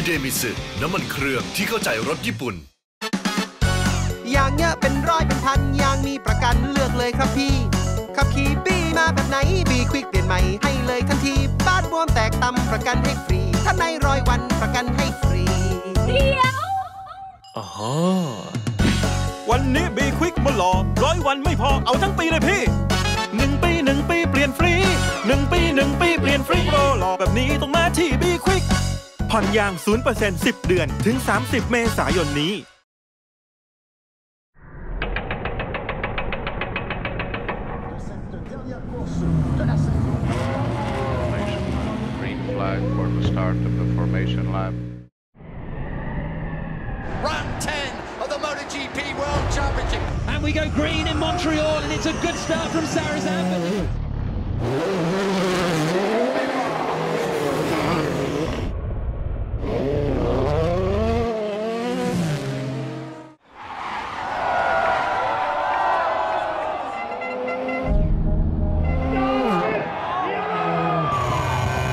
เดมิสึน้ำมันเครื่องที่เข้าใจรถญี่ปุ่นอย่างเงี้ยเป็นร้อยเป็นพันอย่างมีประกันเลือกเลยครับพี่ขับขี่บีมาแบบไหนบีควิกเปลี่ยนใหม่ให้เลยทันทีบ้านบวมแตกตำประกันให้ฟรีถ้าใน100 วันประกันให้ฟรีเดียวอ๋อวันนี้บีควิกมาหลอก100 วันไม่พอเอาทั้งปีเลยพี่1 ปี 1 ปีเปลี่ยนฟรี1 ปี 1 ปีเปลี่ยนฟรีโปรหลอกแบบนี้ต้องมาที่บีควิกผ่อนยาง 0% 10 เดือนถึง30 เมษายนนี้Green flag for the start of the formation lap. Round 10 of the MotoGP World Championship. And we go green in Montreal, and it's a good start from Sarazan.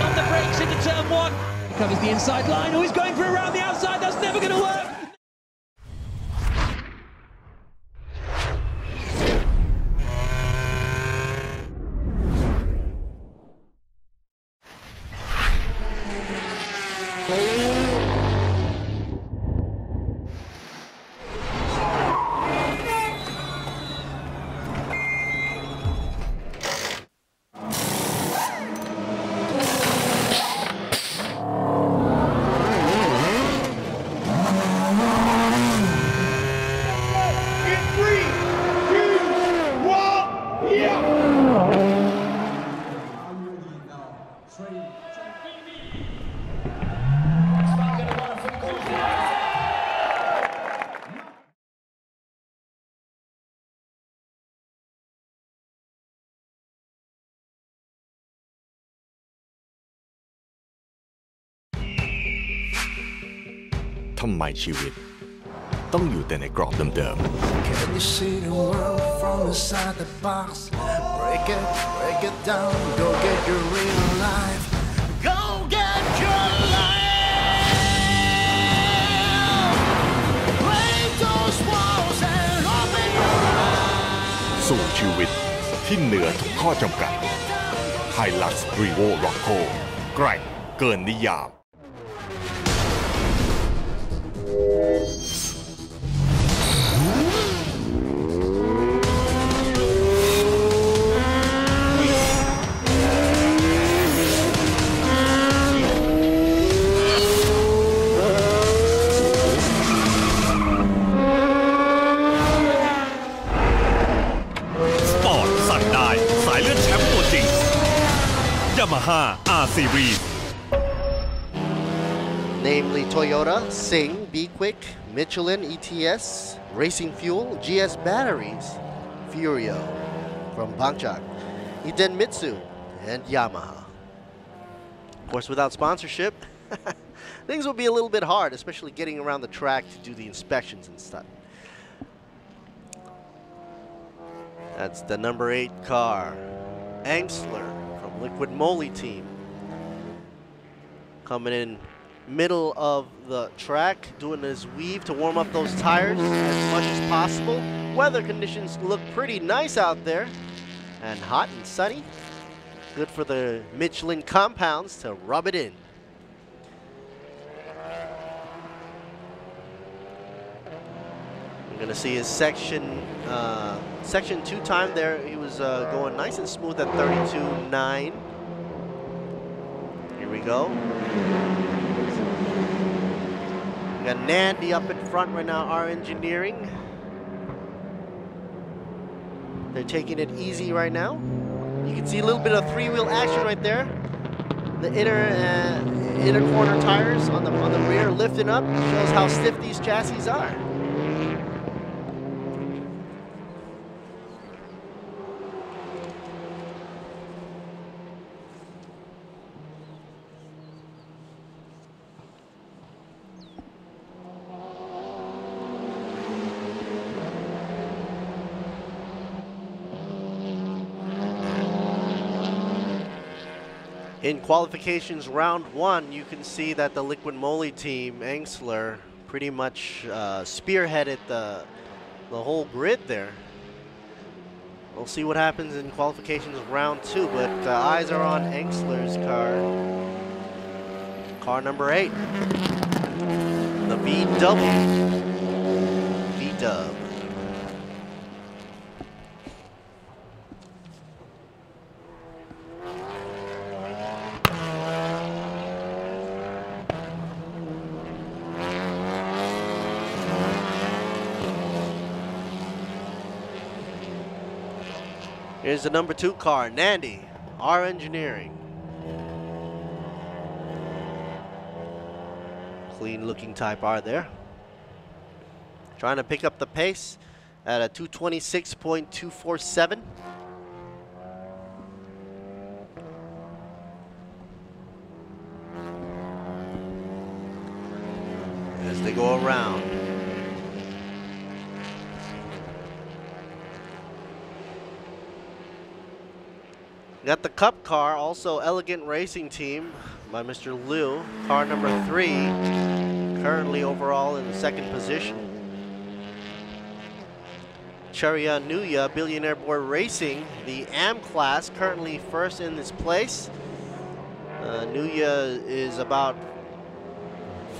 On the brakes into turn 1. Covers the inside line. Oh, he's going for around the outside. That's never going to work.ทำไมชีวิตต้องอยู่แต่ในกรอบเดิมๆ Can you see the world from inside the box? Break it down, go get your real life. Go get your life. Break those walls and open your eyes. สู่ชีวิตที่เหนือทุกข้อจำกัด Hilux Revo Rocco แกร่งเกินนิยามYamaha R Series namely Toyota, Sing, B-Quick, Michelin ETS, Racing Fuel, GS Batteries, Furio from Bangchak, Idenmitsu, and Yamaha. Of course, without sponsorship, things will be a little bit hard, especially getting around the track to do the inspections and stuff. That's the number 8 car, Angsler from Liquid Moly team. Coming in middle of the track, doing his weave to warm up those tires as much as possible. Weather conditions look pretty nice out there and hot and sunny. Good for the Michelin compounds to rub it in. We're gonna see his section 2 time there. He was going nice and smooth at 32.9. Here we go. We got Nandy up in front right now, our engineering. They're taking it easy right now. You can see a little bit of 3-wheel action right there. The inner corner tires on the rear lifting up shows how stiff these chassis are. In qualifications round 1, you can see that the Liquid Moly team, Angsler, pretty much spearheaded the whole grid there. We'll see what happens in qualifications round 2, but eyes are on Angsler's car number 8, the VW. V-Dub. Here's the number 2 car, Nandi, R Engineering. Clean looking Type R there. Trying to pick up the pace at a 226.247. As they go around. Got the Cup car, also Elegant Racing Team by Mr. Liu. Car number 3, currently overall in the 2nd position. Charya Nuya, Billionaire Boy Racing, the AM class, currently 1st in this place. Nuya is about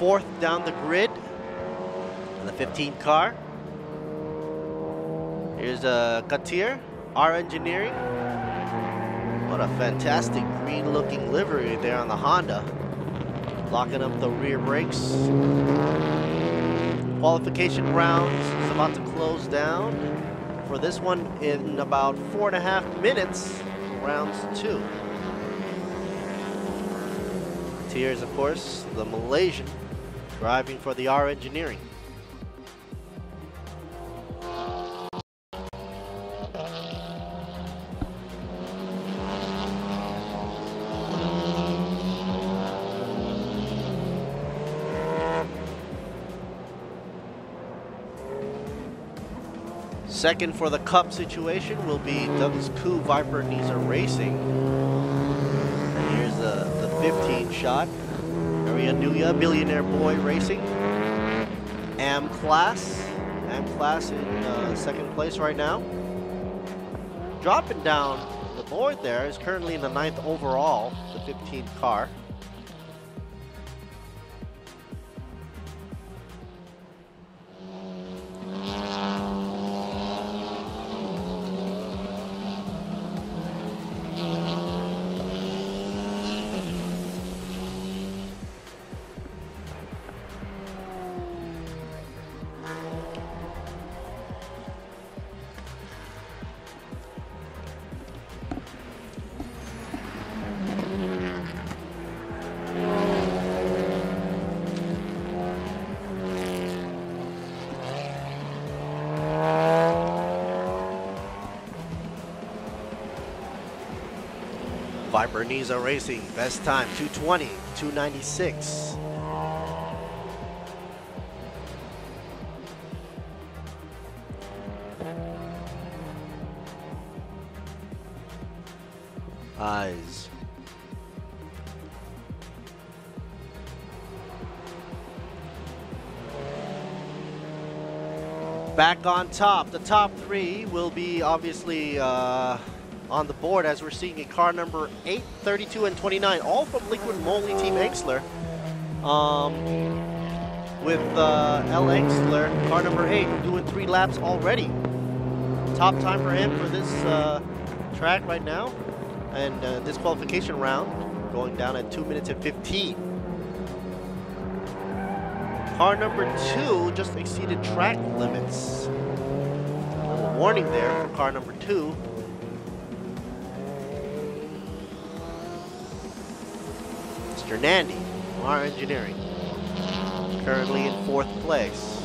4th down the grid in the 15 car. Here's Katir, R Engineering. What a fantastic green looking livery there on the Honda. Locking up the rear brakes. Qualification rounds is about to close down. For this one in about 4.5 minutes, rounds 2. Here's of course the Malaysian driving for the R Engineering. Second for the Cup situation will be Douglas Koo, Viper Niza Racing. Here's the 15 shot. Charya Nuya, Billionaire Boy Racing. AM class in 2nd place right now. Dropping down the board there is currently in the 9th overall, the 15 car. Viper Niza Racing, best time 2:20, 2:96. Eyes. Back on top. The top 3 will be obviously on the board as we're seeing a car number 8, 32, and 29, all from Liquid Moly Team Angsler. With L. Angsler, car number 8, doing 3 laps already. Top time for him for this track right now, and this qualification round going down at 2 minutes and 15. Car number 2 just exceeded track limits. A little warning there for car number 2. Mr. Nandi, R Engineering, currently in 4th place.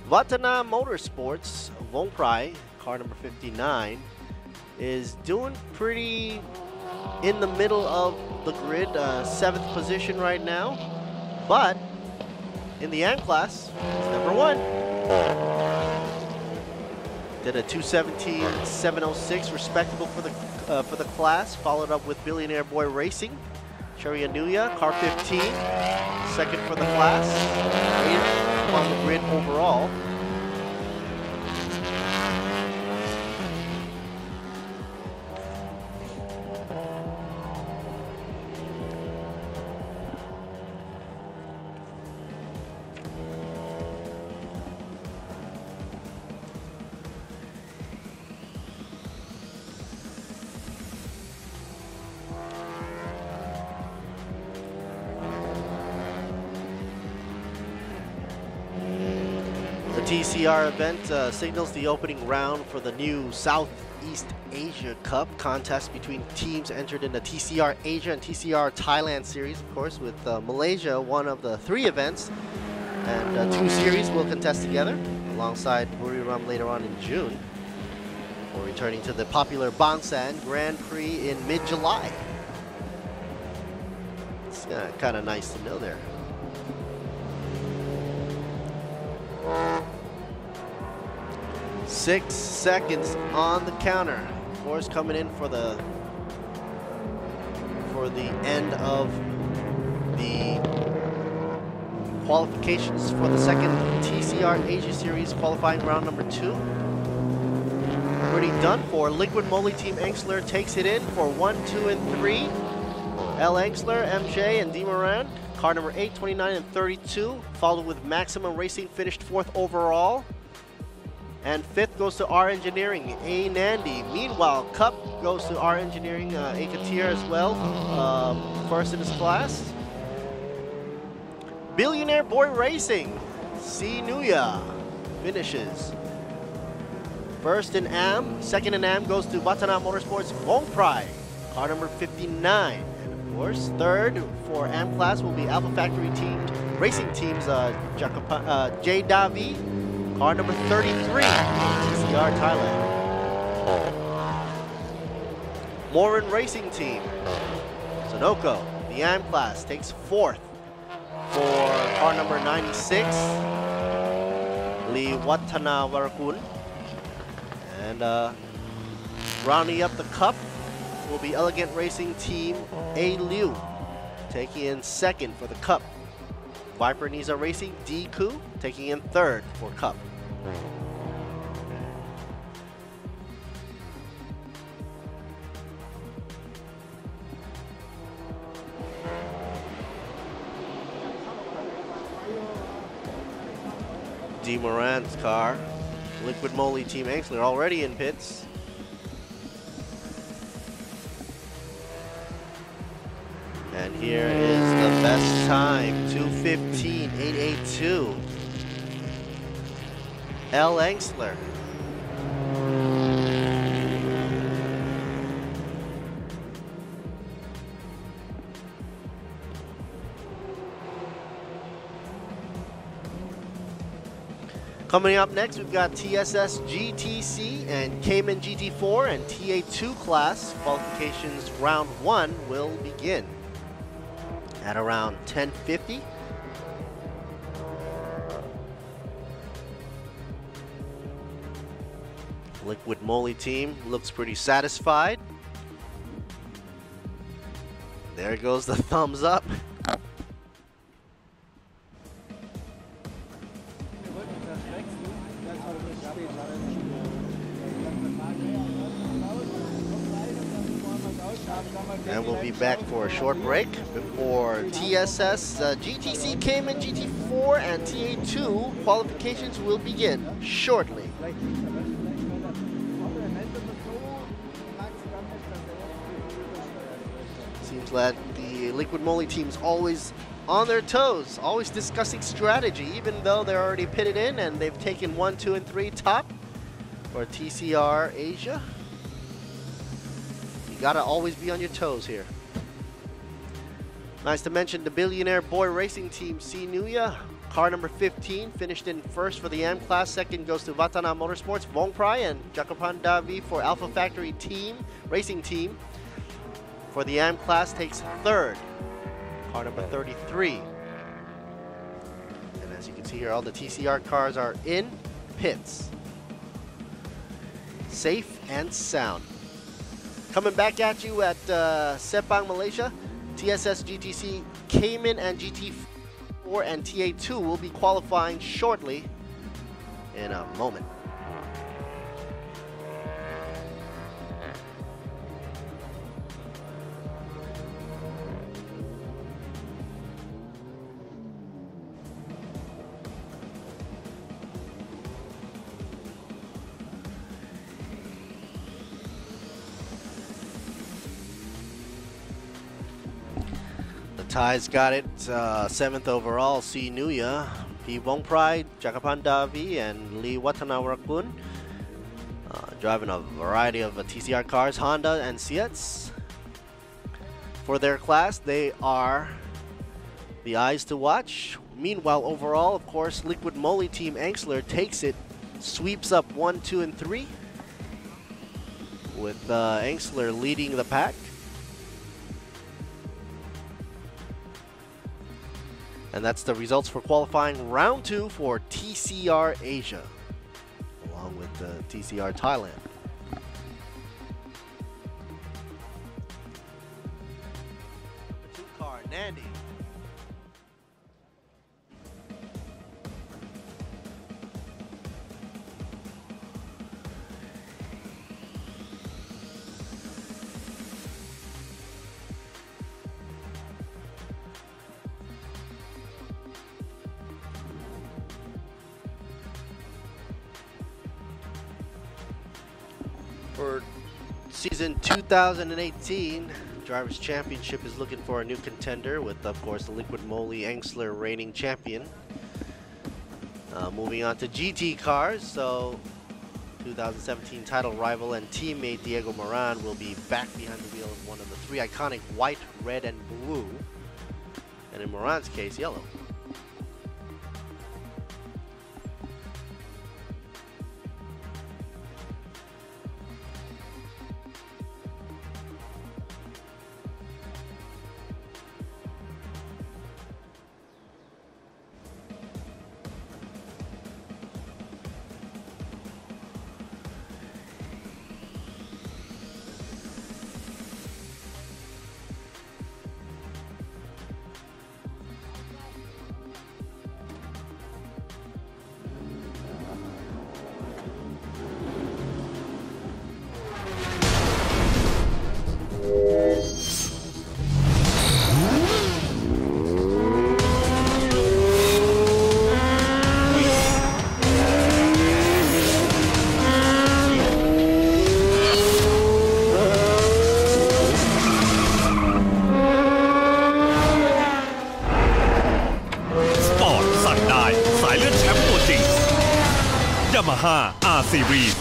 Vatana Motorsports, Vongprai, car number 59, is doing pretty in the middle of the grid, 7th position right now, but in the AM class, it's number 1. Did a 217, 706, respectable for the class. Followed up with Billionaire Boy Racing. Cherry Anuya, car 15, second for the class. 8th on the grid overall. TCR event signals the opening round for the new Southeast Asia Cup contest between teams entered in the TCR Asia and TCR Thailand series, of course, with Malaysia one of the 3 events, and 2 series will contest together alongside Buriram later on in June, before returning to the popular Bangsan Grand Prix in mid-July. It's kind of nice to know there. Six seconds on the counter. Force coming in for the end of the qualifications for the second TCR Asia Series qualifying round number 2. Already done for. Liquid Moly Team Engsler takes it in for 1, 2, and 3. L. Engsler, MJ, and D. Moran. Car number 8, 29, and 32. Followed with Maximum Racing, finished 4th overall. And 5th goes to R Engineering, A. Nandi. Meanwhile, Cup goes to R Engineering, A. Katir as well, first in his class. Billionaire Boy Racing, C. Nuya finishes. First in AM, second in AM goes to Watana Motorsports, Vong Prai, car number 59. And of course, third for AM class will be Alpha Factory team, racing teams, J. Davi, car number 33, TCR Thailand. Morin Racing Team, Sonoko, the AM class, takes 4th for car number 96, Lee Watana Warakun. And rounding up the cup will be Elegant Racing Team, A. Liu, taking in 2nd for the cup. Viper Niza Racing, D. Ku, taking in 3rd for Cup. D. Moran's car, Liquid Moly Team Engsler already in pits. And here is the best time, 2:15.882. L. Engsler. Coming up next, we've got TSS GTC and Cayman GT4 and TA2 class. Qualifications round 1 will begin at around 10:50. Liquid Moly team looks pretty satisfied. There goes the thumbs up. And we'll be back for a short break before TSS, GTC Cayman GT4 and TA2 qualifications will begin shortly. Seems like the Liquid Moly team's always on their toes, always discussing strategy, even though they're already pitted in and they've taken 1, 2, and 3 top for TCR Asia. You gotta always be on your toes here. Nice to mention the Billionaire Boy Racing Team, C. Nuya, car number 15, finished in 1st for the AM class. 2nd goes to Watana Motorsports, Vong Prai, and Jacopan Davi for Alpha Factory team, racing team. For the AM class takes 3rd, car number 33. And as you can see here, all the TCR cars are in pits. safe and sound. Coming back at you at Sepang, Malaysia, TSS GTC Cayman and GT4 and TA2 will be qualifying shortly in a moment. Thai's got it, 7th overall, Si Nuya, P. Wong Pride, Jakapan Davi, and Lee Watanawarakun. Driving a variety of TCR cars, Honda and Ciets. For their class, they are the eyes to watch. Meanwhile, overall, of course, Liquid Moly Team Angsler takes it, sweeps up 1, 2, and 3, with Angsler leading the pack. And that's the results for qualifying round 2 for TCR Asia, along with TCR Thailand. Number 2 car, Nandi. For season 2018, Drivers' Championship is looking for a new contender with, of course, the Liquid Moly Angsler reigning champion. Moving on to GT cars, so 2017 title rival and teammate Diego Moran will be back behind the wheel of one of the 3 iconic white, red, and blue, and in Moran's case, yellow. Yamaha R Series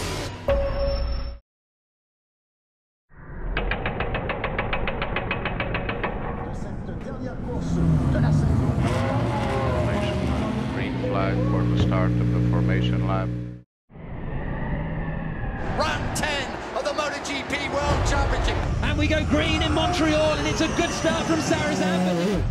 Green flag for the start of the formation lap. Round 10 of the MotoGP World Championship. And we go green in Montreal, and it's a good start from Sarazan.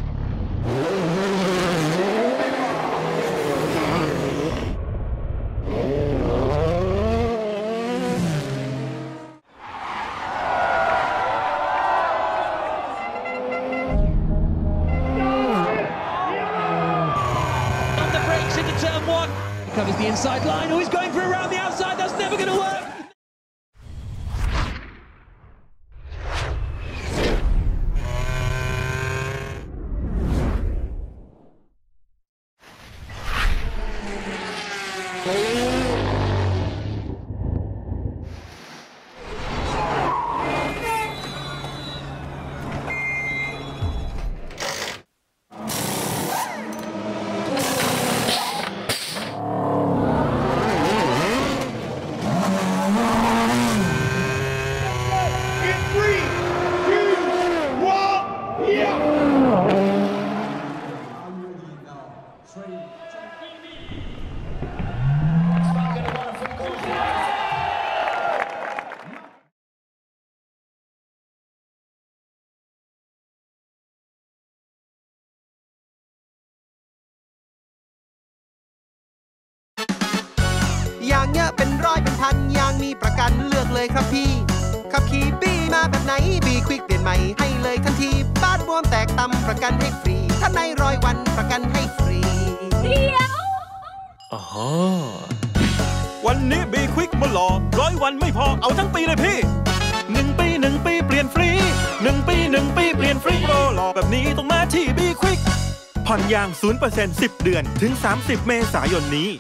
Into turn 1. Covers the inside line. Oh, he's going for around the outside. That's never going to work. แบบไหนบีควิกเปลี่ยนใหม่ให้เลยทันทีบ้านบวมแตกตำประกันให้ฟรีถ้าใน100 วันประกันให้ฟรีเดียววันนี้บีควิกมาหลอก100 วันไม่พอเอาทั้งปีเลยพี่1 ปี1 ปีเปลี่ยนฟรี1 ปี 1 ปีเปลี่ยนฟรีโปรหลอกแบบนี้ต้องมาที่บีควิกผ่อนยาง 0% 10 เดือนถึง 30 เมษายนนี้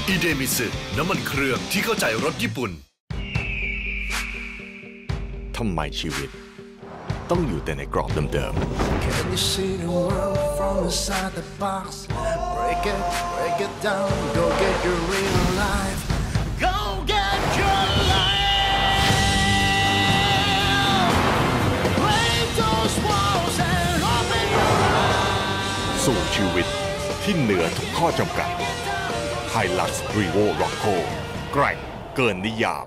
อีเดมิสึน้ำมันเครื่องที่เข้าใจรถญี่ปุ่นทำไมชีวิตต้องอยู่แต่ในกรอบเดิมๆ Can you see the world from inside the box? Break it down, go get your real life. Go get your life. Break those walls and open your eyes. สู่ชีวิตที่เหนือทุกข้อจำกัดHilux Revo Rocco แกร่งเกินนิยาม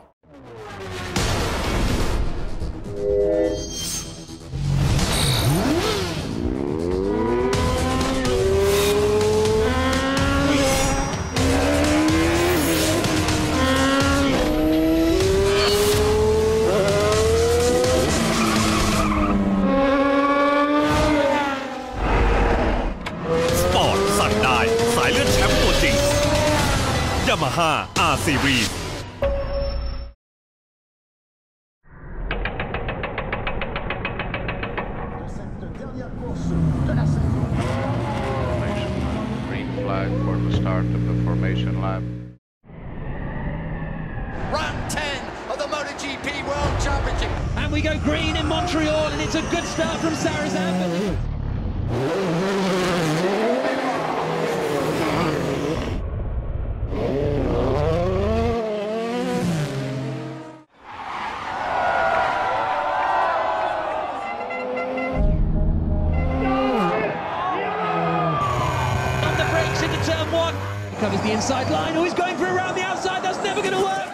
สปอร์ตสั่งได้สายเลือดแชมป์ตัวจริงYamaha R Series Green flag for the start of the formation lap. Round 10 of the MotoGP World Championship. And we go green in Montreal, and it's a good start from Sarazan. Covers the inside line. Oh, he's going for around the outside. That's never going to work.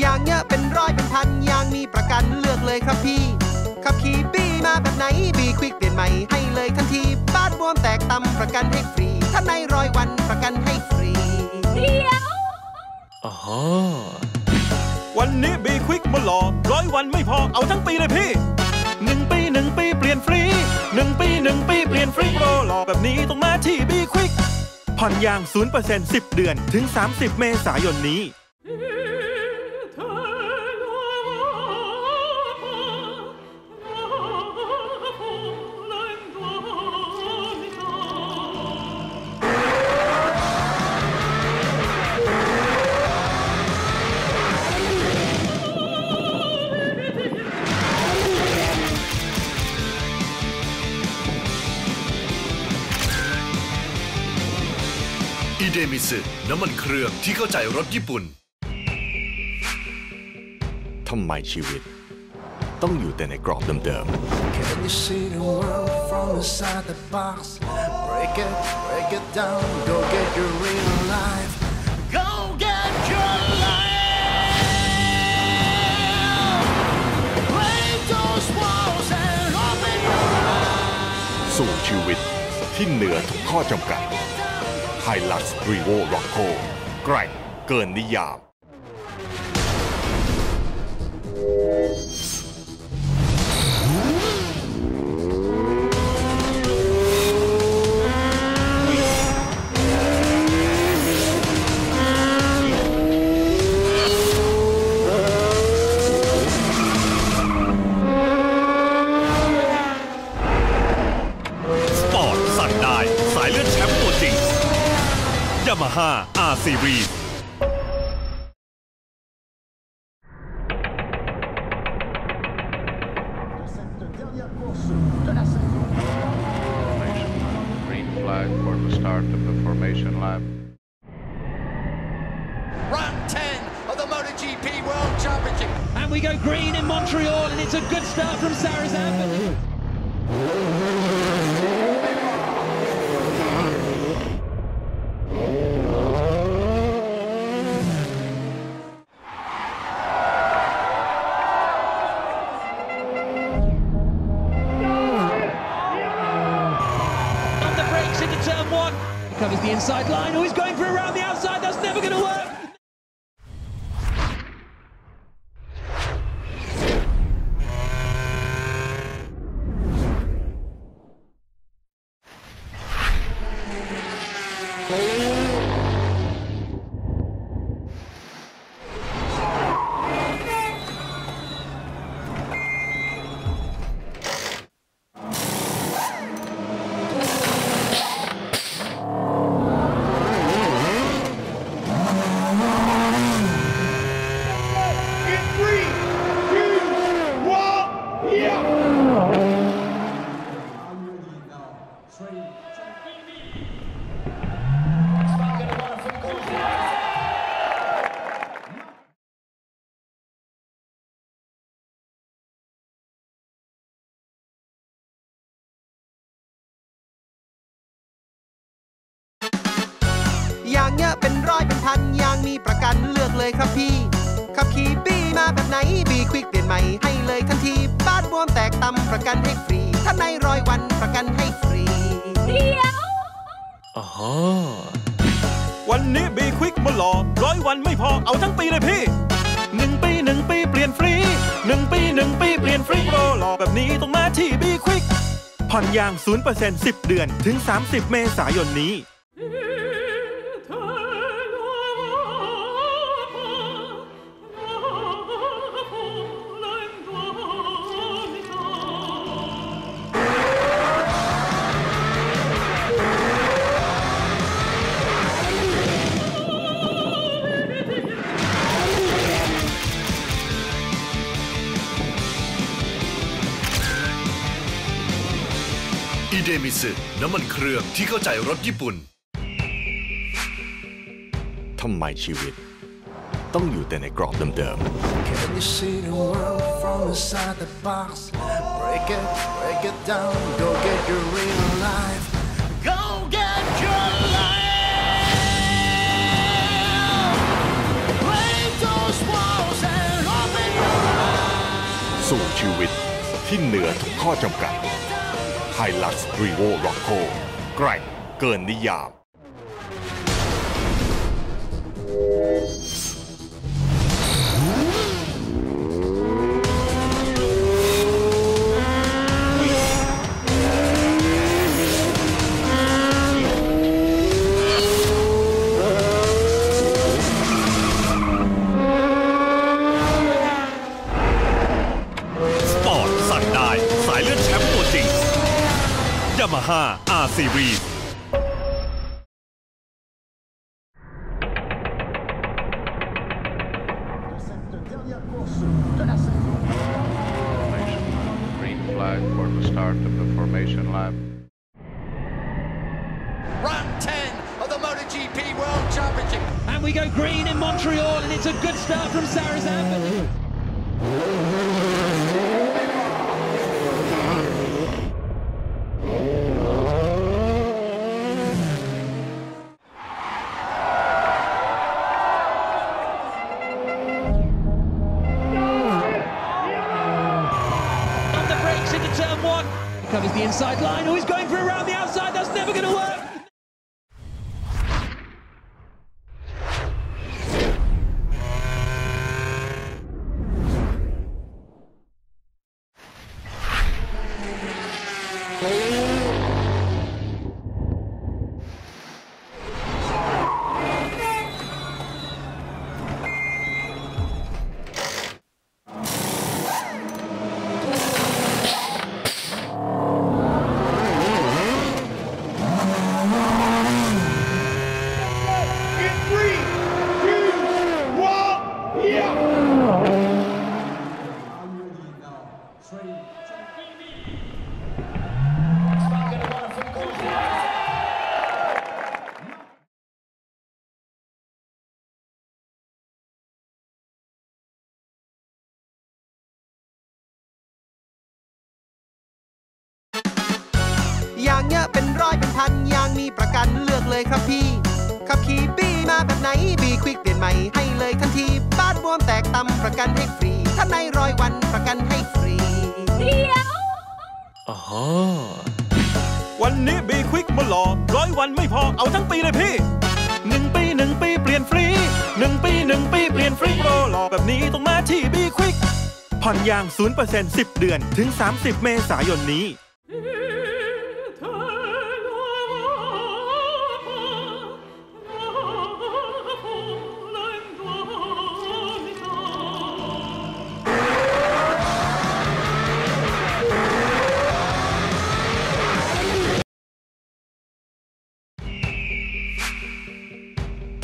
ยางเยอะเป็นร้อยเป็นพันยางมีประกันเลือกเลยครับพี่ขับขี่บี้มาแบบไหนบีควิกเปลี่ยนใหม่ให้เลยทันทีบ้านบวมแตกตำประกันให้ฟรีถ้าใน100 วันประกันให้ฟรีเดียววันนี้บีควิกมาหลอก100 วันไม่พอเอาทั้งปีเลยพี่1 ปี 1 ปีเปลี่ยนฟรี1 ปี 1 ปีเปลี่ยนฟรีโปรหลอกแบบนี้ต้องมาที่บีควิกผ่อนยาง 0% 10 เดือนถึง 30 เมษายนนี้อีเดมิสึน้ำมันเครื่องที่เข้าใจรถญี่ปุ่นทำไมชีวิตต้องอยู่แต่ในกรอบเดิมๆ Can you see the world from inside the box? Break it down, go get your real life. Go get your life. Break those walls and open your eyes. สู่ชีวิต ที่เหนือทุกข้อจำกัด Hilux Revo Rocco แกร่งเกินนิยาม Yamaha R Series Green flag for the start of the formation lap. Round 10 of the MotoGP World Championship. And we go green in Montreal, and it's a good start from Sarazan. Covers the inside line. Oh, he's going for around the outside. That's never going to work.อย่างเยอะเป็นร้อยเป็นพันอย่างมีประกันเลือกเลยครับพี่ขับขี่บี้มาแบบไหนบีควิกเปลี่ยนใหม่ให้เลยทันทีบ้านบวมแตกตำประกันให้ฟรีถ้าใน100 วันประกันให้ฟรีเดียววันนี้บีควิกมาหล่อ100 วันไม่พอเอาทั้งปีเลยพี่1 ปี 1 ปีเปลี่ยนฟรี1 ปี 1 ปีเปลี่ยนฟรีโปรหล่อแบบนี้ต้องมาที่บีควิกผ่อนยาง 0% 10 เดือนถึง30 เมษายนนี้อิเดมิสึน้ำมันเครื่องที่เข้าใจรถญี่ปุ่นทำไมชีวิตต้องอยู่แต่ในกรอบเดิม Can you see the world from inside the box? Break it down, go get your real life. Go get your life. Break those walls and open your eyes. ๆ สู่ชีวิตที่เหนือทุกข้อจำกัด Hilux Revo Rocco แกร่งเกินนิยาม Yamaha R Series Green flag for the start of the formation lap. Round 10 of the MotoGP World Championship. And we go green in Montreal, and it's a good start from Sarazan. Covers the inside line. Oh, he's going for around the outside. That's never เป็นร้อยเป็นพันอย่างมีประกันเลือกเลยครับพี่ขับขี่บีมาแบบไหนบีควิกเปลี่ยนใหม่ให้เลยทันทีบ้านบวมแตกตำประกันให้ฟรีถ้าใน100 วันประกันให้ฟรีเดียววันนี้บีควิกมาหลอก100 วันไม่พอเอาทั้งปีเลยพี่1 ปี 1 ปีเปลี่ยนฟรี1 ปี 1 ปีเปลี่ยนฟรีโปรหลอกแบบนี้ต้องมาที่บีควิกผ่อนยาง 0% 10 เดือนถึง30 เมษายนนี้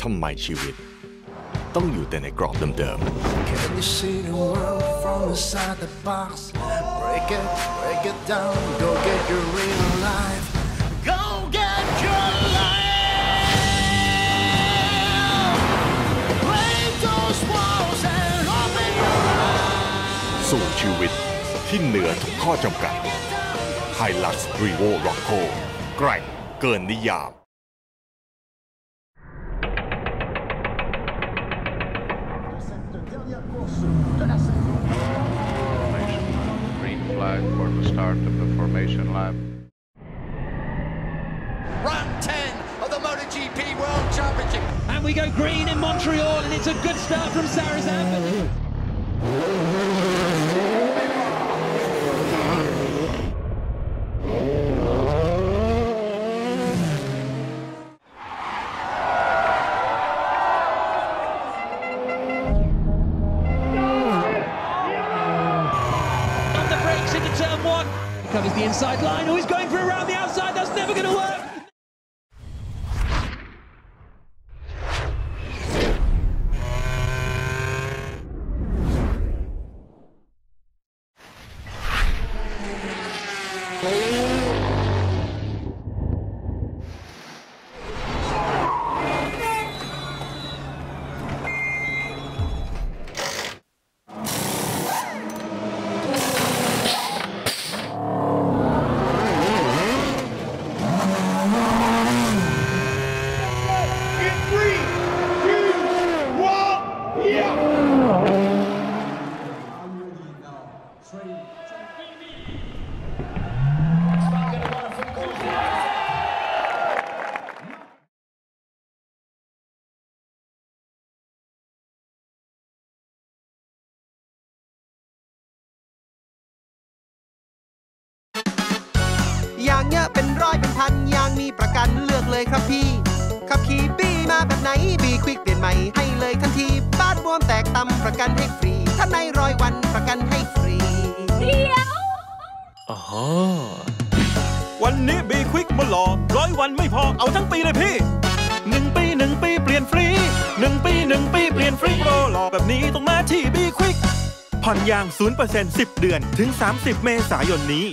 ทำไมชีวิตต้องอยู่แต่ในกรอบเดิม Can you see the world from inside the box? Break it down, go get your real life. Go get your life. Break those walls and open your eyes. ๆสู่ชีวิตที่เหนือทุกข้อจำกัด Hilux Revo Rocco แกร่งเกินนิยาม Green flag for the start of the formation lap. Round 10 of the MotoGP World Championship. And we go green in Montreal, and it's a good start from Sarazan. Into turn 1. Covers the inside line. Oh, he's going for around the outside. That's never going to work.อย่างเยอะเป็นร้อยเป็นพันอย่างมีประกันเลือกเลยครับพี่ขับขี่บีมาแบบไหนบีควิกเปลี่ยนใหม่ให้เลยทันทีบ้านบวมแตกตำประกันให้ฟรีถ้าใน100 วันประกันให้ฟรีเดียววันนี้บีควิกมาหลอก100 วันไม่พอเอาทั้งปีเลยพี่1 ปี 1 ปีเปลี่ยนฟรี1 ปี 1 ปีเปลี่ยนฟรีโปรหลอกแบบนี้ต้องมาที่บีควิกผ่อนยาง 0% 10 เดือนถึง30 เมษายนนี้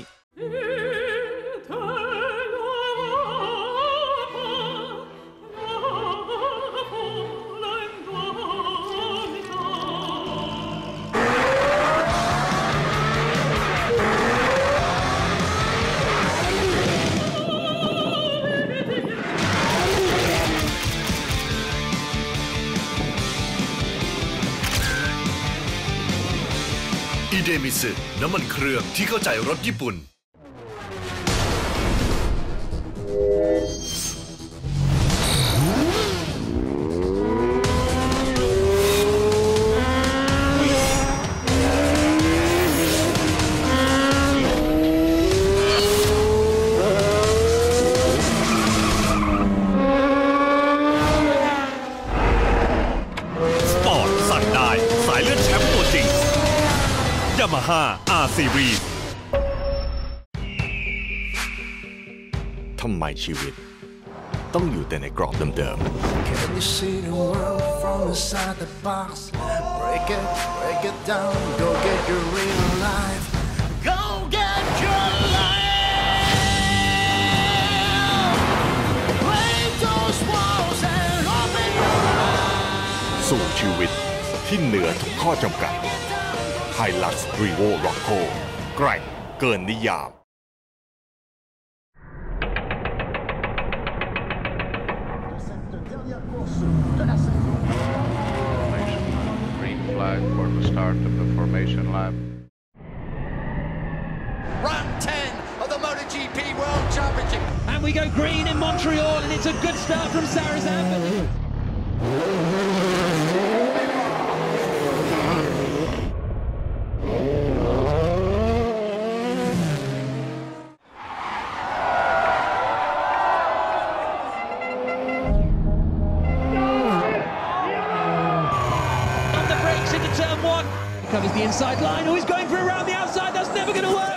อีเดมิสึน้ำมันเครื่องที่เข้าใจรถญี่ปุ่นสปอร์ตสั่งได้สายเลือดแชมป์ตัวจริงยามาฮ่า R Series ทำไมชีวิตต้องอยู่แต่ในกรอบเดิมๆ Can you see the world from inside the box? Break it down, go get your real life. Go get your life. Break those walls and open your eyes. สู่ชีวิตที่เหนือทุกข้อจำกัด Hilux Revo Rocco แกร่งเกินนิยาม start of the formation lap. Round 10 of the MotoGP World Championship. And we go green in Montreal, and it's a good start from Sarrazin. On the brakes into turn one. Covers the inside line. Oh, he's going for around the outside. That's never going to work.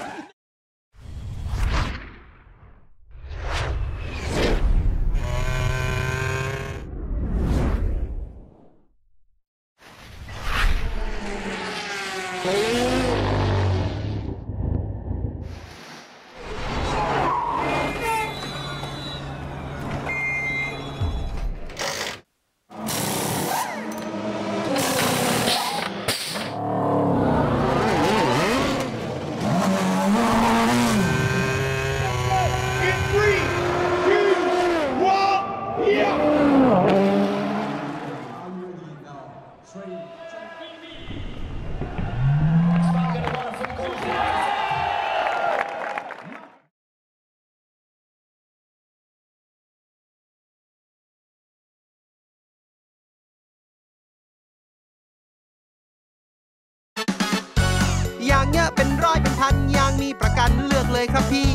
อย่างเยอะเป็นร้อยเป็นพันอย่างมีประกันเลือกเลยครับพี่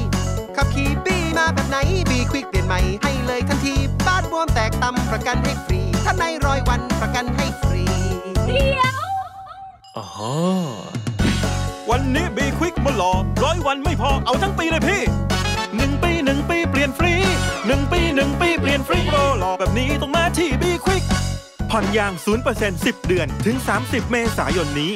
ขับขี่บี้มาแบบไหนบีควิกเปลี่ยนใหม่ให้เลยทันทีบ้านบวมแตกตำประกันให้ฟรีถ้าใน100 วันประกันให้ฟรีเดียววันนี้บีควิกมาหล่อ100 วันไม่พอเอาทั้งปีเลยพี่1 ปี 1 ปีเปลี่ยนฟรี1 ปี 1 ปีเปลี่ยนฟรีโปรหล่อแบบนี้ต้องมาที่บีควิกผ่อนยาง 0% 10 เดือนถึง 30 เมษายนนี้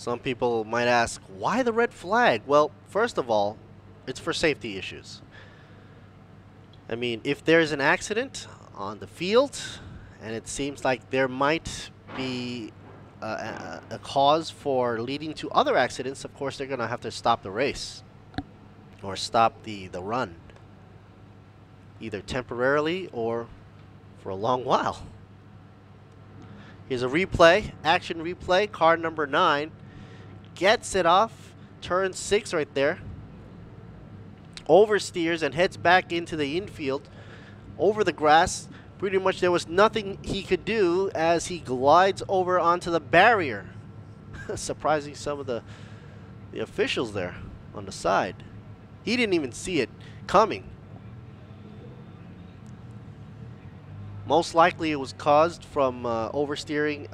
Some people might ask, why the red flag? Well, first of all, it's for safety issues. I mean, if there's an accident on the field, and it seems like there might be a cause for leading to other accidents, of course, they're going to have to stop the race or stop the run, either temporarily or for a long while. Here's a replay, action replay, car number 9. Gets it off, turn 6 right there, oversteers and heads back into the infield, over the grass. Pretty much there was nothing he could do as he glides over onto the barrier, surprising some of the officials there on the side. He didn't even see it coming. Most likely it was caused from oversteering,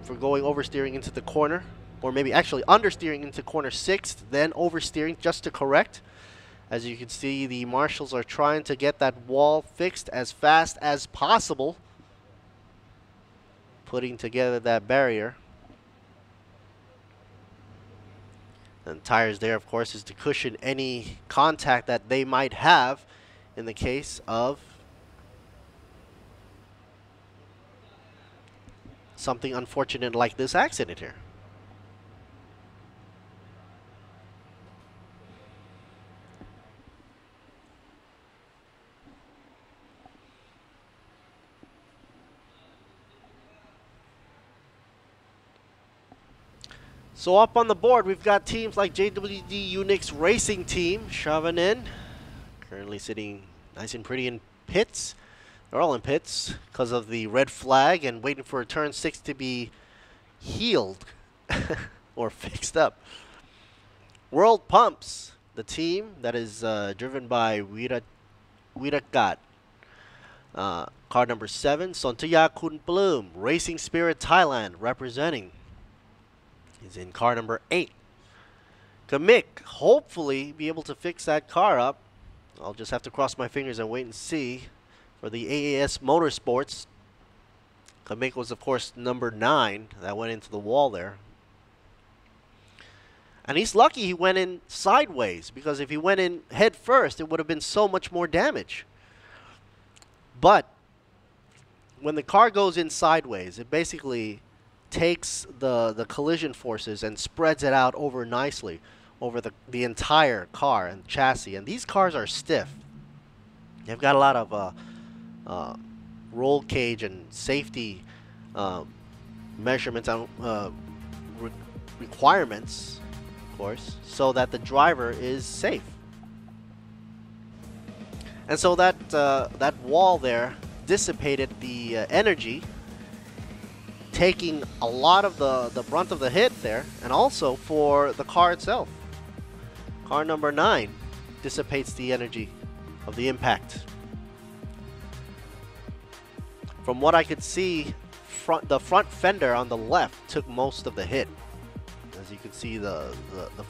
for going oversteering into the corner. Or maybe actually understeering into corner 6, then oversteering just to correct. As you can see, the marshals are trying to get that wall fixed as fast as possible, putting together that barrier. And tires there, of course, is to cushion any contact that they might have in the case of something unfortunate like this accident here. So up on the board, we've got teams like JWD Unix Racing Team, Chavanin, currently sitting nice and pretty in pits. They're all in pits because of the red flag and waiting for turn 6 to be healed or fixed up. World Pumps, the team that is driven by Wirakat. Car number 7, Sontaya Kun Bloom, Racing Spirit Thailand, representing. He's in car number 8. Kamik, hopefully be able to fix that car up. I'll just have to cross my fingers and wait and see. For the AAS Motorsports, Kamik was, of course, number 9. That went into the wall there. And he's lucky he went in sideways, because if he went in head first, it would have been so much more damage. But when the car goes in sideways, it basically takes the collision forces and spreads it out over nicely. over the entire car and chassis. And these cars are stiff. They've got a lot of roll cage and safety measurements and requirements, of course, so that the driver is safe. And so that that wall there dissipated the energy, taking a lot of the brunt of the hit there, and also for the car itself. Car number 9 dissipates the energy of the impact. From what I could see, the front fender on the left took most of the hit. As you can see, the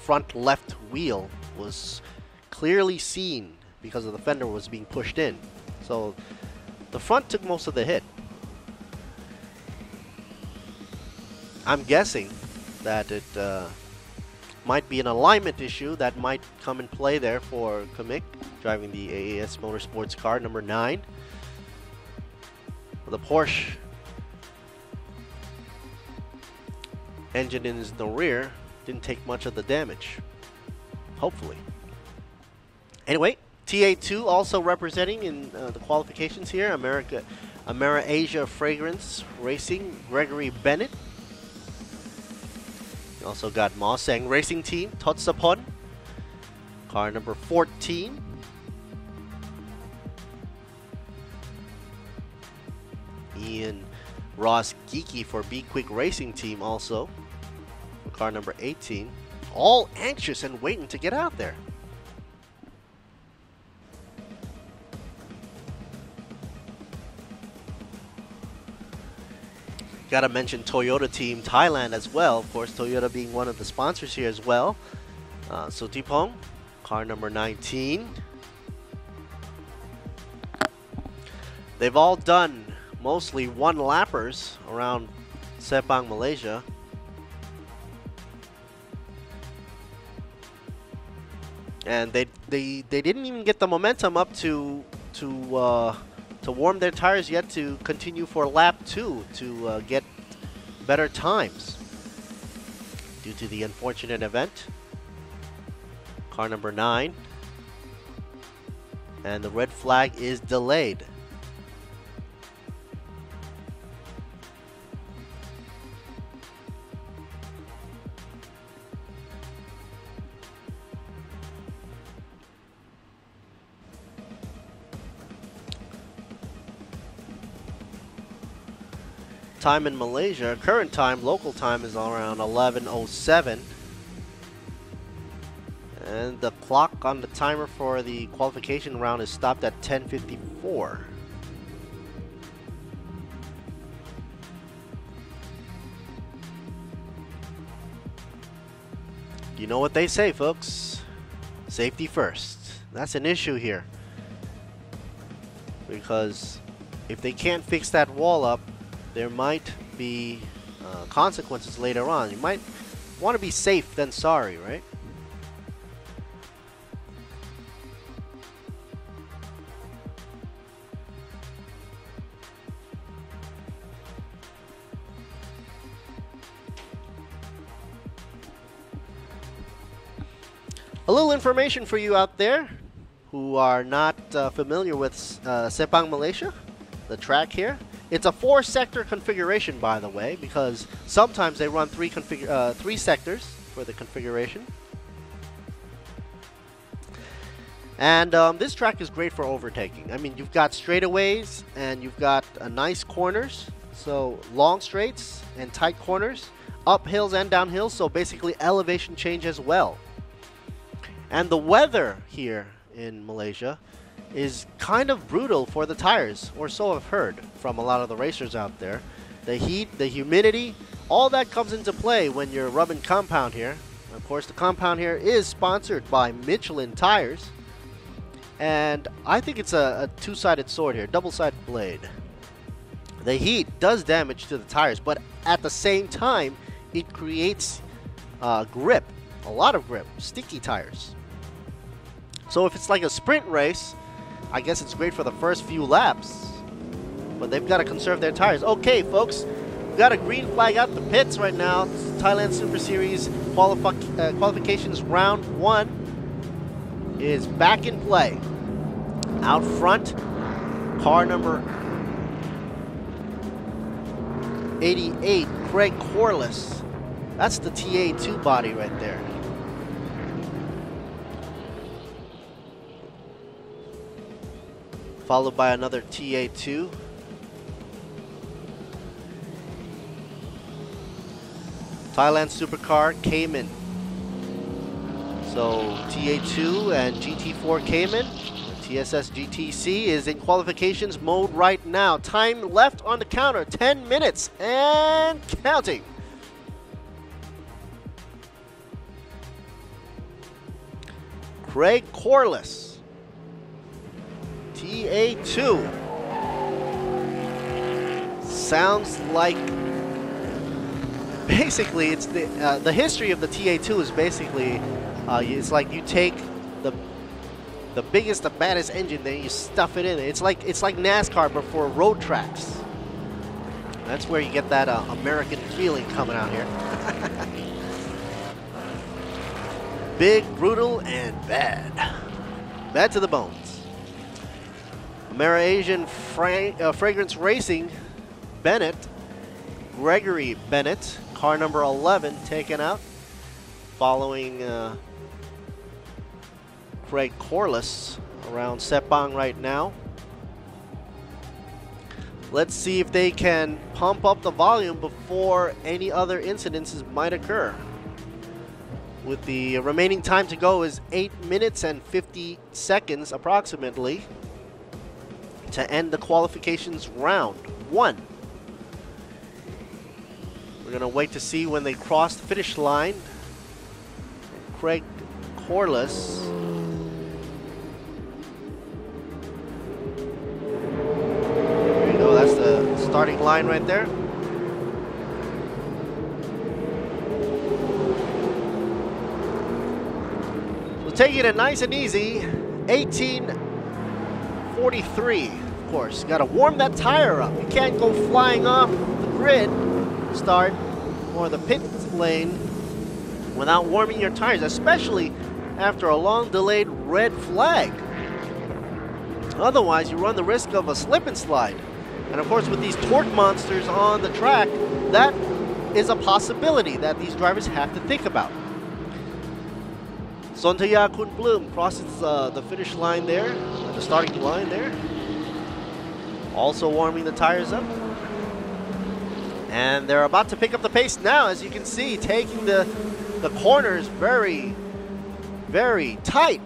front left wheel was clearly seen because of the fender was being pushed in. So the front took most of the hit. I'm guessing that it might be an alignment issue that might come in play there for Kamik, driving the AAS Motorsports car number 9. The Porsche engine in the rear didn't take much of the damage, hopefully. Anyway, TA2 also representing in the qualifications here, AmeriAsia Fragrance Racing, Gregory Bennett. You also got Mosang Racing Team, Totsapon, car number 14. Ian Ross Geeky for Be Quick Racing Team also, car number 18. All anxious and waiting to get out there. Gotta mention Toyota Team Thailand as well. Of course, Toyota being one of the sponsors here as well. Sutipong, car number 19. They've all done mostly one-lappers around Sepang, Malaysia. And they didn't even get the momentum up to warm their tires yet to continue for lap 2 to get better times due to the unfortunate event. Car number 9. And the red flag is delayed. Time in Malaysia, current time, local time is around 11:07. And the clock on the timer for the qualification round is stopped at 10:54. You know what they say, folks. Safety first. That's an issue here. Because if they can't fix that wall up, there might be consequences later on. You might want to be safe than sorry, right? A little information for you out there who are not familiar with Sepang, Malaysia, the track here. It's a 4-sector configuration, by the way, because sometimes they run 3 sectors for the configuration. And this track is great for overtaking. I mean, you've got straightaways and you've got nice corners, so long straights and tight corners, up hills and down hills, so basically elevation change as well. And the weather here in Malaysia is kind of brutal for the tires, or so I've heard from a lot of the racers out there. The heat, the humidity, all that comes into play when you're rubbing compound here. Of course, the compound here is sponsored by Michelin tires, and I think it's a two-sided sword here, double-sided blade. The heat does damage to the tires, but at the same time, it creates grip, a lot of grip, sticky tires. So if it's like a sprint race, I guess it's great for the first few laps, but they've got to conserve their tires. Okay, folks, we've got a green flag out the pits right now. It's Thailand Super Series qualifications round 1 is back in play. Out front, car number 88, Craig Corliss. That's the TA2 body right there. Followed by another TA2. Thailand Supercar Cayman. So TA2 and GT4 Cayman. TSS GTC is in qualifications mode right now. Time left on the counter, 10 minutes and counting. Craig Corliss, TA2. Sounds like basically it's the history of the TA2 is basically it's like you take the biggest, the baddest engine, then you stuff it in. It's like NASCAR but for road tracks. That's where you get that American feeling coming out here. Big, brutal, and bad. Bad to the bones. Malaysian Fragrance Racing, Bennett, Gregory Bennett, car number 11, taken out, following Craig Corliss around Sepang right now. Let's see if they can pump up the volume before any other incidences might occur. With the remaining time to go is 8 minutes and 50 seconds approximately to end the qualifications round 1. We're gonna wait to see when they cross the finish line. Craig Corliss. There you go, that's the starting line right there. So taking it nice and easy, 18:43, of course. Gotta warm that tire up. You can't go flying off the grid start or the pit lane without warming your tires, especially after a long delayed red flag. Otherwise, you run the risk of a slip and slide. And of course, with these torque monsters on the track, that is a possibility that these drivers have to think about. Sontaya Kun Bloom crosses the finish line there, the starting line there. Also warming the tires up. And they're about to pick up the pace now, as you can see, taking the corners very, very tight.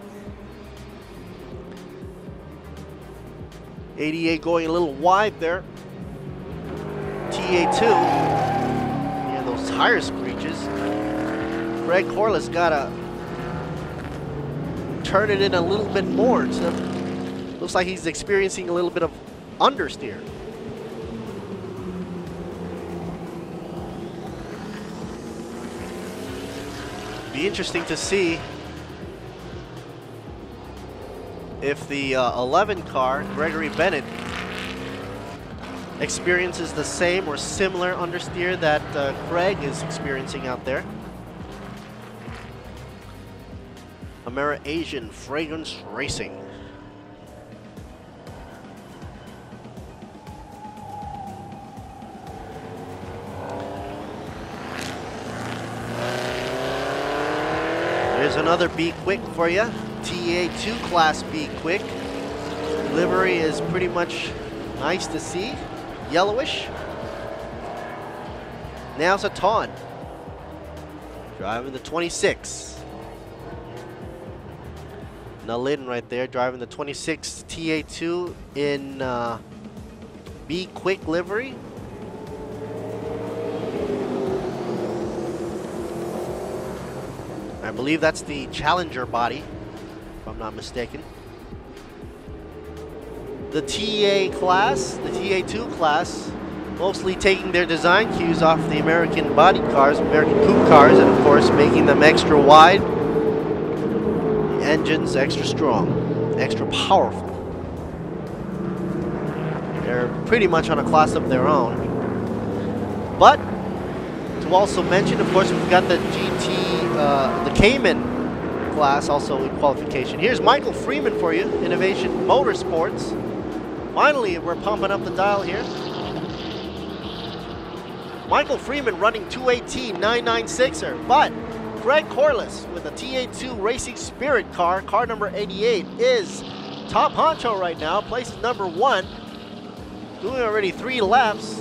88 going a little wide there. TA2. Yeah, those tire screeches. Craig Corliss gotta turn it in a little bit more. So looks like he's experiencing a little bit of understeer. Be interesting to see if the 11 car, Gregory Bennett, experiences the same or similar understeer that Craig is experiencing out there. Asian Fragrance Racing. There's another Be Quick for you. TA2 class Be Quick. Livery is pretty much nice to see. Yellowish. Now Saton. Driving the 26. Nalin right there driving the 26 TA2 in Be Quick livery. I believe that's the Challenger body, if I'm not mistaken. The TA class, the TA2 class, mostly taking their design cues off the American body cars, American coupe cars, and of course making them extra wide. The engines extra strong, extra powerful. They're pretty much on a class of their own. But To also mention, of course, we've got the the Cayman class also in qualification. Here's Michael Freeman for you, Innovation Motorsports. Finally, we're pumping up the dial here. Michael Freeman running 218 996er, but Greg Corliss with the TA2 Racing Spirit car number 88, is top honcho right now, places number 1, doing already 3 laps,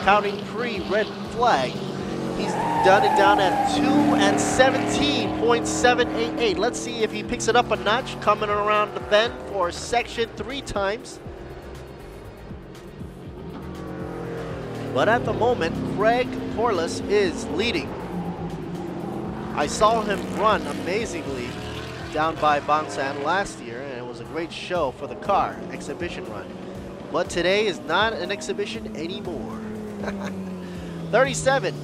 counting pre-red flag. He's done it down at 2 and 17.788. Let's see if he picks it up a notch coming around the bend for section 3 times. But at the moment, Craig Corliss is leading. I saw him run amazingly down by Bangsan last year, and it was a great show for the car, exhibition run. But today is not an exhibition anymore. 37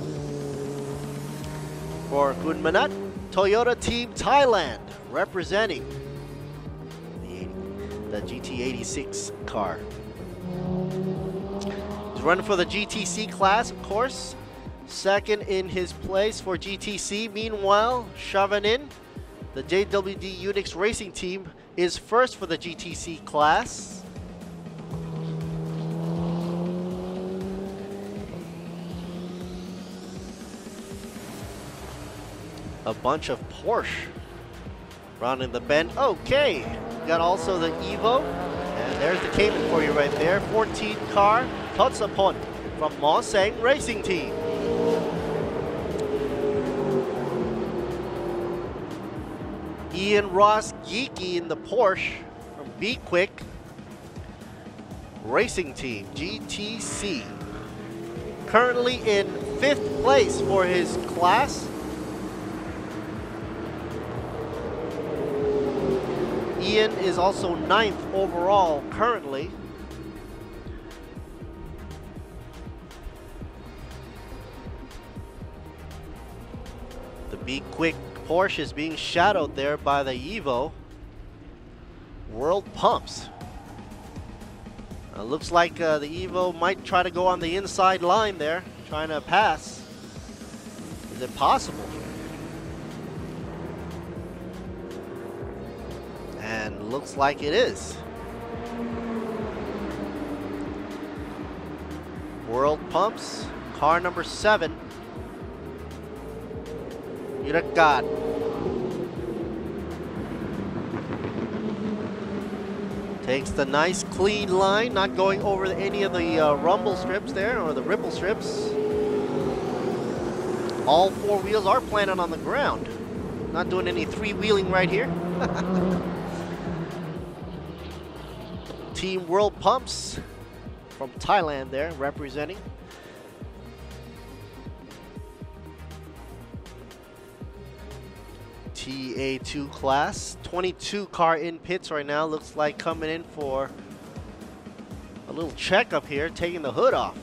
for Kun Manat, Toyota Team Thailand, representing the GT86 car. He's running for the GTC class, of course. Second in his place for GTC. Meanwhile, Chavanin, the JWD Unix Racing Team, is first for the GTC class. A bunch of Porsche rounding the bend. Okay, got also the Evo, and there's the Cayman for you right there. 14 car, Totsapon from Mosang Racing Team. Ian Ross Geeky in the Porsche from Be Quick Racing Team, GTC. Currently in 5th place for his class. Ian is also 9th overall currently. The Be Quick Porsche is being shadowed there by the Evo World Pumps. Looks like the Evo might try to go on the inside line there, trying to pass. Is it possible? And looks like it is. World Pumps, car number 7. Irakat. Takes the nice clean line, not going over any of the rumble strips there, or the ripple strips. All 4 wheels are planted on the ground. Not doing any 3-wheeling right here. Team World Pumps from Thailand there representing. TA2 class, 22 car in pits right now. Looks like coming in for a little checkup here, taking the hood off.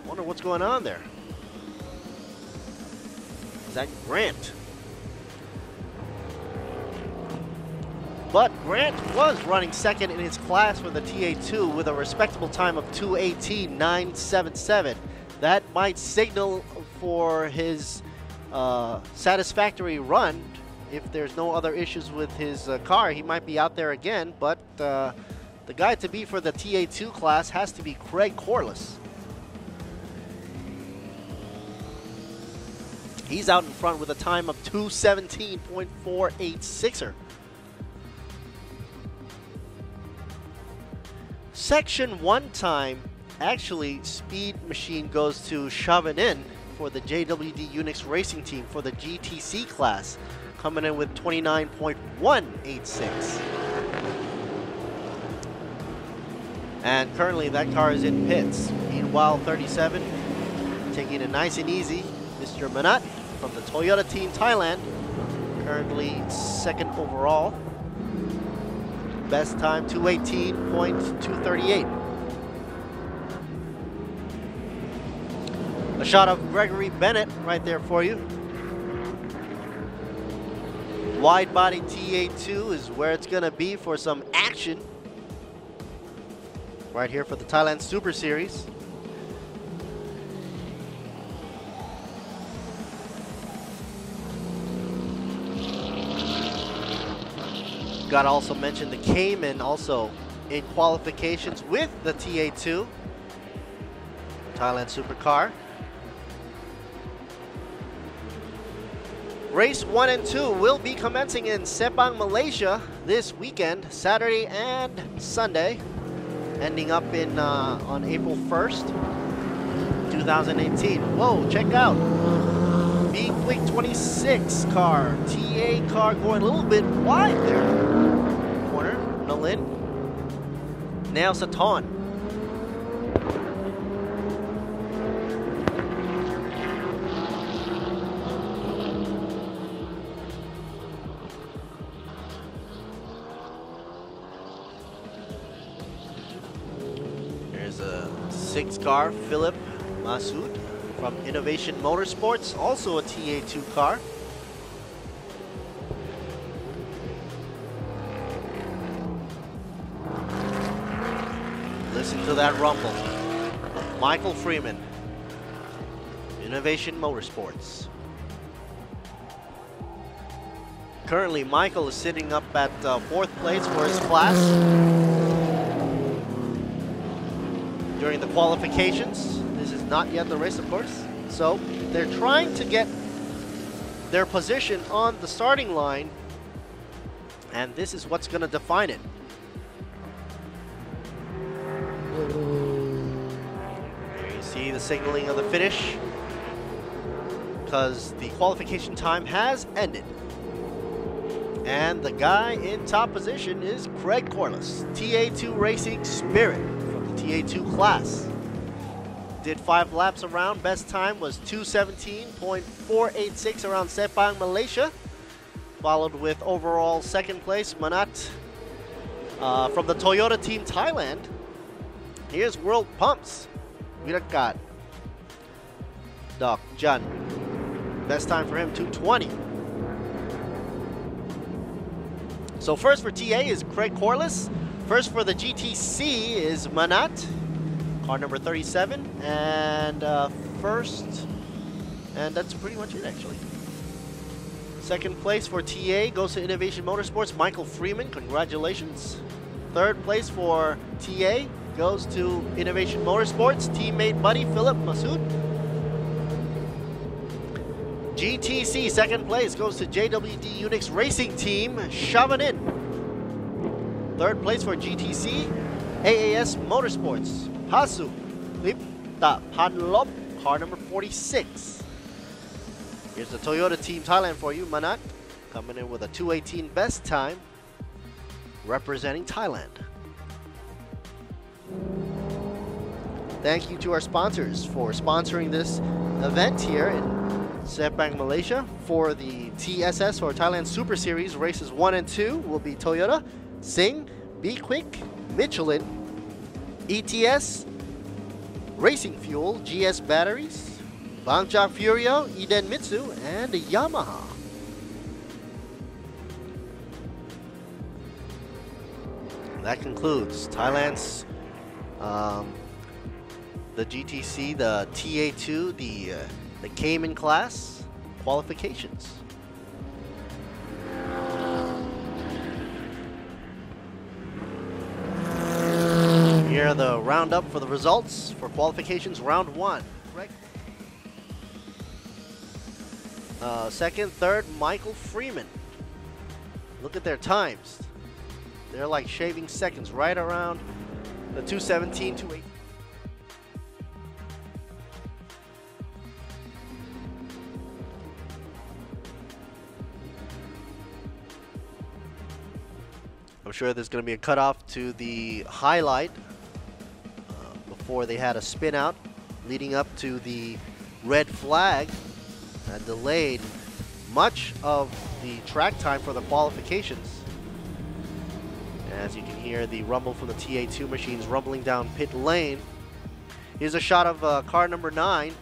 Wonder what's going on there. Is that Grant? But Grant was running second in his class for the TA2 with a respectable time of 2:18.977. That might signal for his satisfactory run. If there's no other issues with his car, he might be out there again. But the guy to beat for the TA2 class has to be Craig Corliss. He's out in front with a time of 2:17.486er. Section 1 time, actually, Speed Machine goes to Chavanin for the JWD Unix Racing Team for the GTC class, coming in with 29.186. And currently that car is in pits. Meanwhile, 37, taking it nice and easy, Mr. Manat from the Toyota Team Thailand, currently 2nd overall. Best time, 2:18.238. A shot of Gregory Bennett right there for you. Wide body TA2 is where it's gonna be for some action. Right here for the Thailand Super Series. Got to also mention the Cayman also in qualifications with the TA2 Thailand Supercar. Race 1 and 2 will be commencing in Sepang, Malaysia this weekend, Saturday and Sunday, ending up in on April 1st, 2018. Whoa, check out Be Quick 26 car, TA car going a little bit wide there. Corner, Nalin, Nail Saton. There's a 6 car, Philip Masood from Innovation Motorsports, also a TA2 car. Listen to that rumble. Michael Freeman, Innovation Motorsports. Currently, Michael is sitting up at 4th place for his class during the qualifications. This is not yet the race, of course. So they're trying to get their position on the starting line, and this is what's going to define it. There you see the signaling of the finish, because the qualification time has ended. And the guy in top position is Craig Corliss, TA2 Racing Spirit from the TA2 class. Did 5 laps around. Best time was 2:17.486 around Sepang, Malaysia. Followed with overall 2nd place, Manat from the Toyota team Thailand. Here's World Pumps, Virakat, Doc Jun. Best time for him, 2:20. So first for TA is Craig Corliss. First for the GTC is Manat, car number 37, and first, and that's pretty much it actually. 2nd place for TA goes to Innovation Motorsports, Michael Freeman, congratulations. 3rd place for TA goes to Innovation Motorsports, teammate buddy Philip Masood. GTC 2nd place goes to JWD Unix Racing Team, Shavanin. 3rd place for GTC, AAS Motorsports, Hasu Lipta Panlop, car number 46. Here's the Toyota Team Thailand for you, Manat, coming in with a 2:18 best time, representing Thailand. Thank you to our sponsors for sponsoring this event here in Sepang, Malaysia. For the TSS or Thailand Super Series races 1 and 2 will be Toyota, Sing, Be Quick, Michelin, ETS, Racing Fuel, GS Batteries, Bangchak Furio, Eden Mitsu, and Yamaha. That concludes Thailand's the GTC, the TA2, the Cayman class qualifications. Here are the roundup for the results for qualifications round 1. Right. 2nd, 3rd, Michael Freeman. Look at their times. They're like shaving seconds, right around the 2:17, 2:18. I'm sure there's going to be a cutoff to the highlight before they had a spin out leading up to the red flag that delayed much of the track time for the qualifications. As you can hear the rumble from the TA2 machines rumbling down pit lane. Here's a shot of car number 9.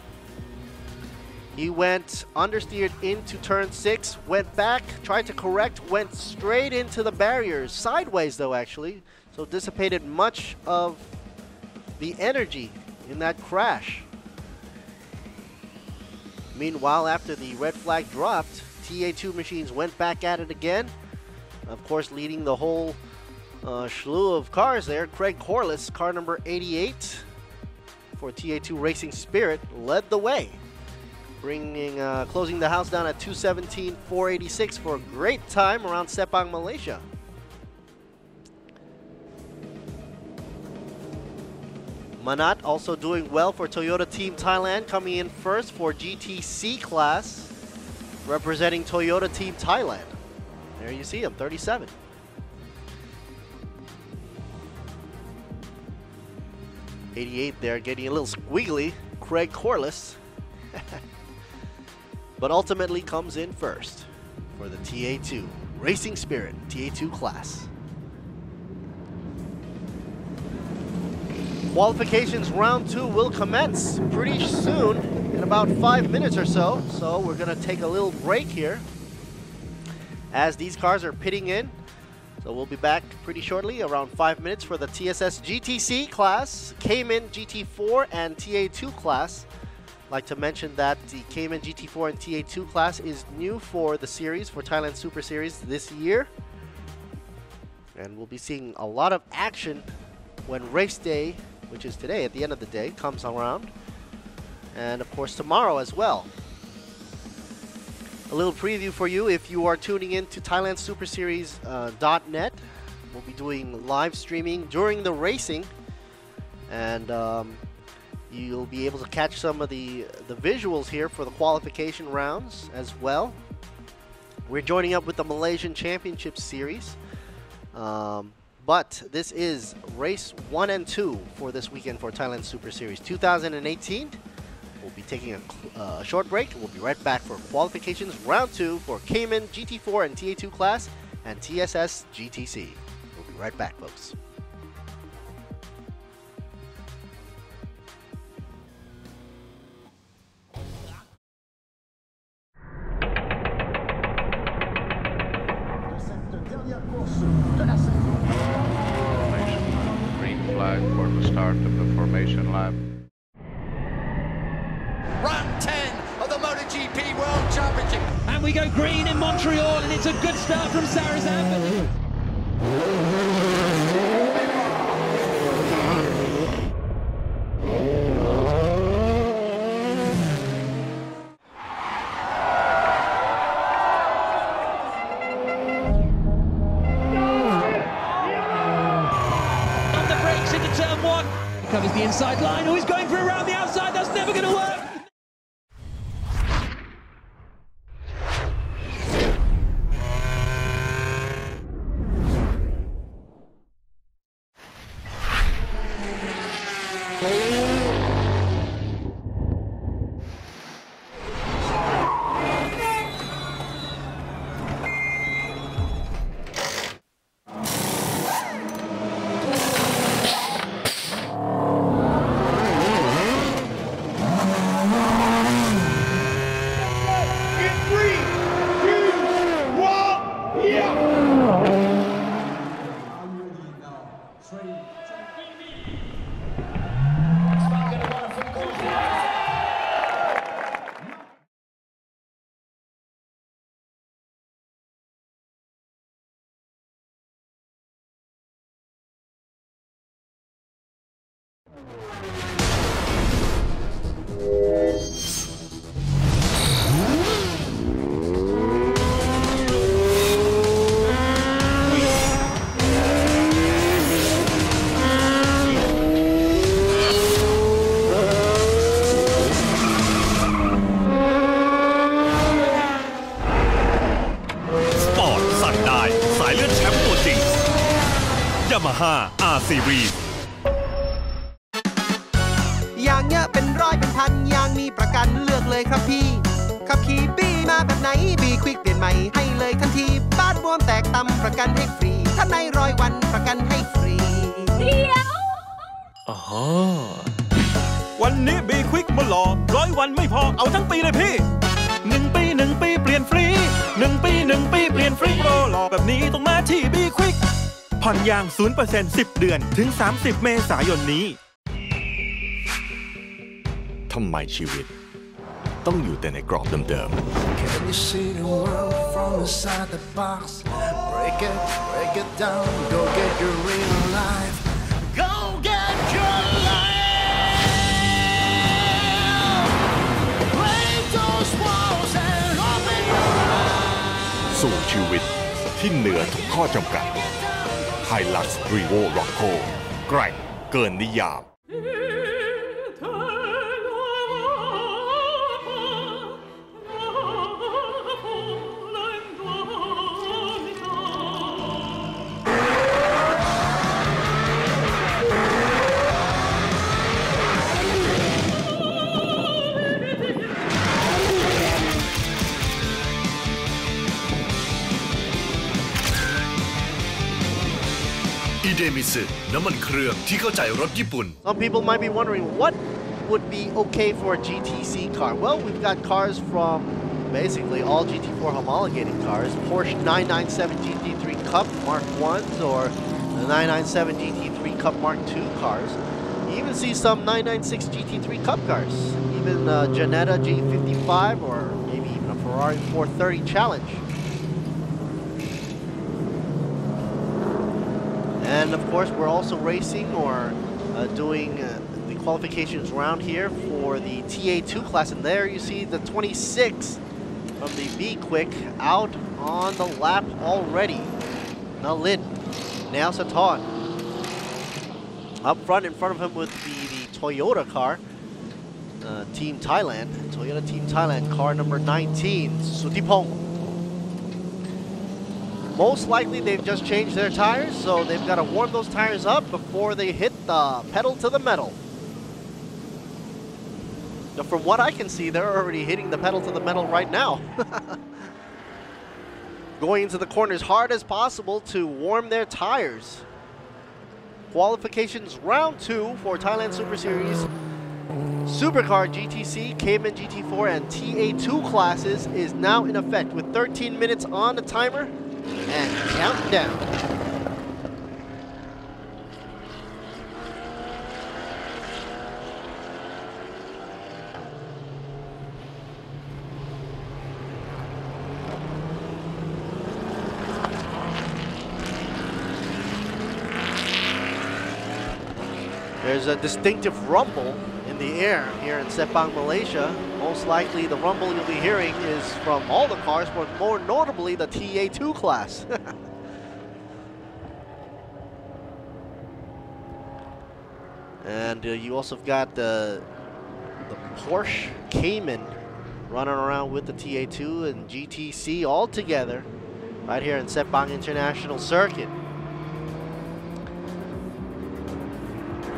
He went understeered into turn 6, went back, tried to correct, went straight into the barriers, sideways though actually, so dissipated much of the energy in that crash. Meanwhile, after the red flag dropped, TA2 machines went back at it again, of course, leading the whole slew of cars there. Craig Corliss, car number 88 for TA2 Racing Spirit, led the way, closing the house down at 2:17.486 for a great time around Sepang, Malaysia. Manat also doing well for Toyota Team Thailand, coming in first for GTC class, representing Toyota Team Thailand. There you see him, 37. '88 there, getting a little squiggly, Craig Corliss. But ultimately comes in first for the TA2 Racing Spirit TA2 class. Qualifications round 2 will commence pretty soon, in about 5 minutes or so. So we're gonna take a little break here as these cars are pitting in. So we'll be back pretty shortly, around 5 minutes, for the TSS GTC class, Cayman GT4 and TA2 class. I'd like to mention that the Cayman GT4 and TA2 class is new for the series, for Thailand Super Series this year. And we'll be seeing a lot of action when race day, which is today at the end of the day, comes around. And of course tomorrow as well. A little preview for you if you are tuning in to ThailandSuperSeries.net. We'll be doing live streaming during the racing, and you'll be able to catch some of the visuals here for the qualification rounds as well. We're joining up with the Malaysian Championship Series, but this is race 1 and 2 for this weekend for Thailand Super Series 2018. We'll be taking a short break. We'll be right back for qualifications round 2 for Cayman GT4 and TA2 class and TSS GTC. We'll be right back, folks. Green flag for the start of the formation lap. Round 10 of the MotoGP World Championship. And we go green in Montreal, and it's a good start from Sarazan. On the brakes into turn 1. Covers the inside line. Oh, he's going for around the outside. That's never going to work. Yamaha R Series ยางเยอะเป็นร้อยเป็นพันยางมีประกันเลือกเลยครับพี่ขับขี่บี้มาแบบไหนบีควิกเปลี่ยนใหม่ให้เลยทันทีบ้านบวมแตกตำประกันให้ฟรีถ้าใน100 วันประกันให้ฟรีเดียววันนี้บีควิกมาหล่อ100 วันไม่พอเอาทั้งปีเลยพี่1 ปี 1 ปีเปลี่ยนฟรี1 ปี 1 ปีเปลี่ยนฟรีโปรหล่อแบบนี้ต้องมาที่บีควิกผ่อนยาง 0% 10 เดือนถึง 30 เมษายนนี้ทำไมชีวิต ต้องอยู่แต่ในกรอบเดิม Can you see the world from inside the box? Break it down, go get your real life. Go get your life. Break those walls and open your eyes. ๆสู่ชีวิตที่เหนือทุกข้อจำกัด Hilux Revo Rocco แกร่งเกินนิยาม อิเดมิสึน้ำมันเครื่องที่เข้าใจรถญี่ปุ่น Some people might be wondering what would be okay for a GTC car. Well, we've got cars from basically all GT4 homologated cars, Porsche 997 GT3 Cup Mark 1s or the 997 GT3 Cup Mark 2 cars. You even see some 996 GT3 Cup cars, even Ginetta G55 or maybe even a Ferrari 430 Challenge. And of course, we're also racing or doing the qualifications round here for the TA2 class. And there you see the 26 from the B Quick out on the lap already. Nalin, now Satan. Up front, in front of him would be the Toyota car, Team Thailand. Toyota Team Thailand, car number 19, Sutipong. Most likely they've just changed their tires, so they've got to warm those tires up before they hit the pedal to the metal. Now, from what I can see, they're already hitting the pedal to the metal right now. Going into the corner as hard as possible to warm their tires. Qualifications round 2 for Thailand Super Series Supercar GTC, Cayman GT4, and TA2 classes is now in effect with 13 minutes on the timer and counting down. There's a distinctive rumble in the air here in Sepang, Malaysia. Most likely the rumble you'll be hearing is from all the cars, but more notably the TA2 class. And you also got the Porsche Cayman running around with the TA2 and GTC all together right here in Sepang International Circuit.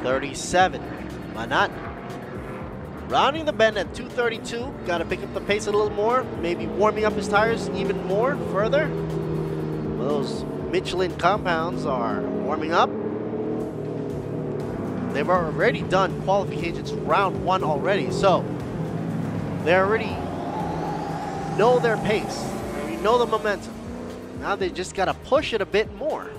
37, Manat. Rounding the bend at 232, got to pick up the pace a little more, maybe warming up his tires even more further. Those Michelin compounds are warming up. They've already done qualifications round 1 already, so they already know their pace, they already know the momentum. Now they just got to push it a bit more.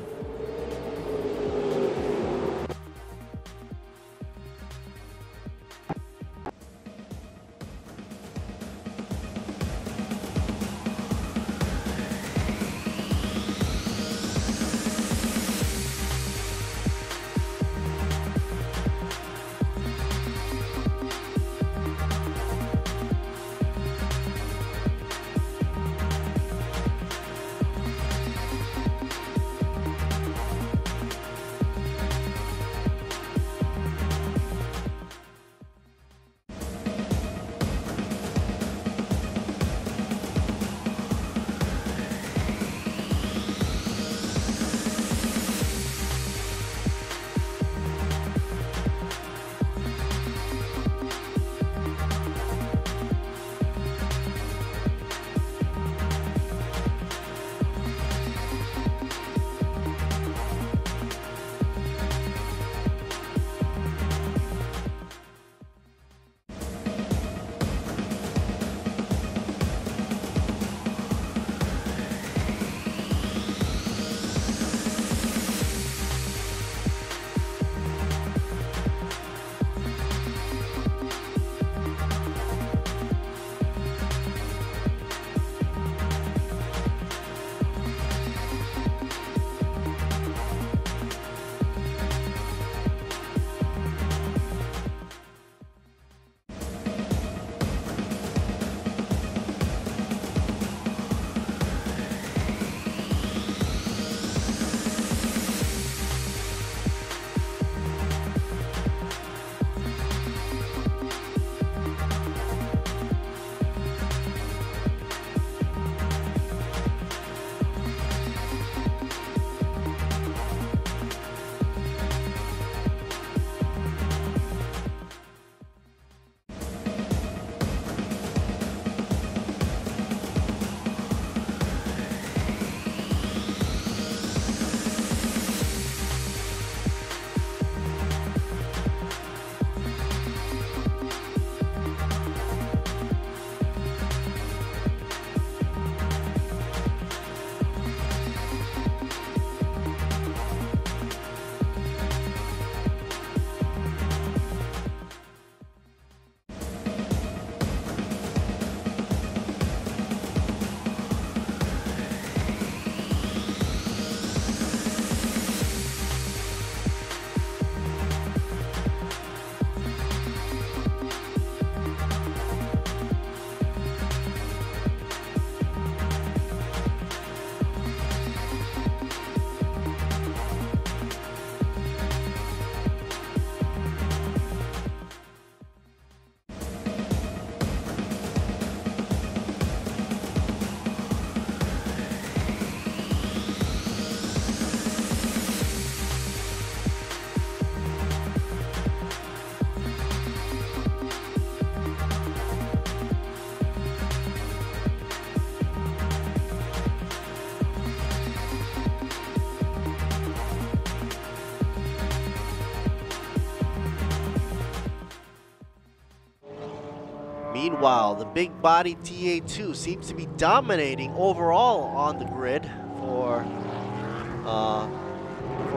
Meanwhile, the big body TA2 seems to be dominating overall on the grid for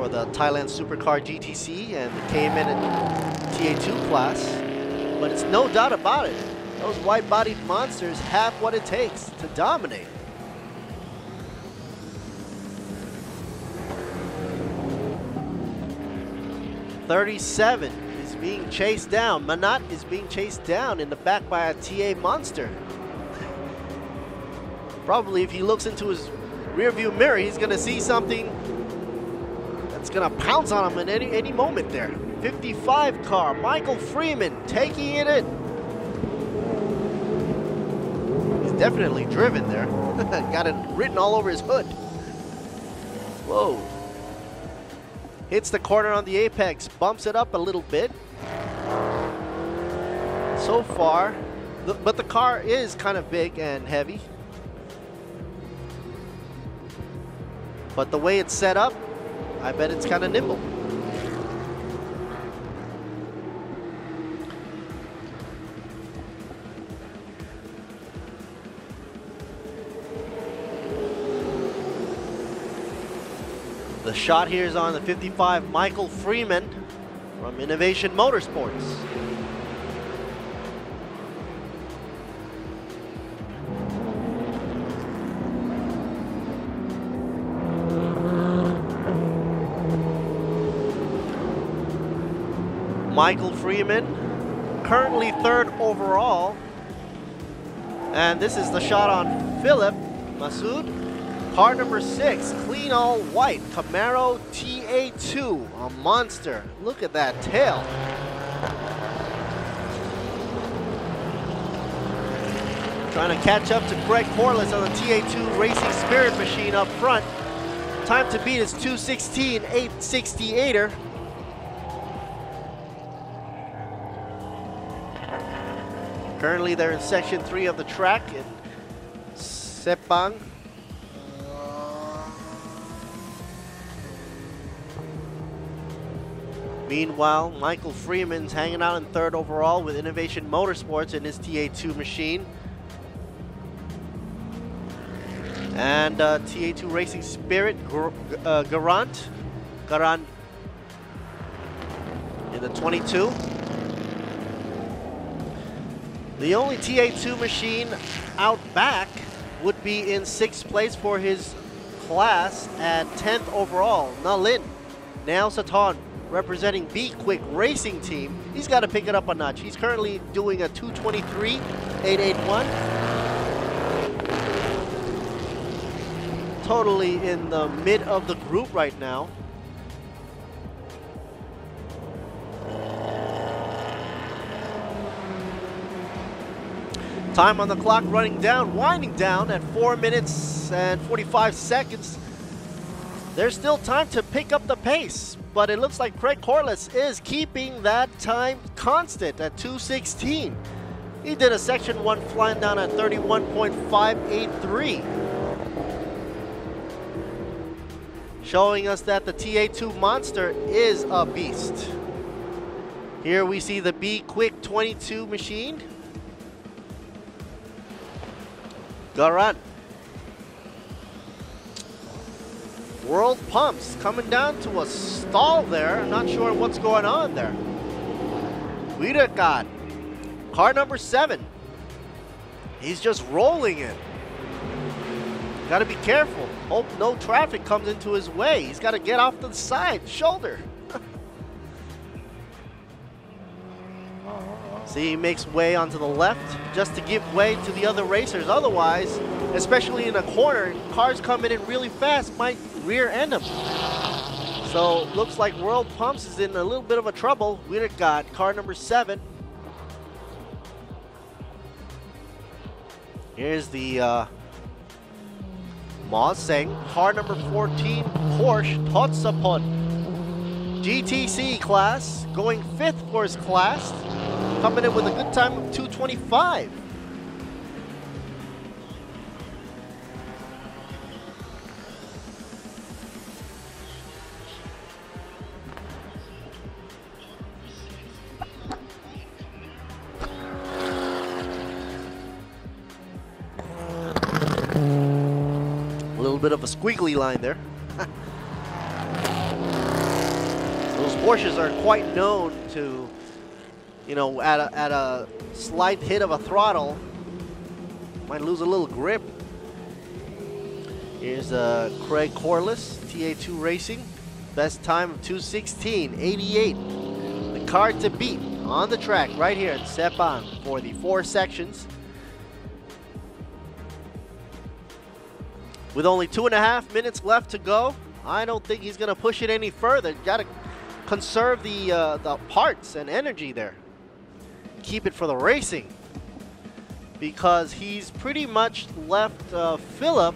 the Thailand Supercar GTC and the KMN and TA2 class. But it's no doubt about it, those wide-bodied monsters have what it takes to dominate. '37 is being chased down. Manat is being chased down in the back by a TA monster. Probably if he looks into his rearview mirror, he's gonna see something that's gonna pounce on him in any moment there. 55 car, Michael Freeman taking it in. He's definitely driven there. Got it written all over his hood. Whoa. Hits the corner on the apex, bumps it up a little bit. So far, but the car is kind of big and heavy. But the way it's set up, I bet it's kind of nimble. The shot here is on the 55 Michael Freeman from Innovation Motorsports. Michael Freeman, currently 3rd overall. And this is the shot on Philip Masood. Car number 6, clean all white, Camaro TA2, a monster. Look at that tail. Trying to catch up to Greg Corliss on the TA2 Racing Spirit machine up front. Time to beat is 2:16, 868er. Currently they're in section 3 of the track in Sepang. Meanwhile, Michael Freeman's hanging out in 3rd overall with Innovation Motorsports in his TA2 machine. And TA2 Racing Spirit, Garant in the 22. The only TA2 machine out back would be in 6th place for his class at 10th overall. Nalin Nao Saton, representing B Quick Racing Team. He's got to pick it up a notch. He's currently doing a 2:23.881. Totally in the mid of the group right now. Time on the clock running down, winding down at 4 minutes and 45 seconds. There's still time to pick up the pace, but it looks like Craig Corliss is keeping that time constant at 2:16. He did a section 1 flying down at 31.583. Showing us that the TA2 monster is a beast. Here we see the B Quick 22 machine. Garant. World Pumps coming down to a stall there. I'm not sure what's going on there. Wiedergott, car number 7. He's just rolling it. Got to be careful. Hope no traffic comes into his way. He's got to get off to the side, shoulder. See, he makes way onto the left just to give way to the other racers. Otherwise, especially in a corner, cars coming in really fast might rear end him. So looks like World Pumps is in a little bit of a trouble. Wiedergott, car number 7. Here's the Ma Seng, car number 14, Porsche Totsapon. GTC class, going 5th for his class. Coming in with a good time of 2:25. bit of a squiggly line there. Those Porsches are quite known to, you know, at a slight hit of a throttle, might lose a little grip. Here's Craig Corliss, TA2 Racing. Best time of 2:16.88. The car to beat on the track right here at Sepang for the 4 sections. With only 2.5 minutes left to go, I don't think he's going to push it any further. Got to conserve the parts and energy there. Keep it for the racing, because he's pretty much left Philip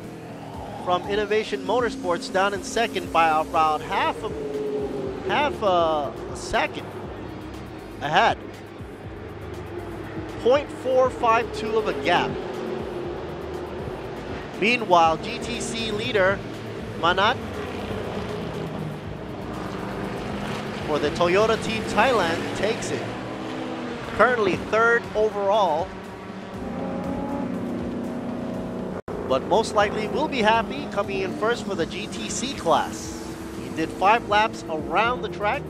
from Innovation Motorsports down in second by about half a second ahead. 0.452 of a gap. Meanwhile, GTC leader Manat for the Toyota Team Thailand takes it. Currently 3rd overall, but most likely will be happy coming in first for the GTC class. He did 5 laps around the track.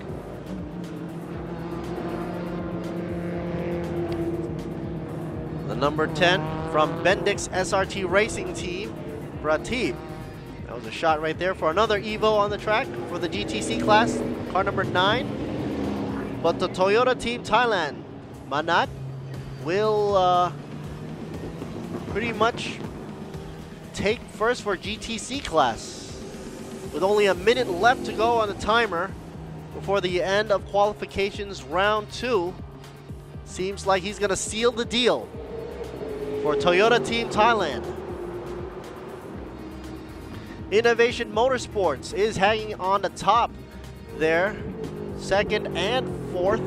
The number 10 from Bendix SRT Racing Team, Pratip. That was a shot right there for another Evo on the track for the GTC class, car number 9. But the Toyota Team Thailand, Manat, will pretty much take first for GTC class. With only a minute left to go on the timer before the end of qualifications round 2, seems like he's going to seal the deal for Toyota Team Thailand. Innovation Motorsports is hanging on the top there, 2nd and 4th.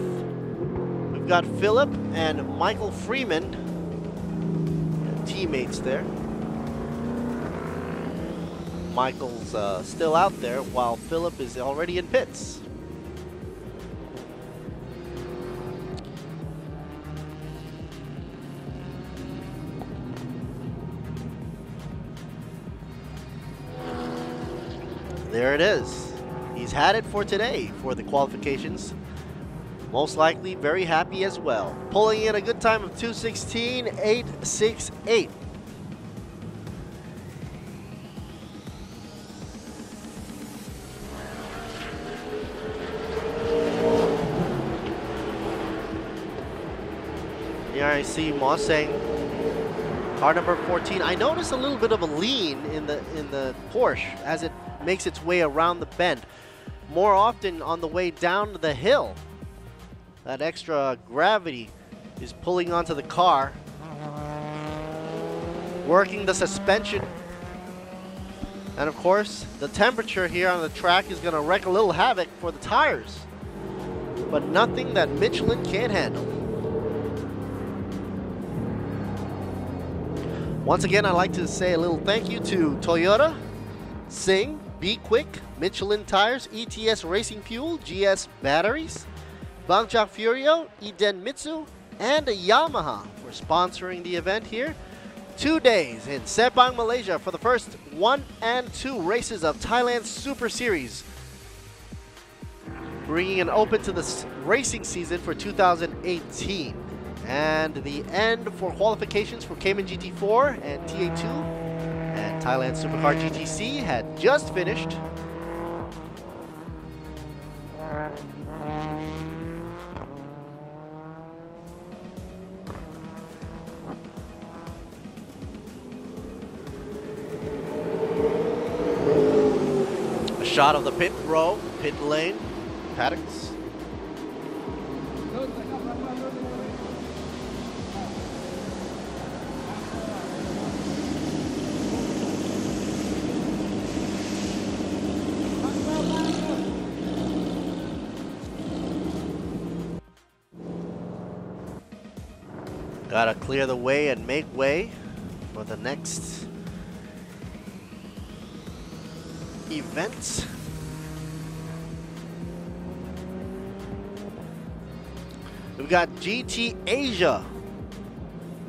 We've got Philip and Michael Freeman, teammates there. Michael's still out there while Philip is already in pits. There it is. He's had it for today for the qualifications. Most likely very happy as well. Pulling in a good time of 2:16.868. Here I see Moseng, car number 14. I noticed a little bit of a lean in the Porsche as it makes its way around the bend. More often on the way down the hill, that extra gravity is pulling onto the car, working the suspension. And of course, the temperature here on the track is going to wreak a little havoc for the tires, but nothing that Michelin can't handle. Once again, I'd like to say a little thank you to Toyota, Sing, Be Quick, Michelin Tires, ETS Racing Fuel, GS Batteries, Bangchak Furio, Idenmitsu, and Yamaha for sponsoring the event here. 2 days in Sepang, Malaysia for the first 1 and 2 races of Thailand's Super Series, bringing an open to the racing season for 2018. And the end for qualifications for Cayman GT4 and TA2 and Thailand Supercar GTC had just finished. A shot of the pit row, pit lane, paddocks. Gotta clear the way and make way for the next event. We've got GT Asia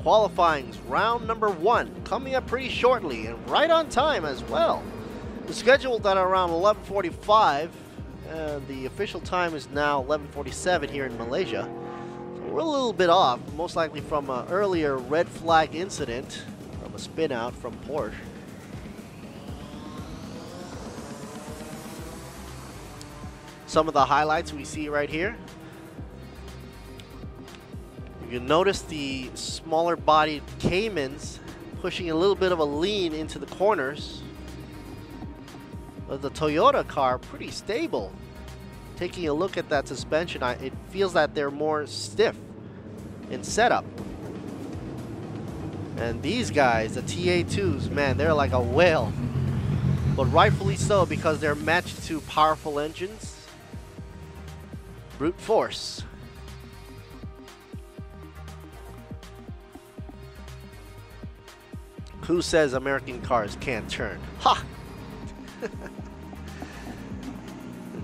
qualifying's round number 1 coming up pretty shortly and right on time as well. It's scheduled at around 11:45 and the official time is now 11:47 here in Malaysia. So we're a little bit off, most likely from an earlier red flag incident from a spin out from Porsche. Some of the highlights we see right here. You notice the smaller bodied Caymans pushing a little bit of a lean into the corners. But the Toyota car pretty stable. Taking a look at that suspension, it feels that they're more stiff in setup. And these guys, the TA2s, man, they're like a whale. But rightfully so because they're matched to powerful engines. Brute force. Who says American cars can't turn? Ha!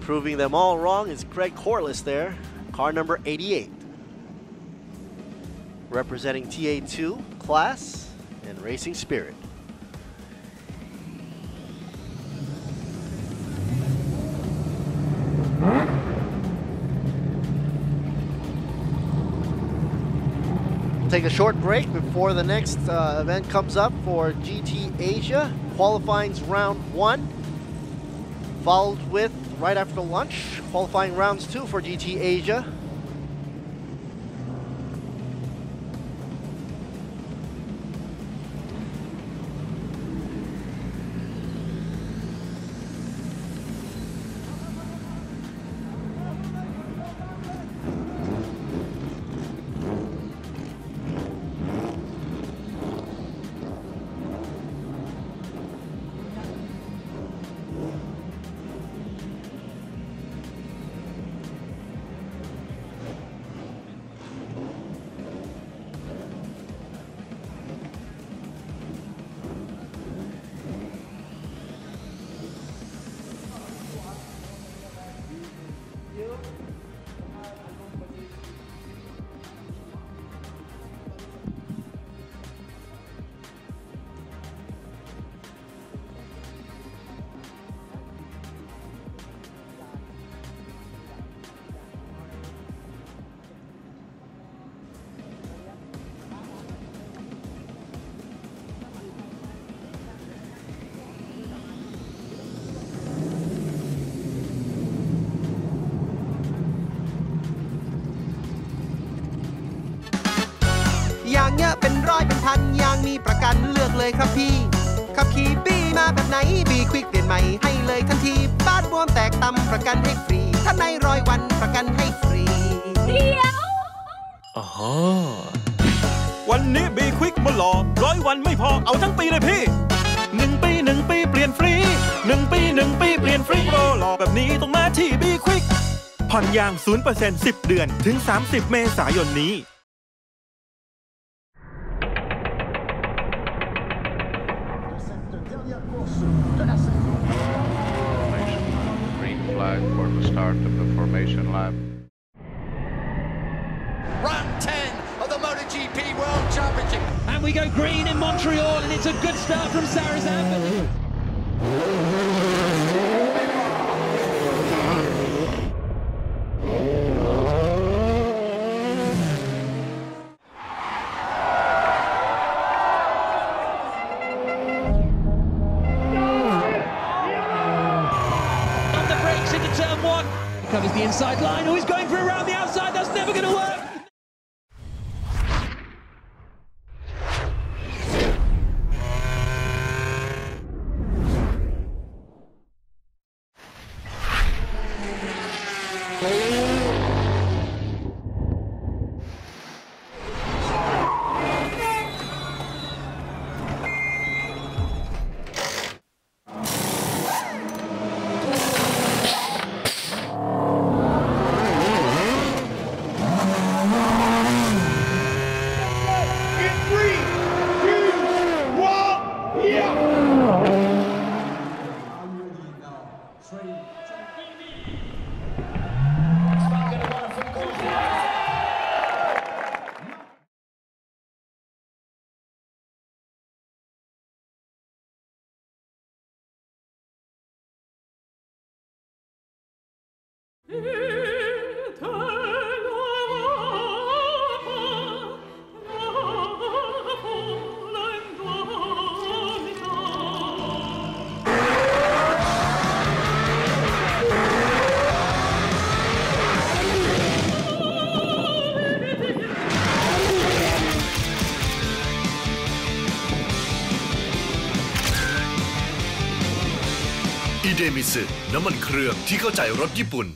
Proving them all wrong is Craig Corliss there. Car number 88. Representing TA2, class, and racing spirit. Take a short break before the next event comes up for GT Asia. Qualifying's round 1, followed with, right after lunch, qualifying rounds 2 for GT Asia.อย่างเยอะเป็นร้อยเป็นพันอย่างมีประกันเลือกเลยครับพี่ขับขี่บี้มาแบบไหนบีควิกเปลี่ยนใหม่ให้เลยทันทีบ้านบวมแตกตำประกันให้ฟรีถ้าใน100 วันประกันให้ฟรีเดียววันนี้บีควิกมาหลอก100 วันไม่พอเอาทั้งปีเลยพี่1 ปี 1 ปีเปลี่ยนฟรี1 ปี 1 ปีเปลี่ยนฟรีโปรหลอกแบบนี้ต้องมาที่บีควิกผ่อนยาง 0% 10 เดือนถึง 30 เมษายนนี้Green flag for the start of the formation lap. Round 10 of the MotoGP World Championship. And we go green in Montreal, and it's a good start from Sarazan. Turn 1. Covers the inside line. Oh, he's going for around the outside. That's never going to work. อีเดมิสึน้ำมันเครื่องที่เข้าใจรถญี่ปุ่น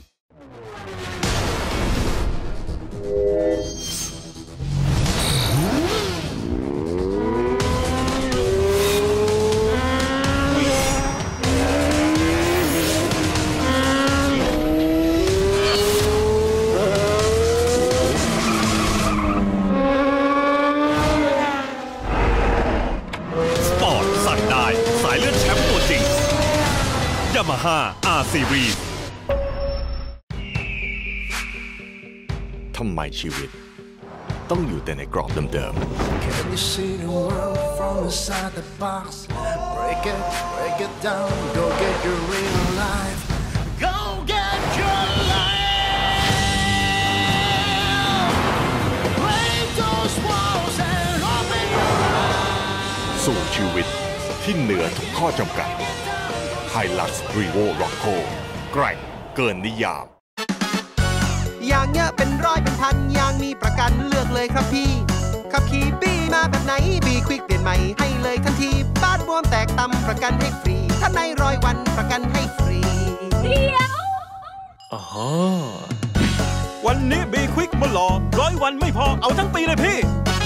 Yamaha R Series ทำไมชีวิตต้องอยู่แต่ในกรอบเดิม Can you see the world from inside the box? Break it down, go get your real life. Go get your life. Break those walls and open your eyes. ๆสู่ชีวิตที่เหนือทุกข้อจำกัด Hilux Revo Rocco แกร่งเกินนิยามอย่างเยอะเป็นร้อยเป็นพันอย่างมีประกันเลือกเลยครับพี่ขับขี่บี้มาแบบไหนบีควิกเปลี่ยนใหม่ให้เลยทันทีบ้านบวมแตกตำประกันให้ฟรีถ้าใน100 วันประกันให้ฟรีเดียววันนี้บีควิกมาหล่อ100 วันไม่พอเอาทั้งปีเลยพี่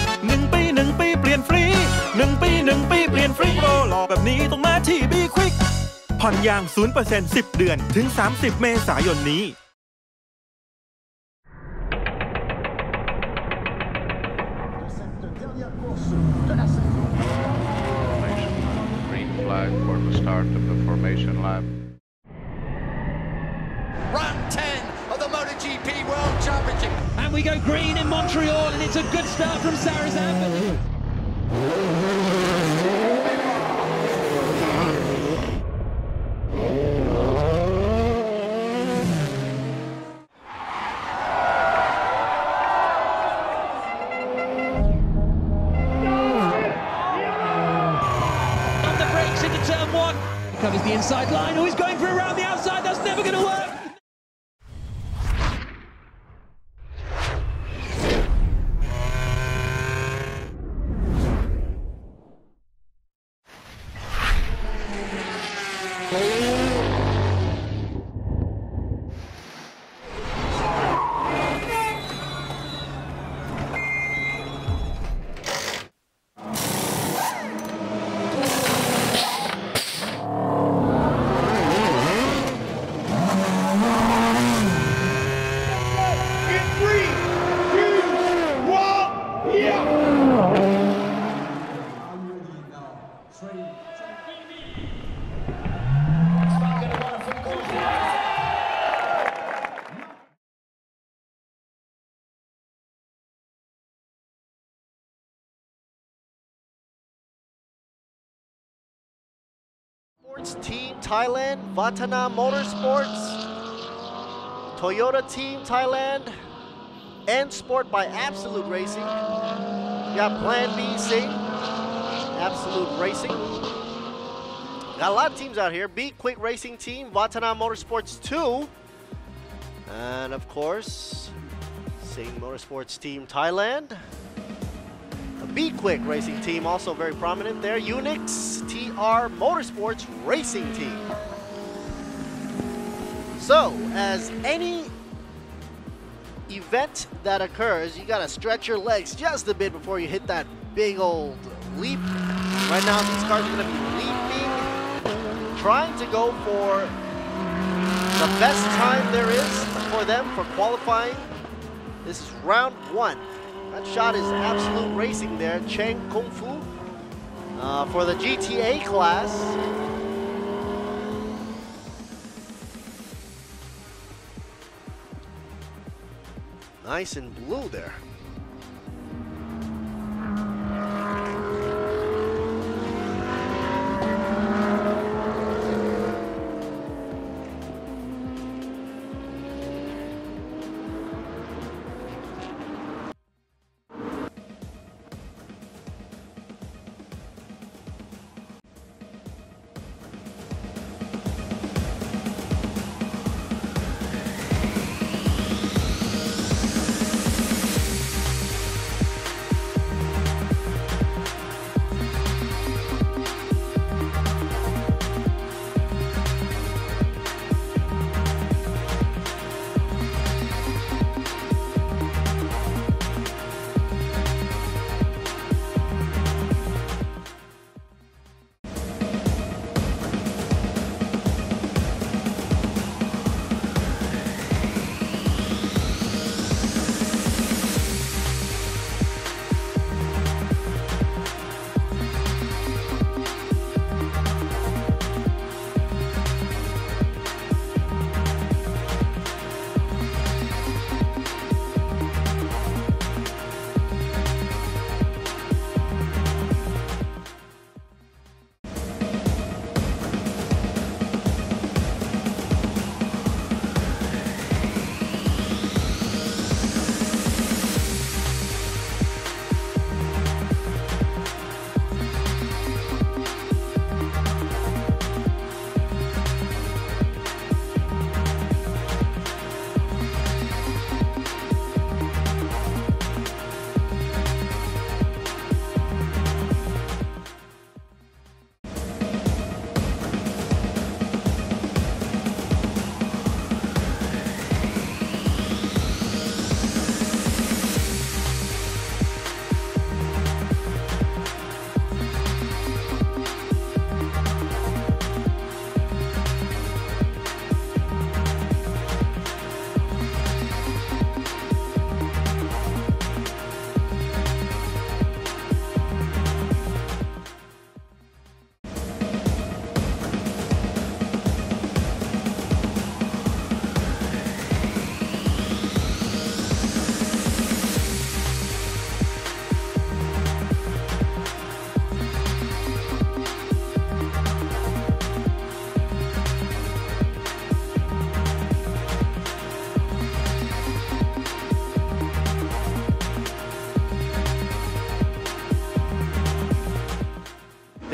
1 ปี 1 ปีเปลี่ยนฟรี1 ปี 1 ปีเปลี่ยนฟรีโปรหล่อแบบนี้ต้องมาที่บีควิกผ่อนยาง 0% 10 เดือนถึง 30 เมษายนนี้ Green flag for the start of the formation lap. Round 10 of the MotoGP World Championship. And we go green in Montreal, and it's a good start from Sarazan. Turn 1 covers the inside line. Oh, he's going for around the outside. That's never going to work. Team Thailand, Vatana Motorsports, Toyota Team Thailand, and Sport by Absolute Racing. We got Plan B Sing, Absolute Racing. Got a lot of teams out here. Be Quick Racing Team, Vatana Motorsports 2, and of course, Sing Motorsports Team Thailand. Be Quick Racing Team, also very prominent there. Unix TR Motorsports Racing Team. So, as any event that occurs, you gotta stretch your legs just a bit before you hit that big old leap. Right now, these cars are gonna be leaping, trying to go for the best time there is for them for qualifying. This is round 1. That shot is Absolute Racing there, Cheng Kung Fu, for the GTA class. Nice and blue there.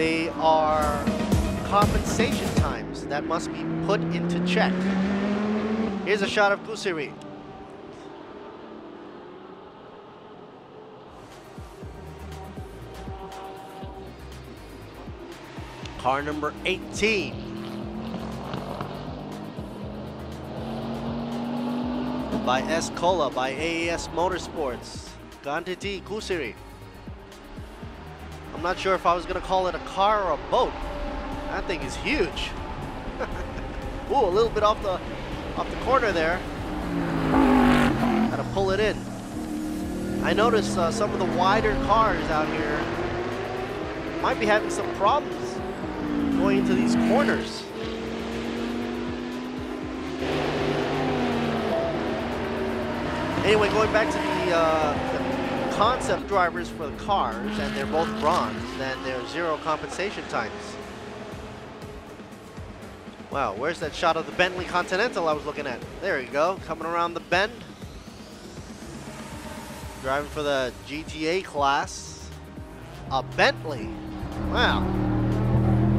They are compensation times that must be put into check. Here's a shot of Kusiri. Car number 18. By S. Cola, by AES Motorsports. Gantiti Kusiri. I'm not sure if I was gonna call it a car or a boat. That thing is huge. Ooh, a little bit off the corner there. Gotta pull it in. I noticed some of the wider cars out here might be having some problems going into these corners. Anyway, going back to the concept drivers for the cars, and they're both bronze, and they're 0 compensation times. Wow, where's that shot of the Bentley Continental I was looking at? There you go, coming around the bend. Driving for the GTA class. A Bentley. Wow.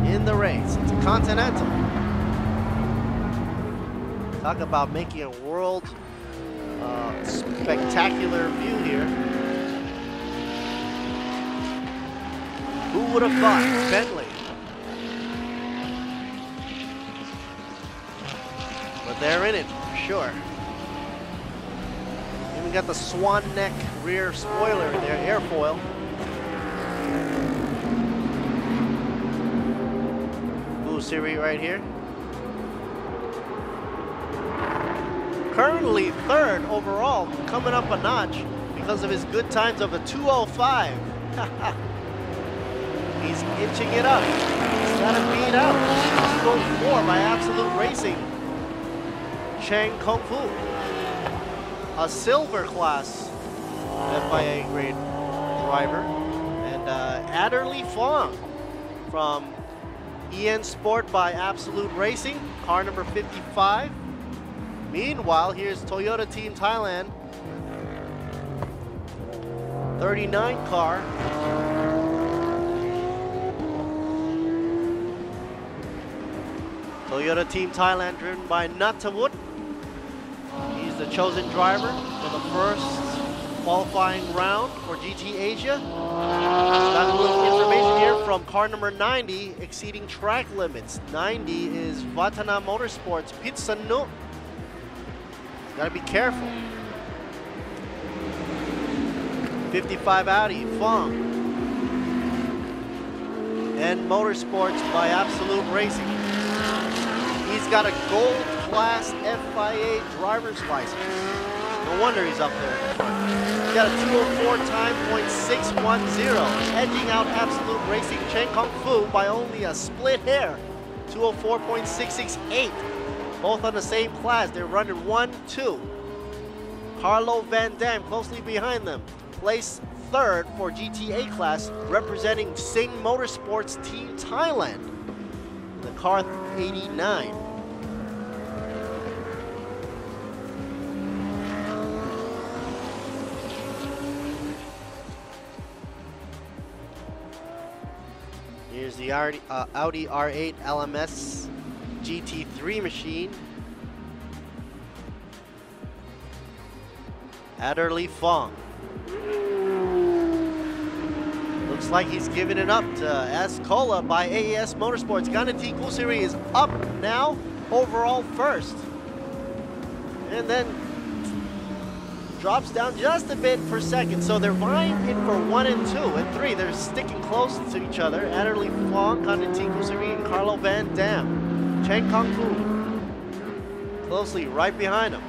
In the race. It's a Continental. Talk about making a world spectacular view here. Who would have thought? Bentley. But they're in it, for sure. Even got the swan neck rear spoiler in there, airfoil. Siri right here. Currently 3rd overall, coming up a notch because of his good times of a 2:05. He's inching it up. He's got to beat out 2:04 by Absolute Racing. Chang Kung Fu, a silver class FIA grade driver, and Adderley Fong from EN Sport by Absolute Racing, car number 55. Meanwhile, here's Toyota Team Thailand, 39 car. Toyota Team Thailand driven by Nattawut. He's the chosen driver for the first qualifying round for GT Asia. Got a little information here from car number 90, exceeding track limits. 90 is Vatana Motorsports, Pitsanu. Gotta be careful. 55 Audi, Fong. And Motorsports by Absolute Racing. He's got a gold class FIA driver's license. No wonder he's up there in the front. He's got a 2:04 time, .610, edging out Absolute Racing Cheng Kung Fu by only a split hair, 2:04.668. Both on the same class. They're running 1-2. Carlo Van Dam closely behind them. Placed 3rd for GTA class, representing Sing Motorsports Team Thailand. The car 89. Here's the Audi R8 LMS GT3 machine. Adderley Fong. Looks like he's giving it up to Escola by AES Motorsports. Ganati Kusiri is up now, overall 1st. And then drops down just a bit for 2nd. So they're vying in for 1 and 2 and 3. They're sticking close to each other. Adderley Fong, Ganati Kusiri, and Carlo Van Dam. Cheng Kung Fu closely right behind him.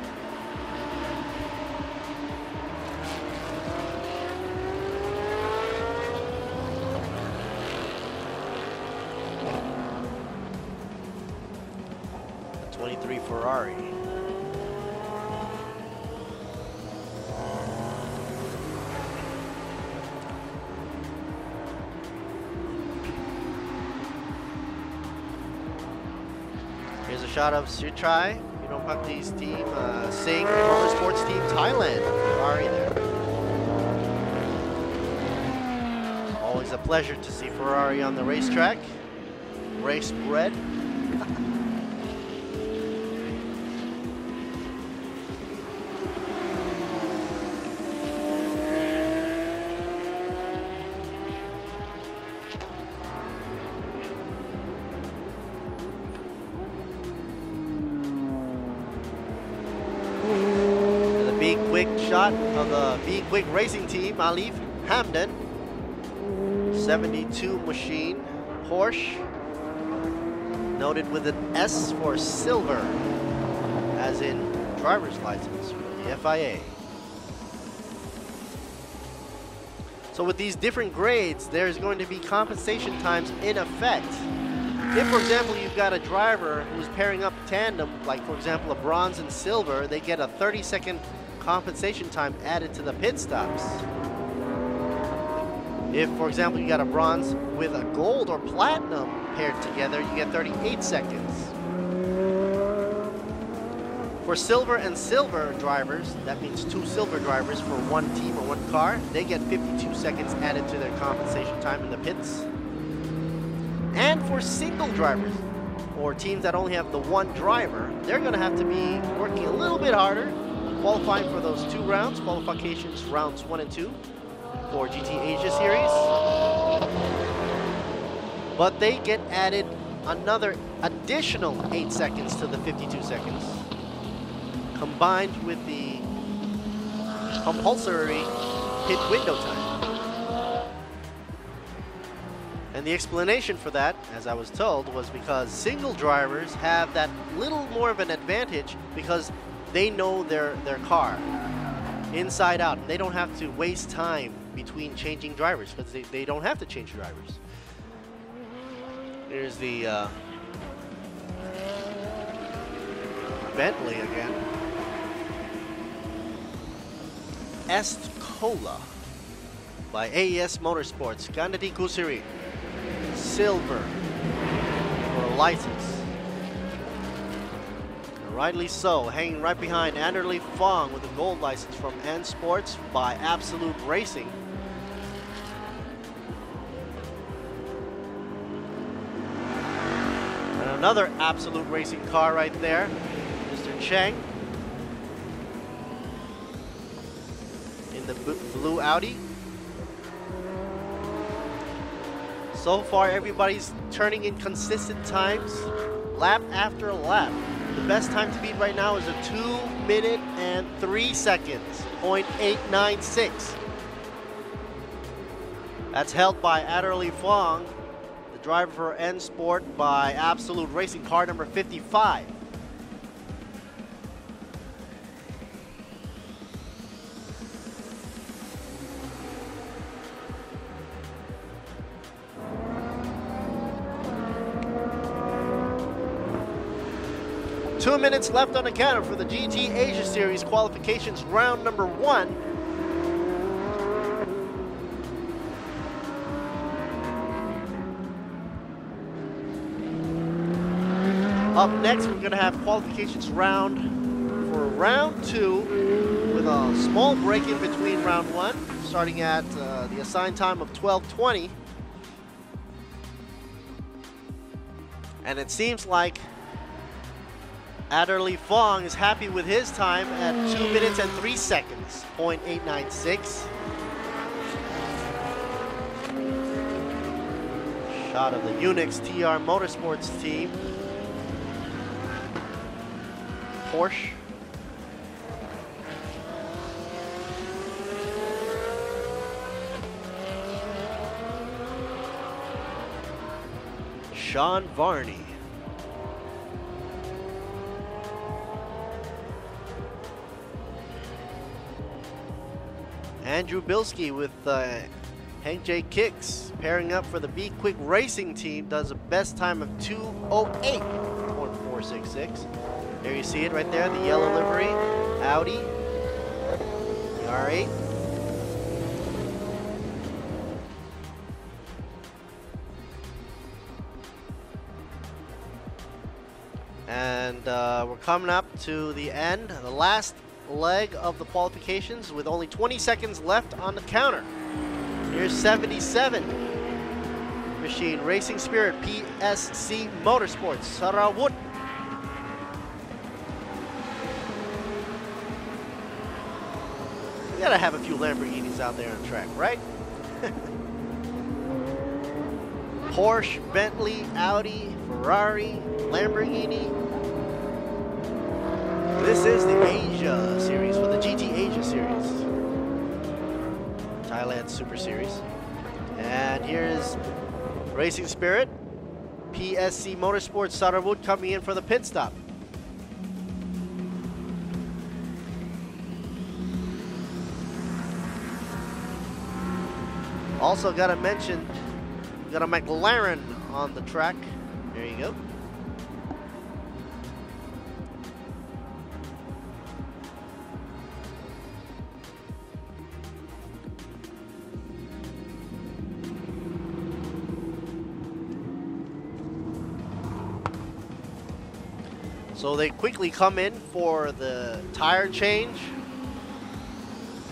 The 23 Ferrari. Here's a shot of Sutrai, Pakti's team, Sing Motorsports Team Thailand. Ferrari there. Always a pleasure to see Ferrari on the racetrack. Race bred. Be Quick shot of the Be Quick Racing Team, Alif Hamdan. 72 machine, Porsche. Noted with an S for silver, as in driver's license for the FIA. So with these different grades, there's going to be compensation times in effect. If, for example, you've got a driver who's pairing up tandem, like for example a bronze and silver, they get a 30-second compensation time added to the pit stops. If, for example, you got a bronze with a gold or platinum paired together, you get 38 seconds. For silver and silver drivers, that means 2 silver drivers for one team or one car, they get 52 seconds added to their compensation time in the pits. And for single drivers, or teams that only have the one driver, they're going to have to be working a little bit harder, qualifying for those 2 rounds, qualifications rounds 1 and 2 for GT Asia Series. But they get added another additional 8 seconds to the 52 seconds, combined with the compulsory pit window time. And the explanation for that, as I was told, was because single drivers have that little more of an advantage because they know their car inside out. They don't have to waste time between changing drivers because they don't have to change drivers. Here's the Bentley again. Est Cola by AES Motorsports. Gandhi Kusiri. Silver for a license. And rightly so, hanging right behind Anderley Fong with a gold license from N Sports by Absolute Racing. And another Absolute Racing car right there, Mr. Cheng in the blue Audi. So far, everybody's turning in consistent times, lap after lap. The best time to beat right now is a 2 minute and 3 seconds, 0.896. That's held by Adderley Fong, the driver for N Sport by Absolute Racing, car number 55. Two minutes left on the counter for the GT Asia Series qualifications round number 1. Up next, we're going to have qualifications round for round 2 with a small break in between round 1, starting at the assigned time of 12:20. And it seems like Adderley Fong is happy with his time at 2 minutes and 3 seconds, 0.896. Shot of the Unix TR Motorsports team. Porsche. Sean Varney. Andrew Bilski with Hank J. Kicks pairing up for the Be Quick Racing team, does a best time of 2:08.466. There you see it right there, the yellow livery, Audi, the R8. And we're coming up to the end, the last leg of the qualifications with only 20 seconds left on the counter. Here's 77 machine, Racing Spirit, PSC Motorsports, Sarawut. We gotta have a few Lamborghinis out there on the track, right? Porsche, Bentley, Audi, Ferrari, Lamborghini. This is the Asia Series for the GT Asia Series. Thailand Super Series. And here's Racing Spirit, PSC Motorsports Sarawut coming in for the pit stop. Also gotta mention, got a McLaren on the track. There you go. So they quickly come in for the tire change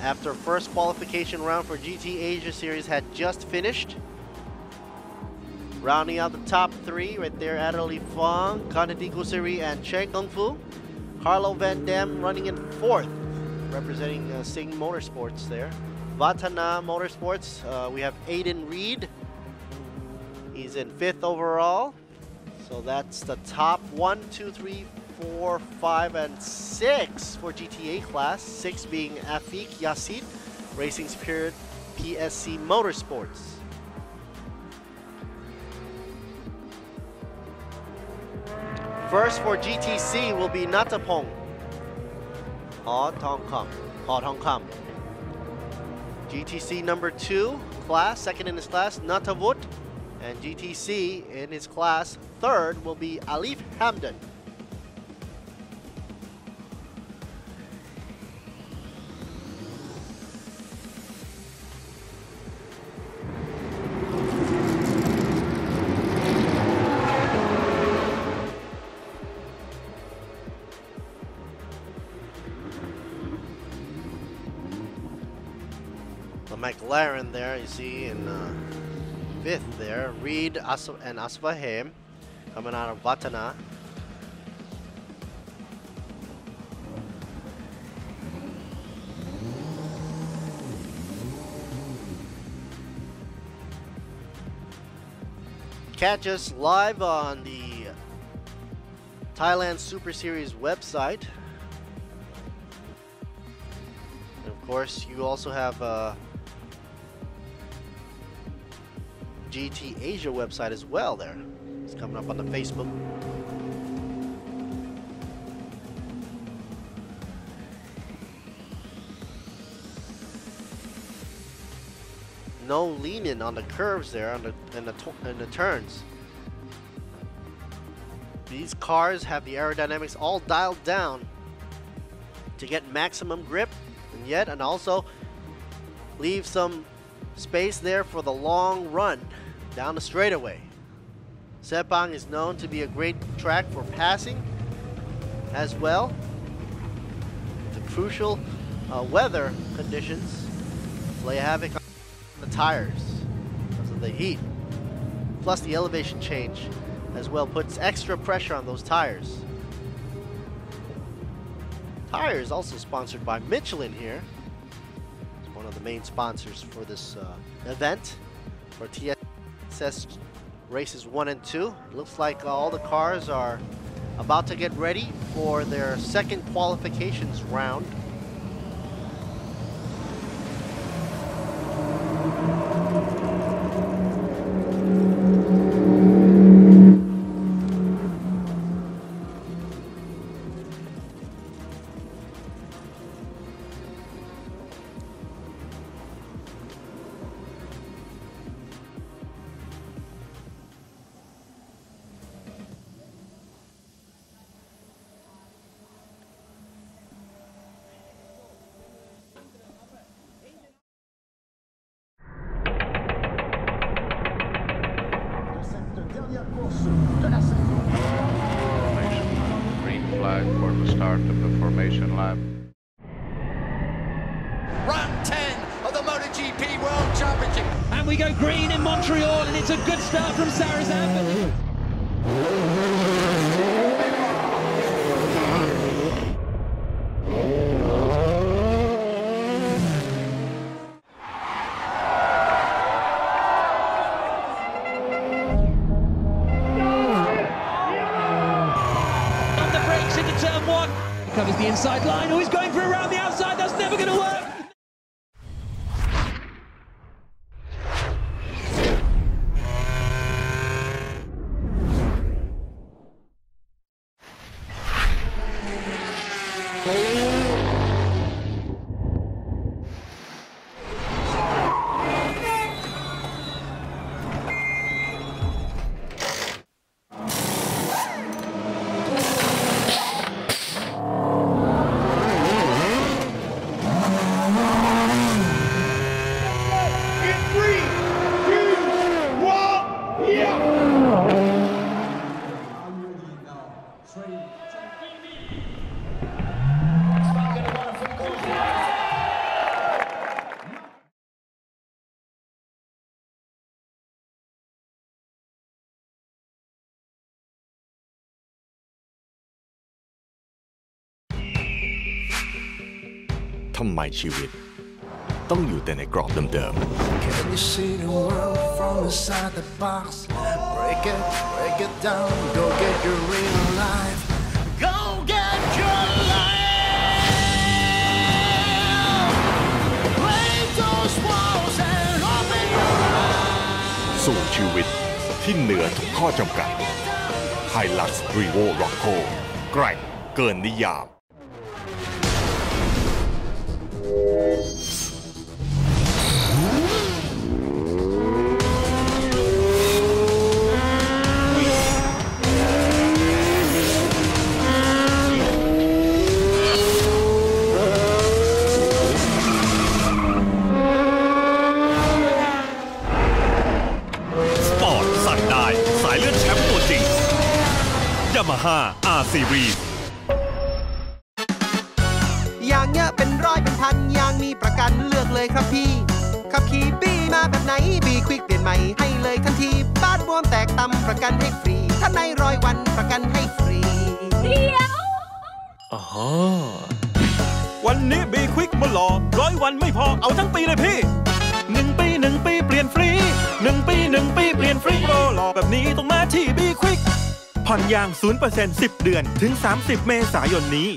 after first qualification round for GT Asia Series had just finished. Rounding out the top three right there, Adderley Fong, Kanadi Gusiri, and Cheng Kung Fu. Carlo Van Dam running in fourth, representing Sing Motorsports there. Vatana Motorsports, we have Aiden Reed. He's in fifth overall. So that's the top 1, 2, 3, 4, 5, and 6 for GTA class. 6 being Afik Yassid, Racing Spirit, PSC Motorsports. First for GTC will be Natapong Ho Tong Kam. GTC number 2 class, second in his class, Natavut. And GTC in his class, third will be Alif Hamdan. The McLaren there, you see in fifth there, Reed and Asfahem coming out of Vatana. Catch us live on the Thailand Super Series website. And of course, you also have GT Asia website as well there. It's coming up on the Facebook. No leaning on the curves there on the turns. These cars have the aerodynamics all dialed down to get maximum grip and also leave some space there for the long run down the straightaway. Sepang is known to be a great track for passing as well. The crucial weather conditions play havoc on the tires because of the heat. Plus the elevation change as well puts extra pressure on those tires. Tires also sponsored by Michelin here. It's one of the main sponsors for this event for TSS races 1 and 2. It looks like all the cars are about to get ready for their second qualifications round. Green flag for the start of the formation lap. Round 10 of the MotoGP World Championship. And We go green in Montreal, and it's a good start from Sarazan. On the brakes into turn one. Covers the inside line. Oh, he's going for around the outside. That's never going to work.ทำไมชีวิตต้องอยู่แต่ในกรอบเดิม Can you see the world from inside the box? Break it down, go get your real life. Go get your life. Break those walls and open your eyes. ๆสู่ชีวิตที่เหนือทุกข้อจำกัด Hilux Revo Rocco แกร่งเกินนิยาม Yamaha R Series ยางเยอะเป็นร้อยเป็นพันยางมีประกันเลือกเลยครับพี่ขับขี่บี้มาแบบไหนบีควิกเปลี่ยนใหม่ให้เลยทันทีบ้านบวมแตกตำประกันให้ฟรีถ้าใน100 วันประกันให้ฟรีเดียววันนี้บีควิกมาหล่อ100 วันไม่พอเอาทั้งปีเลยพี่1 ปี 1 ปีเปลี่ยนฟรี1 ปี 1 ปีเปลี่ยนฟรีโปรหล่อแบบนี้ต้องมาที่บีควิกผ่อนยาง 0% 10 เดือนถึง 30 เมษายนนี้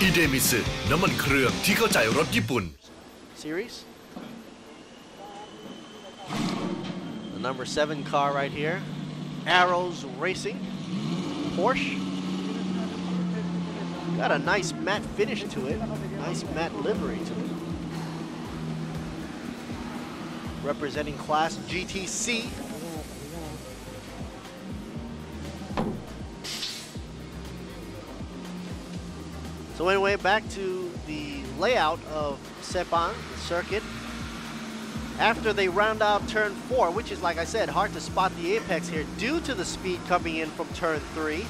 อิเดมิสึน้ำมันเครื่องที่เข้าใจรถญี่ปุ่น Series. The number 7 car right here. Arrows Racing. Porsche. Got a nice matte finish to it. Nice matte livery to it. Representing class GTC. So anyway, back to the layout of Sepang, the circuit. After they round out turn 4, which is, like I said, hard to spot the apex here due to the speed coming in from turn 3.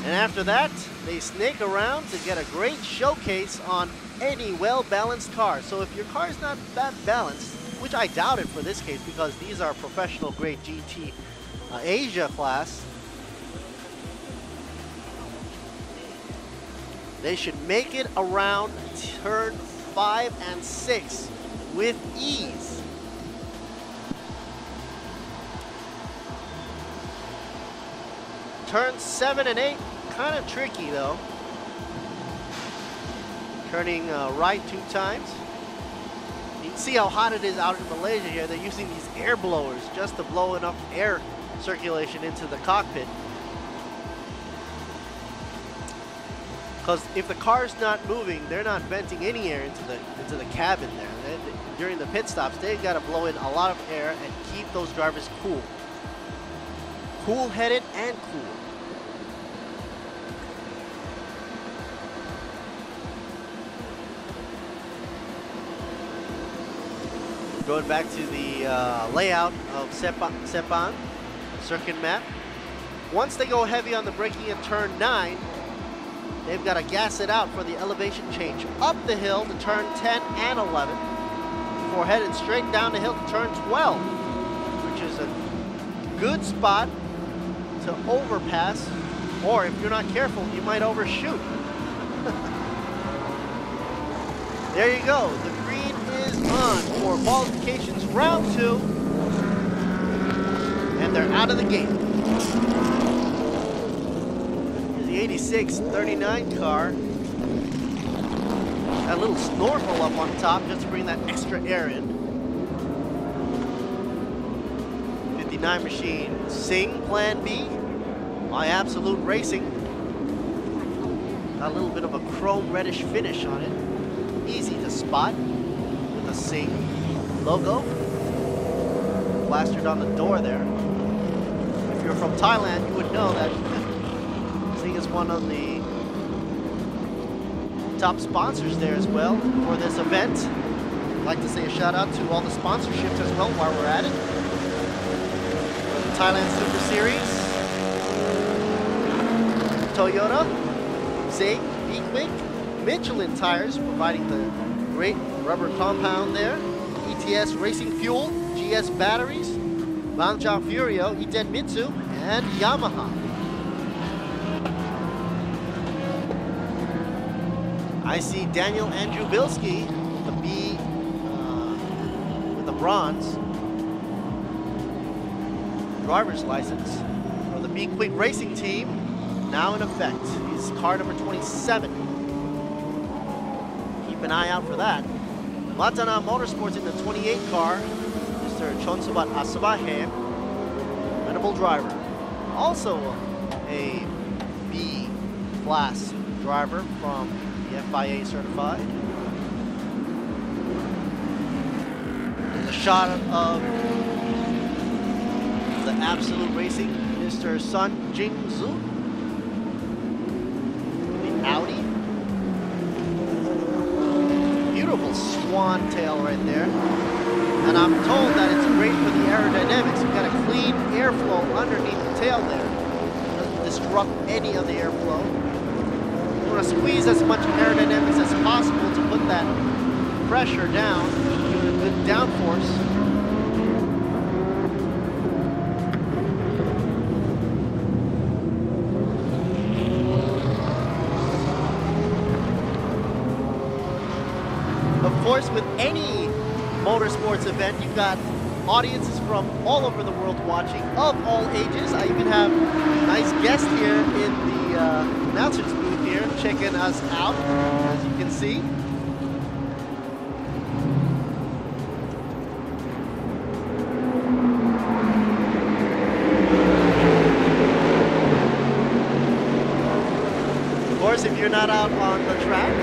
And after that, they snake around to get a great showcase on any well-balanced car. So if your car is not that balanced, which I doubt it for this case because these are professional grade GT Asia class, they should make it around turn 5 and 6 with ease. Turns 7 and 8, kind of tricky though. Turning right 2 times. You can see how hot it is out in Malaysia here. They're using these air blowers just to blow enough air circulation into the cockpit. Because if the car's not moving, they're not venting any air into the cabin there. during the pit stops, they've got to blow in a lot of air and keep those drivers cool. Cool-headed and cool. Going back to the layout of Sepang circuit map. Once they go heavy on the braking in turn 9, they've got to gas it out for the elevation change up the hill to turn 10 and 11 before heading straight down the hill to turn 12, which is a good spot to overpass, or if you're not careful, you might overshoot. There you go. The green is on for qualifications round 2, and they're out of the gate. Here's the 86-39 car. Got a little snorkel up on top just to bring that extra air in. 59 machine, Sing Plan B, My Absolute Racing. Got a little bit of a chrome reddish finish on it. Easy to spot with the Sing logo plastered on the door there. If you're from Thailand, you would know that Sing is one of the top sponsors there as well for this event. I'd like to say a shout out to all the sponsorships as well while we're at it. The Thailand Super Series, Toyota, Sing, Be-Quick, Michelin tires providing the great rubber compound there. ETS Racing Fuel, GS batteries, Bangchang Furio, Itenmitsu, and Yamaha. I see Daniel Andrew Bilski with the B, with the bronze driver's license for the Be-Quick Racing Team, now in effect. He's car number 27. Keep an eye out for that. Vatana Motorsports in the 28 car, Mr. Chonsubat Asabahem, incredible driver. Also a B-class driver from the FIA certified. There's a shot of the Absolute Racing, Mr. Sun Jingzu, the Audi. Beautiful swan tail right there. And I'm told that it's great for the aerodynamics. You've got a clean airflow underneath the tail there. It doesn't disrupt any of the airflow. You want to squeeze as much aerodynamics as possible to put that pressure down, give it a good downforce. Of course, with any motorsports event, you've got audiences from all over the world watching, of all ages. I even have a nice guest here in the announcer's booth here, checking us out, as you can see. Of course, if you're not out on the track,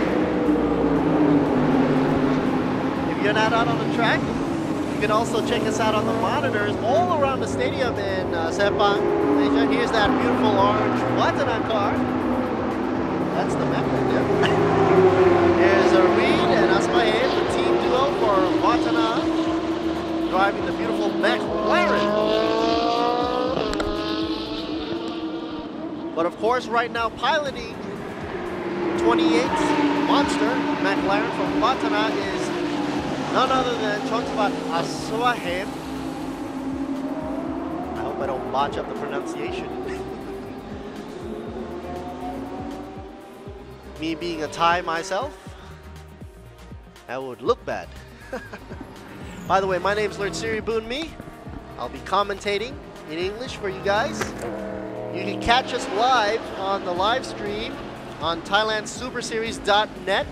you can also check us out on the monitors all around the stadium in Sepang, Malaysia. Here's that beautiful orange Watana car. That's the map right there. Here's Reed and Asmael, the team duo for Watana, driving the beautiful McLaren. But of course, right now piloting 28's monster McLaren from Watana is none other than Chonsubat Asawahem. I hope I don't botch up the pronunciation. Me being a Thai myself, that would look bad. By the way, my name's Lertsiri Boonmi. I'll be commentating in English for you guys. You can catch us live on the live stream on thailandsuperseries.net.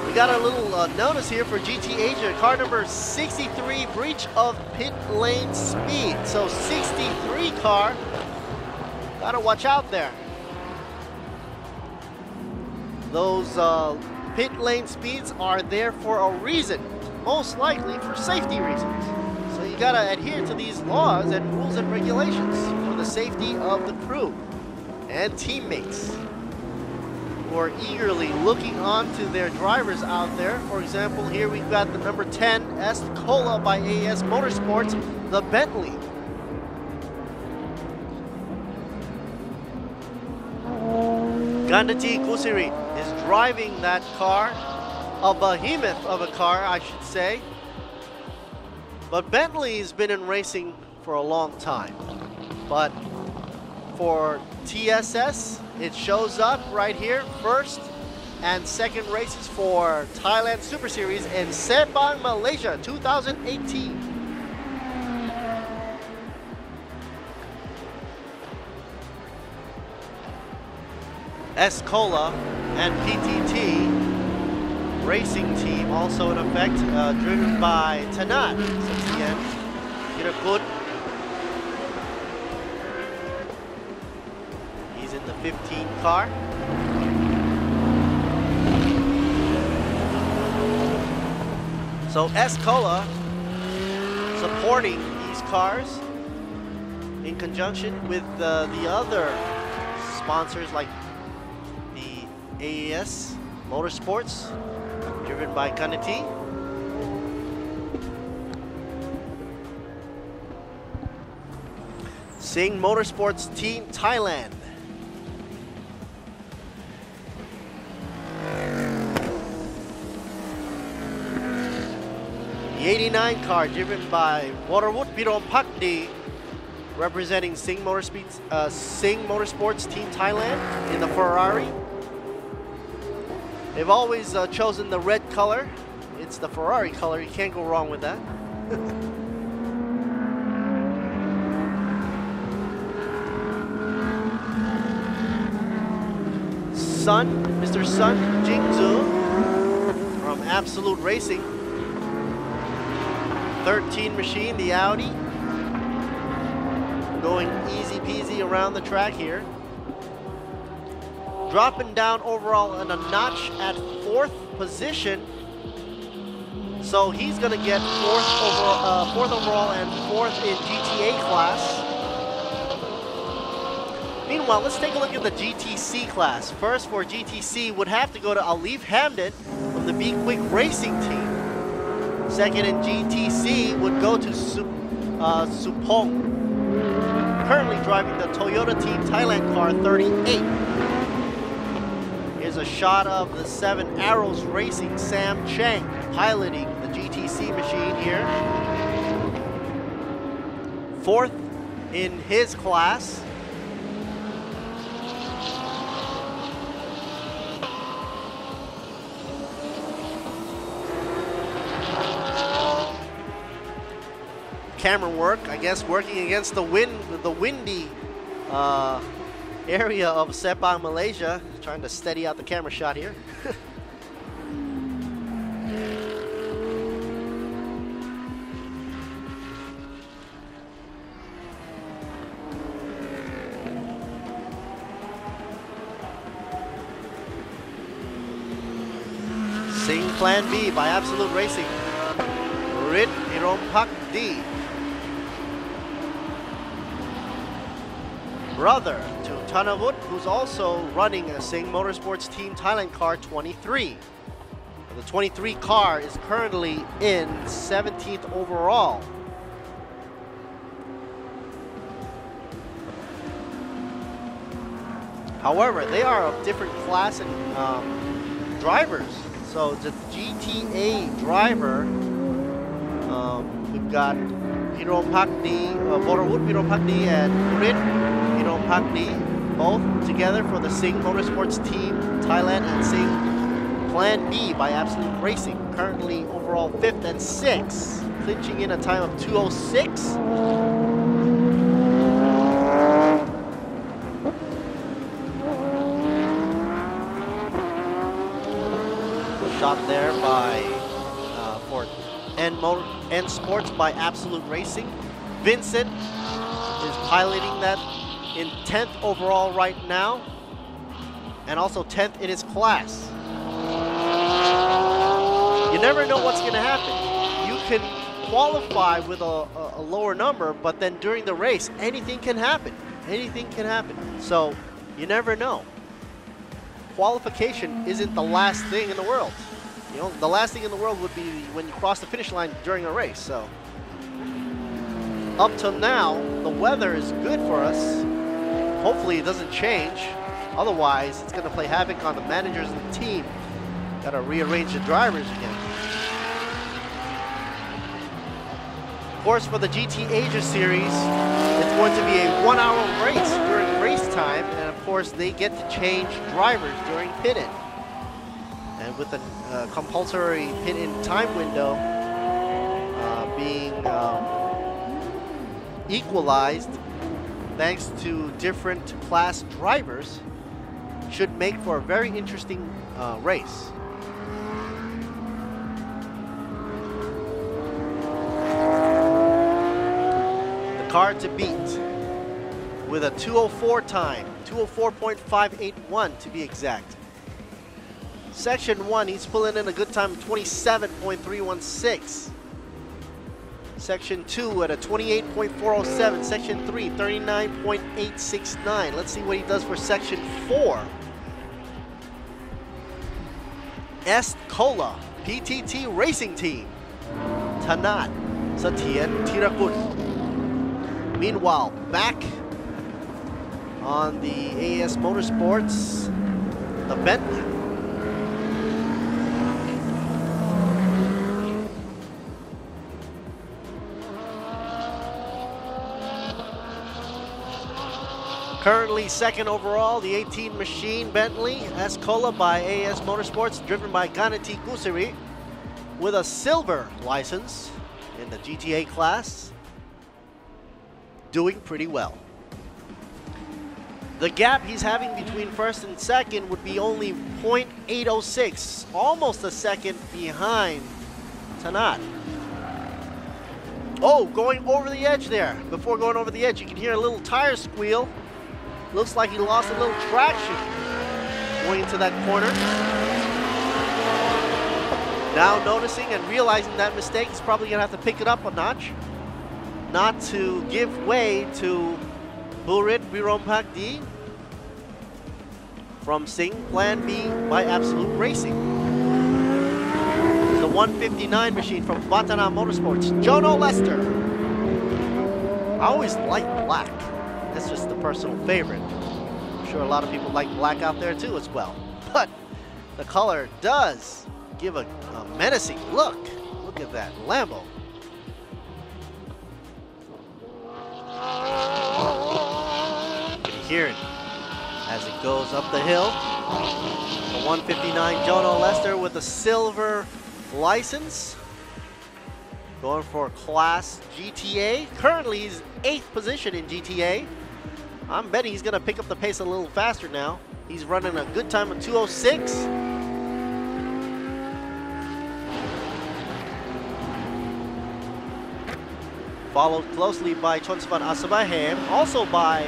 We got a little notice here for GT Asia, car number 63, breach of pit lane speed. So 63 car, gotta watch out there. those pit lane speeds are there for a reason, most likely for safety reasons. So you gotta adhere to these laws and rules and regulations for the safety of the crew and teammates who are eagerly looking on to their drivers out there. For example, here we've got the number 10 Cola by AS Motorsports, the Bentley. Gandhi Kusiri is driving that car, a behemoth of a car, I should say. But Bentley's been in racing for a long time. But for TSS, it shows up right here, first and second races for Thailand Super Series in Sepang, Malaysia, 2018. Cola and PTT racing team also in effect, driven by Tanat Satien Kirakut. He's in the 15 car. So Cola supporting these cars in conjunction with the other sponsors like AES Motorsports, driven by Kanati. Sing Motorsports Team Thailand. The 89 car, driven by Waterwood Pirom Pakdi, representing Sing Motorsports Team Thailand in the Ferrari. They've always chosen the red color. It's the Ferrari color. You can't go wrong with that. Mr. Sun Jingzhu from Absolute Racing. 13 machine, the Audi. Going easy peasy around the track here. Dropping down overall in a notch at 4th position. So he's gonna get 4th overall and 4th in GTA class. Meanwhile, let's take a look at the GTC class. First for GTC would have to go to Alif Hamden from the Be Quick Racing team. Second in GTC would go to Supong, currently driving the Toyota Team Thailand car 38. Here's a shot of the 7 Arrows Racing Sam Chang piloting the GTC machine here. 4th in his class. Camera work, I guess, working against the wind, the windy area of Sepang, Malaysia. Trying to steady out the camera shot here. Sing Plan B by Absolute Racing. Rit Irompak D. Brother to Tanavut, who's also running a Sing Motorsports Team Thailand car 23. The 23 car is currently in 17th overall. However, they are of different class and drivers. So the GTA driver, we've got Pirom Pakdi, Waterwood Pirom Pakdi and Rit Pirom Pakdi, both together for the Sing Motorsports Team Thailand and Sing Plan B by Absolute Racing. Currently overall 5th and 6th, clinching in a time of 2:06. Shot there by for N Sports by Absolute Racing. Vincent is piloting that in 10th overall right now, and also 10th in his class. You never know what's going to happen. You can qualify with a lower number, but then during the race, anything can happen. Anything can happen. So you never know. Qualification isn't the last thing in the world. You know, the last thing in the world would be when you cross the finish line during a race. So up till now, the weather is good for us. Hopefully it doesn't change. Otherwise, it's going to play havoc on the managers and the team. Got to rearrange the drivers again. Of course, for the GT Asia Series, it's going to be a 1-hour race during race time, and of course, they get to change drivers during pit-in. And with the compulsory pit-in time window being equalized thanks to different class drivers, should make for a very interesting race. Car to beat with a 2:04 time, 2:04.581 to be exact. Section 1, he's pulling in a good time of 27.316. Section 2 at a 28.407. Section 3, 39.869. Let's see what he does for Section 4. Escola, PTT Racing Team. Tanat, Satien, Tirakut. Meanwhile, back on the AS Motorsports, the Bentley. Currently second overall, the 18 machine Bentley Escola by AS Motorsports, driven by Ganati Kusiri, with a silver license in the GTA class. Doing pretty well. The gap he's having between first and second would be only 0.806, almost a second behind Tanat. Oh, going over the edge there. Before going over the edge, you can hear a little tire squeal. Looks like he lost a little traction going into that corner. Now noticing and realizing that mistake, he's probably gonna have to pick it up a notch, not to give way to Burit Birompak D from Sing Plan B by Absolute Racing. The 159 machine from Vatana Motorsports, Jono Lester. I always like black. That's just the personal favorite. I'm sure a lot of people like black out there too as well. But the color does give a menacing look. Look at that Lambo. You can hear it as it goes up the hill. The 159 Jono Lester with a silver license. Going for Class GTA. Currently he's 8th position in GTA. I'm betting he's going to pick up the pace a little faster now. He's running a good time of 2:06. Followed closely by Chonspan Asabahem, also by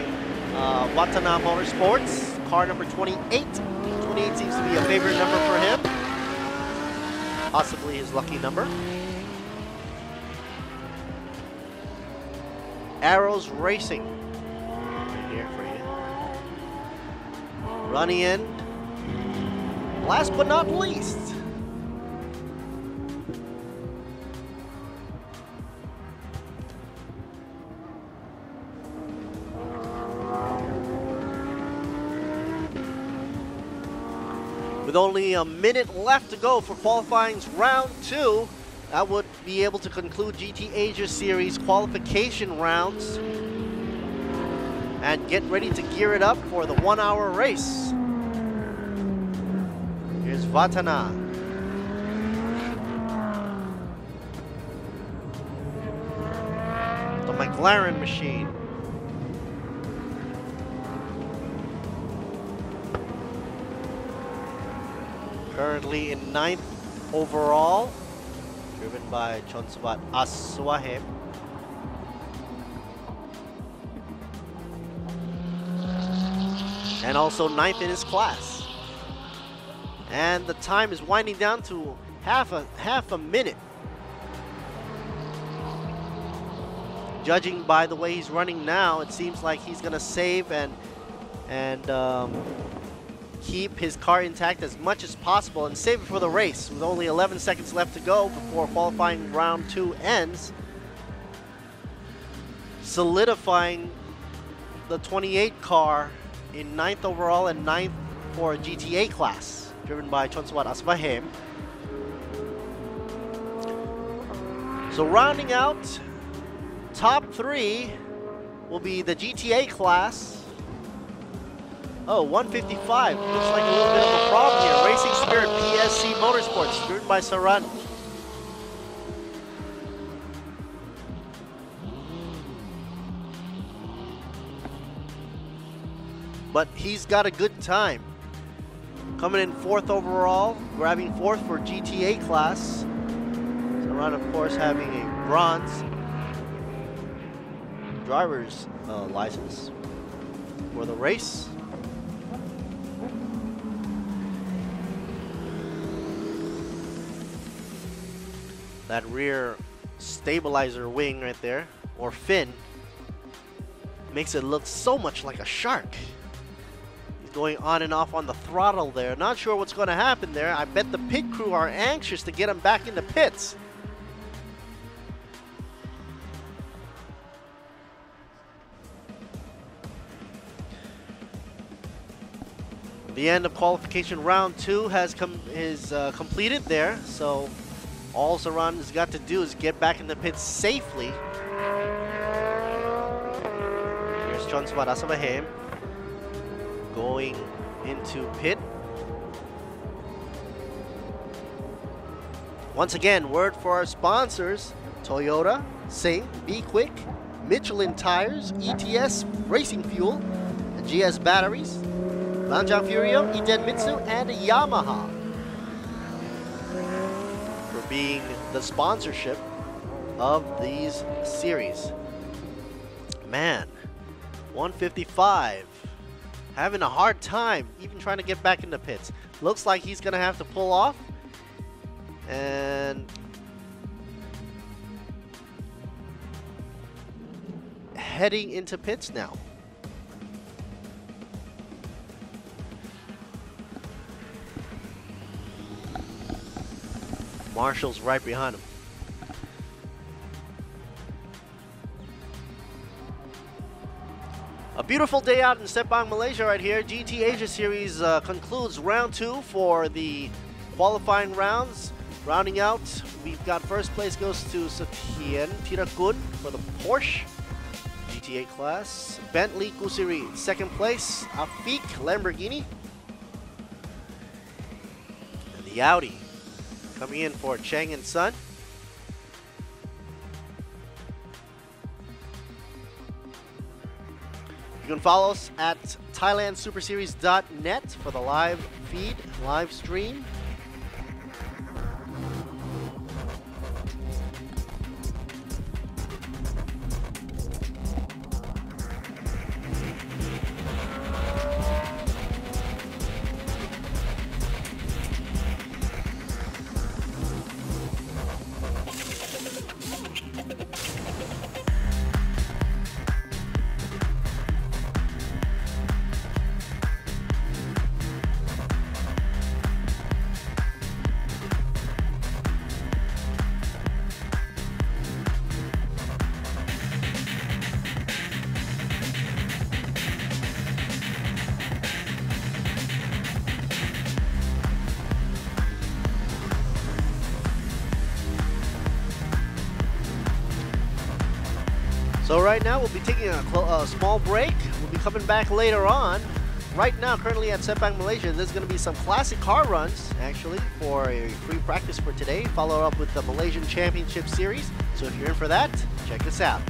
Watana Motorsports, car number 28. 28 seems to be a favorite number for him. Possibly his lucky number. Arrows Racing. Right here for you. Running in. Last but not least. With only a minute left to go for qualifying's round 2, that would be able to conclude GT Asia Series qualification rounds and get ready to gear it up for the 1-hour race. Here's Vatana. The McLaren machine. Currently in 9th overall, driven by Chonswat Aswahem. And also 9th in his class. And the time is winding down to half a minute. Judging by the way he's running now, it seems like he's gonna save and keep his car intact as much as possible and save it for the race. With only 11 seconds left to go before qualifying round 2 ends, solidifying the 28 car in 9th overall and 9th for GTA class, driven by Chonswat Asbahem. So rounding out, top 3 will be the GTA class. Oh, 155. Looks like a little bit of a problem here. Racing Spirit PSC Motorsports, driven by Saran. But he's got a good time. Coming in 4th overall, grabbing 4th for GTA class. Saran, of course, having a bronze driver's license for the race. That rear stabilizer wing right there, or fin, makes it look so much like a shark. He's going on and off on the throttle there. Not sure what's going to happen there. I bet the pit crew are anxious to get him back in the pits. The end of qualification round 2 has completed there, so all Saran has got to do is get back in the pits safely. Here's Chonswat Asbahem going into pit. Once again, word for our sponsors: Toyota, Sing, Be Quick, Michelin Tires, ETS Racing Fuel, GS Batteries, Banjang Furio, Idenmitsu, and Yamaha for being the sponsorship of these series. Man, 155, having a hard time even trying to get back in the pits. Looks like he's gonna have to pull off and heading into pits now. Marshall's right behind him. A beautiful day out in Sepang, Malaysia right here. GT Asia Series concludes round 2 for the qualifying rounds. Rounding out, we've got first place goes to Satien Tirakun for the Porsche GTA class. Bentley Kusiri, second place. Afik Lamborghini. And the Audi coming in for Cheng and Son. You can follow us at thailandsuperseries.net for the live feed, live stream. So right now we'll be taking a small break. We'll be coming back later on. Right now, currently at Sepang, Malaysia, there's going to be some classic car runs, actually, for a free practice for today. Follow up with the Malaysian Championship Series. So if you're in for that, check this out.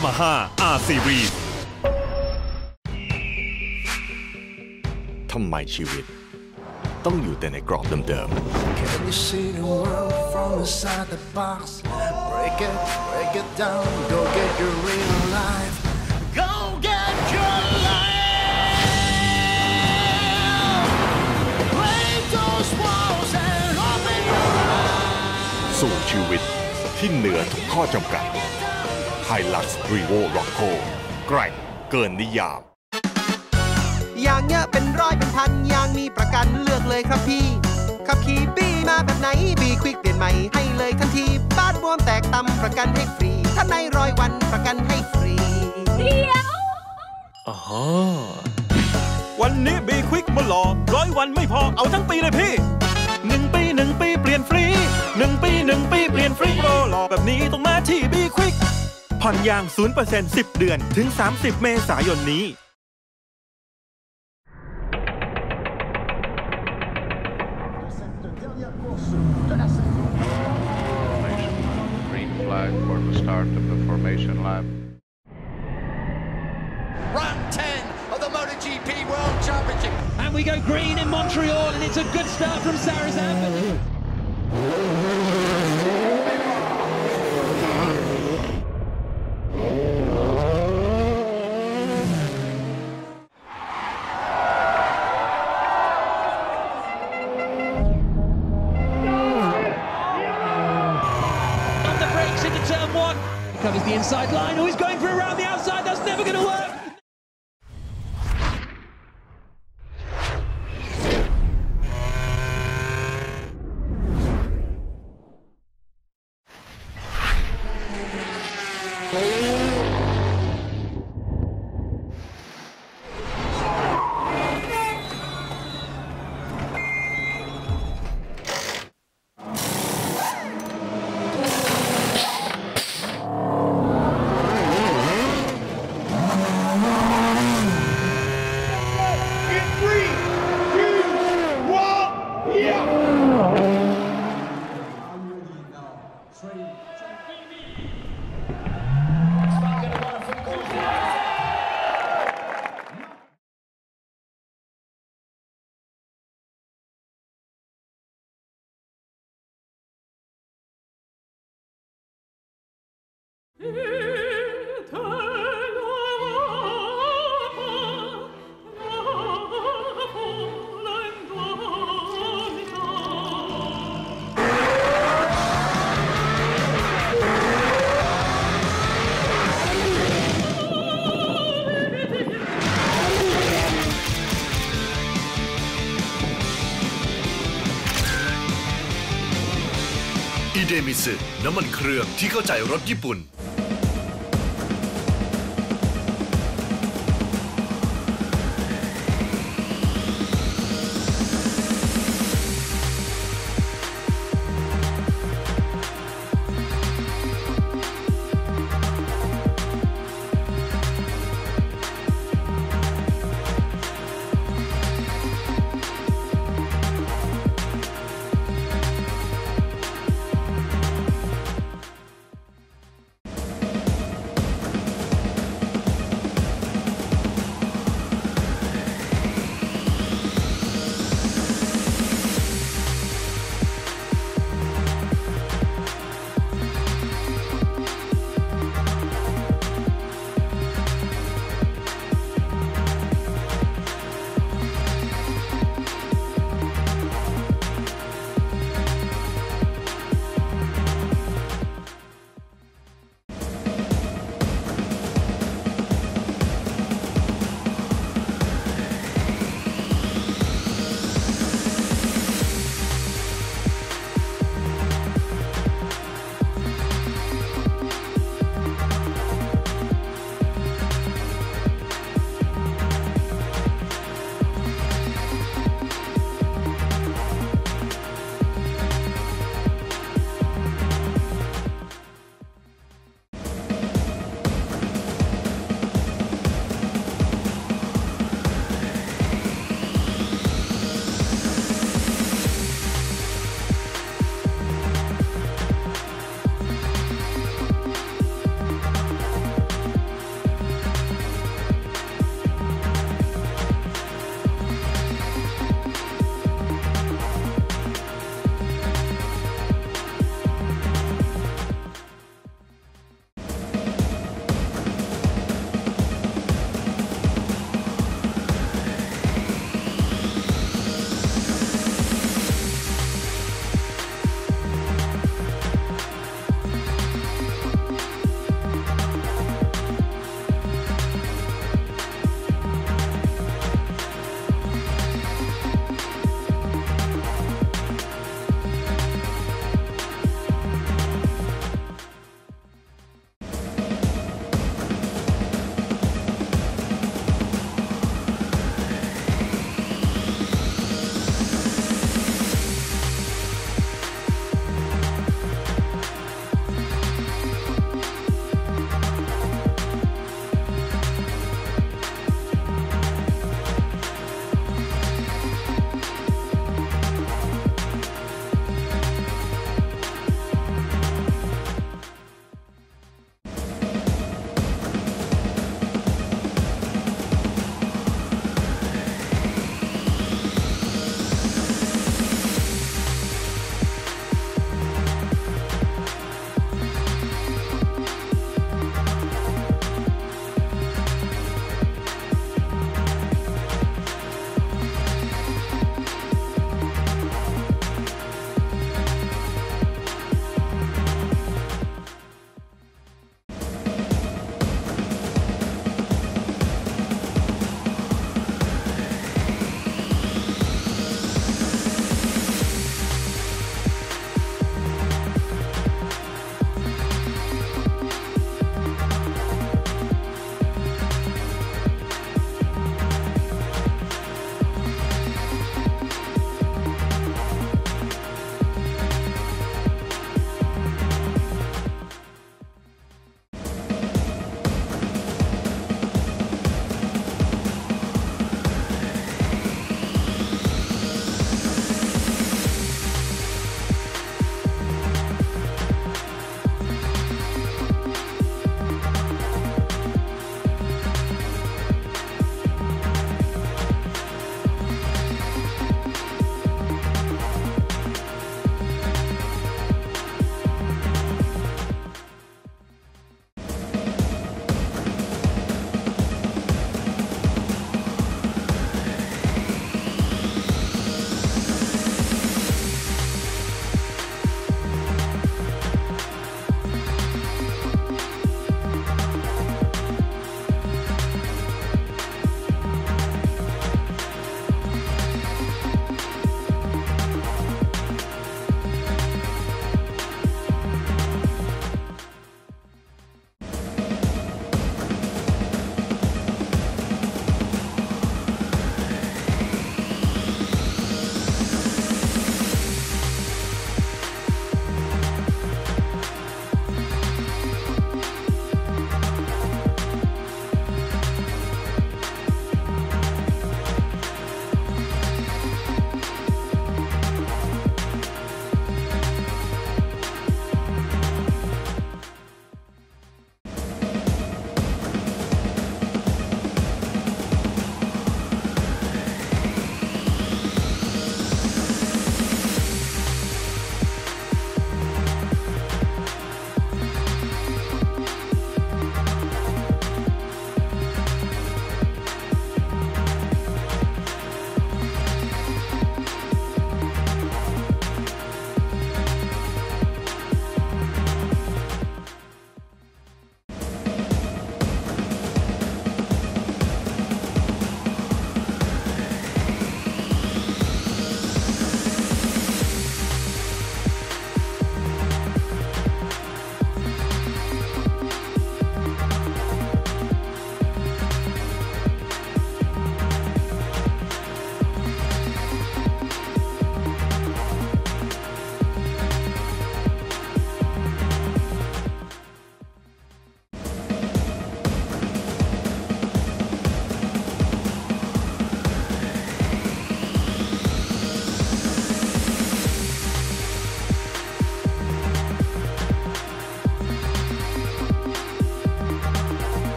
Yamaha R Series ทำไมชีวิตต้องอยู่แต่ในกรอบเดิม Can you see the world from inside the box? Break it down, go get your real life. Go get your life. Break those walls and open your eyes. ๆสู่ชีวิตที่เหนือทุกข้อจำกัด Hilux Revo Rocco แกร่งเกินนิยามอย่างเยอะเป็นร้อยเป็นพันอย่างมีประกันเลือกเลยครับพี่ขับขี่บี้มาแบบไหนบีควิกเปลี่ยนใหม่ให้เลยทันทีบ้านบวมแตกตำประกันให้ฟรีถ้าใน100 วันประกันให้ฟรีเดียววันนี้บีควิกมาหลอก100 วันไม่พอเอาทั้งปีเลยพี่1 ปี 1 ปีเปลี่ยนฟรี1 ปี 1 ปีเปลี่ยนฟรีโปรหลอกแบบนี้ต้องมาที่บีควิกผ่อนยาง 0% 10 เดือนถึง30 เมษายนนี้Green flag for the start of the formation lap. Round 10 of the MotoGP World Championship. And we go green in Montreal, and it's a good start from Sarazan. Covers the inside line. Oh, he's going for around the outside. That's never going to work.อีเดมิสึน้ำมันเครื่องที่เข้าใจรถญี่ปุ่น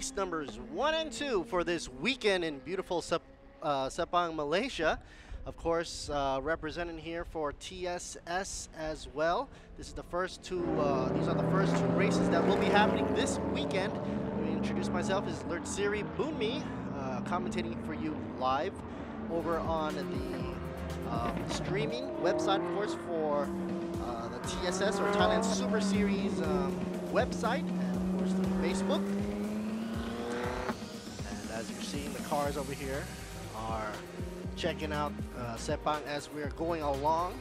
race numbers 1 and 2 for this weekend in beautiful Sepang, Malaysia. Of course, representing here for TSS as well. This is the first two. These are the first two races that will be happening this weekend. Let me introduce myself. This is Lertsiri Bunmi, commentating for you live over on the streaming website, of course, for the TSS or Thailand Super Series website, and of course through Facebook. And as you're seeing, the cars over here are checking out Sepang as we're going along.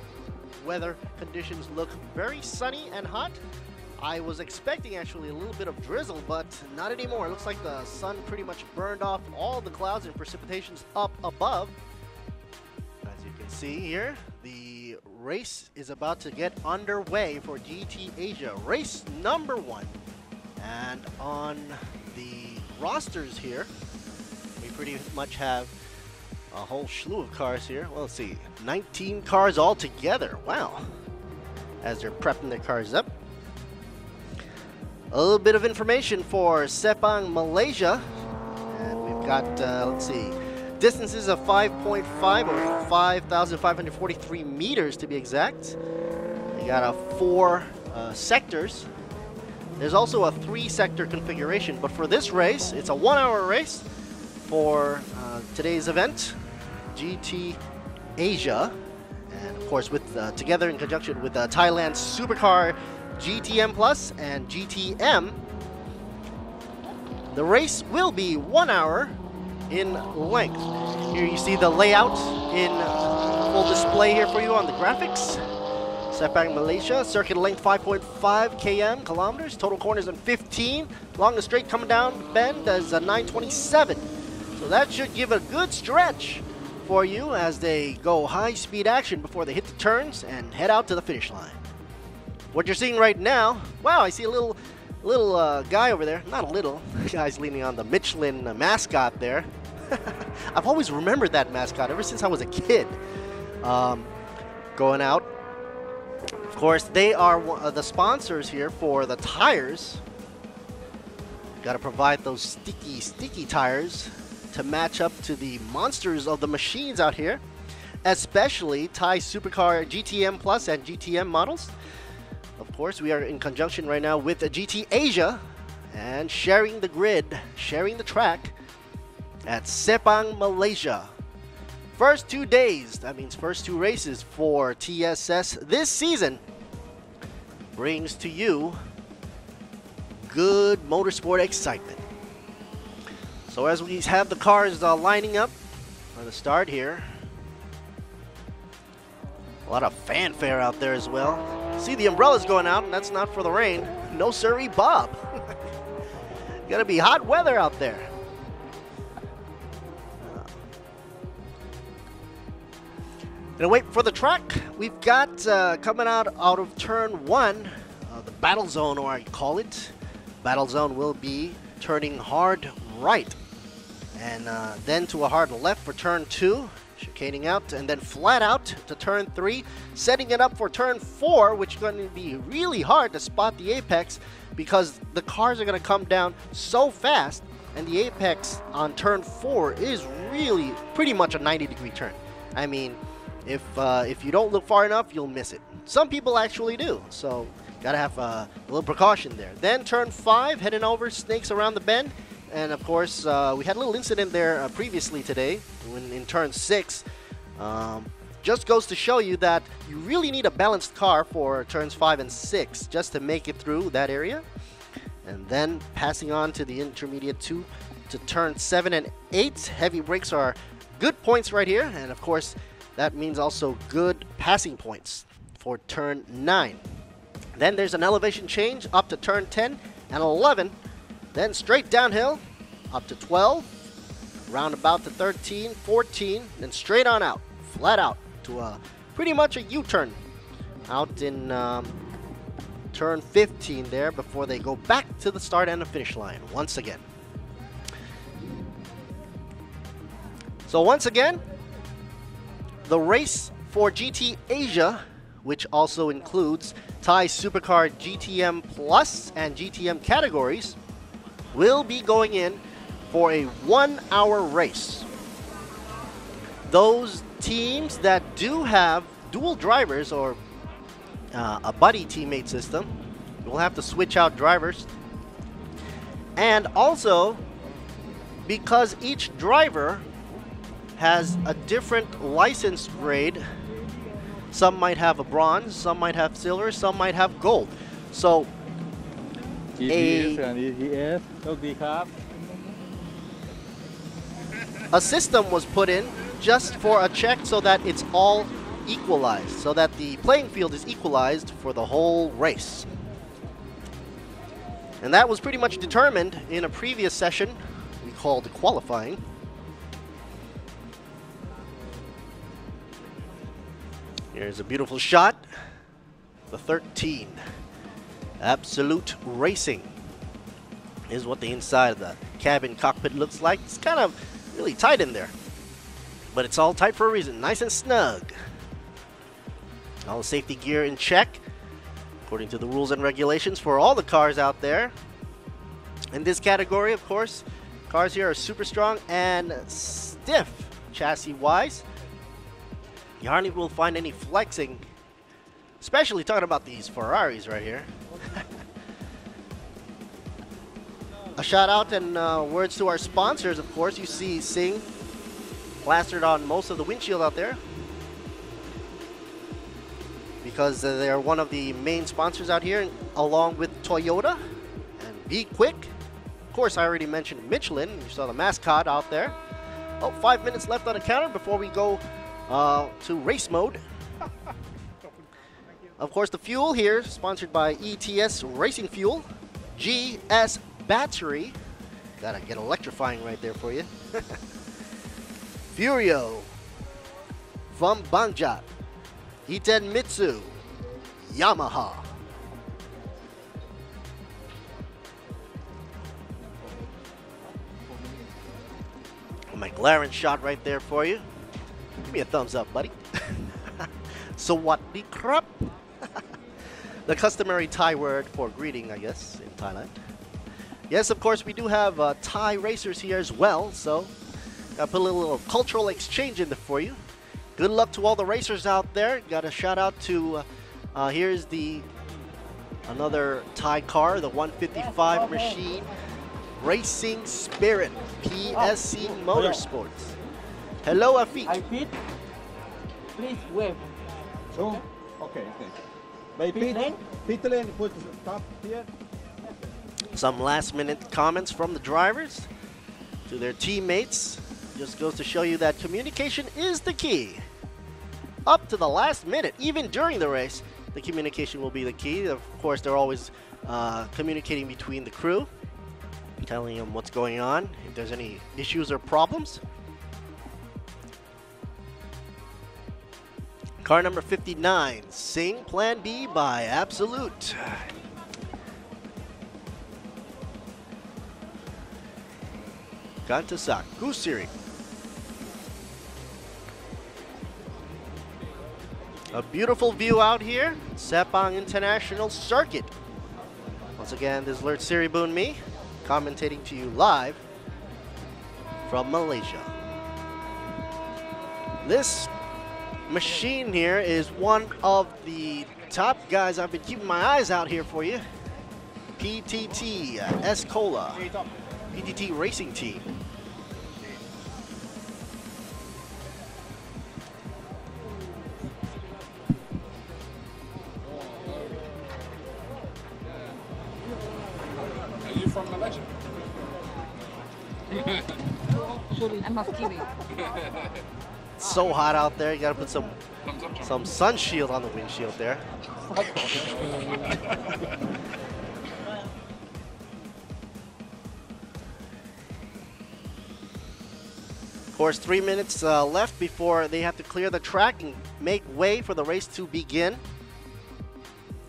Weather conditions look very sunny and hot. I was expecting actually a little bit of drizzle, but not anymore. It looks like the sun pretty much burned off all the clouds and precipitation's up above. As you can see here, the race is about to get underway for GT Asia, race number 1. And on the rosters here, we pretty much have a whole slew of cars here. Well, let's see, 19 cars all together. Wow. As they're prepping their cars up. A little bit of information for Sepang, Malaysia. And we've got, let's see, distances of 5.5 or 5,543 meters to be exact. We got 4 sectors. There's also a 3-sector configuration, but for this race, it's a 1-hour race for today's event, GT Asia, and of course with together in conjunction with Thailand Supercar GTM Plus and GTM. The race will be 1 hour in length. Here you see the layout in full display here for you on the graphics. Sepang, Malaysia, circuit length 5.5 kilometers, total corners on 15. Along the straight coming down the bend is 927. So that should give a good stretch for you as they go high-speed action before they hit the turns and head out to the finish line. What you're seeing right now, wow, I see a little guy over there. Not a little, the guy's leaning on the Michelin mascot there. I've always remembered that mascot ever since I was a kid. Going out. Of course, they are the sponsors here for the tires. Got to provide those sticky tires to match up to the monsters of the machines out here, especially Thai Supercar GTM Plus and GTM models. Of course, we are in conjunction right now with GT Asia and sharing the grid, sharing the track at Sepang, Malaysia. First 2 days, that means first 2 races for TSS this season, brings to you good motorsport excitement. So as we have the cars lining up for the start here, a lot of fanfare out there as well. See the umbrellas going out, and that's not for the rain. No siree, Bob. Gonna be hot weather out there. Gonna wait for the track. We've got coming out of turn 1, the battle zone, or I call it. Battle zone will be turning hard right, and then to a hard left for turn 2, chicaning out, and then flat out to turn 3, setting it up for turn 4, which is going to be really hard to spot the apex because the cars are going to come down so fast, and the apex on turn 4 is really pretty much a 90-degree turn. I mean, if you don't look far enough, you'll miss it. Some people actually do, so gotta have a little precaution there. Then turn 5, heading over, snakes around the bend. And of course, we had a little incident there previously today when in turn 6. Just goes to show you that you really need a balanced car for turns 5 and 6 just to make it through that area. And then passing on to the intermediate 2 to turn 7 and 8. Heavy brakes are good points right here. And of course, that means also good passing points for turn 9. Then there's an elevation change up to turn 10 and 11. Then straight downhill up to 12, roundabout to 13, 14, then straight on out, flat out to pretty much a U-turn out in turn 15 there before they go back to the start and the finish line once again. So once again, the race for GT Asia, which also includes Thai Supercar GTM Plus and GTM categories, will be going in for a 1-hour race. Those teams that do have dual drivers or a buddy teammate system will have to switch out drivers. And also, because each driver has a different license grade, some might have a bronze, some might have silver, some might have gold. So a system was put in just for a check so that it's all equalized, so that the playing field is equalized for the whole race. And that was pretty much determined in a previous session we called qualifying. Here's a beautiful shot. The 13. Absolute Racing is what the inside of the cabin cockpit looks like. It's kind of really tight in there, but it's all tight for a reason. Nice and snug. All the safety gear in check, according to the rules and regulations for all the cars out there. In this category, of course, cars here are super strong and stiff chassis-wise. You hardly will find any flexing, especially talking about these Ferraris right here. A shout out and words to our sponsors, of course. You see Sing plastered on most of the windshield out there because they're one of the main sponsors out here, along with Toyota and Be Quick. Of course, I already mentioned Michelin. You saw the mascot out there. Oh, 5 minutes left on the counter before we go to race mode. Of course, the fuel here, sponsored by ETS Racing Fuel, GS Battery. Gotta get electrifying right there for you. Furio from Bangjak, Itenmitsu, Yamaha. A McLaren shot right there for you. Give me a thumbs up, buddy. Sawadee krap. The customary Thai word for greeting, I guess, in Thailand. Yes, of course, we do have Thai racers here as well, so I'll put a little cultural exchange in there for you. Good luck to all the racers out there. Got a shout out to, here's another Thai car, the 155 machine, Racing Spirit, PSC Motorsports. Hello, Afik. Afik, please wave. Oh, okay. By pit lane, put top here. Some last-minute comments from the drivers to their teammates. Just goes to show you that communication is the key. Up to the last minute, even during the race, the communication will be the key. Of course, they're always communicating between the crew, telling them what's going on, if there's any issues or problems. Car number 59, Sing Plan B by Absolute. Gantasak, Gusiri. A beautiful view out here, Sepang International Circuit. Once again, this is Lert Siribun me, commentating to you live from Malaysia. This machine here is one of the top guys I've been keeping my eyes out here for you. PTT Escola, PTT Racing Team. Are you from Malaysia? I'm of Kiwi. It's so hot out there, you gotta put some sun shield on the windshield there. Of course, 3 minutes left before they have to clear the track and make way for the race to begin.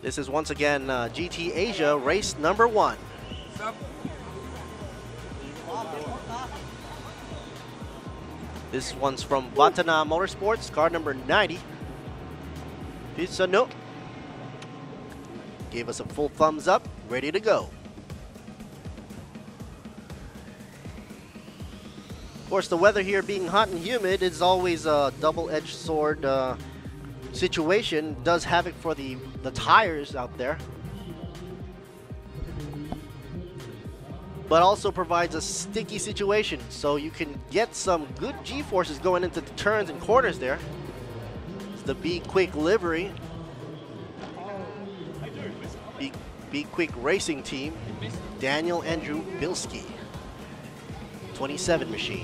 This is once again GT Asia race number 1. This one's from Vatana Motorsports, car number 90. Pisano gave us a full thumbs up, ready to go. Of course, the weather here being hot and humid is always a double-edged sword situation. Does havoc for the tires out there, but also provides a sticky situation, so you can get some good G-forces going into the turns and corners there. It's the Be Quick livery. Be Quick Racing Team, Daniel Andrew Bilski, 27 machine.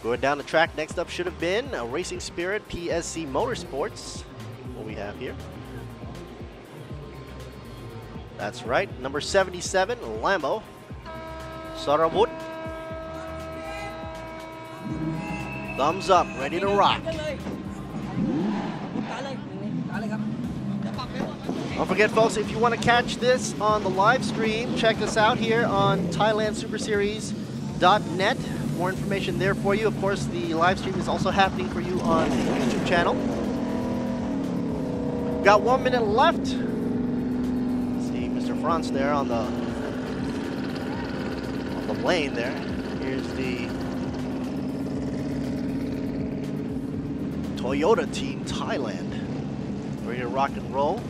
Going down the track, next up should have been Racing Spirit PSC Motorsports. What we have here. That's right, number 77, Lambo, Sarawut. Thumbs up, ready to rock. Don't forget, folks, if you want to catch this on the live stream, check us out here on ThailandSuperSeries.net. More information there for you. Of course, the live stream is also happening for you on the YouTube channel. Got 1 minute left. Let's see Mr. Franz there on the lane there. Here's the Toyota Team Thailand. Ready to rock and roll.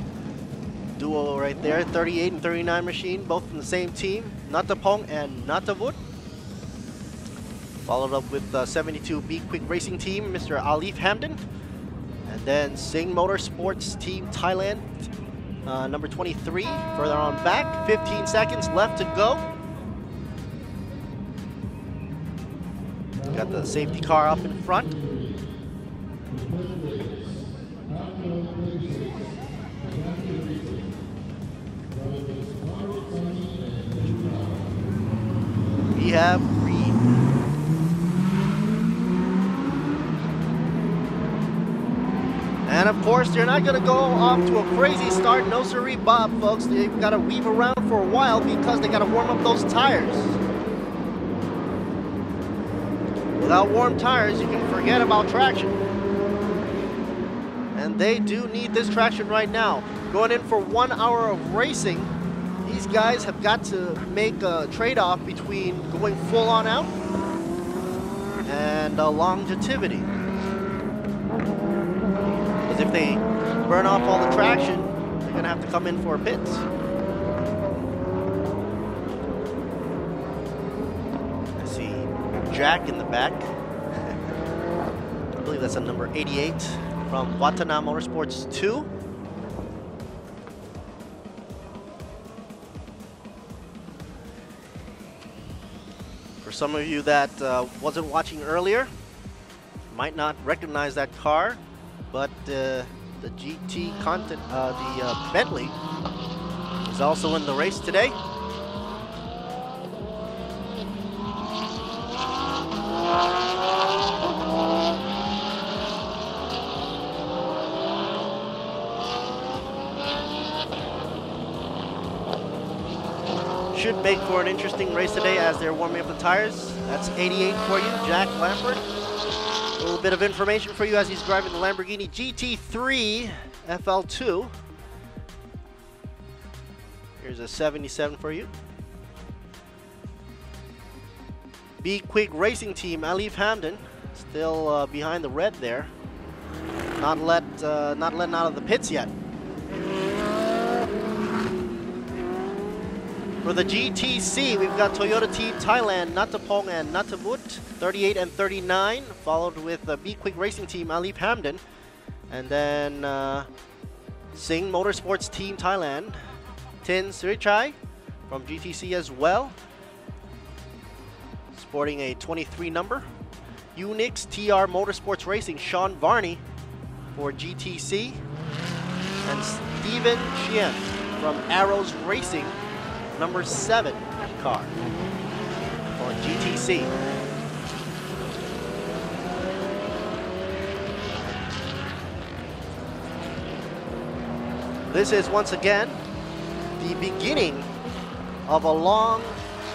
Duo right there, 38 and 39 machine, both from the same team, Natapong and Natavut. Followed up with 72 Be Quick Racing Team, Mr. Alif Hamdan. And then Sing Motorsports Team Thailand, number 23, further on back. 15 seconds left to go. Got the safety car up in front. We have green. And of course, they're not going to go off to a crazy start. No siree, Bob, folks. They've got to weave around for a while because they got to warm up those tires. Without warm tires, you can forget about traction. And they do need this traction right now. Going in for 1 hour of racing. These guys have got to make a trade-off between going full on out and longevity. Because if they burn off all the traction, they're going to have to come in for pits. I see Jack in the back. I believe that's a number 88 from Watana Motorsports 2. Some of you that wasn't watching earlier might not recognize that car, but the GT content, the Bentley is also in the race today. Should make for an interesting race today as they're warming up the tires. That's 88 for you, Jack Lampert. A little bit of information for you as he's driving the Lamborghini GT3 FL2. Here's a 77 for you. Be Quick Racing Team, Alif Hamdan, still behind the red there. Not letting out of the pits yet. For the GTC, we've got Toyota Team Thailand, Natapong and Natavut, 38 and 39, followed with the Be Quick Racing Team, Alif Hamdan. And then Sing Motorsports Team Thailand, Tin Srichai from GTC as well, sporting a 23 number. Unix TR Motorsports Racing, Sean Varney for GTC. And Steven Chien from Arrows Racing, number 7 car for GTC. This is once again the beginning of a long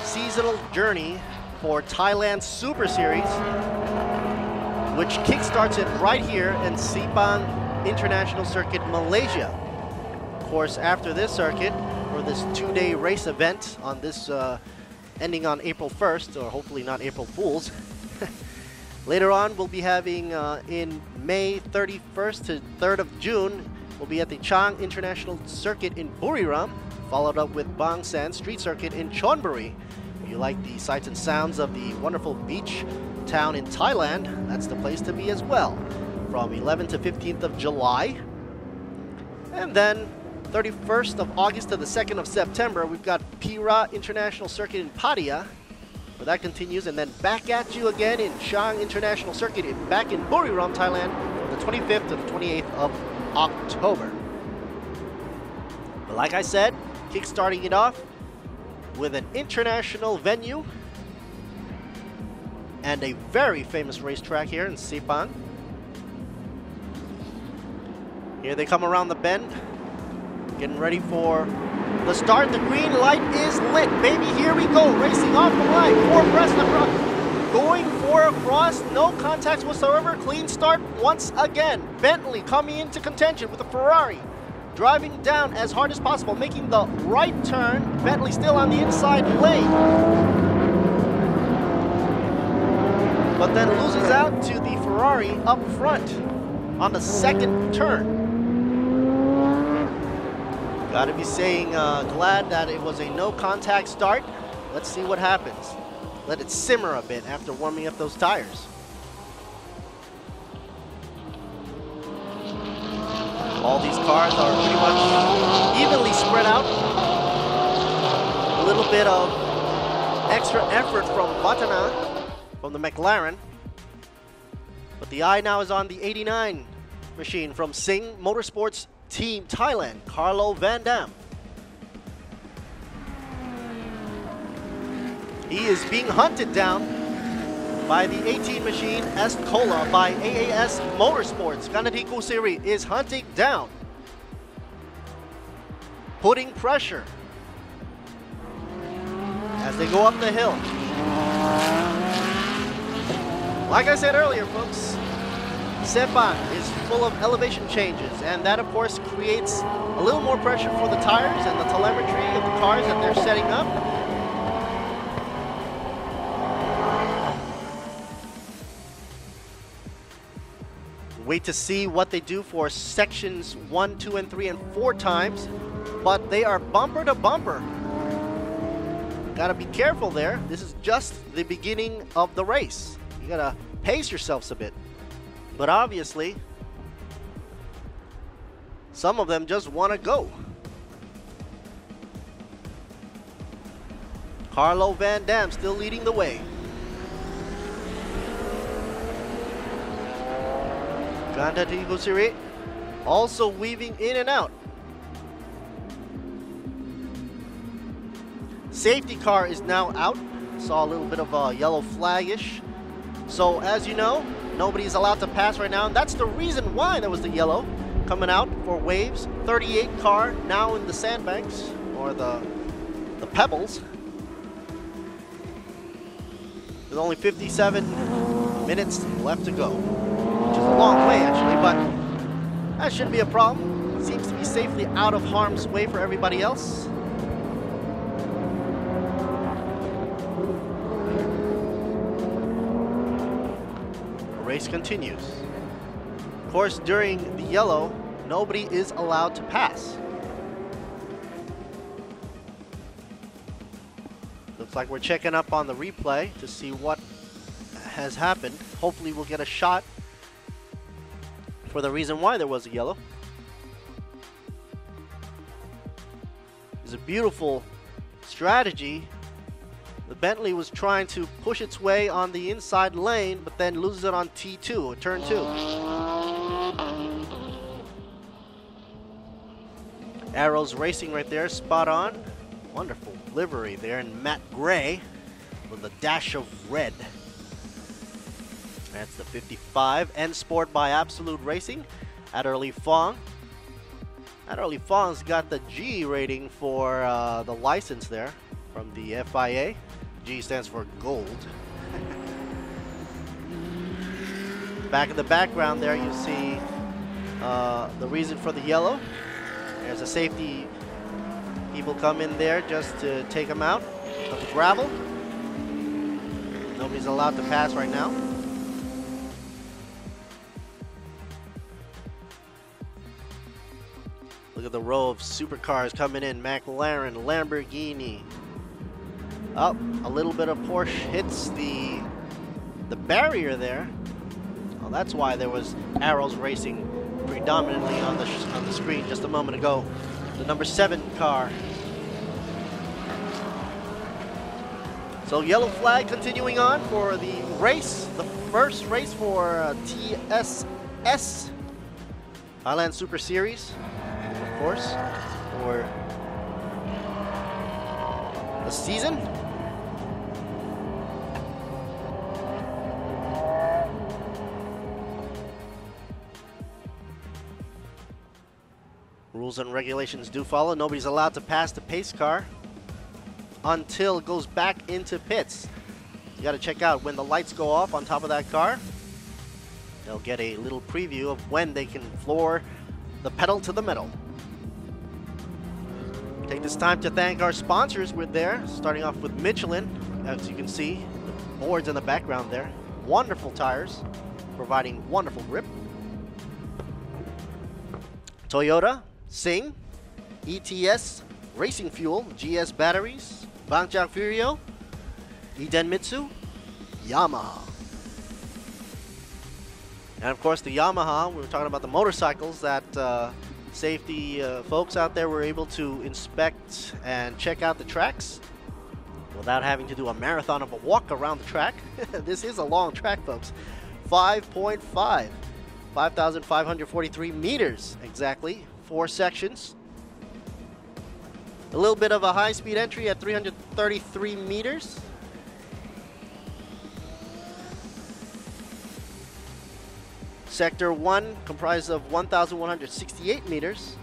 seasonal journey for Thailand Super Series, which kickstarts it right here in Sepang International Circuit, Malaysia. Of course, after this circuit, for this 2-day race event on this ending on April 1st, or hopefully not April Fools. Later on, we'll be having in May 31st to 3rd of June, we'll be at the Chang International Circuit in Buriram, followed up with Bang San Street Circuit in Chonburi. If you like the sights and sounds of the wonderful beach town in Thailand, that's the place to be as well. From 11th to 15th of July. And then 31st of August to the 2nd of September, we've got Pira International Circuit in Pattaya, where that continues, and then back at you again in Chang International Circuit back in Buriram, Thailand, from the 25th to the 28th of October. But like I said, kick-starting it off with an international venue and a very famous racetrack here in Sepang. Here they come around the bend, getting ready for the start. The green light is lit, baby. Here we go, racing off the line. 4 abreast left, going for a cross, no contacts whatsoever. Clean start once again. Bentley coming into contention with a Ferrari, driving down as hard as possible, making the right turn. Bentley still on the inside lane, but then loses out to the Ferrari up front on the second turn. Gotta be saying glad that it was a no contact start. Let's see what happens. Let it simmer a bit after warming up those tires. All these cars are pretty much evenly spread out. A little bit of extra effort from Vatana, from the McLaren. But the eye now is on the 89 machine from Singh Motorsports Team Thailand, Carlo Van Dam. He is being hunted down by the 18 machine Escola by AAS Motorsports. Ganati Kusiri is hunting down, putting pressure as they go up the hill. Like I said earlier, folks, Sepang is full of elevation changes, and that of course creates a little more pressure for the tires and the telemetry of the cars that they're setting up. Wait to see what they do for sections 1, 2, and 3, and 4 times, but they are bumper to bumper. Gotta be careful there. This is just the beginning of the race. You gotta pace yourselves a bit. But obviously, some of them just want to go. Carlo Van Dam still leading the way. Gandhati Husiri also weaving in and out. Safety car is now out. Saw a little bit of a yellow flag-ish. So as you know, nobody's allowed to pass right now, and that's the reason why there was the yellow coming out for Waves. 38 car now in the sandbanks, or the pebbles. There's only 57 minutes left to go, which is a long way actually, but that shouldn't be a problem. Seems to be safely out of harm's way for everybody else. Race continues. Of course, during the yellow, nobody is allowed to pass. Looks like we're checking up on the replay to see what has happened. Hopefully we'll get a shot for the reason why there was a yellow. It's a beautiful strategy. The Bentley was trying to push its way on the inside lane, but then loses it on T2, or turn 2. Arrows racing right there, spot on. Wonderful livery there in matte gray with a dash of red. That's the 55, N Sport by Absolute Racing. Adderley Fong. Adderley Fong's got the G rating for the license there from the FIA. G stands for gold. Back in the background there, you see the reason for the yellow. There's a safety. People come in there just to take them out. of the gravel. Nobody's allowed to pass right now. Look at the row of supercars coming in. McLaren, Lamborghini. Oh, a little bit of Porsche hits the barrier there. Well, that's why there was arrows racing predominantly on the screen just a moment ago. The number 7 car. So yellow flag continuing on for the race, the first race for TSS Thailand Super Series, of course, for the season. Rules and regulations do follow. Nobody's allowed to pass the pace car until it goes back into pits. You got to check out when the lights go off on top of that car. They'll get a little preview of when they can floor the pedal to the metal. Take this time to thank our sponsors. We're there, starting off with Michelin. As you can see, the boards in the background there. Wonderful tires, providing wonderful grip. Toyota, Sing, ETS, Racing Fuel, GS Batteries, Bangchak Furio, Idenmitsu, Yamaha. And of course the Yamaha, we were talking about the motorcycles that safety folks out there were able to inspect and check out the tracks without having to do a marathon of a walk around the track. This is a long track, folks. 5.5, 5,543 meters exactly, 4 sections. A little bit of a high-speed entry at 333 meters. Sector 1 comprised of 1,168 meters.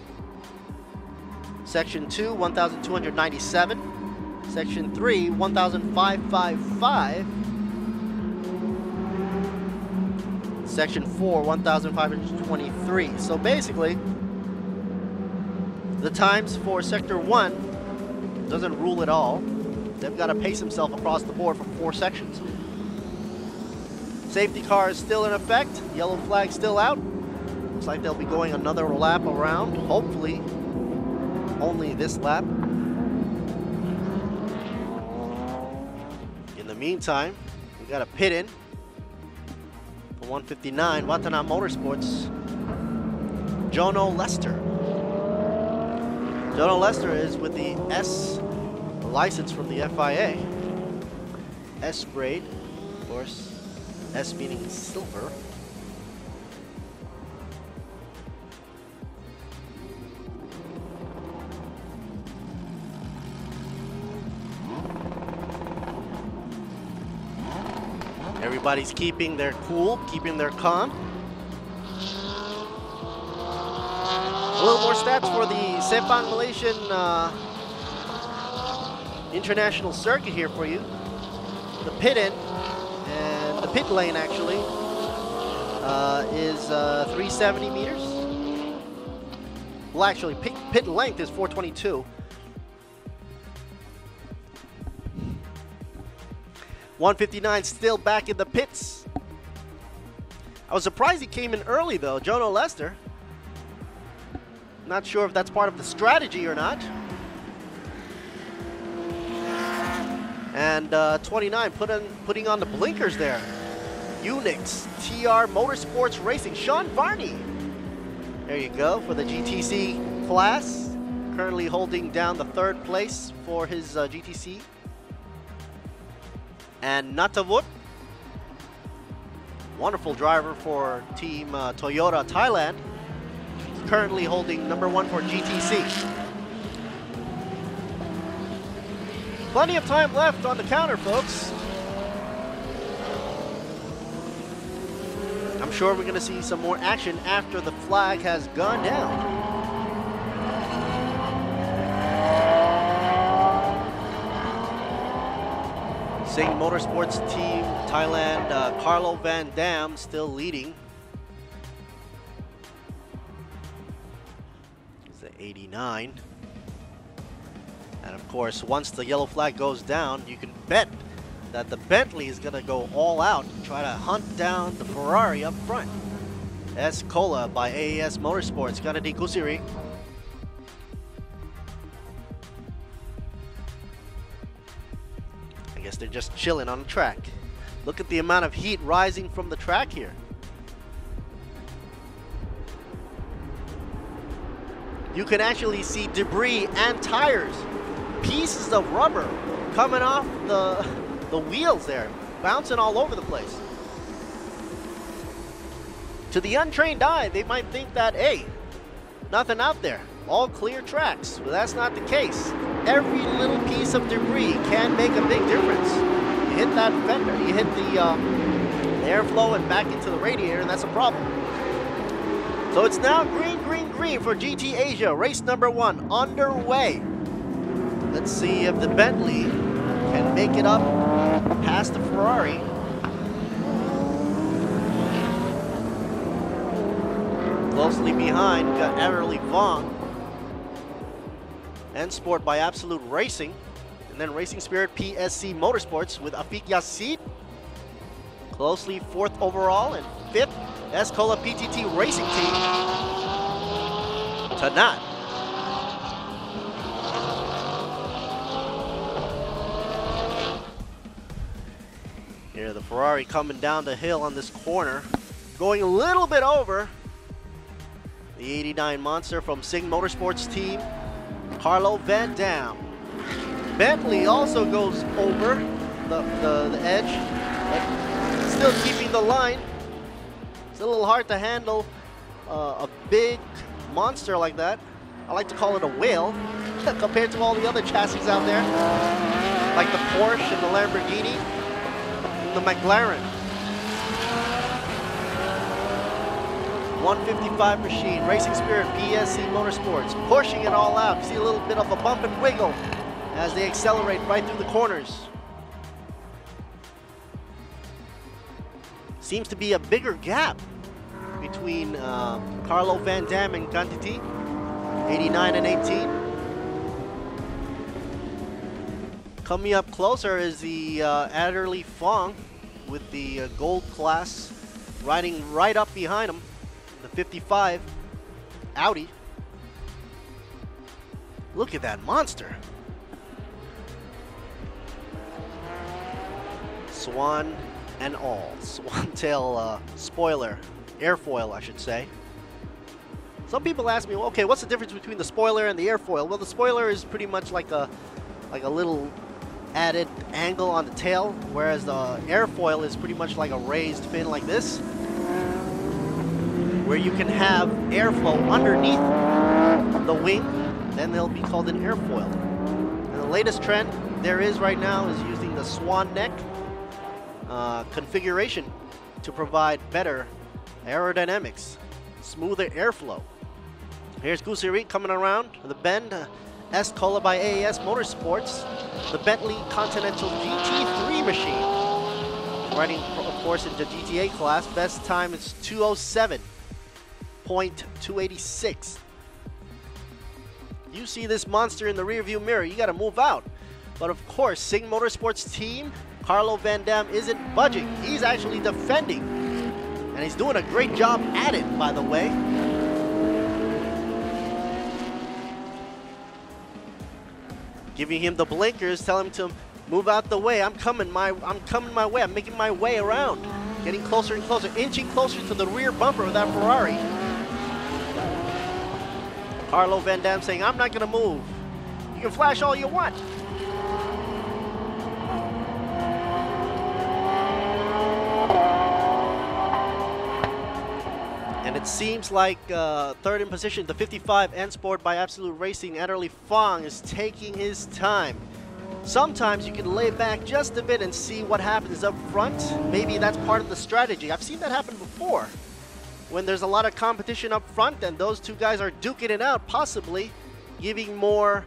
Section 2, 1,297. Section 3, 1,555. Section 4, 1,523. So basically, the times for Sector 1 doesn't rule at all. They've got to pace himself across the board for 4 sections. Safety car is still in effect. Yellow flag still out. Looks like they'll be going another lap around. Hopefully, only this lap. In the meantime, we got a pit in for 159, Watana Motorsports. Jono Lester. Jono Lester is with the S license from the FIA. S grade, of course. S meaning silver. Everybody's keeping their cool, keeping their calm. A little more stats for the Sepang Malaysian International Circuit here for you. The pit in, and the pit lane actually, is 370 meters. Well, actually, pit length is 422. 159 still back in the pits. I was surprised he came in early though, Jono Lester. Not sure if that's part of the strategy or not. And 29 putting on the blinkers there. Unix TR Motorsports Racing, Sean Varney. There you go for the GTC class. Currently holding down the 3rd place for his GTC. And Natavut, wonderful driver for Team Toyota Thailand, currently holding #1 for GTC. Plenty of time left on the counter, folks. I'm sure we're going to see some more action after the flag has gone down. Sing Motorsports Team Thailand, Carlo Van Dam still leading. It's the 89. And of course, once the yellow flag goes down, you can bet that the Bentley is going to go all out and try to hunt down the Ferrari up front. Escola by AES Motorsports, Ganadi Kusiri. I guess they're just chilling on the track. Look at the amount of heat rising from the track here. You can actually see debris and tires, pieces of rubber coming off the wheels there, bouncing all over the place. To the untrained eye, they might think that, hey, nothing out there, all clear tracks. But that's not the case. Every little piece of debris can make a big difference. You hit that fender, you hit the airflow and back into the radiator, and that's a problem. So it's now green, green, green for GT Asia. Race number 1 underway. Let's see if the Bentley can make it up past the Ferrari. Closely behind, we got Everly Vaughn. And Sport by Absolute Racing. And then Racing Spirit PSC Motorsports with Afik Yassid. Closely 4th overall, and 5th, Escola PTT Racing Team. Tanat. Here, the Ferrari coming down the hill on this corner, going a little bit over the 89 Monster from Sing Motorsports team, Carlo Van Dam. Bentley also goes over the edge, but still keeping the line. It's a little hard to handle a big monster like that. I like to call it a whale compared to all the other chassis out there, like the Porsche and the Lamborghini and the McLaren. 155 machine, Racing Spirit PSC Motorsports, pushing it all out. You see a little bit of a bump and wiggle as they accelerate right through the corners. Seems to be a bigger gap between Carlo Van Dam and Gantiti, 89 and 18. Coming up closer is the Adderley Fong with the gold class riding right up behind him, the 55 Audi. Look at that monster. Swan and all. Swantail spoiler, airfoil I should say. Some people ask me, well, okay, what's the difference between the spoiler and the airfoil? Well, the spoiler is pretty much like a little added angle on the tail, whereas the airfoil is pretty much like a raised fin like this, where you can have airflow underneath the wing, then they'll be called an airfoil. And the latest trend there is right now is using the swan neck configuration to provide better aerodynamics, smoother airflow. Here's Gusiri coming around the bend. Escola by AES Motorsports, the Bentley Continental GT3 machine. Riding, of course, in the GTA class. Best time is 207.286. You see this monster in the rearview mirror, you got to move out. But of course, Sing Motorsports team, Carlo Van Dam isn't budging. He's actually defending. And he's doing a great job at it, by the way. Giving him the blinkers, telling him to move out the way. I'm coming my way. I'm making my way around. Getting closer and closer, inching closer to the rear bumper of that Ferrari. Carlo Van Dam saying, I'm not gonna move. You can flash all you want. And it seems like third in position, the 55 N Sport by Absolute Racing, Adderley Fong is taking his time. Sometimes you can lay back just a bit and see what happens up front. Maybe that's part of the strategy. I've seen that happen before. When there's a lot of competition up front and those two guys are duking it out, possibly giving more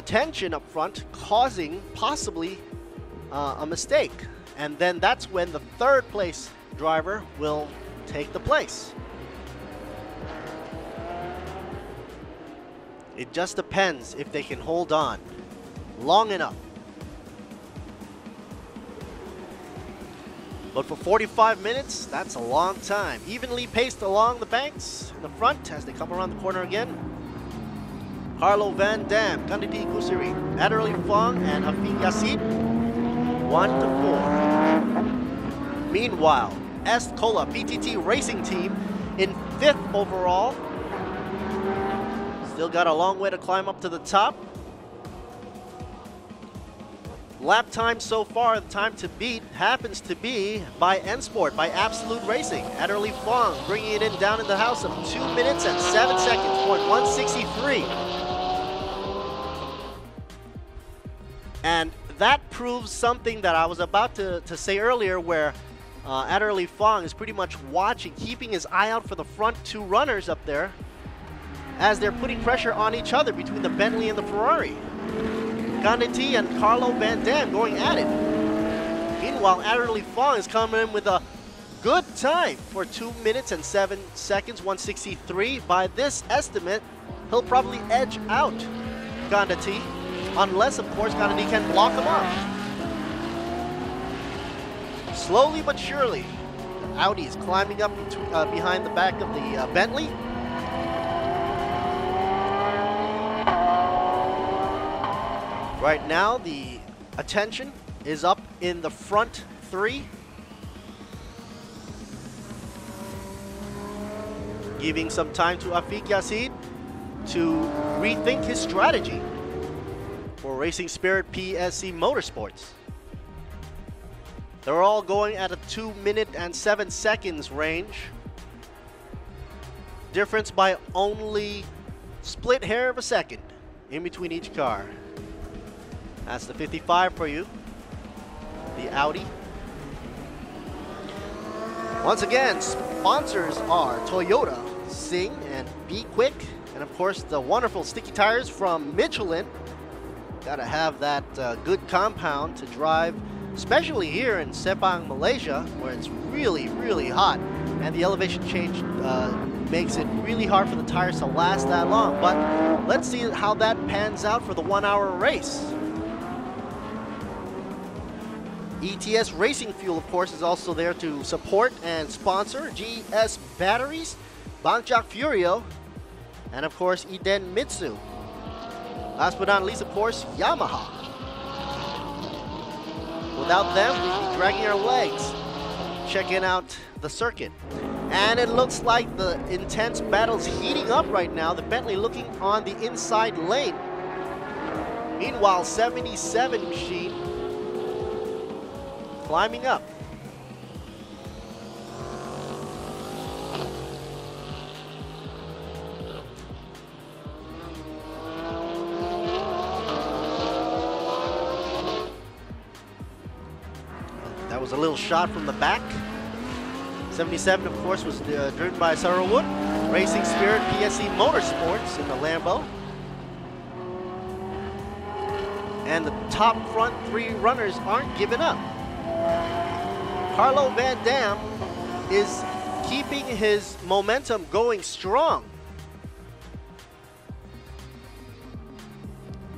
tension up front, causing possibly a mistake. And then that's when the third place driver will take the place. It just depends if they can hold on. long enough. But for 45 minutes, that's a long time. Evenly paced along the banks in the front as they come around the corner again. Carlo Van Dam, Gandhi Kusiri, Adderley Fong, and Hafiz Yassid, 1-4. Meanwhile, Cola PTT Racing Team in 5th overall. Still got a long way to climb up to the top. Lap time so far, the time to beat happens to be by N-Sport, by Absolute Racing. Adderley Fong bringing it in down in the house of 2 minutes and 7 seconds, .163. And that proves something that I was about to say earlier, where Adderley Fong is pretty much watching, keeping his eye out for the front 2 runners up there as they're putting pressure on each other between the Bentley and the Ferrari. Gandhi and Carlo Van Dam going at it. Meanwhile, Adderley Fong is coming in with a good time for 2 minutes and 7 seconds, 163. By this estimate, he'll probably edge out Gandhi, unless, of course, Gandhi can block him off. Slowly but surely, the Audi is climbing up behind the back of the Bentley. Right now, the attention is up in the front 3. Giving some time to Afiq Yassid to rethink his strategy for Racing Spirit PSC Motorsports. They're all going at a 2 minute and 7 seconds range. Difference by only split hair of a second in between each car. That's the 55 for you, the Audi. Once again, sponsors are Toyota, Sing, and Be Quick. And of course, the wonderful sticky tires from Michelin. Gotta have that good compound to drive, especially here in Sepang, Malaysia, where it's really, really hot. And the elevation change makes it really hard for the tires to last that long. But let's see how that pans out for the 1 hour race. ETS Racing Fuel, of course, is also there to support and sponsor. GS Batteries, Bangchak Furio, and of course, Iden Mitsu. Last but not least, of course, Yamaha. Without them, we'd be dragging our legs, checking out the circuit. And it looks like the intense battle's heating up right now. The Bentley looking on the inside lane. Meanwhile, 77 machine climbing up. That was a little shot from the back. 77, of course, was driven by Sarawut. Racing Spirit PSC Motorsports in the Lambo. And the top front 3 runners aren't giving up. Carlo Van Dam is keeping his momentum going strong.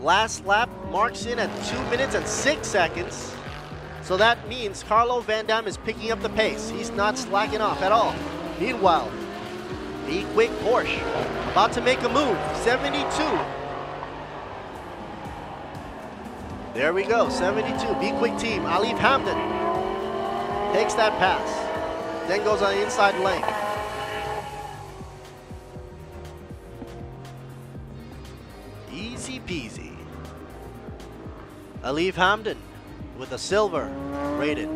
Last lap marks in at 2 minutes and 6 seconds. So that means Carlo Van Dam is picking up the pace. He's not slacking off at all. Meanwhile, the quick Porsche about to make a move. 72. There we go, 72. Be Quick team. Alif Hamdan takes that pass. Then goes on the inside lane. Easy peasy. Alif Hamdan with a silver rated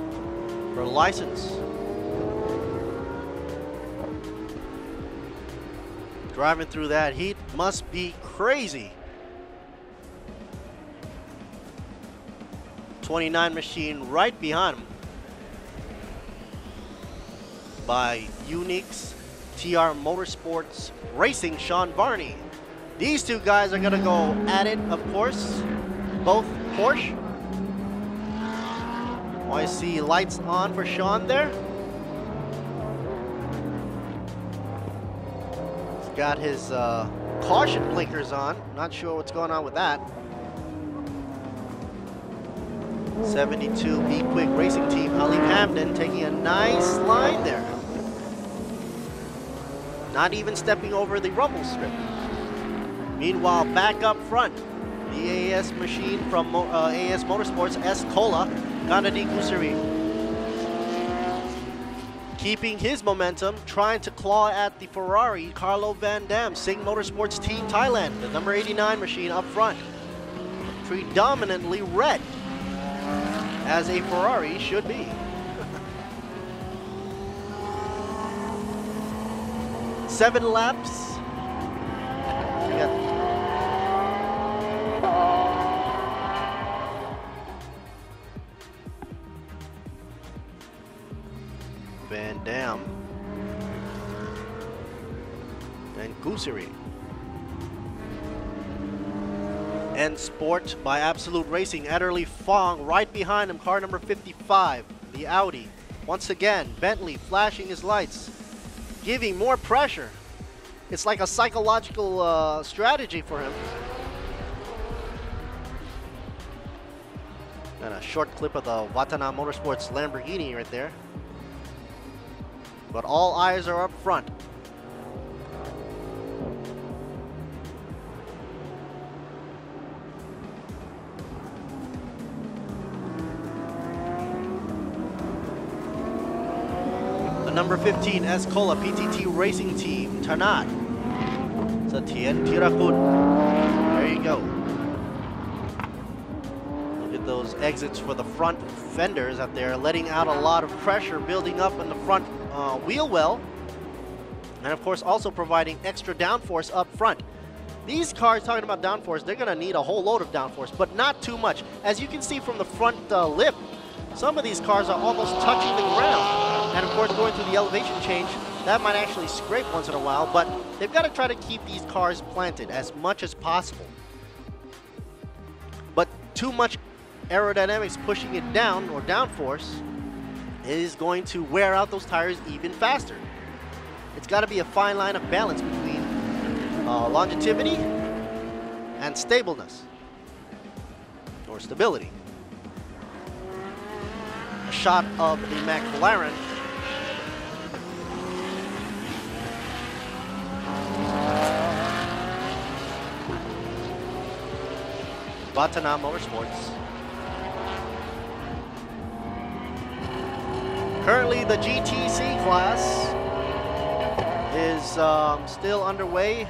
for license. Driving through that heat must be crazy. 29 machine right behind him by Unique's TR Motorsports Racing Sean Varney. These two guys are gonna go at it, of course, both Porsche. I see lights on for Sean there. He's got his caution blinkers on. Not sure what's going on with that. 72 Be Quick Racing Team, Ali Hamden taking a nice line there. Not even stepping over the rumble strip. Meanwhile, back up front, the AAS machine from AAS Motorsports, S. Cola, Gandhi Kusuri. Keeping his momentum, trying to claw at the Ferrari, Carlo Van Dam, Sing Motorsports Team Thailand, the number 89 machine up front. Predominantly red, as a Ferrari should be. 7 laps. We got Van Dam and Kusuri. And Sport by Absolute Racing, Ederly Fong right behind him, car number 55, the Audi. Once again, Bentley flashing his lights, giving more pressure. It's like a psychological strategy for him. And a short clip of the Watana Motorsports Lamborghini right there. But all eyes are up front. Number 15, S. Cola PTT Racing Team, Tanat, Satien Tirakun. There you go. Look at those exits for the front fenders out there, letting out a lot of pressure building up in the front wheel well. And of course, also providing extra downforce up front. These cars, talking about downforce, they're gonna need a whole load of downforce, but not too much. As you can see from the front lip, some of these cars are almost touching the ground. And of course, going through the elevation change, that might actually scrape once in a while, but they've got to try to keep these cars planted as much as possible. But too much aerodynamics pushing it down, or downforce, is going to wear out those tires even faster. It's got to be a fine line of balance between longevity and stableness, or stability. A shot of the McLaren. Watana Motorsports. Currently, the GTC class is still underway.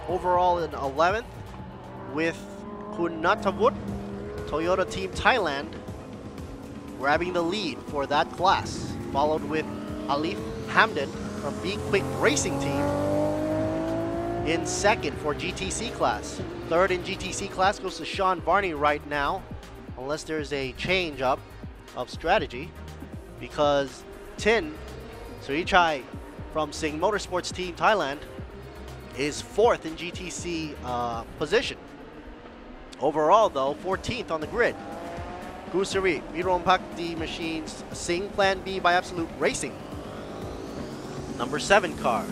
Overall in 11th, with Kunatavut, Toyota Team Thailand, grabbing the lead for that class, followed with Alif Hamden from Be Quick Racing Team in second for GTC class. Third in GTC class goes to Sean Varney right now, unless there's a change up of strategy, because Tin Surichai from Sing Motorsports Team Thailand is fourth in GTC position. Overall though, 14th on the grid. Kusuri, Mirompak the Machines, Sing Plan B by Absolute Racing. Number 7 car,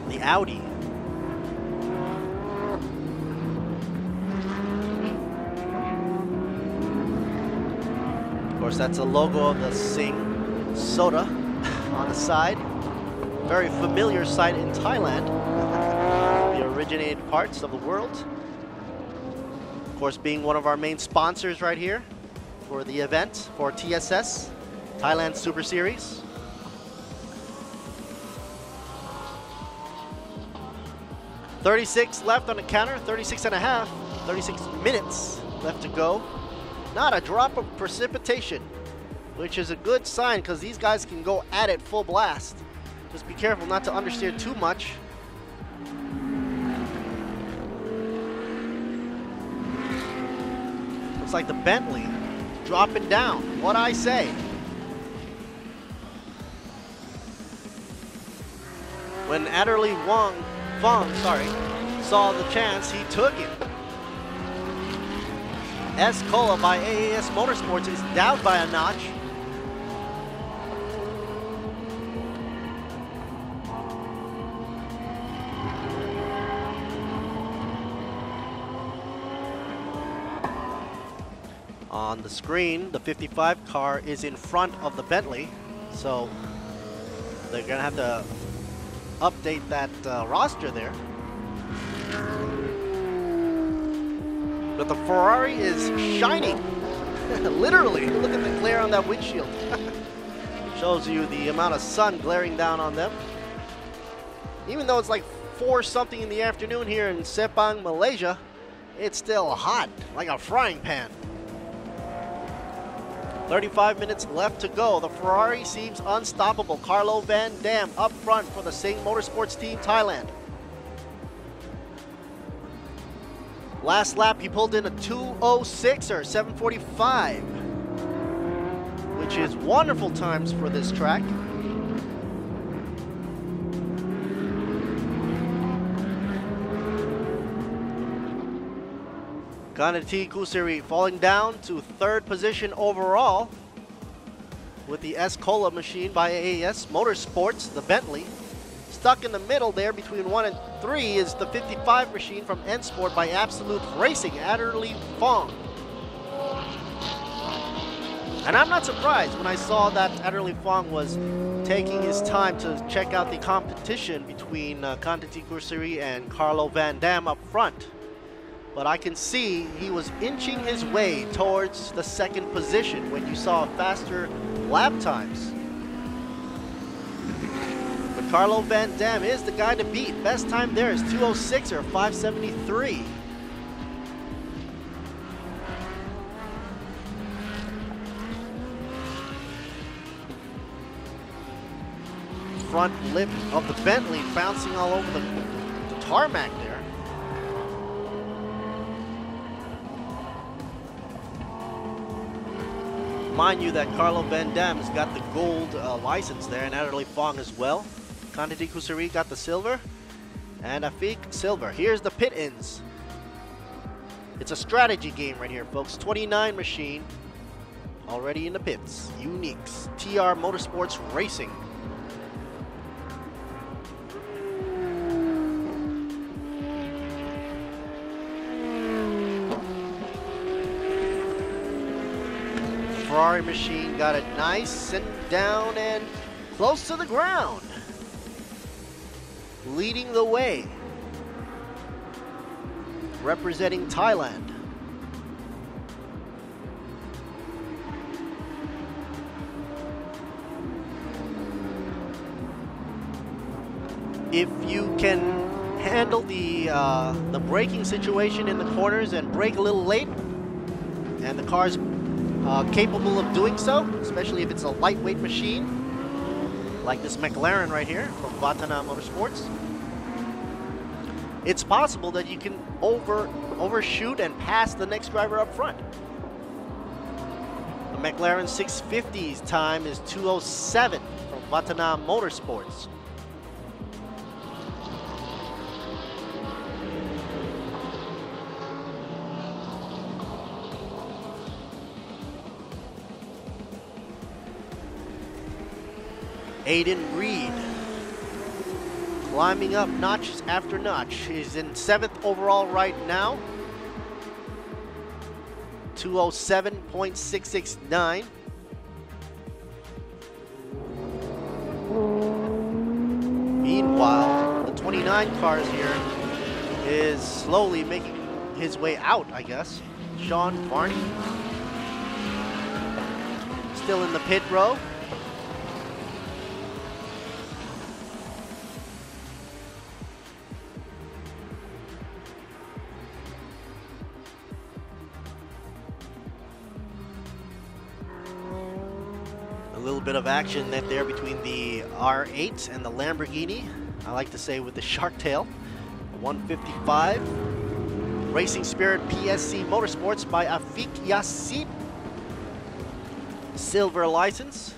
the Audi. Of course, that's a logo of the Sing soda on the side. Very familiar sight in Thailand. The originated parts of the world. Of course, being one of our main sponsors right here for the event for TSS, Thailand Super Series. .36 left on the counter, 36 and a half, 36 minutes left to go. Not a drop of precipitation, which is a good sign because these guys can go at it full blast. Just be careful not to understeer too much. Looks like the Bentley dropping down. What I say? When Adderley Fong saw the chance, he took it. S. Cola by AAS Motorsports is down by a notch. On the screen, the 55 car is in front of the Bentley, so they're gonna have to update that roster there. But the Ferrari is shining, literally. Look at the glare on that windshield. Shows you the amount of sun glaring down on them. Even though it's like 4 something in the afternoon here in Sepang, Malaysia, it's still hot, like a frying pan. 35 minutes left to go. The Ferrari seems unstoppable. Carlo Van Dam up front for the Sing Motorsports Team Thailand. Last lap, he pulled in a 2:06 or 7:45, which is wonderful times for this track. Kanati Kusiri falling down to 3rd position overall with the S-Cola machine by AES Motorsports, the Bentley. Stuck in the middle there between 1 and 3 is the 55 machine from N-Sport by Absolute Racing, Adderley Fong. And I'm not surprised when I saw that Adderley Fong was taking his time to check out the competition between Kanati Kusiri and Carlo Van Dam up front. But I can see he was inching his way towards the 2nd position when you saw faster lap times. But Carlo Van Dam is the guy to beat. Best time there is 2:06 or 5:73. Front lip of the Bentley bouncing all over the tarmac there. Mind you that Carlo Van Dam has got the gold license there, and Adderley Fong as well. Kanati Kusiri got the silver, and Afik silver. Here's the pit ins. It's a strategy game right here, folks. 29 machine already in the pits. Uniques. TR Motorsports Racing. Ferrari machine got it nice and down and close to the ground. Leading the way. Representing Thailand. If you can handle the braking situation in the corners and brake a little late, and the car's capable of doing so, especially if it's a lightweight machine, like this McLaren right here from Vatana Motorsports, it's possible that you can overshoot and pass the next driver up front. The McLaren 650's time is 2:07 from Vatana Motorsports. Aiden Reed climbing up notch after notch. He's in 7th overall right now. 2:07.669. Meanwhile, the 29 cars here is slowly making his way out, I guess. Sean Barney still in the pit row. Bit of action there between the R8 and the Lamborghini. I like to say with the shark tail. 155. Racing Spirit PSC Motorsports by Afik Yassin. Silver license.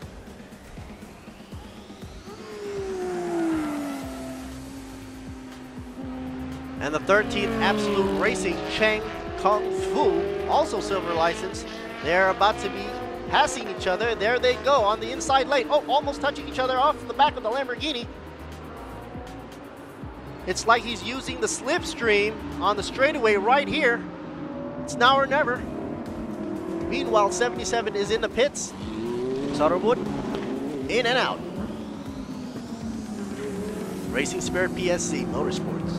And the 13th Absolute Racing Cheng Kung Fu, also silver license. They're about to be passing each other. There they go on the inside lane. Oh, almost touching each other off the back of the Lamborghini. It's like he's using the slipstream on the straightaway right here. It's now or never. Meanwhile, 77 is in the pits. Sutterwood, in and out. Racing Spirit PSC Motorsports.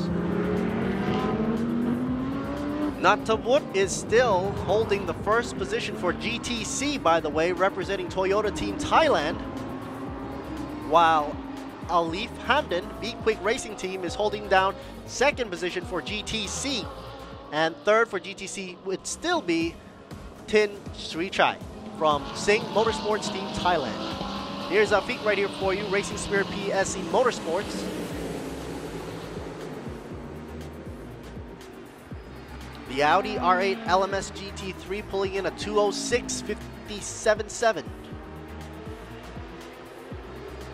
Natawut is still holding the first position for GTC, by the way, representing Toyota Team Thailand, while Alif Hamdan, Be Quick Racing Team, is holding down second position for GTC, and third for GTC would still be Tin Srichai from Sing Motorsports Team Thailand. Here's Afiq right here for you, Racing Spirit PSC Motorsports. The Audi R8 LMS GT3 pulling in a 206.57.7.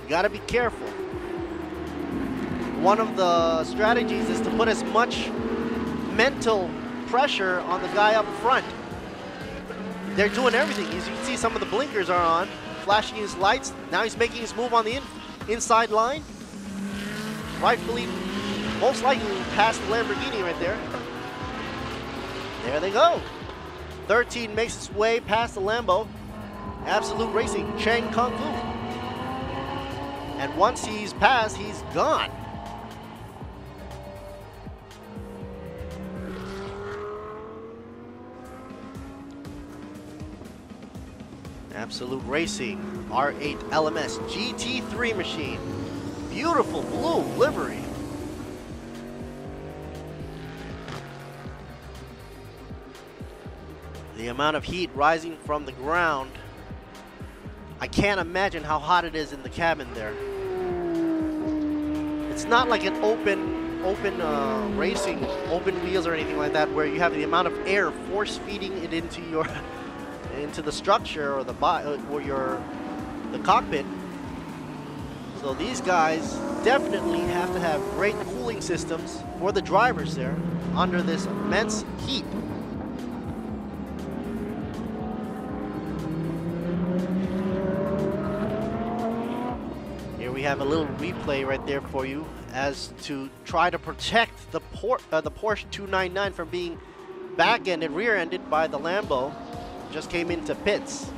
Gotta be careful. One of the strategies is to put as much mental pressure on the guy up front. They're doing everything. As you can see, some of the blinkers are on, flashing his lights. Now he's making his move on the inside line. Rightfully, most likely past the Lamborghini right there. There they go. 13 makes its way past the Lambo. Absolute Racing, Cheng Kung Fu. And once he's passed, he's gone. Absolute Racing, R8 LMS GT3 machine. Beautiful blue livery. The amount of heat rising from the ground, I can't imagine how hot it is in the cabin there. It's not like an open racing, open wheels or anything like that, where you have the amount of air force feeding it into your, into the structure or the cockpit. So these guys definitely have to have great cooling systems for the drivers there under this immense heat. We have a little replay right there for you as to try to protect the Porsche 299 from being back-ended, rear-ended by the Lambo. Just came into pits.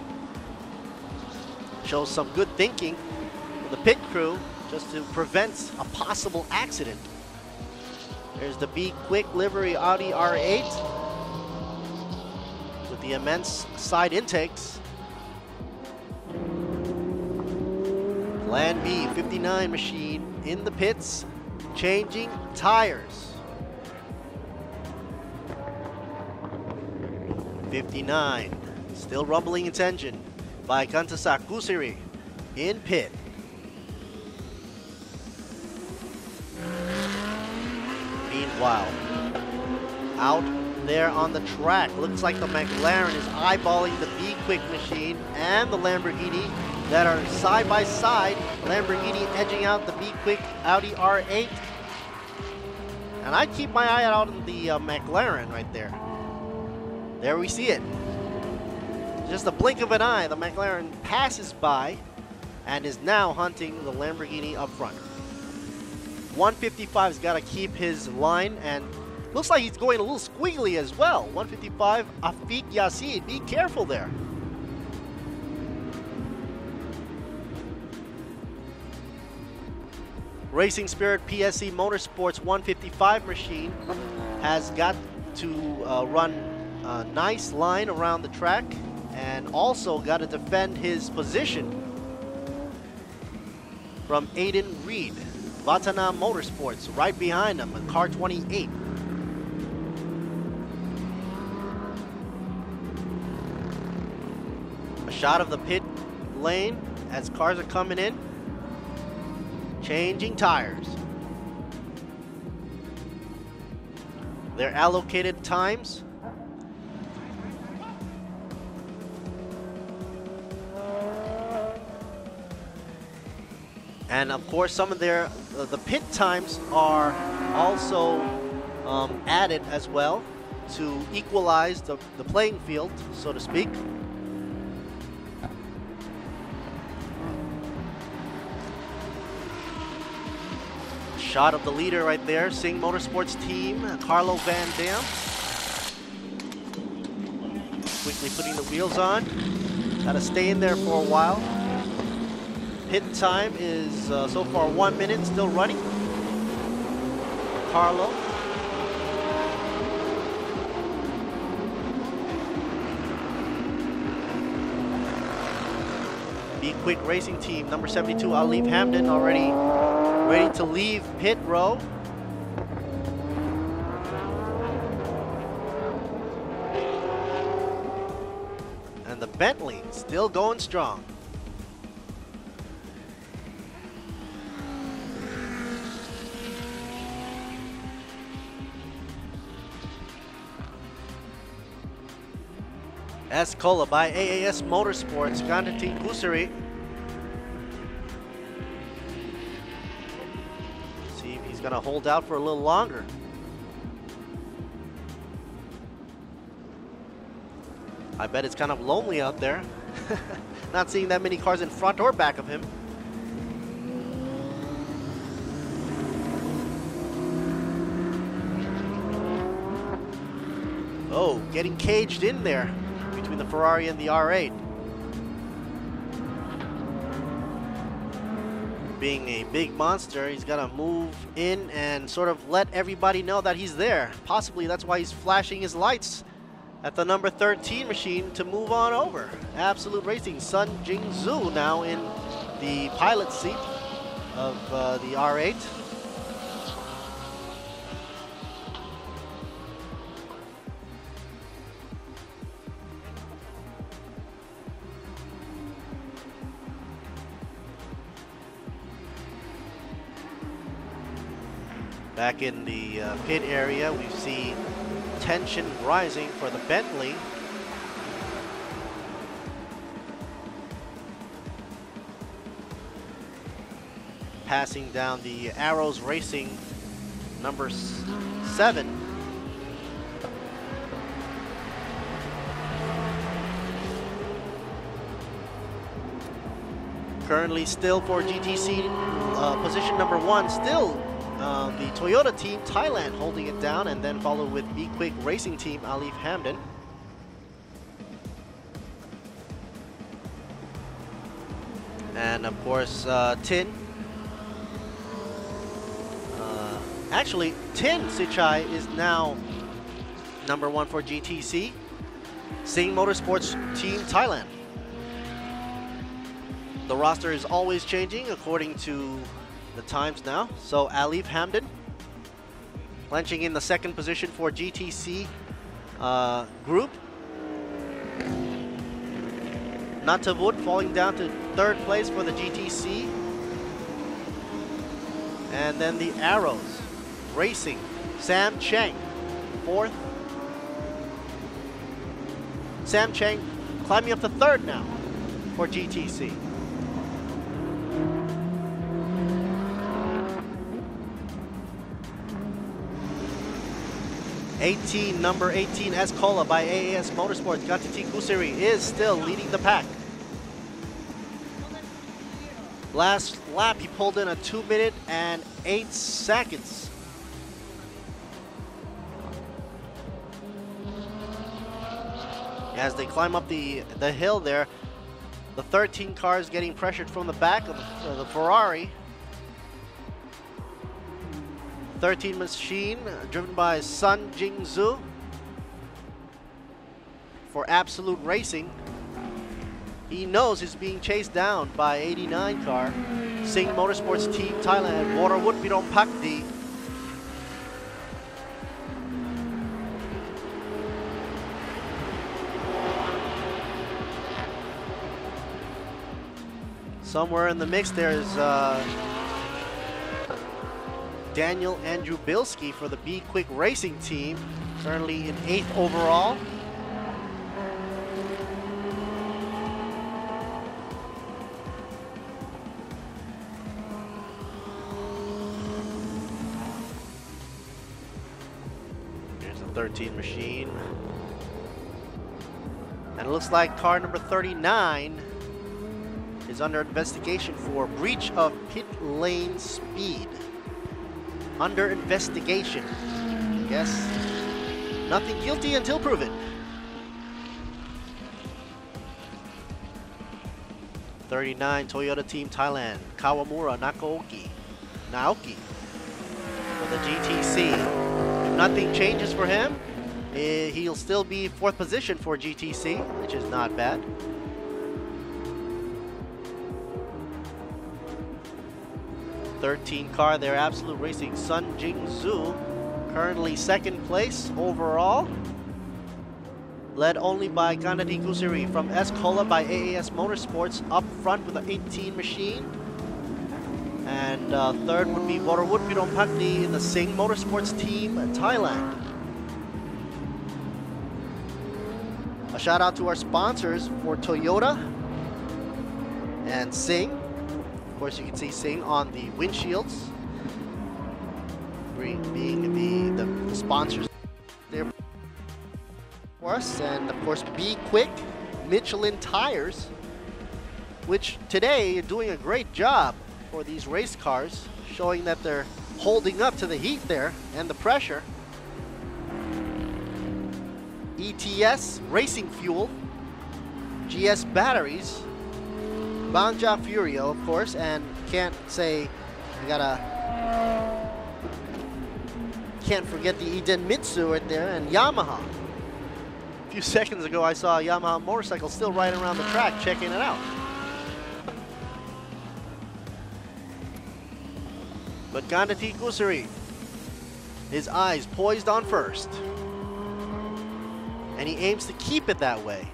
Shows some good thinking from the pit crew just to prevent a possible accident. There's the Be Quick livery Audi R8 with the immense side intakes. Plan B 59 machine in the pits, changing tires. 59, still rumbling its engine by Kantasak Kusiri in pit. Meanwhile, out there on the track, looks like the McLaren is eyeballing the Be Quick machine and the Lamborghini that are side by side. Lamborghini edging out the Be Quick Audi R8. And I keep my eye out on the McLaren right there. There we see it. Just a blink of an eye, the McLaren passes by and is now hunting the Lamborghini up front. 155's got to keep his line, and looks like he's going a little squiggly as well. 155, Afiq Yassin, be careful there. Racing Spirit PSC Motorsports 155 machine has got to run a nice line around the track and also got to defend his position from Aiden Reed. Vatana Motorsports right behind him in car 28. A shot of the pit lane as cars are coming in. Changing tires. Their allocated times. And of course, some of their the pit times are also added as well to equalize the playing field, so to speak. Shot of the leader right there, Sing Motorsports team, Carlo Van Dam. quickly putting the wheels on. Gotta stay in there for a while. Pit time is so far 1 minute, still running. Carlo. Be Quick Racing Team, number 72, Alif Hamdan, already ready to leave pit row. And the Bentley still going strong. Escola by AAS Motorsports, Ganti Kusuri. See if he's gonna hold out for a little longer. I bet it's kind of lonely out there. Not seeing that many cars in front or back of him. Oh, getting caged in there between the Ferrari and the R8. Being a big monster, he's got to move in and sort of let everybody know that he's there. Possibly that's why he's flashing his lights at the number 13 machine to move on over. Absolute Racing, Sun Jingzhou now in the pilot seat of the R8. Back in the pit area, we see tension rising for the Bentley. Passing down the Arrows Racing number 7. Currently still for GTC position number 1, still the Toyota team, Thailand, holding it down, and then followed with Be Quick Racing Team, Alif Hamdan. And of course, Tin. Actually, Tin Sichai is now number 1 for GTC, Sing Motorsports Team, Thailand. The roster is always changing according to the times now. So Alif Hamdan clenching in the 2nd position for GTC group. Natavut falling down to 3rd place for the GTC. And then the Arrows Racing, Sam Cheng, 4th. Sam Cheng climbing up to 3rd now for GTC. Number 18, Escola by AAS Motorsports, Ganti Kusuri, is still leading the pack. Last lap, he pulled in a 2 minute and 8 seconds. As they climb up the hill there, the 13 cars getting pressured from the back of the Ferrari. 13 machine driven by Sun Jingzhou for Absolute Racing. He knows he's being chased down by 89 car, Sing Motorsports Team Thailand, Waterwood Pirom Pakdi. Somewhere in the mix there is Daniel Andrew Bilski for the Be Quick Racing Team, currently in 8th overall. Here's the 13 machine. And it looks like car number 39 is under investigation for breach of pit lane speed. Under investigation. Yes. Nothing guilty until proven. 39, Toyota Team Thailand, Kawamura Naoki for the GTC. If nothing changes for him, he'll still be 4th position for GTC, which is not bad. '13 car there, Absolute Racing, Sun Jingzhou, currently 2nd place overall. Led only by Gandhi Kusiri from Escola by AAS Motorsports up front with an 18 machine. And 3rd would be Borwood Pirompakdi in the Sing Motorsports team, Thailand. A shout out to our sponsors for Toyota and Sing. Of course, you can see Sing on the windshields, being the sponsors there for us. And of course, Be Quick, Michelin tires, which today are doing a great job for these race cars, showing that they're holding up to the heat there and the pressure. ETS, Racing Fuel, GS Batteries, Bangjak Furio, of course, and can't forget the Iden Mitsu right there, and Yamaha. A few seconds ago, I saw a Yamaha motorcycle still riding around the track, checking it out. But Gandhi Kusiri, his eyes poised on 1st. And he aims to keep it that way.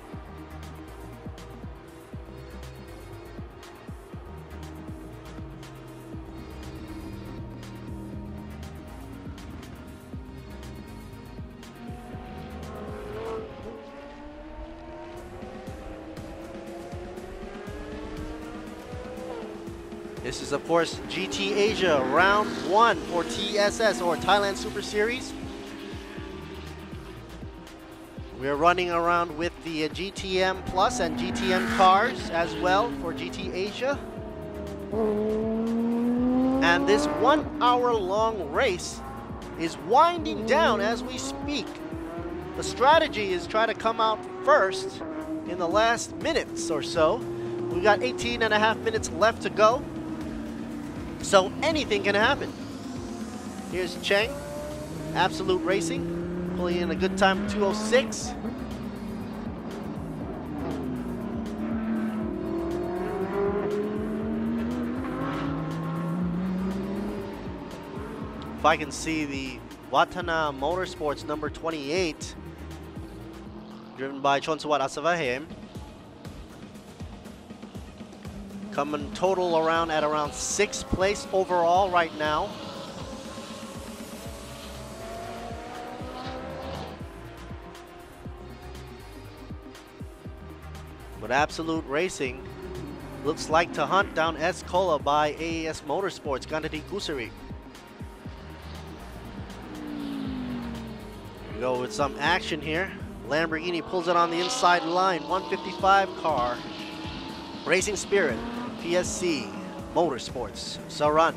This is, of course, GT Asia round 1 for TSS, or Thailand Super Series. We're running around with the GTM Plus and GTM cars as well for GT Asia. And this 1 hour long race is winding down as we speak. The strategy is try to come out first in the last minutes or so. We've got 18.5 minutes left to go, so anything can happen. Here's Cheng, Absolute Racing, pulling in a good time of 2:06. If I can see the Watana Motorsports number 28, driven by Chonsawat Asavahem, coming total around at around 6th place overall right now. But Absolute Racing looks like to hunt down Escola by AAS Motorsports, Gandhi Kusiri. We go with some action here. Lamborghini pulls it on the inside line, 155 car. Racing Spirit, PSC, Motorsports, Saran.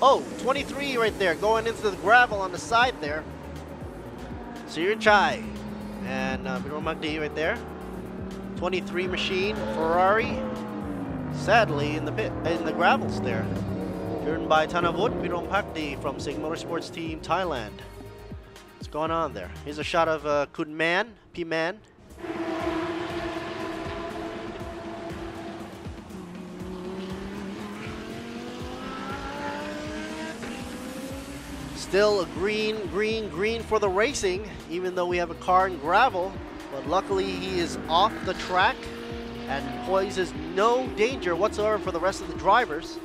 Oh, 23 right there, going into the gravel on the side there. Sir Chai and Biro Magdi right there. 23 machine, Ferrari, sadly in the gravels there. Driven by Tanavut Pirompakdi from Sing Motorsports Team Thailand. What's going on there? Here's a shot of Kunman, P-Man. Still a green for the racing, even though we have a car in gravel. But luckily he is off the track and poses no danger whatsoever for the rest of the drivers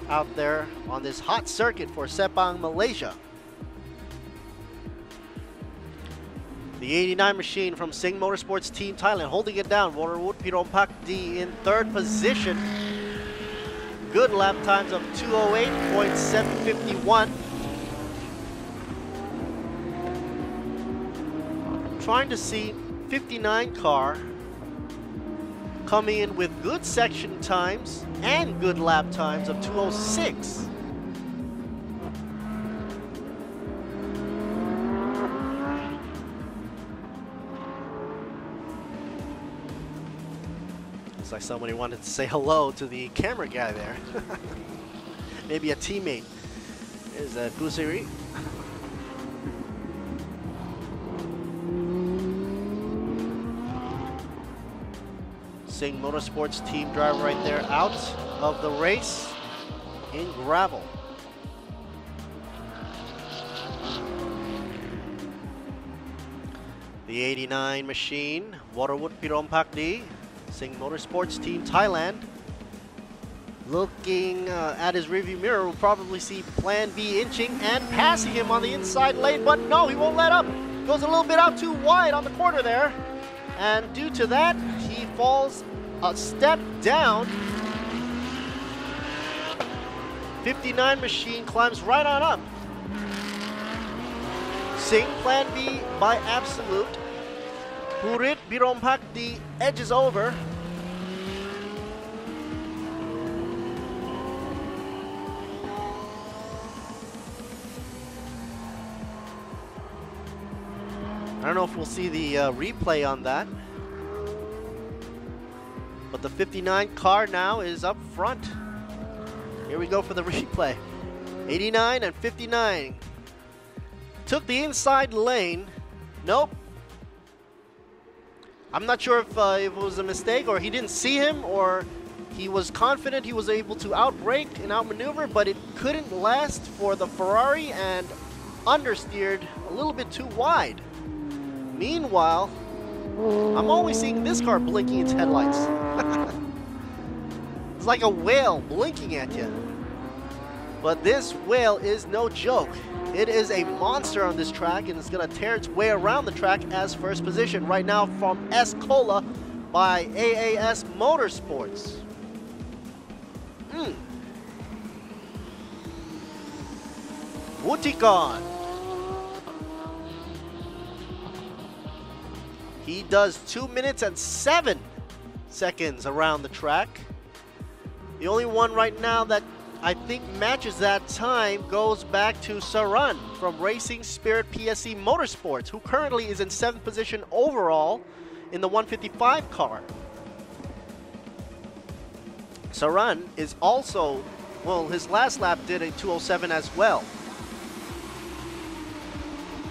out there on this hot circuit for Sepang, Malaysia. The 89 machine from Sing Motorsports Team Thailand holding it down. Warwood Pirompakdi in 3rd position. Good lap times of 2:08.751. Trying to see 59 car coming in with good section times and good lap times of 2:06. Looks like somebody wanted to say hello to the camera guy there. Maybe a teammate. There's Gusiri. Sing Motorsports team driver right there out of the race in gravel. The 89 machine, Waterwood Pirompakdi, Sing Motorsports team Thailand. Looking at his rearview mirror, we'll probably see Plan B inching and passing him on the inside lane, but no, he won't let up. Goes a little bit out too wide on the corner there. And due to that, he falls a step down. 59 machine climbs right on up. Sing Plan B by Absolute. Purit Birompakdi edges over. I don't know if we'll see the replay on that. But the 59 car now is up front. Here we go for the replay. 89 and 59. Took the inside lane. Nope. I'm not sure if it was a mistake or he didn't see him or he was confident he was able to outbrake and outmaneuver, but it couldn't last for the Ferrari and understeered a little bit too wide. Meanwhile, I'm always seeing this car blinking its headlights. It's like a whale blinking at you. But this whale is no joke. It is a monster on this track and it's going to tear its way around the track as first position right now from S-Cola by AAS Motorsports. Wutikon. He does 2 minutes and 7 seconds around the track. The only one right now that I think matches that time goes back to Saran from Racing Spirit PSC Motorsports, who currently is in 7th position overall in the 155 car. Saran is also, well, his last lap did a 2:07 as well.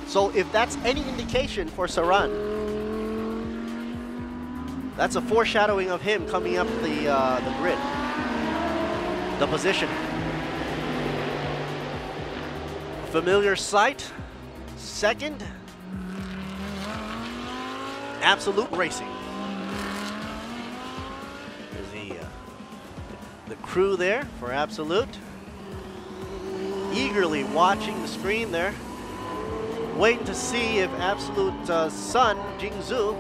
So if that's any indication for Saran, that's a foreshadowing of him coming up the grid, the position. Familiar sight, second, Absolute Racing. There's the crew there for Absolute, eagerly watching the screen there, waiting to see if Absolute's son, Jingzhu,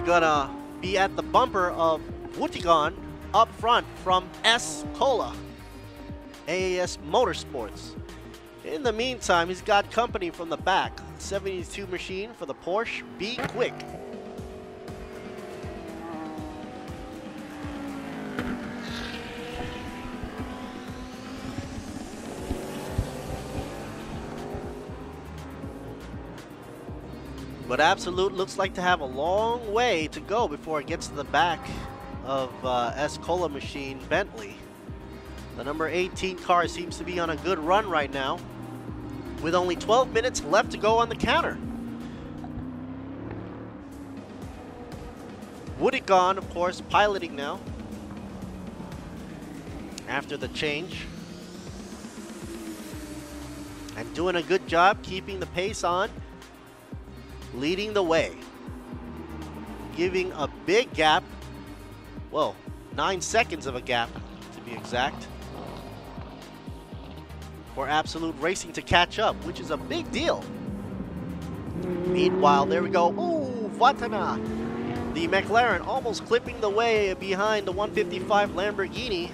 gonna be at the bumper of Wutikon up front from S-Cola, AAS Motorsports. In the meantime, he's got company from the back. 72 machine for the Porsche Be Quick. But Absolute looks like to have a long way to go before it gets to the back of S-Cola machine Bentley. The number 18 car seems to be on a good run right now, with only 12 minutes left to go on the counter. Wutikon, of course, piloting now after the change. And doing a good job keeping the pace on, leading the way. Giving a big gap, well, 9 seconds of a gap to be exact, for Absolute Racing to catch up, which is a big deal. Meanwhile, there we go. Ooh, Vatana. The McLaren almost clipping the way behind the 155 Lamborghini.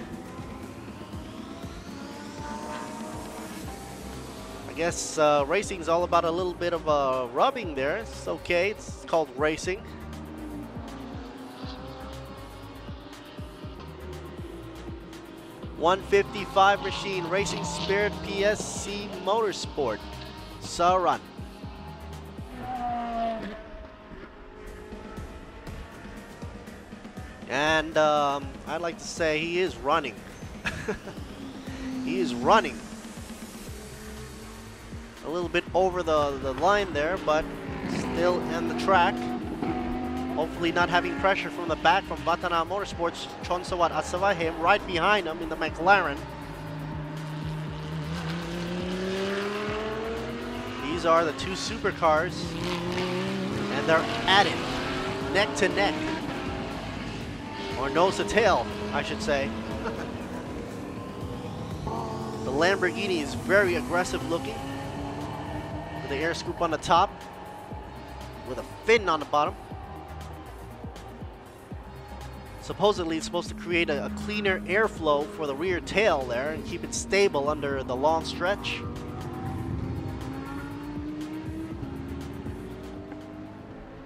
I guess racing's all about a little bit of rubbing there. It's okay, it's called racing. .155 machine, Racing Spirit PSC Motorsport, Saran. And I'd like to say he is running. He is running. A little bit over the line there, but still in the track. Hopefully not having pressure from the back from Vatana Motorsports. Chonsawat Asavahem right behind him in the McLaren. These are the two supercars, and they're at it, neck to neck. Or nose to tail, I should say. The Lamborghini is very aggressive looking, with the air scoop on the top, with a fin on the bottom. Supposedly it's supposed to create a cleaner airflow for the rear tail there and keep it stable under the long stretch.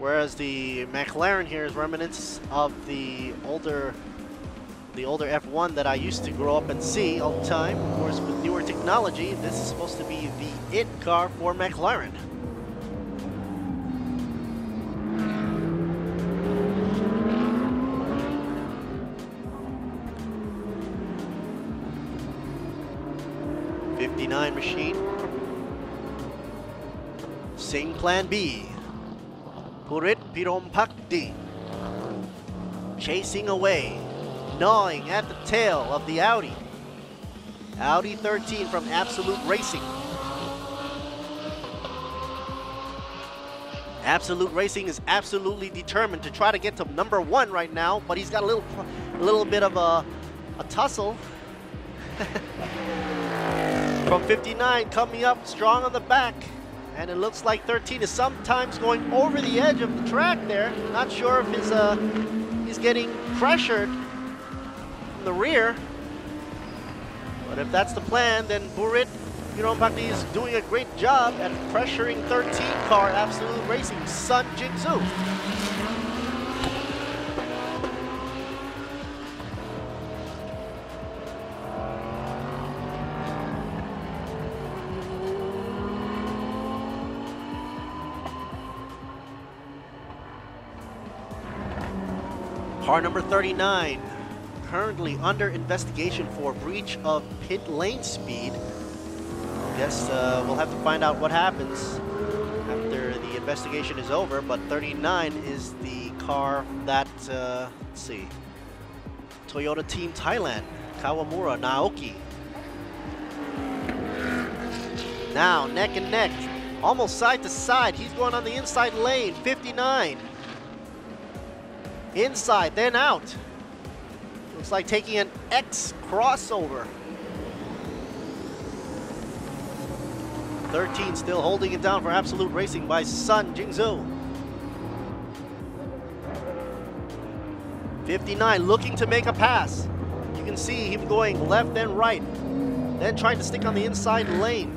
Whereas the McLaren here is reminiscent of the older F1 that I used to grow up and see all the time. Of course, with newer technology, this is supposed to be the it car for McLaren. '59 machine. Sing Plan B. Purit Pirompakdi. Chasing away, gnawing at the tail of the Audi. Audi 13 from Absolute Racing. Absolute Racing is absolutely determined to try to get to #1 right now, but he's got a little bit of a tussle. From 59 coming up strong on the back. And it looks like 13 is sometimes going over the edge of the track there. Not sure if he's getting pressured from the rear. But if that's the plan, then Burit Pirompakdi is doing a great job at pressuring 13 car Absolute Racing, Sun Jingzhou. Car number 39, currently under investigation for breach of pit lane speed. I guess we'll have to find out what happens after the investigation is over, but 39 is the car that, let's see, Toyota Team Thailand, Kawamura Naoki. Now, neck and neck, almost side to side. He's going on the inside lane, 59. Inside, then out. Looks like taking an X crossover. 13 still holding it down for Absolute Racing by Sun Jingzhou. 59 looking to make a pass. You can see him going left and right, then trying to stick on the inside lane.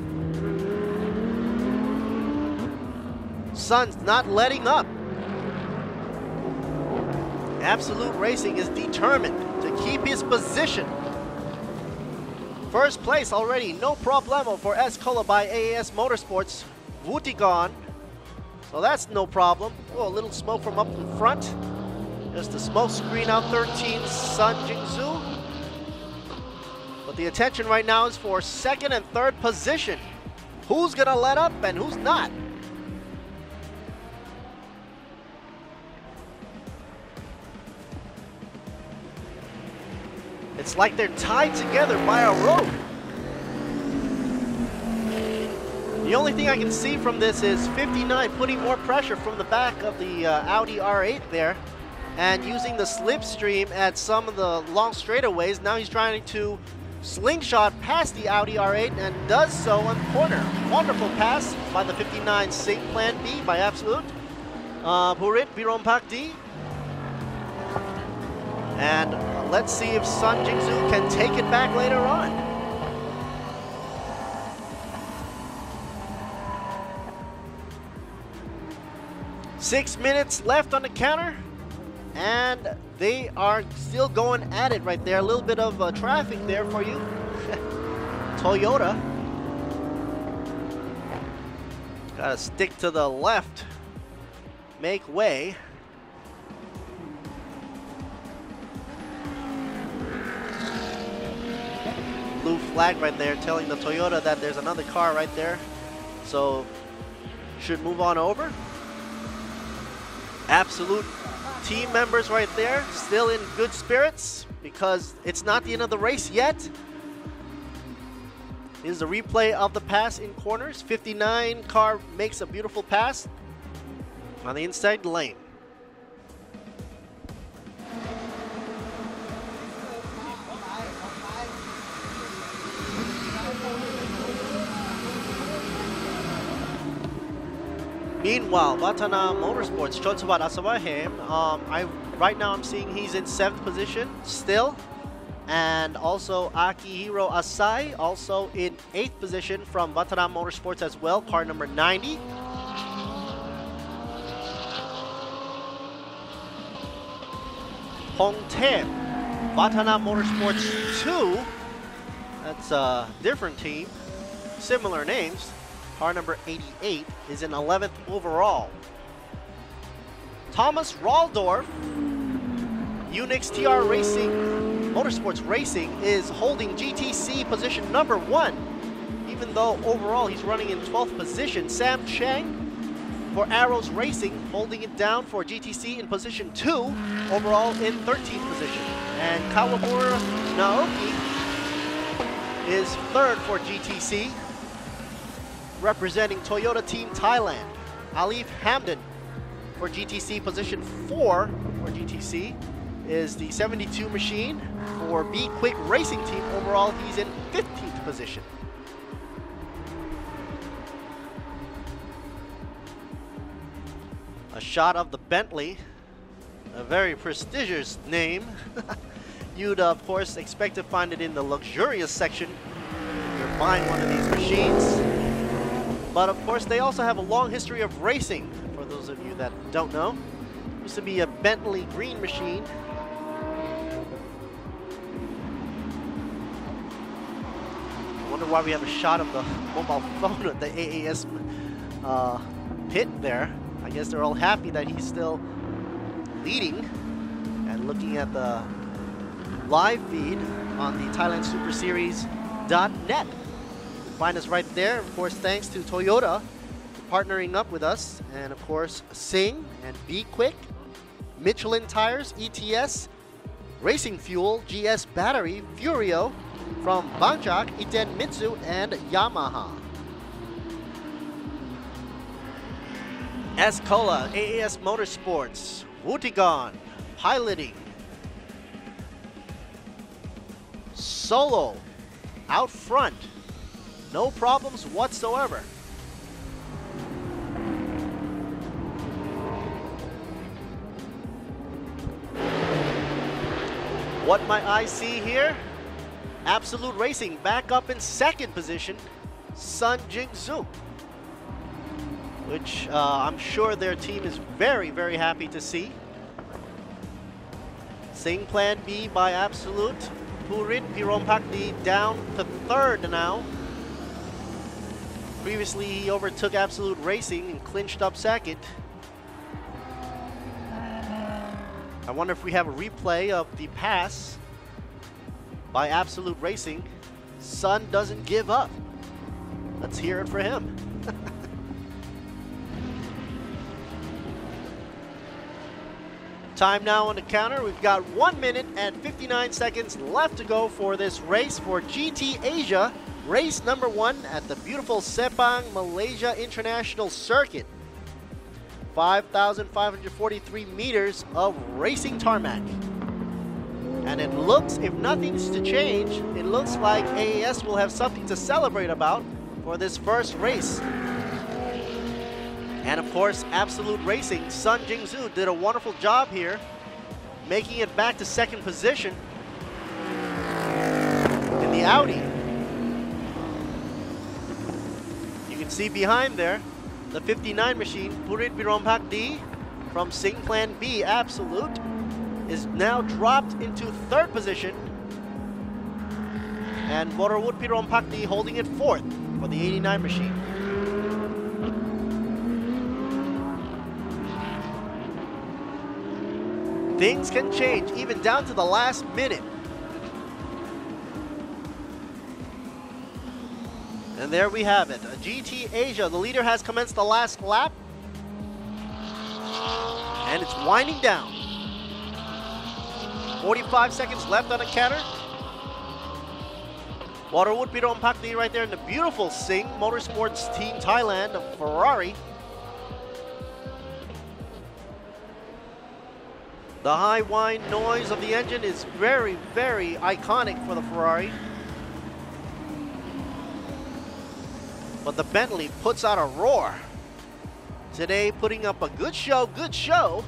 Sun's not letting up. Absolute Racing is determined to keep his position. First place already, no problemo for Escola by AAS Motorsports, Wutigon. So that's no problem. Oh, a little smoke from up in front. Just a smoke screen out 13, Sun Jingzhou. But the attention right now is for second and third position. Who's gonna let up and who's not? It's like they're tied together by a rope. The only thing I can see from this is 59 putting more pressure from the back of the Audi R8 there and using the slipstream at some of the long straightaways. Now he's trying to slingshot past the Audi R8 and does so on the corner. Wonderful pass by the 59 Sing Plan B by Absolute. Purit Pirompakdi. And let's see if Sun Jingzhou can take it back later on. Six minutes left on the counter, and they are still going at it right there. A little bit of traffic there for you. Toyota. Gotta stick to the left. Make way. blue flag right there telling the Toyota that there's another car right there. So should move on over. Absolute team members right there, still in good spirits because it's not the end of the race yet. Here's the replay of the pass in corners. 59 car makes a beautiful pass on the inside lane. Meanwhile, Vatana Motorsports, Chonsawat Asawahem, right now I'm seeing he's in 7th position still. And also Akihiro Asai, also in 8th position from Vatana Motorsports as well, car number 90. Hongtae, Vatana Motorsports 2, that's a different team, similar names. Car number 88 is in 11th overall. Thomas Raldorf, Unix TR Racing, Motorsports Racing is holding GTC position number 1, even though overall he's running in 12th position. Sam Chang for Arrows Racing holding it down for GTC in position 2, overall in 13th position. And Kawamura Naoki is 3rd for GTC, representing Toyota Team Thailand. Alif Hamdan for GTC, position 4 for GTC, is the 72 machine. For Be Quick Racing Team, overall he's in 15th position. A shot of the Bentley, a very prestigious name. You'd of course expect to find it in the luxurious section if you're buying one of these machines. But of course they also have a long history of racing, for those of you that don't know. Used to be a Bentley green machine. I wonder why we have a shot of the mobile phone at the AAS pit there. I guess they're all happy that he's still leading. And looking at the live feed on the ThailandSuperSeries.net. Find us right there. Of course, thanks to Toyota for partnering up with us. And of course, Sing and Be Quick, Michelin Tires, ETS, Racing Fuel, GS Battery, Furio, from Bangjak, Iten Mitsu, and Yamaha. Escola, AAS Motorsports, Wutigon, Piloting, Solo, out front, no problems whatsoever. What might I see here? Absolute Racing back up in 2nd position, Sun Jingzhu, which I'm sure their team is very, very happy to see. Sing Plan B by Absolute. Purit Pirompakdi down to 3rd now. Previously he overtook Absolute Racing and clinched up 2nd. I wonder if we have a replay of the pass by Absolute Racing. Sun doesn't give up. Let's hear it for him. Time now on the counter. We've got 1 minute and 59 seconds left to go for this race for GT Asia. Race number 1 at the beautiful Sepang, Malaysia International Circuit. 5,543 meters of racing tarmac. And it looks, if nothing's to change, it looks like AAS will have something to celebrate about for this first race. And of course, Absolute Racing, Sun Jingzhu did a wonderful job here, making it back to 2nd position in the Audi. You can see behind there, the 59 machine, Purit Pirompakdi from Sing Plan B, Absolute, is now dropped into 3rd position. And Motorwood Pirompakdi holding it 4th for the 89 machine. Things can change even down to the last minute. And there we have it. GT Asia, the leader, has commenced the last lap. And it's winding down. 45 seconds left on the counter. Waterwood Pirompakdi right there in the beautiful Sing Motorsports Team Thailand of Ferrari. The high whine noise of the engine is very, very iconic for the Ferrari. But the Bentley puts out a roar. Today putting up a good show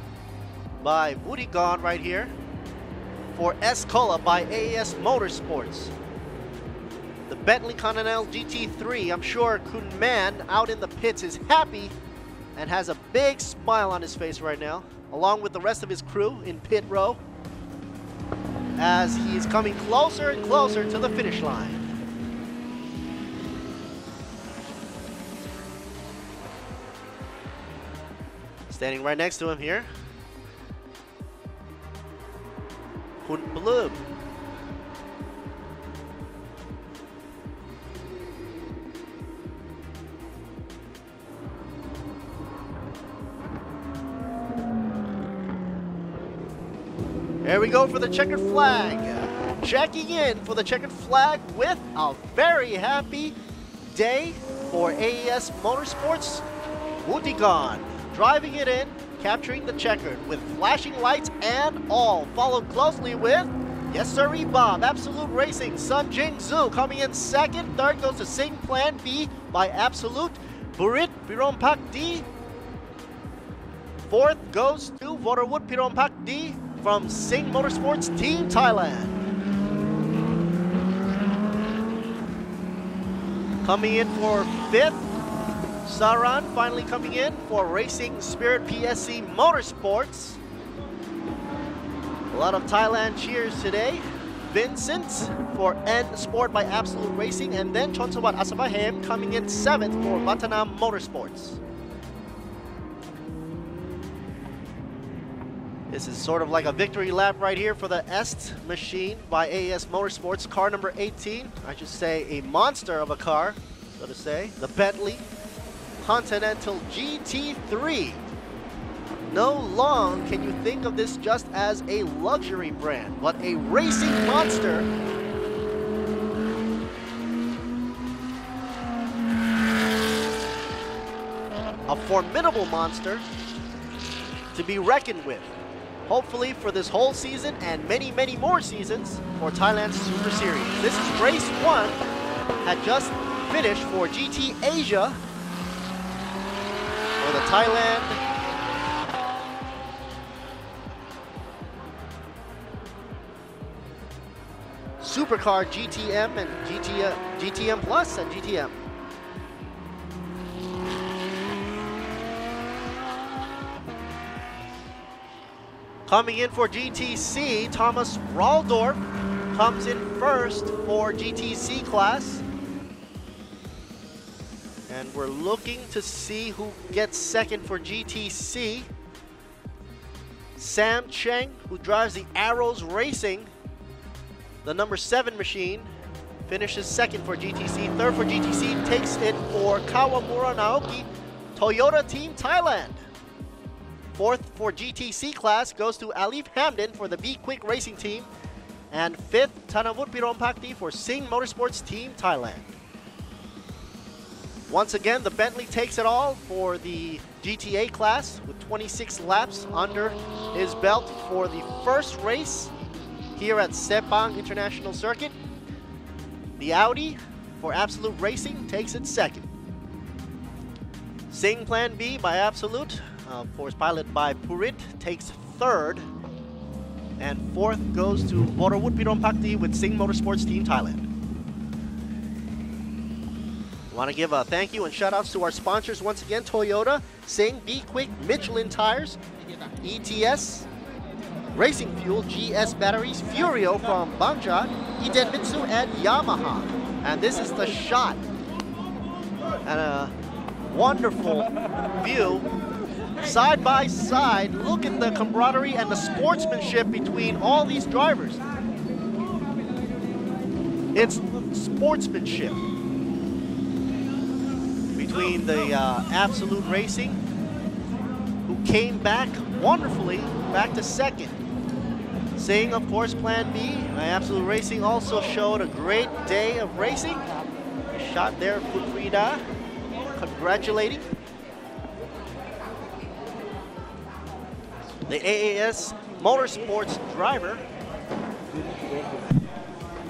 by Budigon right here for Escola by AES Motorsports. The Bentley Continental GT3, I'm sure Kun Man out in the pits is happy and has a big smile on his face right now, along with the rest of his crew in pit row, as he's coming closer and closer to the finish line. Standing right next to him here, Kun Bloom. There we go for the checkered flag. Checking in for the checkered flag with a very happy day for AES Motorsports. Budigon driving it in, capturing the checkered with flashing lights and all. Followed closely with, yes sirree, Bob, Absolute Racing, Sun Jingzhou coming in second. Third goes to Sing Plan B by Absolute. Burit Pirompakdi. Fourth goes to Waterwood Pirompakdi from Sing Motorsports Team Thailand. Coming in for fifth, Saran finally coming in for Racing Spirit PSC Motorsports. A lot of Thailand cheers today. Vincent for N Sport by Absolute Racing, and then Chonsawat Asavahem coming in seventh for Vatanam Motorsports. This is sort of like a victory lap right here for the Est machine by AES Motorsports. Car number 18, I should say a monster of a car, so to say. The Bentley Continental GT3. No long can you think of this just as a luxury brand, but a racing monster. A formidable monster to be reckoned with. Hopefully for this whole season and many, many more seasons for Thailand's Super Series. This is race 1, had just finished for GT Asia for the Thailand Supercar GTM and GTM Plus and GTM. Coming in for GTC, Thomas Raldorf comes in first for GTC class. And we're looking to see who gets second for GTC. Sam Cheng, who drives the Arrows Racing, the number 7 machine, finishes second for GTC. Third for GTC takes it for Kawamura Naoki, Toyota Team Thailand. Fourth for GTC class goes to Alif Hamden for the Be Quick Racing Team. And fifth, Thanavut Pirompakdi for Sing Motorsports Team Thailand. Once again, the Bentley takes it all for the GTA class with 26 laps under his belt for the first race here at Sepang International Circuit. The Audi for Absolute Racing takes it second. Sing Plan B by Absolute, of course piloted by Purit, takes third. And fourth goes to Waterwood Pirompakdi with Sing Motorsports Team Thailand. I want to give a thank you and shout outs to our sponsors once again: Toyota, Sing, Be Quick, Michelin Tires, ETS, Racing Fuel, GS Batteries, Furio from Bangja, Idemitsu, and Yamaha. And this is the shot and a wonderful view side by side. Look at the camaraderie and the sportsmanship between all these drivers. It's sportsmanship. between the Absolute Racing, who came back wonderfully, back to second. Singh, of course, Plan B. Absolute Racing also showed a great day of racing. Shot there, Putrida, congratulating. The AAS Motorsports driver.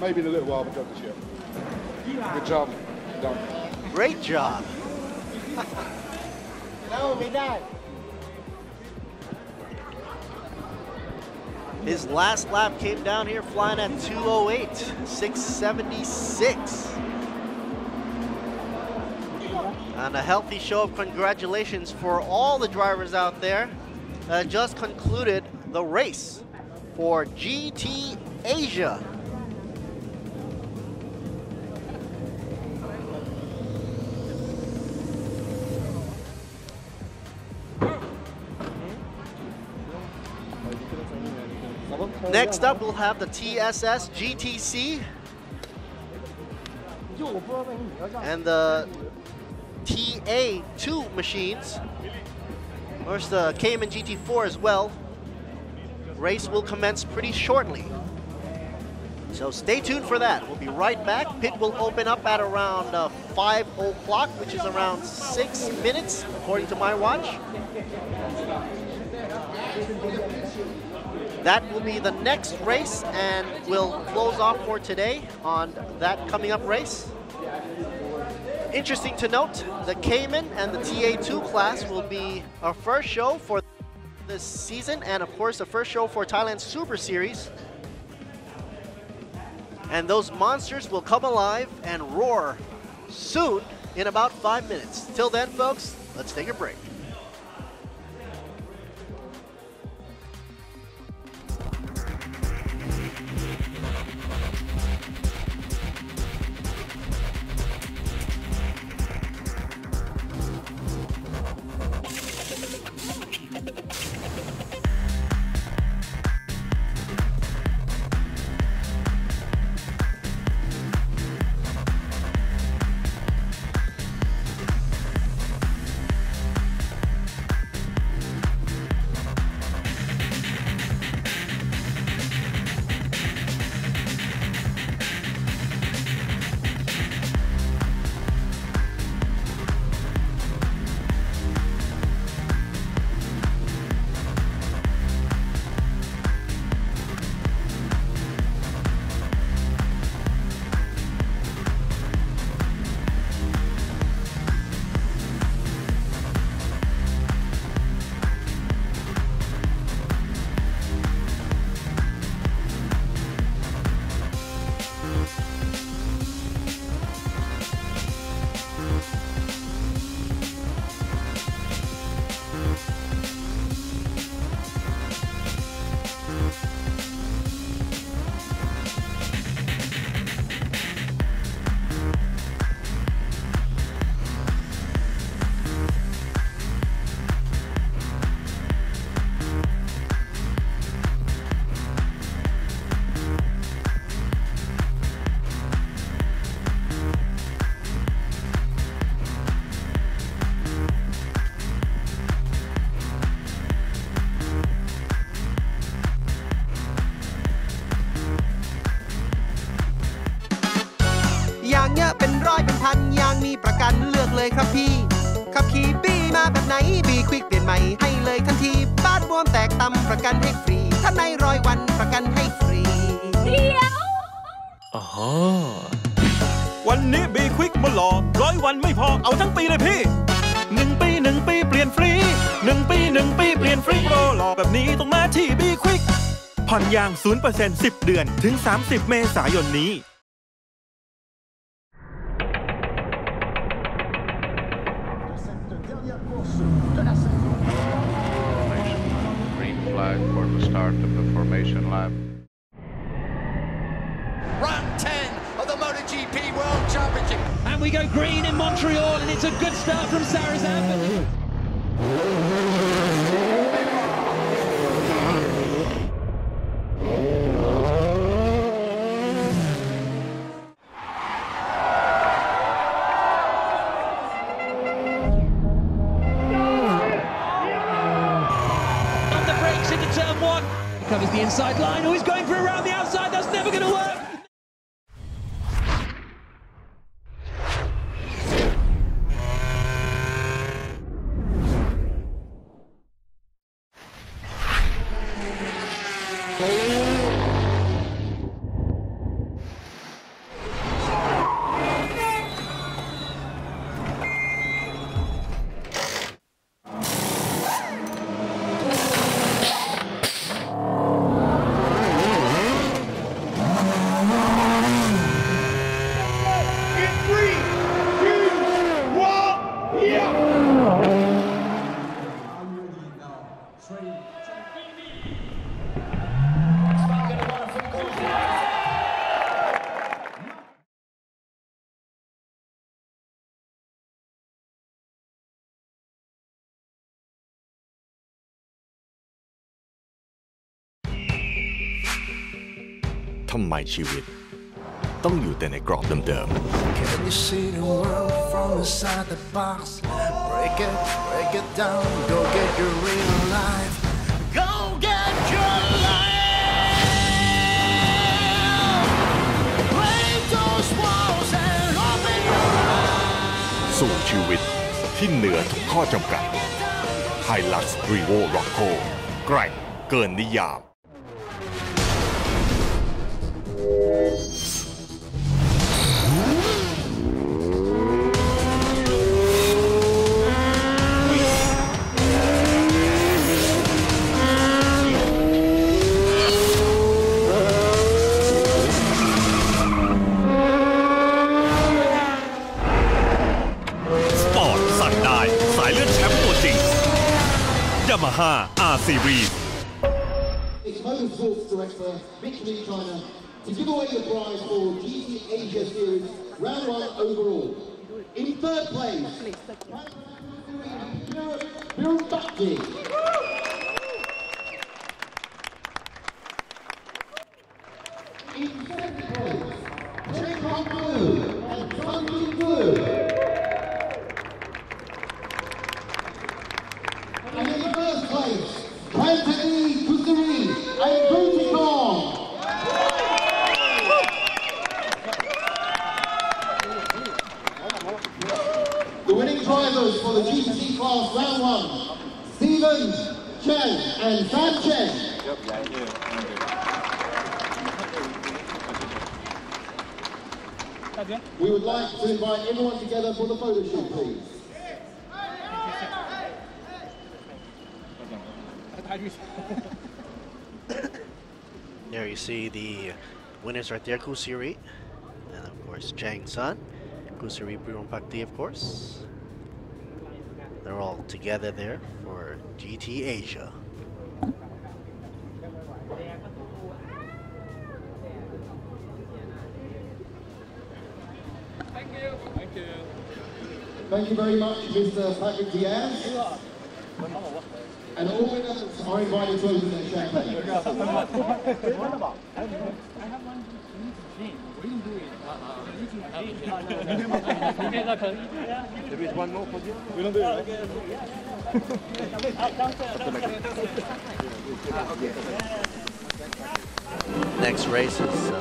Maybe in a little while, but not this year. Good job. Done. Great job. His last lap came down here flying at 2:08, 6:76. And a healthy show of congratulations for all the drivers out there that just concluded the race for GT Asia. Next up, we'll have the TSS GTC and the TA2 machines. There's the Cayman GT4 as well. Race will commence pretty shortly, so stay tuned for that. We'll be right back. Pit will open up at around 5 o'clock, which is around 6 minutes, according to my watch. That will be the next race, and we'll close off for today on that coming up race. Interesting to note, the Cayman and the TA2 class will be our first show for this season, and of course the first show for Thailand Super Series. And those monsters will come alive and roar soon in about 5 minutes. Till then, folks, let's take a break.อย่างเยอะเป็นร้อยเป็นพันอย่างมีประกันเลือกเลยครับพี่ขับขี่บี้มาแบบไหนบีควิกเปลี่ยนใหม่ให้เลยทันทีบ้านบวมแตกตำประกันให้ฟรีถ้าใน100 วันประกันให้ฟรีเดียวอ๋อวันนี้บีควิกมาหลอก100 วันไม่พอเอาทั้งปีเลยพี่1 ปี 1 ปีเปลี่ยนฟรี1 ปี 1 ปีเปลี่ยนฟรีโปรหลอกแบบนี้ต้องมาที่บีควิกผ่อนยาง 0% 10 เดือนถึง 30 เมษายนนี้Green flag for the start of the formation lap. Round 10 of the MotoGP World Championship. And we go green in Montreal, and it's a good start from Sarazan. into turn one. Covers the inside line. Oh, he's going for around the outside. That's never going to work.ทำไมชีวิตต้องอยู่แต่ในกรอบเดิม Can you see the world from inside the box? Break it down, go get your real life. Go get your life. Break those walls and open your eyes. ๆสู่ชีวิตที่เหนือทุกข้อจำกัด Hilux Revo Rocco แกร่งเกินนิยาม Yamaha R Series It's Motorsports Director Michelin China to give away the prize for GT Asia Series Round 1 overall. In third place, Birubakti. In second place, Sepang Blue and Sunbeam Blue. And in first place, Kantani Kusuri and Booty Kong. The winning drivers for the GT class round 1, Stephen, Chen and Sam Chen. We would like to invite everyone together for the photo shoot, please. There you see the winners right there, Kusiri, and of course Chang Sun, Kusiri Birubakti, of course. They're all together there for GT Asia. Thank you. Thank you. Thank you very much, Mr. Patrick Diaz. And all winners are invited to open their champagne. I have one. We can do it. There is one more for you. We don't do it. Next race is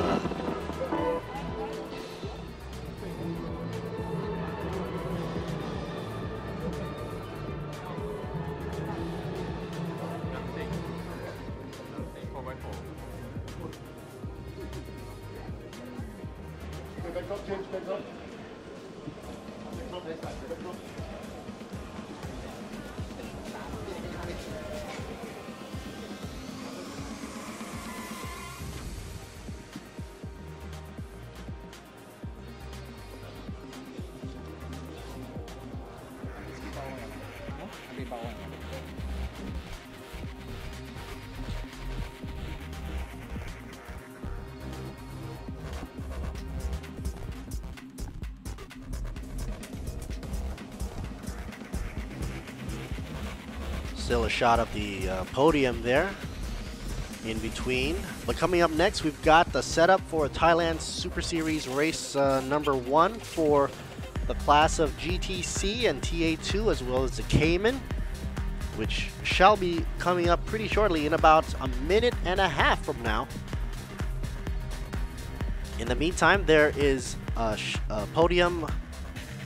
still a shot of the podium there in between. But coming up next, we've got the setup for Thailand Super Series race number 1 for the class of GTC and TA2, as well as the Cayman. which shall be coming up pretty shortly in about a minute and a half from now. In the meantime, there is a podium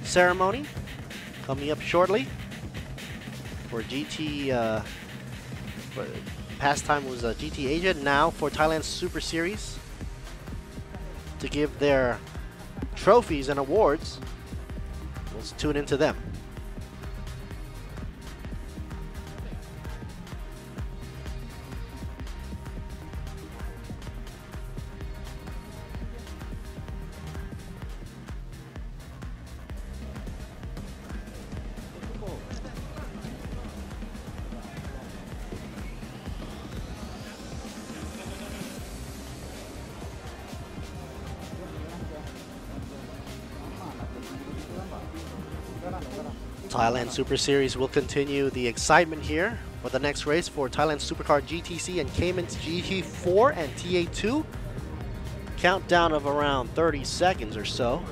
ceremony coming up shortly for GT. Past time was GT Asia, now for Thailand Super Series to give their trophies and awards. Let's tune into them. Thailand Super Series will continue the excitement here for the next race for Thailand Supercar GTC and Cayman's GT4 and TA2. Countdown of around 30 seconds or so.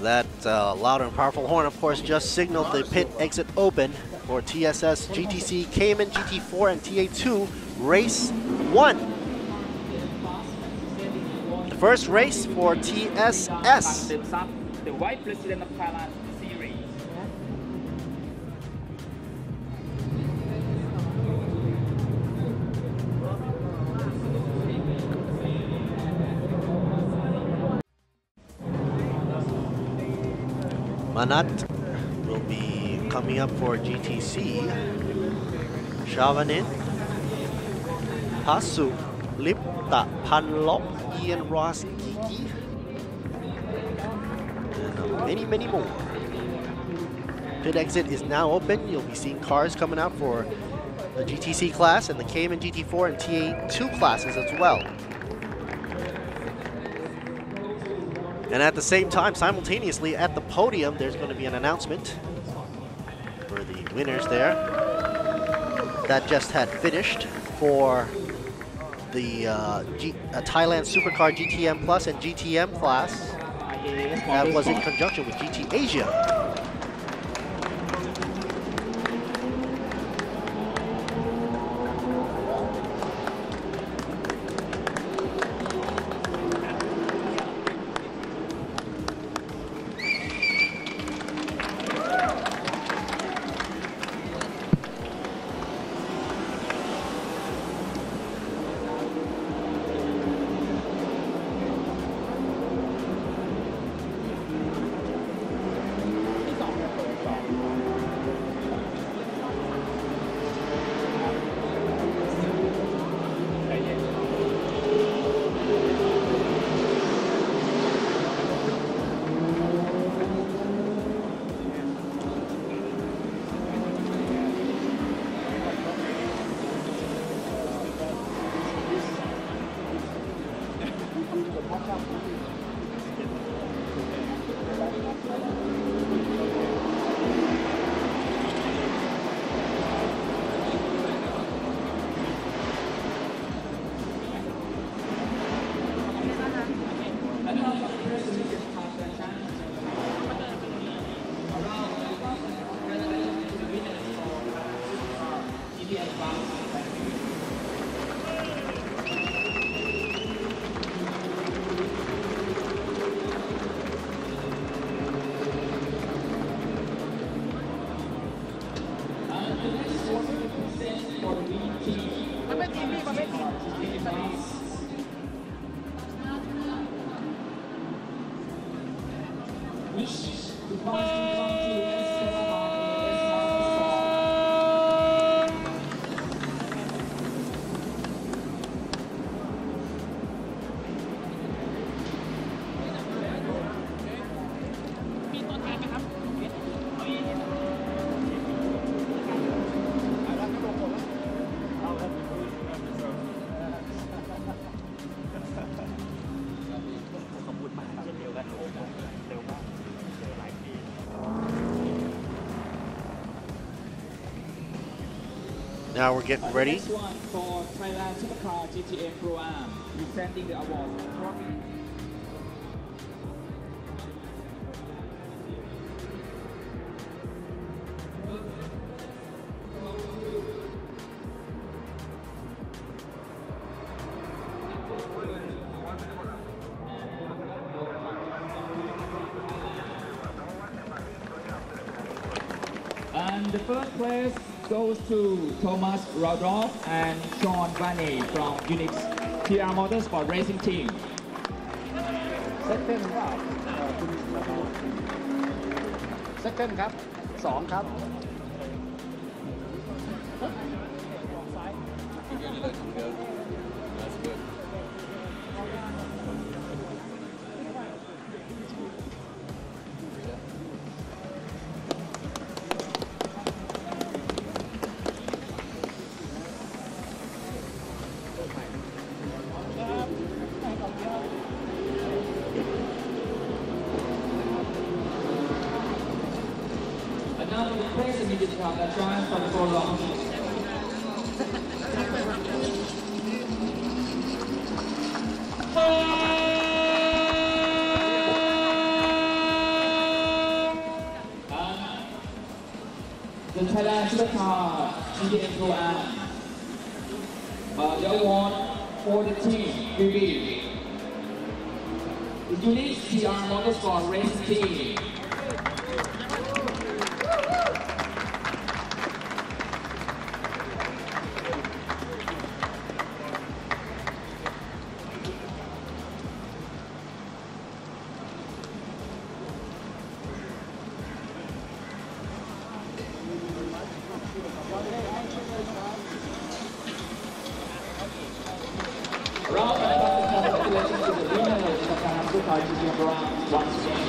That loud and powerful horn, of course, just signaled the pit exit open for TSS, GTC, Cayman, GT4, and TA2 Race 1. The first race for TSS. The Vice President of Thailand Series. Manat will be coming up for GTC. Shavanin, Pasu, Lipta, Panlop, Ian Ross, Gigi, and many more. Pit exit is now open. You'll be seeing cars coming out for the GTC class and the Cayman GT4 and TA2 classes as well. And at the same time, simultaneously at the podium, there's going to be an announcement for the winners there. That just had finished for the Thailand Supercar GTM Plus and GTM class. That was in conjunction with GT Asia. Now we're getting ready. Next one for Thailand Supercar GTA Pro Am, presenting the awards. And the first place goes to Thomas Rudolph and Sean Vaney from Unix TR Motorsport Racing Team. Second ครับ Second ครับ 2 ครับ And now the place immediately have the chance for the 4 rounds. The Thailand Supercar GTA Pro Am. The award for the team will be the Unix TR Motorsport Racing Team. Round and congratulations to the winner of the Thailand Supercar GTA Pro Am once again.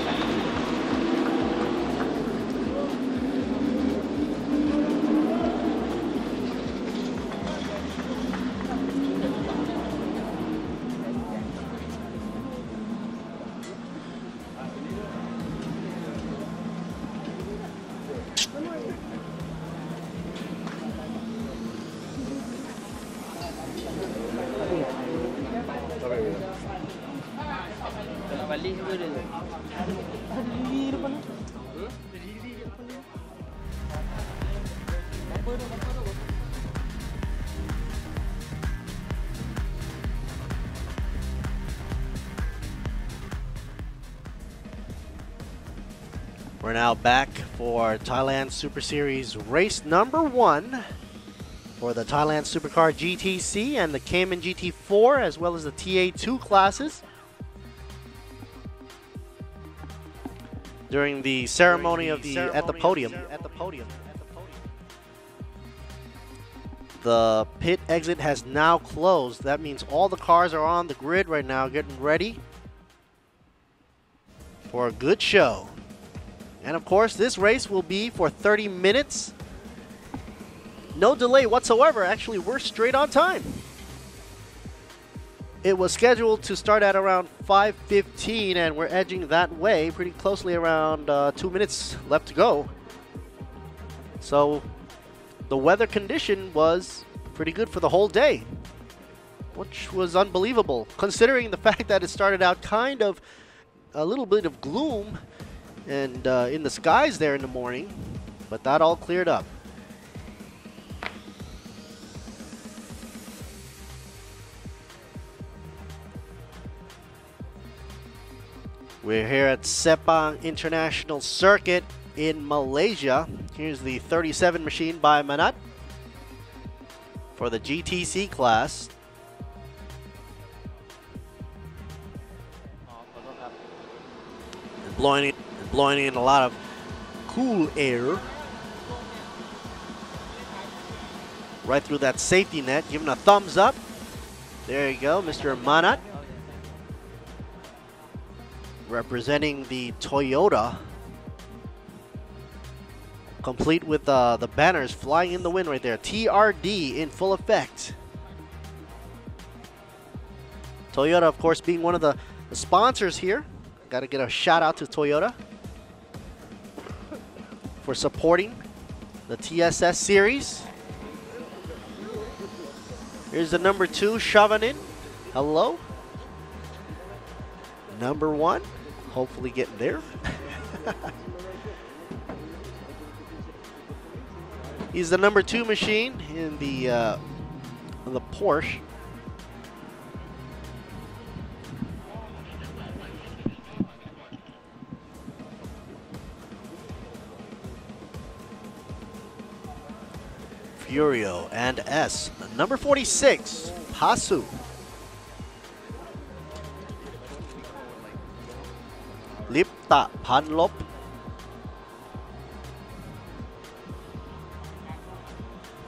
We're now back for Thailand Super Series race number 1 for the Thailand Supercar GTC and the Cayman GT4, as well as the TA2 classes. During the ceremony at the podium, the pit exit has now closed. That means all the cars are on the grid right now, getting ready for a good show. And of course, this race will be for 30 minutes. No delay whatsoever. Actually, we're straight on time. It was scheduled to start at around 5:15, and we're edging that way pretty closely, around 2 minutes left to go. So the weather condition was pretty good for the whole day, which was unbelievable, considering the fact that it started out kind of a little bit of gloom and in the skies there in the morning, but that all cleared up. We're here at Sepang International Circuit in Malaysia. Here's the 37 machine by Manat for the GTC class. Blowing in a lot of cool air right through that safety net, giving a thumbs up. There you go, Mr. Manat, representing the Toyota, complete with the banners flying in the wind right there. TRD in full effect. Toyota, of course, being one of the sponsors here. Got to get a shout out to Toyota for supporting the TSS series. Here's the number 2, Shavanin. Hello. Number 1, hopefully getting there. He's the number 2 machine in the Porsche. Furio and S. Number 46, Pasu. Lipta Panlop.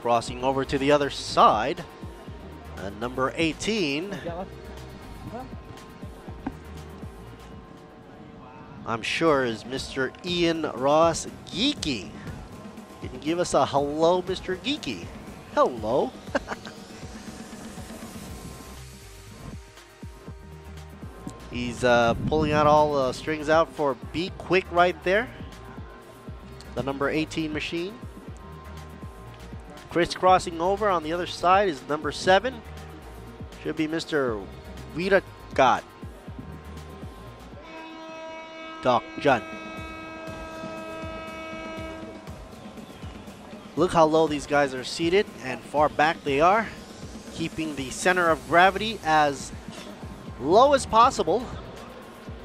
Crossing over to the other side. And number 18. I'm sure is Mr. Ian Ross Geeky. Can you give us a hello, Mr. Geeky? Hello. He's pulling out all the strings out for Be Quick right there. The number 18 machine. Crisscrossing over on the other side is number 7. Should be Mr. Viragat. Doc Jun. Look how low these guys are seated and far back they are, keeping the center of gravity as low as possible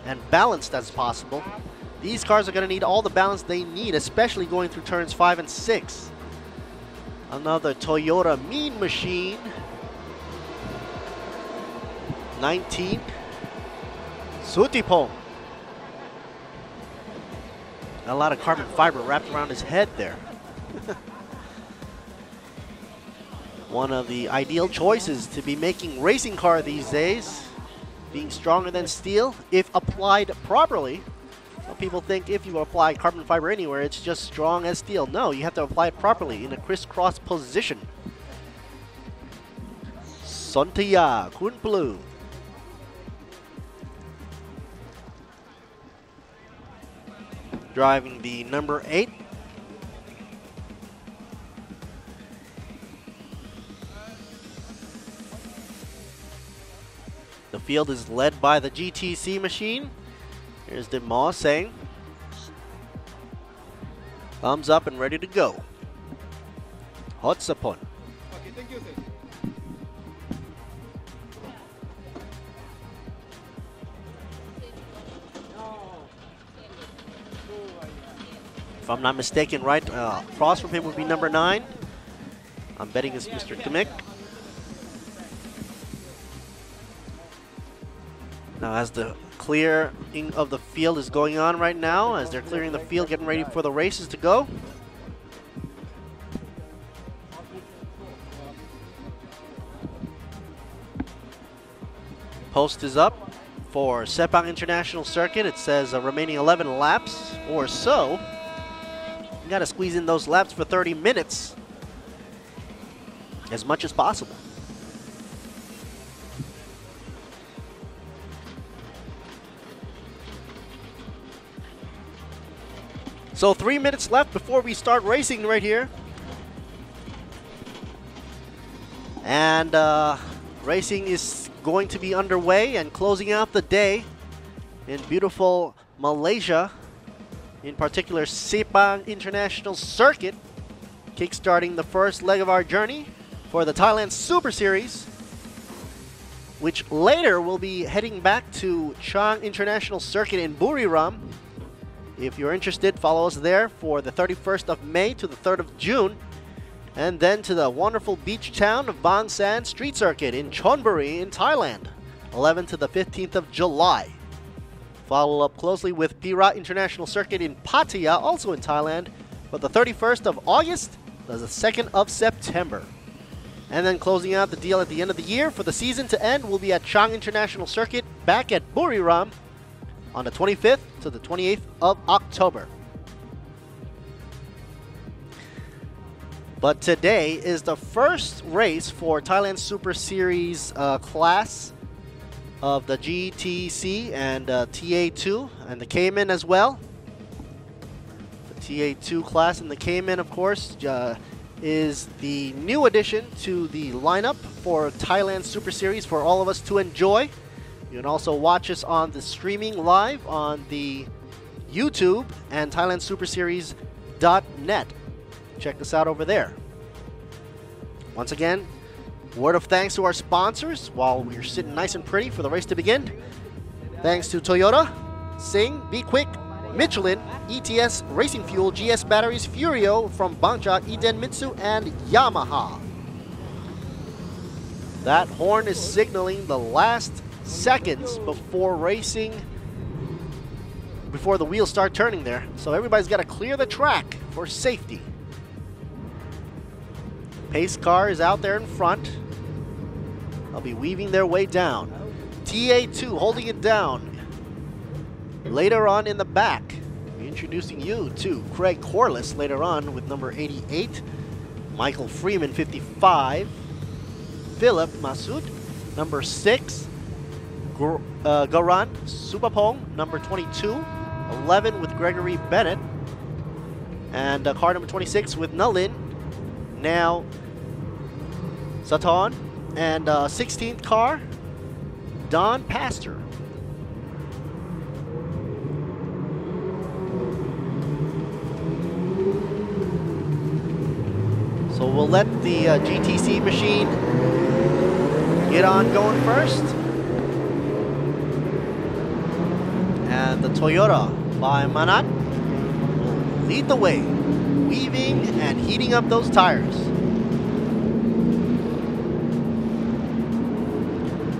and balanced as possible. These cars are going to need all the balance they need, especially going through turns 5 and 6. Another Toyota Mean Machine. 19. Sutipong. A lot of carbon fiber wrapped around his head there. One of the ideal choices to be making racing car these days. Being stronger than steel if applied properly. Some people think if you apply carbon fiber anywhere, it's just strong as steel. No, you have to apply it properly in a crisscross position. Sontia Kunplu. Driving the number 8. The field is led by the GTC machine. Here's the Ma saying, thumbs up and ready to go. Hotsapon. Okay, thank you, sir. If I'm not mistaken, right across from him would be number 9. I'm betting it's Mr. Kamek. Now as the clearing of the field is going on right now, as they're clearing the field, getting ready for the races to go. Post is up for Sepang International Circuit. It says remaining 11 laps or so. You gotta squeeze in those laps for 30 minutes as much as possible. So 3 minutes left before we start racing right here. And racing is going to be underway and closing out the day in beautiful Malaysia. In particular, Sepang International Circuit. Kickstarting the first leg of our journey for the Thailand Super Series, which later will be heading back to Chang International Circuit in Buriram. If you're interested, follow us there for the 31st of May to the 3rd of June. And then to the wonderful beach town of Bang San Street Circuit in Chonburi in Thailand, 11th to the 15th of July. Follow up closely with Perak International Circuit in Pattaya, also in Thailand, for the 31st of August to the 2nd of September. And then closing out the deal at the end of the year for the season to end will be at Chang International Circuit back at Buriram on the 25th to the 28th of October. But today is the first race for Thailand Super Series class of the GTC and TA2 and the Cayman as well. The TA2 class and the Cayman, of course, is the new addition to the lineup for Thailand Super Series for all of us to enjoy. You can also watch us on the streaming live on the YouTube and ThailandSuperSeries.net. Check us out over there. Once again, word of thanks to our sponsors while we're sitting nice and pretty for the race to begin. Thanks to Toyota, Sing, Be Quick, Michelin, ETS, Racing Fuel, GS Batteries, Furio from Bangchak, Denmitsu, and Yamaha. That horn is signaling the last seconds before the wheels start turning there. So everybody's got to clear the track for safety. Pace car is out there in front. They'll be weaving their way down. TA2 holding it down. Later on in the back, we're introducing you to Craig Corliss later on with number 88. Michael Freeman, 55. Philip Masood, number 6. Garan Supapong, number 22. 11 with Gregory Bennett. And car number 26 with Nalin. Now Saton. And 16th car, Don Pastor. So we'll let the GTC machine get on going first. And the Toyota by Manat will lead the way, weaving and heating up those tires.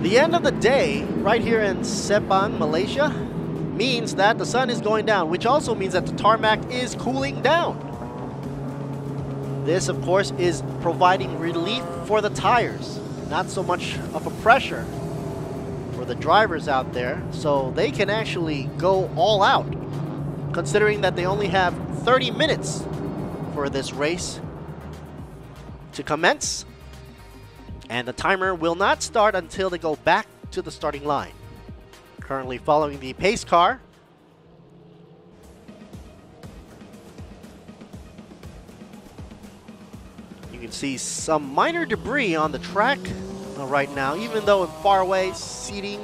The end of the day, right here in Sepang, Malaysia, means that the sun is going down, which also means that the tarmac is cooling down. This, of course, is providing relief for the tires, not so much of a pressure for the drivers out there, so they can actually go all out, considering that they only have 30 minutes for this race to commence. And the timer will not start until they go back to the starting line. Currently following the pace car. You can see some minor debris on the track right now, even though I'm far away seating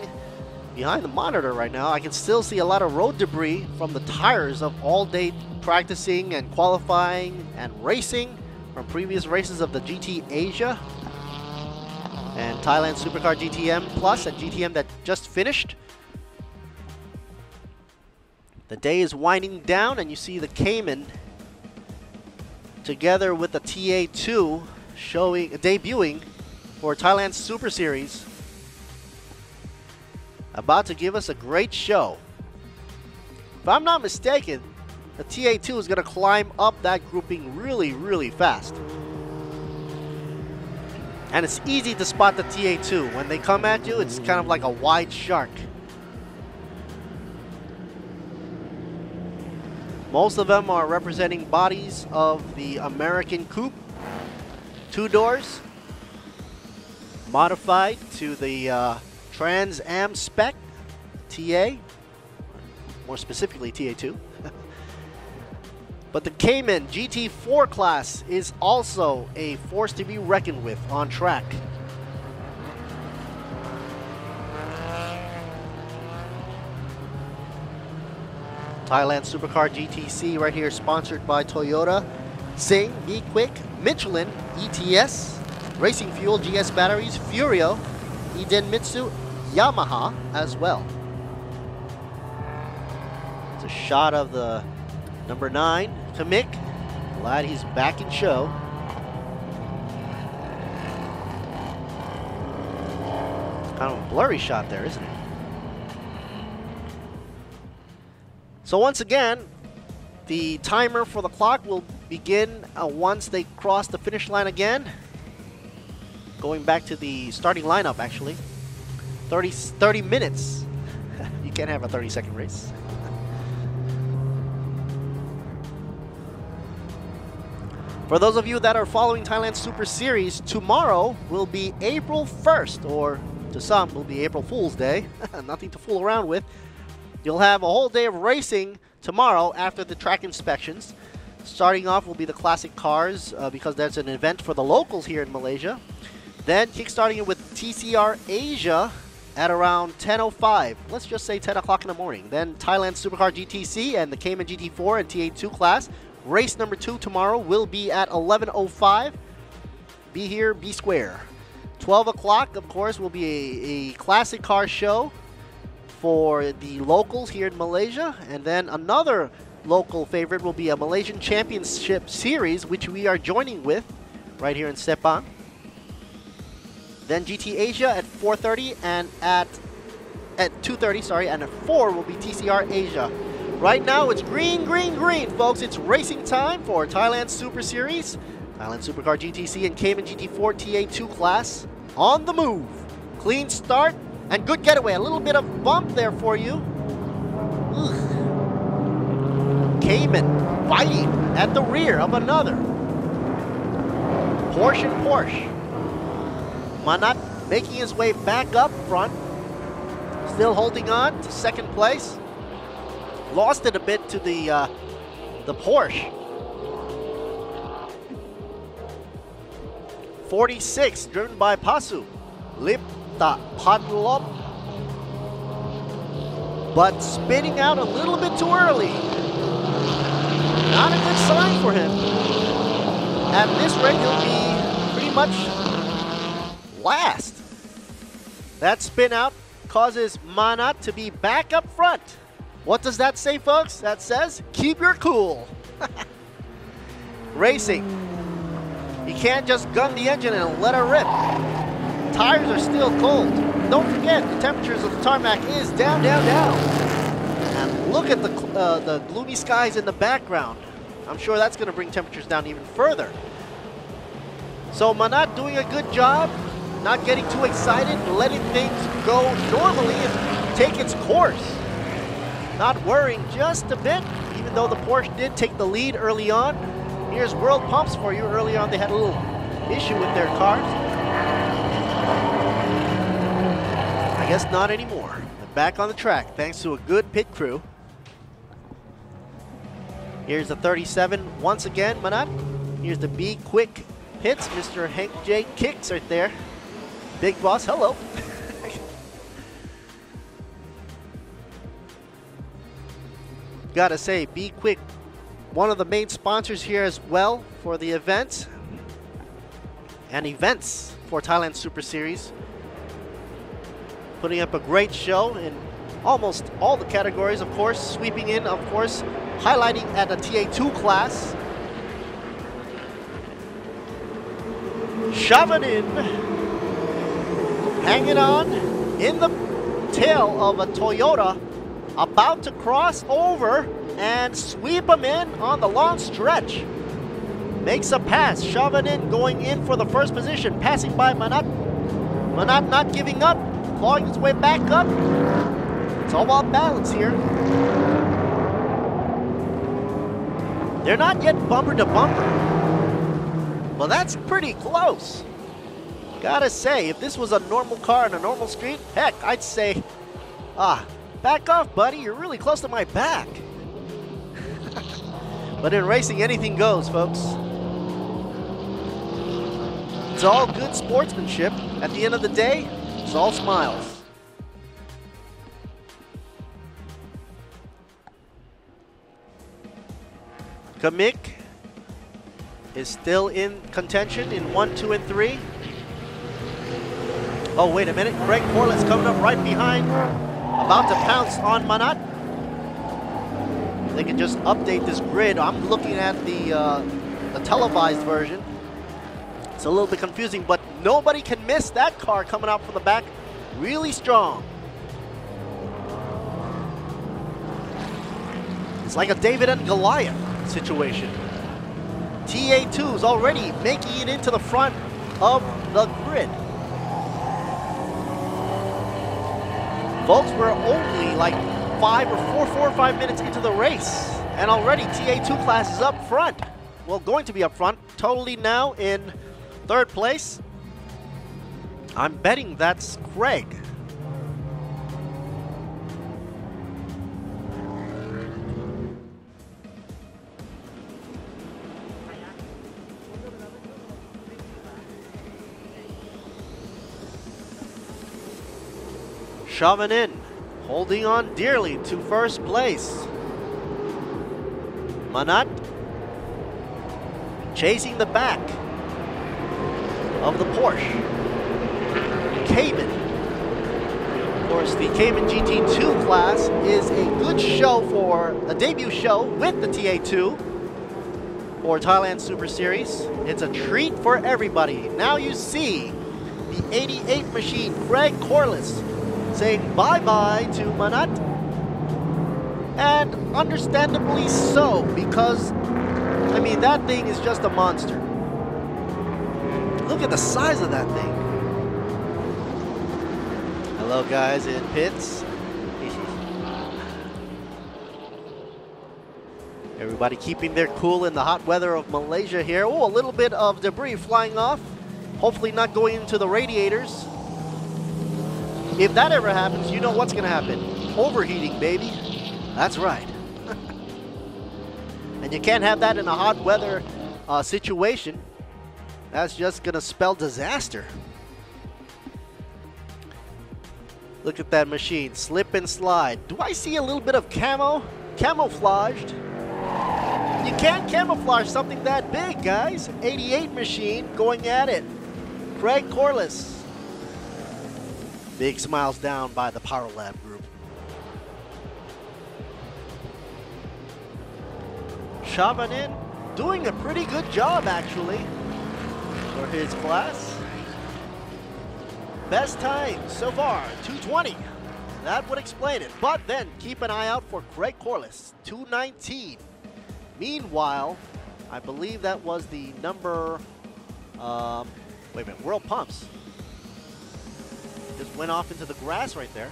behind the monitor right now. I can still see a lot of road debris from the tires of all day practicing and qualifying and racing from previous races of the GT Asia and Thailand Supercar GTM Plus and GTM that just finished. The day is winding down, and you see the Cayman together with the TA2 debuting for Thailand Super Series. About to give us a great show. If I'm not mistaken, the TA2 is going to climb up that grouping really, really fast. And it's easy to spot the TA2. When they come at you, it's kind of like a wide shark. Most of them are representing bodies of the American Coupe. 2 doors. Modified to the Trans Am spec. TA. More specifically, TA2. But the Cayman GT4 class is also a force to be reckoned with on track. Thailand Supercar GTC right here, sponsored by Toyota, Sing, Be Quick, Michelin, ETS, Racing Fuel, GS Batteries, Furio, Denmitsu, Yamaha as well. It's a shot of the number 9, Kamik. Glad he's back in show. Kind of a blurry shot there, isn't it? So once again, the timer for the clock will begin once they cross the finish line again. Going back to the starting lineup, actually. 30 minutes. You can't have a 30-second race. For those of you that are following Thailand Super Series, tomorrow will be April 1st, or to some will be April Fool's Day. Nothing to fool around with. You'll have a whole day of racing tomorrow after the track inspections Starting off will be the classic cars because that's an event for the locals here in Malaysia. Then kickstarting it with TCR Asia at around 10:05. Let's just say 10 o'clock in the morning. Then Thailand Supercar GTC and the Cayman GT4 and TA2 class. Race number 2 tomorrow will be at 11:05. Be here, be square. 12 o'clock, of course, will be a classic car show for the locals here in Malaysia. And then another local favorite will be a Malaysian Championship Series, which we are joining with right here in Sepang. Then GT Asia at 4:30 and at 2:30, sorry, and at 4 will be TCR Asia. Right now it's green, green, green, folks. It's racing time for Thailand Super Series, Thailand Supercar GTC and Cayman GT4 TA2 class. On the move. Clean start and good getaway. A little bit of bump there for you. Ugh. Cayman fighting at the rear of another. Porsche and Porsche. Manat making his way back up front. Still holding on to second place. Lost it a bit to the Porsche. 46, driven by Pasu. Lipta Padlop. But spinning out a little bit too early. Not a good sign for him. At this rate, he'll be pretty much last. That spin out causes Manat to be back up front. What does that say, folks? That says, keep your cool. Racing. You can't just gun the engine and let her rip. Tires are still cold. Don't forget, the temperatures of the tarmac is down, down, down. And look at the gloomy skies in the background. I'm sure that's going to bring temperatures down even further. So Manat doing a good job, not getting too excited, letting things go normally and take its course. Not worrying just a bit, even though the Porsche did take the lead early on. Here's World Pumps for you. Early on they had a little issue with their cars. I guess not anymore. They're back on the track thanks to a good pit crew. Here's the 37 once again, Manat. Here's the B Quick Hits. Mr. Hank J. Kicks right there. Big boss, hello. Gotta say, Be Quick, one of the main sponsors here as well for the event and events for Thailand Super Series. Putting up a great show in almost all the categories, of course. Sweeping in, of course, highlighting at the TA2 class. Shoving in. Hanging on in the tail of a Toyota. About to cross over and sweep him in on the long stretch. Makes a pass, shoving in, going in for the first position, passing by Manat. Manat not giving up, clawing his way back up. It's all about balance here. They're not yet bumper to bumper. Well, that's pretty close. Gotta say, if this was a normal car on a normal street, heck, I'd say, back off, buddy. You're really close to my back. But in racing, anything goes, folks. It's all good sportsmanship. At the end of the day, it's all smiles. Kamik is still in contention in 1, 2, and 3. Oh, wait a minute. Greg Corlitt's coming up right behind. About to pounce on Manat. They can just update this grid. I'm looking at the televised version. It's a little bit confusing, but nobody can miss that car coming out from the back. Really strong. It's like a David and Goliath situation. TA2 is already making it into the front of the grid. Folks, we're only like 4 or 5 minutes into the race, and already TA2 class is up front. Well, going to be up front, totally now in third place. I'm betting that's Craig. Chavanin holding on dearly to first place. Manat chasing the back of the Porsche. Cayman. Of course, the Cayman GT2 class is a good show for a debut show with the TA2 for Thailand Super Series. It's a treat for everybody. Now you see the 88 machine, Greg Corliss, saying bye-bye to Manat. And understandably so, because, I mean, that thing is just a monster. Look at the size of that thing. Hello, guys in pits. Everybody keeping their cool in the hot weather of Malaysia here. Oh, a little bit of debris flying off. Hopefully not going into the radiators. If that ever happens, you know what's going to happen. Overheating, baby. That's right. And you can't have that in a hot weather situation. That's just going to spell disaster. Look at that machine. Slip and slide. Do I see a little bit of camouflaged? You can't camouflage something that big, guys. 88 machine going at it. Craig Corliss. Big smiles down by the Power Lab group. Chavanin doing a pretty good job, actually, for his class. Best time so far, 2:20. That would explain it. But then keep an eye out for Craig Corliss, 2:19. Meanwhile, I believe that was the number, wait a minute, World Pumps. Just went off into the grass right there.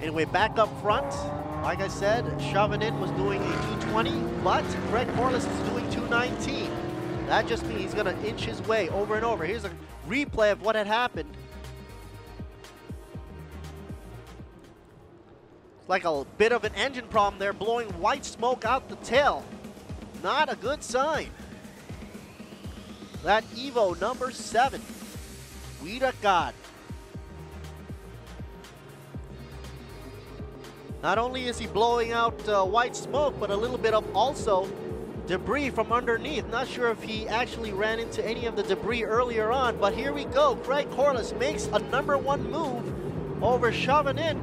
Anyway, back up front, like I said, Chavanin was doing a 2:20, but Craig Corliss is doing 2:19. That just means he's gonna inch his way over and over. Here's a replay of what had happened. Like a bit of an engine problem there, blowing white smoke out the tail. Not a good sign. That Evo number 7, Wida God. Not only is he blowing out white smoke, but a little bit of also debris from underneath. Not sure if he actually ran into any of the debris earlier on, but here we go. Craig Corliss makes a #1 move over Chavanin.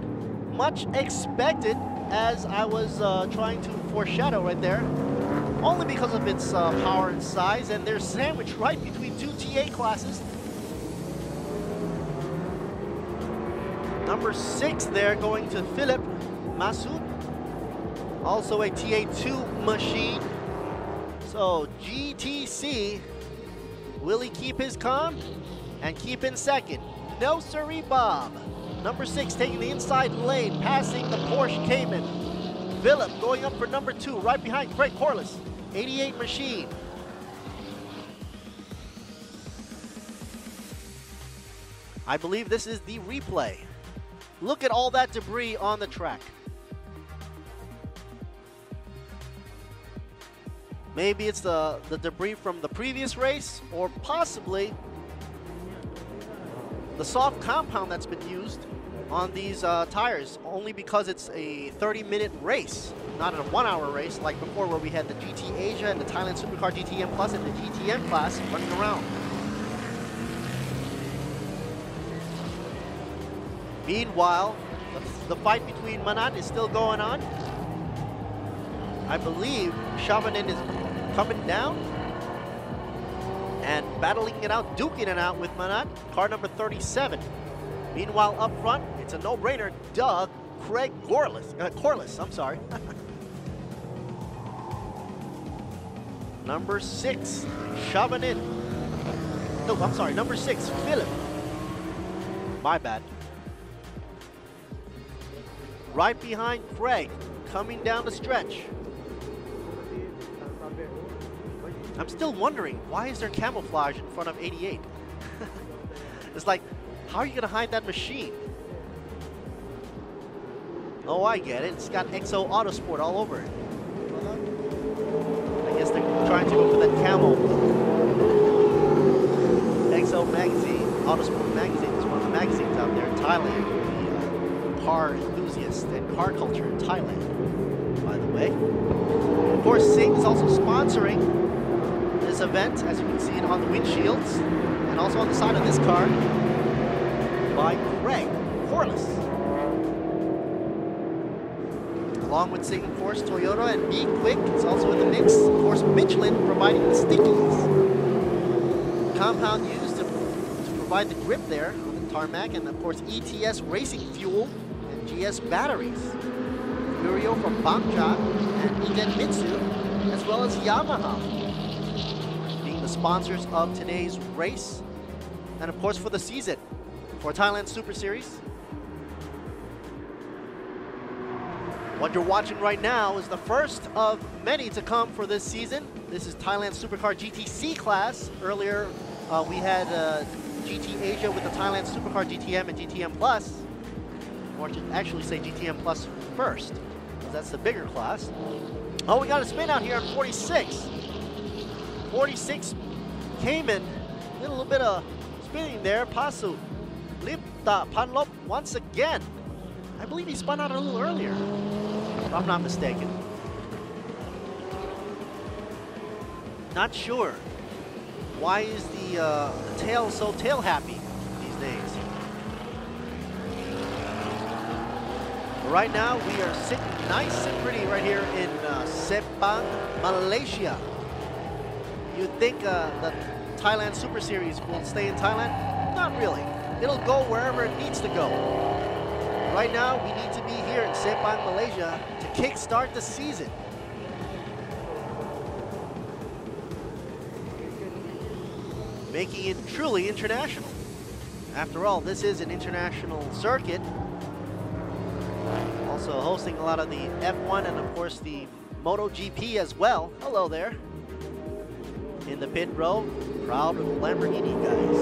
Much expected, as I was trying to foreshadow right there, only because of its power and size, and they're sandwiched right between two TA classes. Number 6 there going to Philip Masoud, also a TA2 machine. So GTC, will he keep his calm and keep in second? No siree, Bob. Number 6 taking the inside lane, passing the Porsche Cayman. Philip going up for number 2, right behind Craig Corliss, 88 machine. I believe this is the replay. Look at all that debris on the track. Maybe it's the debris from the previous race, or possibly the soft compound that's been used on these tires, only because it's a 30-minute race, not a 1-hour race like before, where we had the GT Asia and the Thailand Supercar GTM Plus and the GTM class running around. Meanwhile, the fight between Manat is still going on. I believe Chavanin is coming down and battling it out, duking it out with Manat, car number 37. Meanwhile, up front, it's a no-brainer. Doug Craig Corliss, I'm sorry. Number 6, Chavanin. No, I'm sorry, number 6, Philip. My bad. Right behind Craig, coming down the stretch. I'm still wondering, why is there camouflage in front of 88? It's like, how are you gonna hide that machine? Oh, I get it. It's got XO Autosport all over it. I guess they're trying to go for that camo. XO magazine, Autosport magazine. Thailand, the car enthusiast and car culture in Thailand, by the way. Of course, Sing is also sponsoring this event, as you can see it on the windshields, and also on the side of this car by Greg Corliss. Along with Sing, of course, Toyota and Be Quick is also in the mix. Of course, Michelin providing the stickies. Compound used to provide the grip there on the tarmac, and of course ETS racing fuel and GS batteries. Furio from Bangchak and Iden Mitsu, as well as Yamaha, being the sponsors of today's race, and of course for the season for Thailand Super Series. What you're watching right now is the first of many to come for this season. This is Thailand Supercar GTC class. Earlier, we had GT Asia with the Thailand Supercar GTM and GTM Plus. Or to actually say GTM Plus first, because that's the bigger class. Oh, we got a spin out here on 46. 46 came in, did a little bit of spinning there. Pasu Lipta Panlop once again. I believe he spun out a little earlier, if I'm not mistaken. Not sure. Why is the tail so tail happy these days? But right now we are sitting nice and pretty right here in Sepang, Malaysia. You'd think the Thailand Super Series will stay in Thailand? Not really. It'll go wherever it needs to go. Right now, we need to be here in Sepang, Malaysia to kickstart the season. Making it truly international. After all, this is an international circuit. Also hosting a lot of the F1 and of course the MotoGP as well. Hello there. In the pit row, proud Lamborghini guys.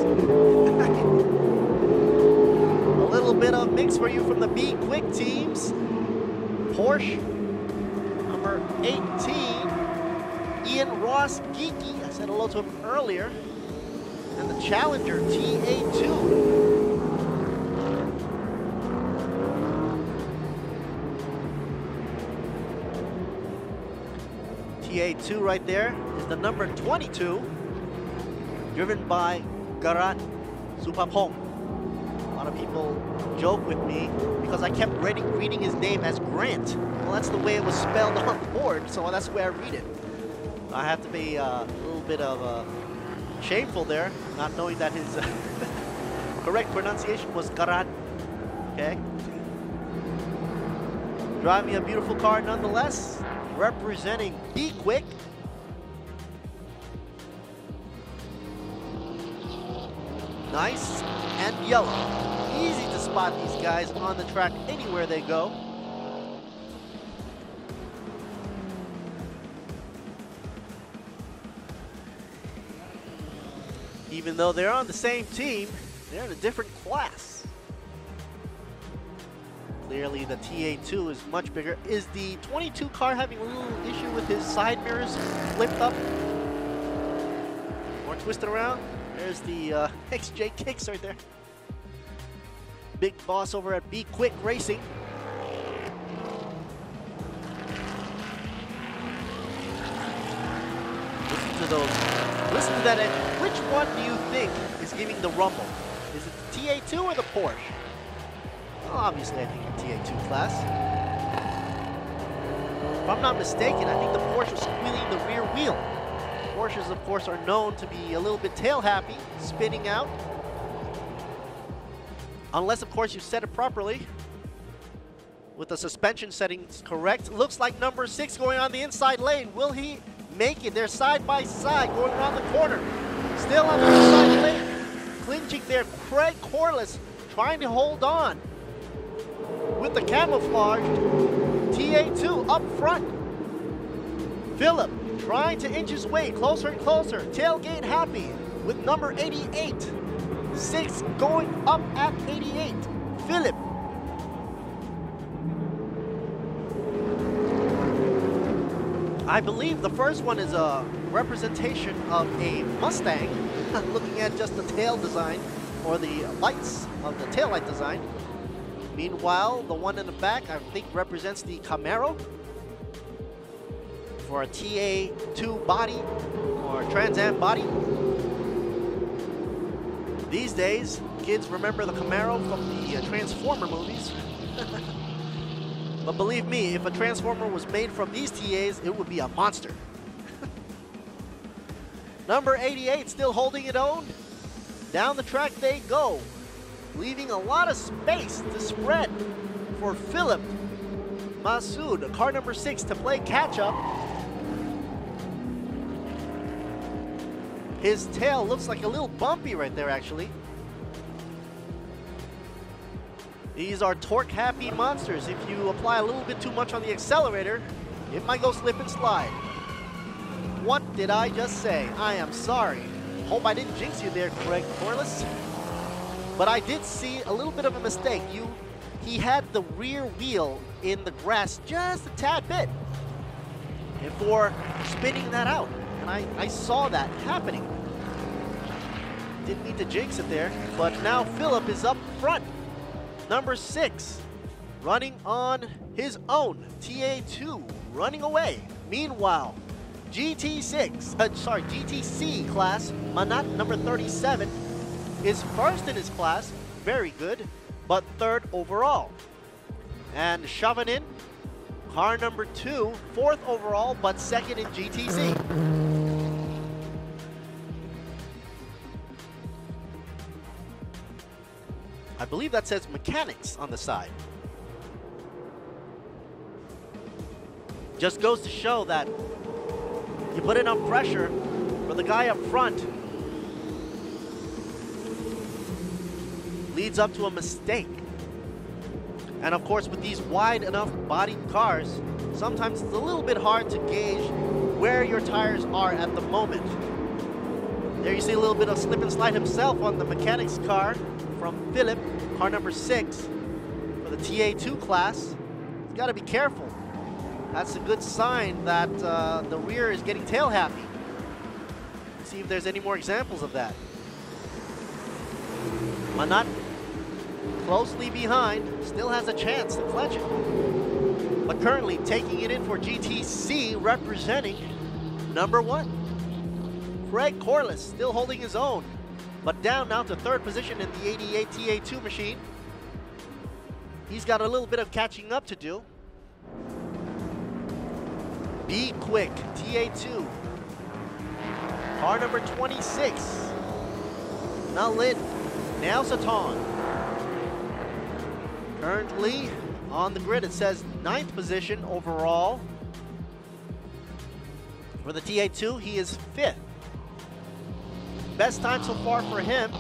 A little bit of mix for you from the Be Quick teams. Porsche, number 18, Ian Ross Geeky. I said hello to him earlier. And the Challenger TA2. TA2 right there is the number 22, driven by Garat Supapong. A lot of people joke with me because I kept reading his name as Grant. Well, that's the way it was spelled on the board, so that's the way I read it. I have to be a little bit of shameful there, not knowing that his correct pronunciation was Garat. Okay. Driving a beautiful car nonetheless, representing Be Quick. Nice and yellow. Easy to spot these guys on the track anywhere they go. Even though they're on the same team, they're in a different class. Clearly the TA2 is much bigger. Is the 22 car having a little issue with his side mirrors flipped up or twisted around? There's the XJ Kicks right there. Big boss over at Be Quick Racing. Listen to those. Listen to that. Which one do you think is giving the rumble? Is it the TA2 or the Porsche? Well, obviously, I think the TA2 class. If I'm not mistaken, I think the Porsche was squealing the rear wheel. Porsches, of course, are known to be a little bit tail happy, spinning out. Unless, of course, you set it properly with the suspension settings correct. Looks like number 6 going on the inside lane. Will he make it? They're side by side going around the corner. Still on the inside lane. Clinching there, Craig Corliss trying to hold on with the camouflaged TA2 up front. Philip trying to inch his way closer and closer. Tailgate happy with number 88. 6 going up at 88. Philip. I believe the first one is a representation of a Mustang. Looking at just the tail design or the lights of the taillight design. Meanwhile, the one in the back, I think, represents the Camaro for a TA2 body or Trans Am body. These days, kids remember the Camaro from the Transformer movies. But believe me, if a Transformer was made from these TAs, it would be a monster. Number 88 still holding it own. Down the track they go, leaving a lot of space to spread for Philip Masood, car number 6, to play catch-up. His tail looks like a little bumpy right there, actually. These are torque-happy monsters. If you apply a little bit too much on the accelerator, it might go slip and slide. What did I just say? I am sorry. Hope I didn't jinx you there, Greg Corliss. But I did see a little bit of a mistake. He had the rear wheel in the grass just a tad bit before spinning that out. And I saw that happening. Didn't mean to jinx it there, but now Philip is up front. Number 6, running on his own. TA2 running away. Meanwhile, GTC class, Manat number 37, is first in his class, very good, but third overall. And Shavanin, car number 2, fourth overall, but second in GTC. I believe that says mechanics on the side. Just goes to show that you put enough pressure for the guy up front, leads up to a mistake. And of course, with these wide enough bodied cars, sometimes it's a little bit hard to gauge where your tires are at the moment. There you see a little bit of slip and slide himself on the mechanics car from Philip, car number 6 for the TA2 class. He's got to be careful. That's a good sign that the rear is getting tail happy. Let's see if there's any more examples of that. Manat closely behind, still has a chance to clutch it. But currently taking it in for GTC, representing number 1. Craig Corliss still holding his own, but down now to 3rd position in the 88 TA2 machine. He's got a little bit of catching up to do. Be Quick, TA2. Car number 26. Nalin Nausatan. Currently on the grid, it says 9th position overall. For the TA2, he is 5th. Best time so far for him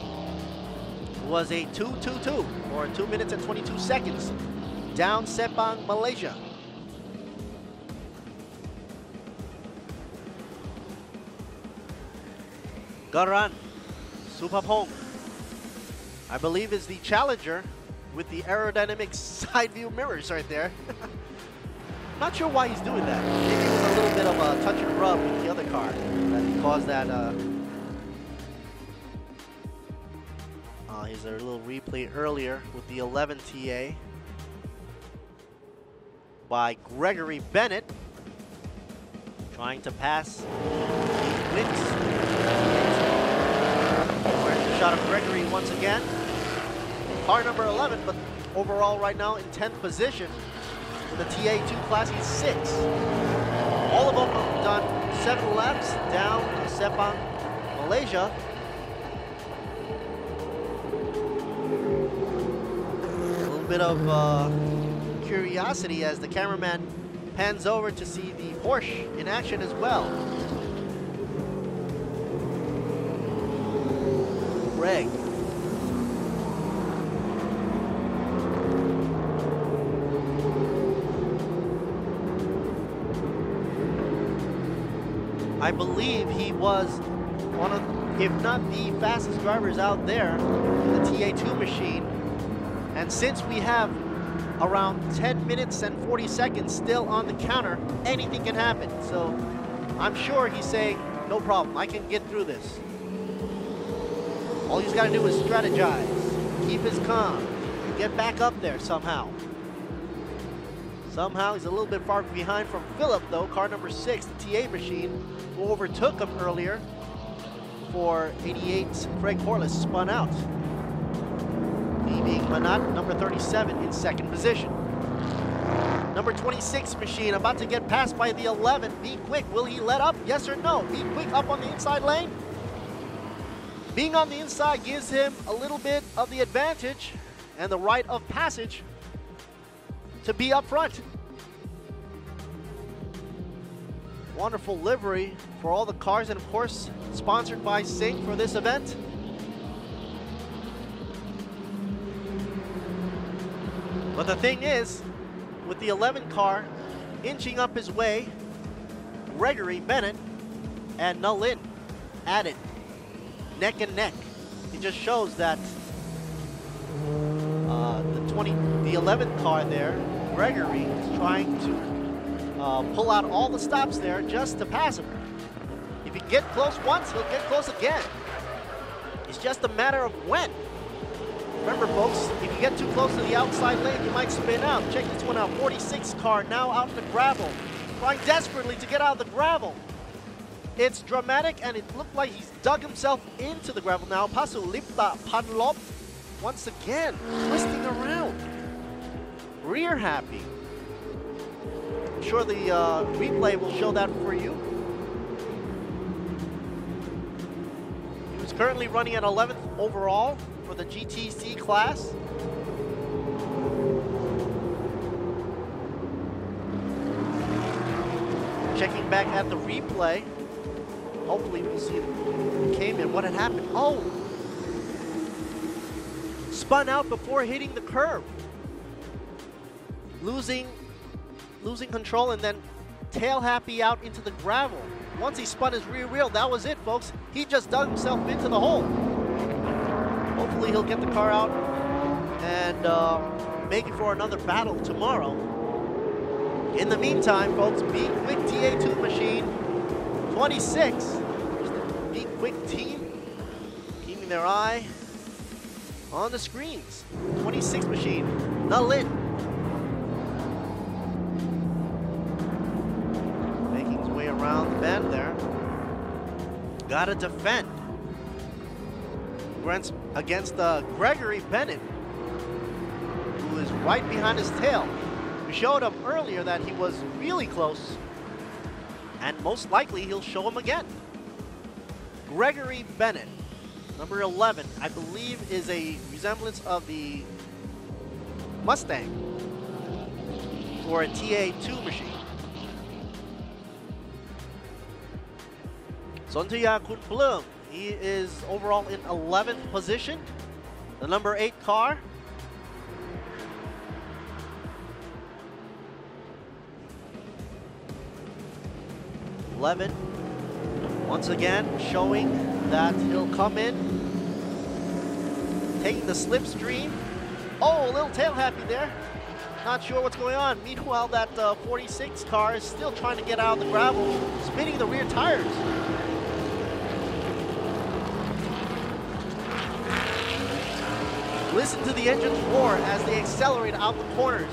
was a 2:22, or 2 minutes and 22 seconds, down Sepang, Malaysia. Garan Supapong, I believe, is the challenger with the aerodynamic side view mirrors right there. Not sure why he's doing that. Maybe it was a little bit of a touch and rub with the other car that caused that. Here's a little replay earlier with the 11 TA by Gregory Bennett, trying to pass Wicks. Where's the shot of Gregory once again? Car number 11, but overall right now in 10th position. For the TA2 class, he's 6. All of them have done 7 laps down Sepang, Malaysia. Bit of curiosity as the cameraman pans over to see the Porsche in action as well. Greg. I believe he was one of, if not the fastest drivers out there in the TA2 machine. And since we have around 10 minutes and 40 seconds still on the counter, anything can happen. So I'm sure he's saying, no problem, I can get through this. All he's got to do is strategize, keep his calm, and get back up there somehow. Somehow he's a little bit far behind from Philip though, car number 6, the TA machine, who overtook him earlier for 88's Craig Corliss spun out, leaving Manat number 37 in second position. Number 26 machine about to get passed by the 11, Be Quick. Will he let up? Yes or no? Be Quick up on the inside lane. Being on the inside gives him a little bit of the advantage and the right of passage to be up front. Wonderful livery for all the cars, and of course sponsored by Sing for this event. But the thing is, with the 11 car inching up his way, Gregory Bennett and Nalin added neck and neck. It just shows that the 11th car there, Gregory, is trying to pull out all the stops there just to pass him. If he get close once, he'll get close again. It's just a matter of when. Remember, folks, if you get too close to the outside lane, you might spin out. Check this one out. 46 car now out in the gravel, trying desperately to get out of the gravel. It's dramatic, and it looked like he's dug himself into the gravel now. Pasu Lipta Panlop once again twisting around. Rear happy. I'm sure the replay will show that for you. He was currently running at 11th overall for the GTC class. Checking back at the replay. Hopefully we'll see who came in. What had happened? Oh! Spun out before hitting the curb. Losing control and then tail happy out into the gravel. Once he spun his rear wheel, that was it, folks. He just dug himself into the hole. Hopefully he'll get the car out and make it for another battle tomorrow. In the meantime, folks, Be Quick TA2 machine 26. There's the Be Quick team keeping their eye on the screens. 26 machine, Nalin. Making his way around the bend there. Gotta defend against Gregory Bennett, who is right behind his tail. We showed him earlier that he was really close, and most likely he'll show him again. Gregory Bennett, number 11, I believe is a resemblance of the Mustang or a TA2 machine. Sontuya Kunplum, he is overall in 11th position, the number 8 car. Once again showing that he'll come in, taking the slipstream. Oh, a little tail happy there. Not sure what's going on. Meanwhile, that 46 car is still trying to get out of the gravel, spinning the rear tires. Listen to the engines roar as they accelerate out the corners.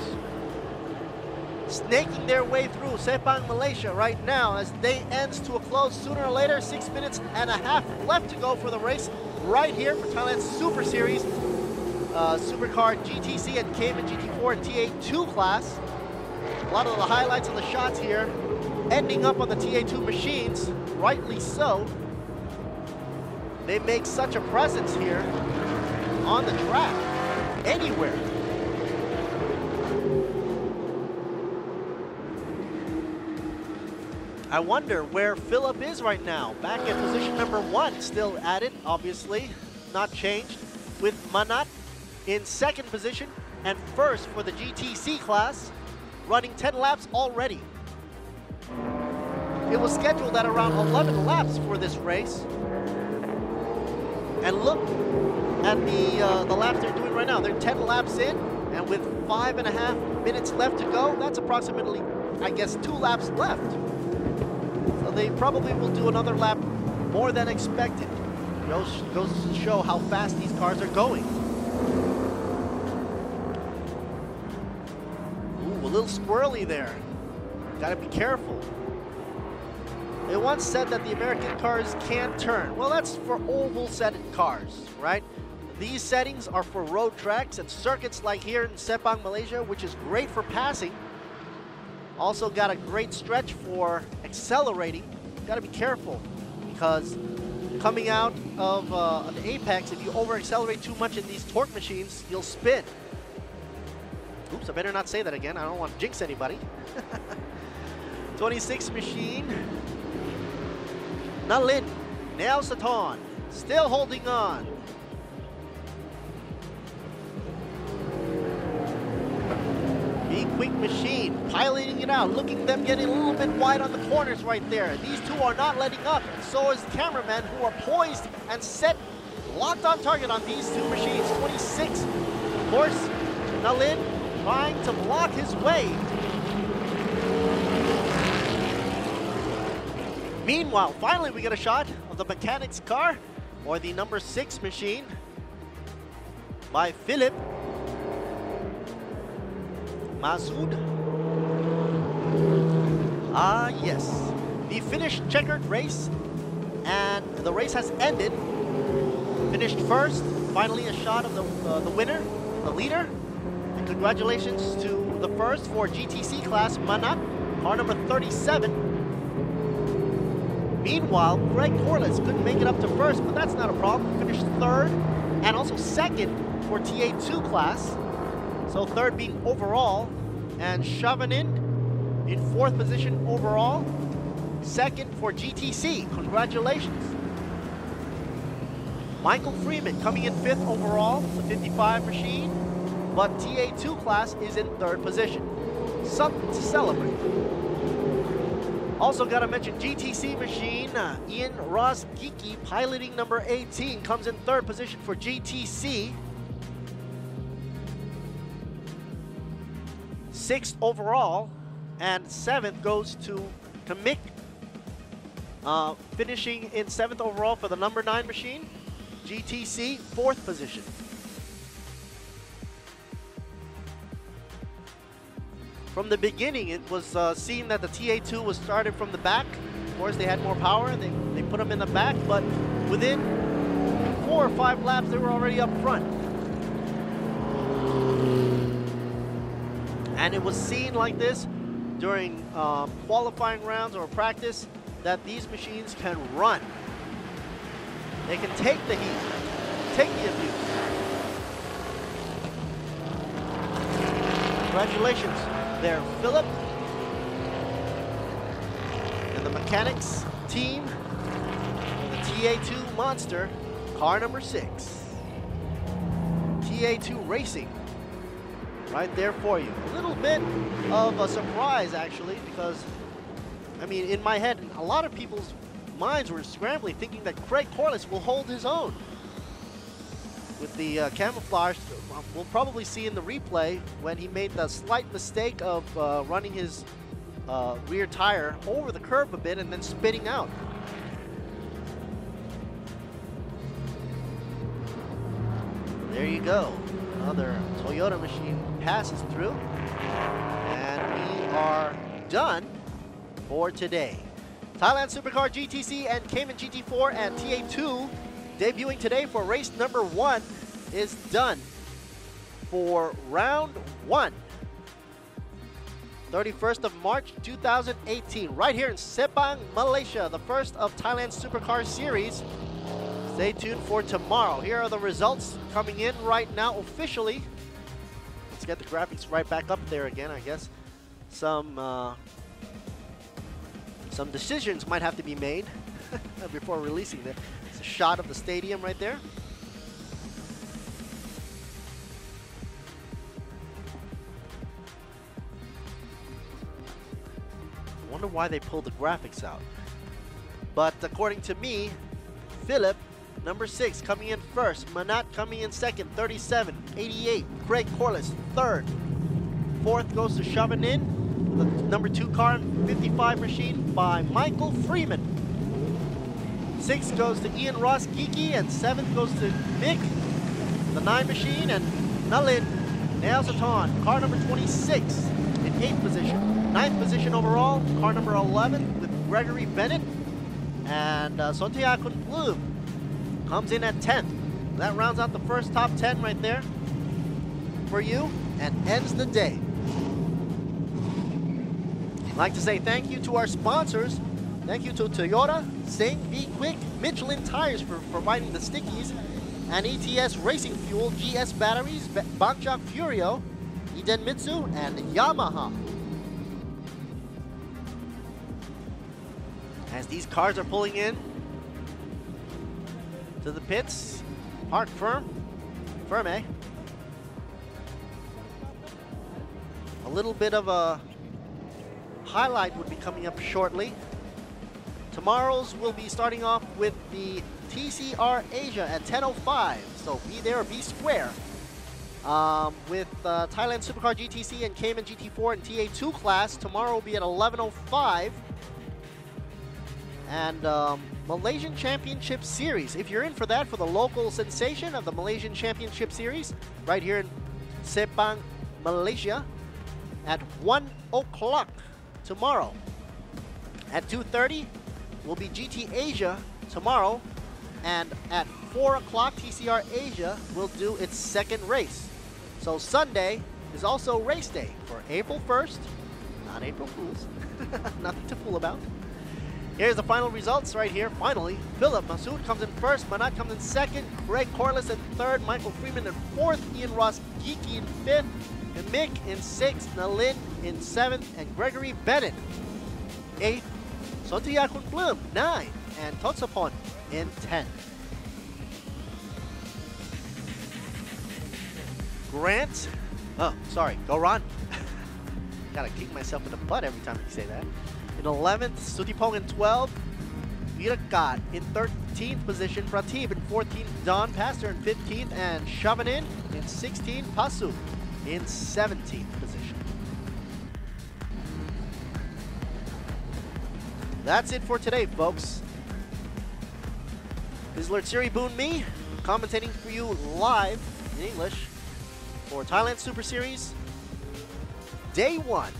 Snaking their way through Sepang, Malaysia right now as day ends to a close sooner or later. 6 minutes and a half left to go for the race right here for Thailand's Super Series. Supercar GTC and Cayman GT4 and TA2 class. A lot of the highlights of the shots here ending up on the TA2 machines, rightly so. They make such a presence here on the track, anywhere. I wonder where Philip is right now. Back at position number 1, still at it, obviously, not changed, with Manat in second position and first for the GTC class, running 10 laps already. It was scheduled at around 11 laps for this race. And look at the laps they're doing right now. They're 10 laps in, and with 5.5 minutes left to go, that's approximately, I guess, 2 laps left. So they probably will do another lap more than expected. Goes to show how fast these cars are going. Ooh, a little squirrely there. Gotta be careful. They once said that the American cars can't turn. Well, that's for oval set cars, right? These settings are for road tracks and circuits like here in Sepang, Malaysia, which is great for passing. Also got a great stretch for accelerating. Gotta be careful because coming out of the apex, if you over accelerate too much in these torque machines, you'll spin. Oops, I better not say that again. I don't want to jinx anybody. 26 machine. Nalin, Nao Saton, still holding on. Be Quick machine, piloting it out, looking them getting a little bit wide on the corners right there. These two are not letting up, and so is the cameraman, who are poised and set, locked on target on these two machines. 26, of course, Nalin trying to block his way. Meanwhile, finally we get a shot of the mechanic's car, or the number 6 machine by Philip Masood. Ah, yes. The finished checkered race, and the race has ended. Finished first. Finally, a shot of the winner, the leader. And congratulations to the first for GTC class, Manat, car number 37. Meanwhile, Greg Corliss couldn't make it up to first, but that's not a problem. Finished third and also second for TA2 class. So third being overall, and Chavanin in 4th position overall. Second for GTC, congratulations. Michael Freeman coming in 5th overall, the 55 machine, but TA2 class is in 3rd position. Something to celebrate. Also got to mention GTC machine, Ian Ross Geeky, piloting number 18, comes in 3rd position for GTC. 6th overall, and 7th goes to Mick, finishing in 7th overall for the number 9 machine. GTC, 4th position. From the beginning, it was seen that the TA2 was started from the back. Of course, they had more power, and they put them in the back, but within 4 or 5 laps, they were already up front. And it was seen like this during qualifying rounds or practice, that these machines can run. They can take the heat, take the abuse. Congratulations there, Philip. And the mechanics team, the TA2 Monster, car number 6. TA2 Racing, right there for you. A little bit of a surprise, actually, because, I mean, in my head, a lot of people's minds were scrambling, thinking that Craig Corliss will hold his own. With the camouflage, we'll probably see in the replay when he made the slight mistake of running his rear tire over the curb a bit and then spinning out. There you go. Another Toyota machine passes through. And we are done for today. Thailand Supercar GTC and Cayman GT4 and TA2 debuting today for race number 1 is done for round 1. 31st of March 2018, right here in Sepang, Malaysia, the first of Thailand's Supercar series. Stay tuned for tomorrow. Here are the results coming in right now officially. Let's get the graphics right back up there again, I guess. Some decisions might have to be made before releasing this. It's a shot of the stadium right there. I wonder why they pulled the graphics out. But according to me, Philip, number 6, coming in first. Manat coming in second, 37, 88. Craig Corliss, third. Fourth goes to Chavanin, the number 2 car, 55 machine by Michael Freeman. 6th goes to Ian Ross Geeky, and 7th goes to Mick, the 9 machine, and Nalin nails it on. Car number 26 in 8th position. 9th position overall, car number 11 with Gregory Bennett. And Sontia Kunplum comes in at 10th. That rounds out the first top 10 right there for you and ends the day. I'd like to say thank you to our sponsors. Thank you to Toyota, Sing, Be Quick, Michelin Tires for providing the stickies, and ETS Racing Fuel, GS Batteries, Bangchak Furio, Idenmitsu, and Yamaha. As these cars are pulling in to the pits, park firm, a little bit of a highlight would be coming up shortly. Tomorrow's will be starting off with the TCR Asia at 10:05, so be there or be square. With Thailand Supercar GTC and Cayman GT4 and TA2 class, tomorrow will be at 11:05. And Malaysian Championship Series, if you're in for that, for the local sensation of the Malaysian Championship Series, right here in Sepang, Malaysia, at 1 o'clock tomorrow. At 2:30 will be GT Asia tomorrow, and at 4 o'clock TCR Asia will do its second race. So Sunday is also race day for April 1st, not April Fools, nothing to fool about. Here's the final results right here. Finally, Philip Masood comes in first, Manat comes in second, Greg Corliss in third, Michael Freeman in fourth, Ian Ross Geeky in fifth, and Mick in sixth, Nalin in seventh, and Gregory Bennett eighth, Sontiakun Bloom 9, and Totsapon in 10. Grant, Goran. Gotta kick myself in the butt every time you say that. In 11th, Sutipong in 12th, Virakat in 13th position, Pratib in 14th, Don Pastor in 15th, and Shavanin in 16th, Pasu in 17th position. That's it for today, folks. This is Lord Siri Boon Me, commentating for you live in English for Thailand Super Series, Day 1.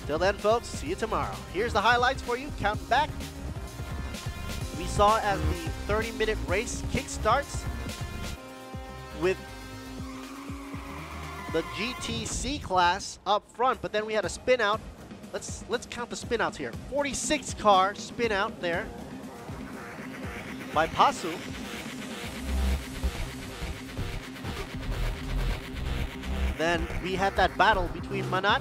Till then, folks, see you tomorrow. Here's the highlights for you. Count back. We saw as the 30-minute race kickstarts with the GTC class up front, but then we had a spin out. Let's count the spin outs here. 46 car spin out there by Pasu. Then we had that battle between Manat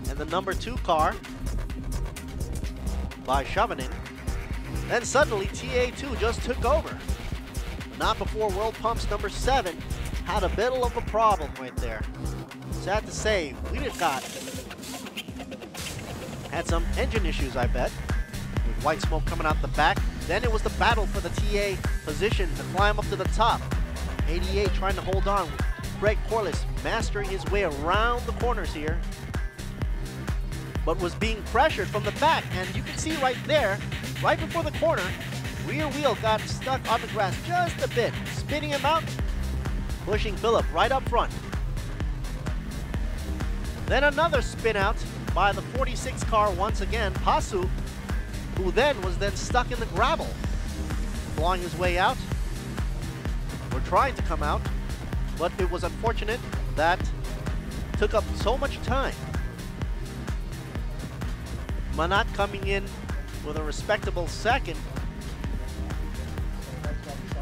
and the number 2 car by Shavanin. Then suddenly TA2 just took over. Not before World Pumps number 7 had a bit of a problem right there. Sad to say, we had some engine issues, I bet, with white smoke coming out the back. Then it was the battle for the TA position to climb up to the top. 88 trying to hold on. Greg Corliss mastering his way around the corners here, but was being pressured from the back. And you can see right there, right before the corner, rear wheel got stuck on the grass just a bit, spinning him out, pushing Philip right up front. Then another spin out by the 46 car once again, Pasu, who was then stuck in the gravel, clawing his way out. We're trying to come out, but it was unfortunate that took up so much time. Manat coming in with a respectable second.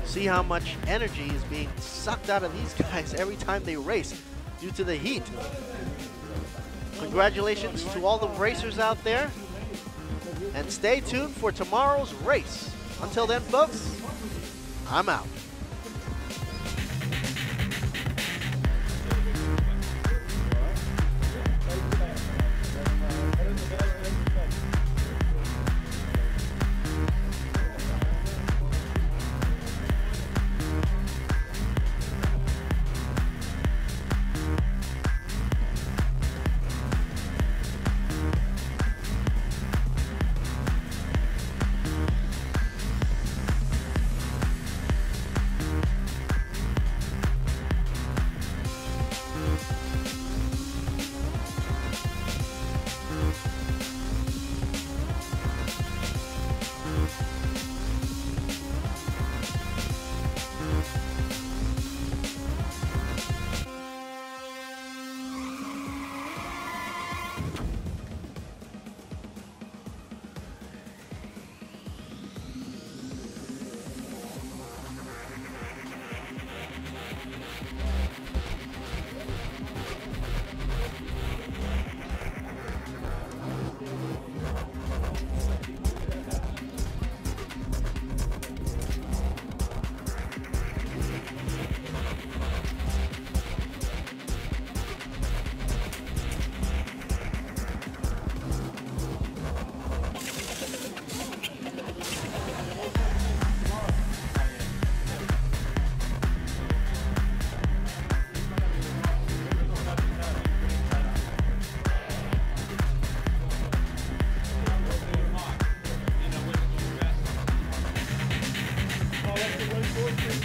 See how much energy is being sucked out of these guys every time they race due to the heat. Congratulations to all the racers out there, and stay tuned for tomorrow's race. Until then, folks, I'm out.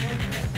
Malaysia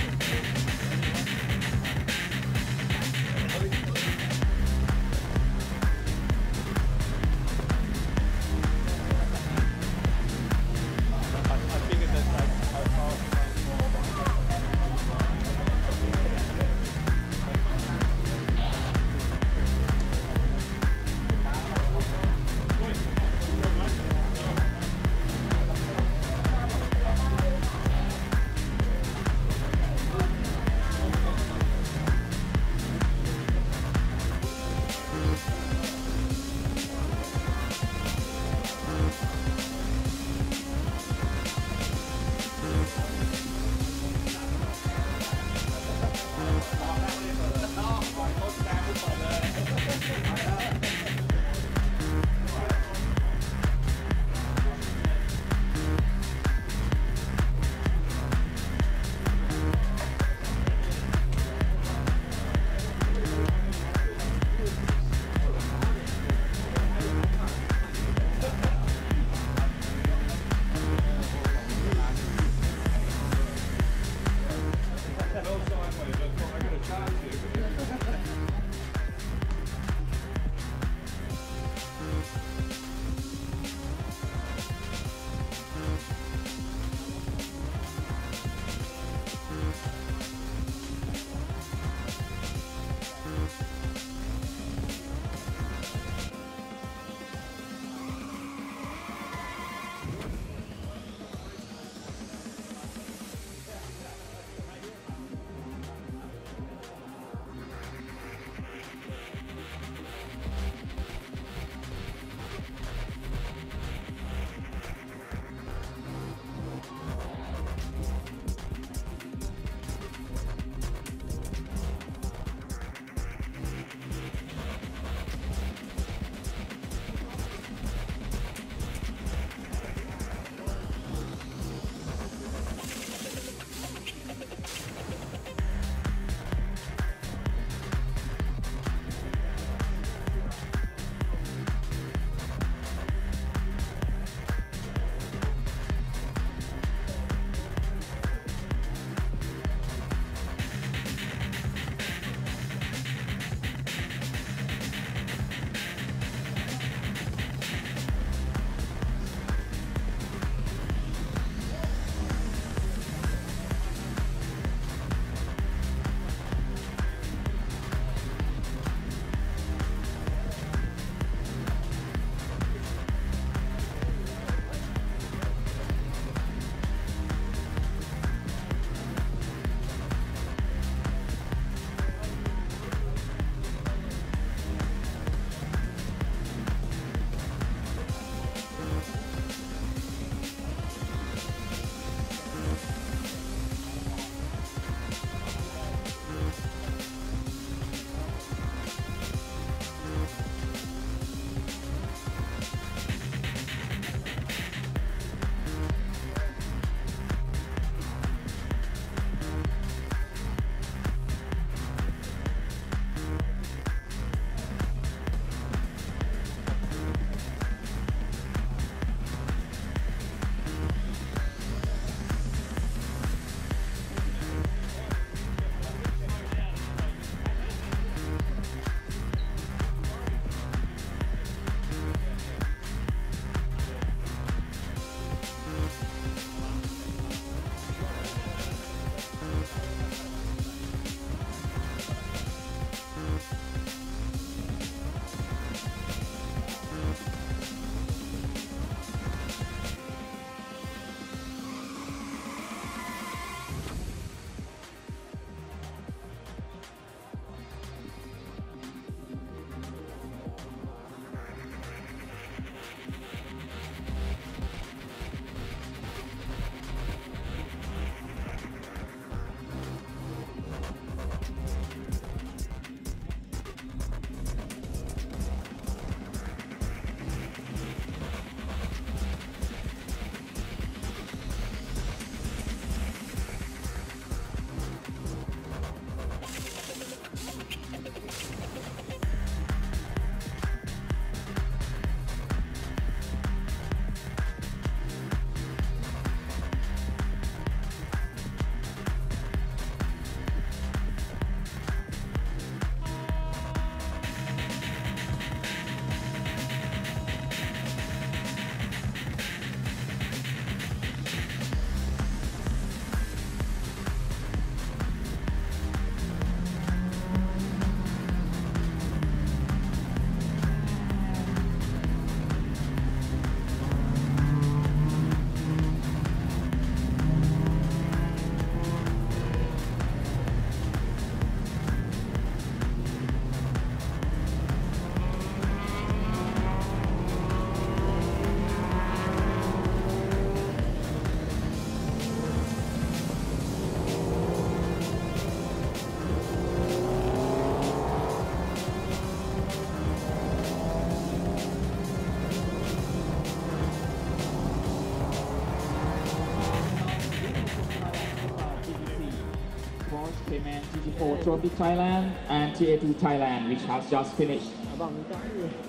GT4 Trophy Thailand and TA2 Thailand, which has just finished.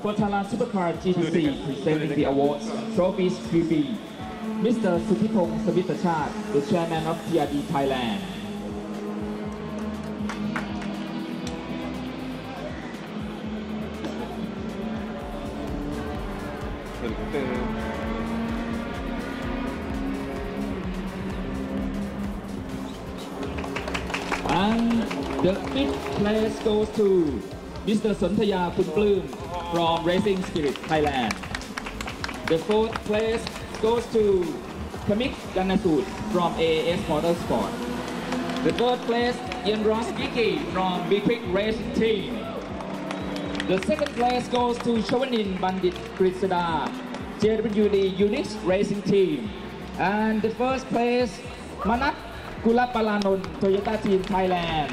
For Thailand Supercar GTC, presenting the awards, trophies will be Mr. Suthipong Savitachat, the chairman of TRD Thailand. And the fifth place goes to Mr. Sontaya Kunploom from Racing Spirit Thailand. The fourth place goes to Kamik Ganasut from AAS Motorsport. The third place, Ian Ross Giki from Big Quick Racing Team. The second place goes to Shavanin Bandit Krisada, JWD Unix Racing Team. And the first place, Manat Kulapalanon Toyota Team Thailand.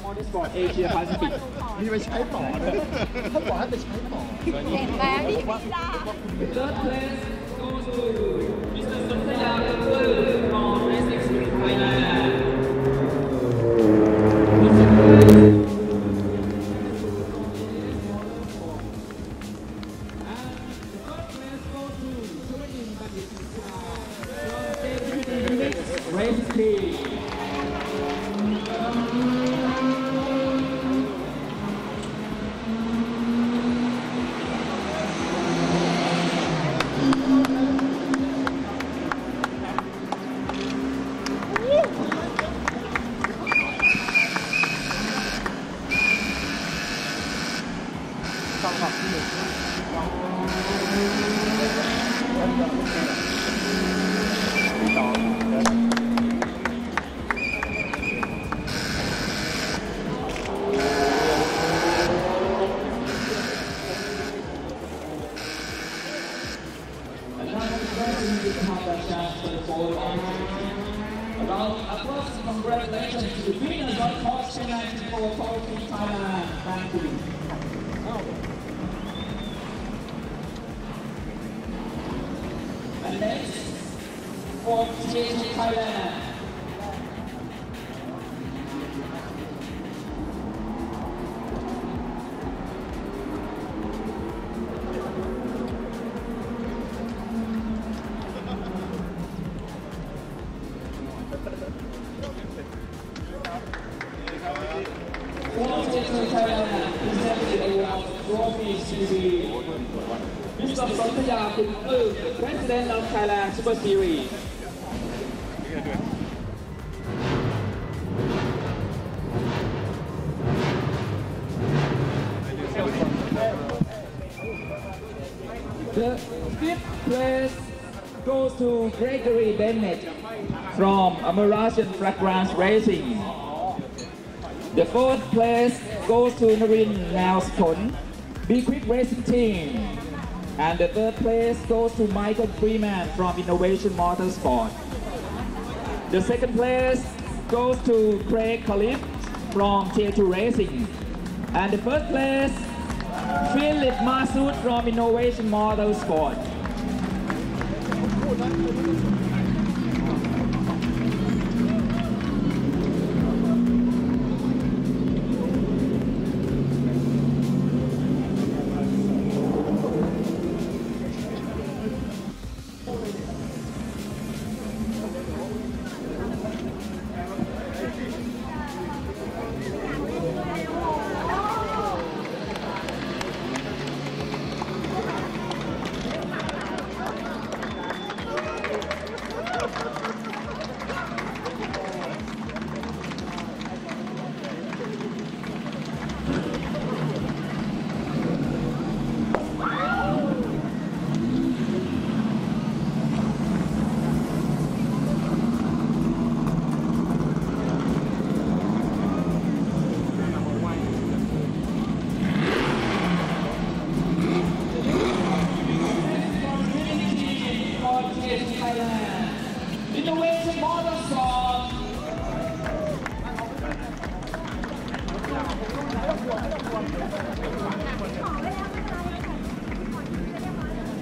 Motorsport Asia Pacific มีไปใช้ต่อเลยเขาบอกให้ไปใช้ต่อ เห็นแล้วที่พิซซ่า Third place goes to Mr. Sontaya Kunploom from Racing Spirit Thailand. Race team. Congratulations to the winners of Course 94 Trophy Thailand. Thank you. And next, for TSS Thailand. Mr. Sontaya Kunploom, President of Thailand Super Series. The fifth place goes to Gregory Bennett from Malaysian Fragrance Racing. The fourth place goes to Narin Nalskon, Be Quick Racing Team. And the third place goes to Michael Freeman from Innovation Motorsport. The second place goes to Craig Khalif from Tier 2 Racing. And the first place, Philip Masood from Innovation Motorsport.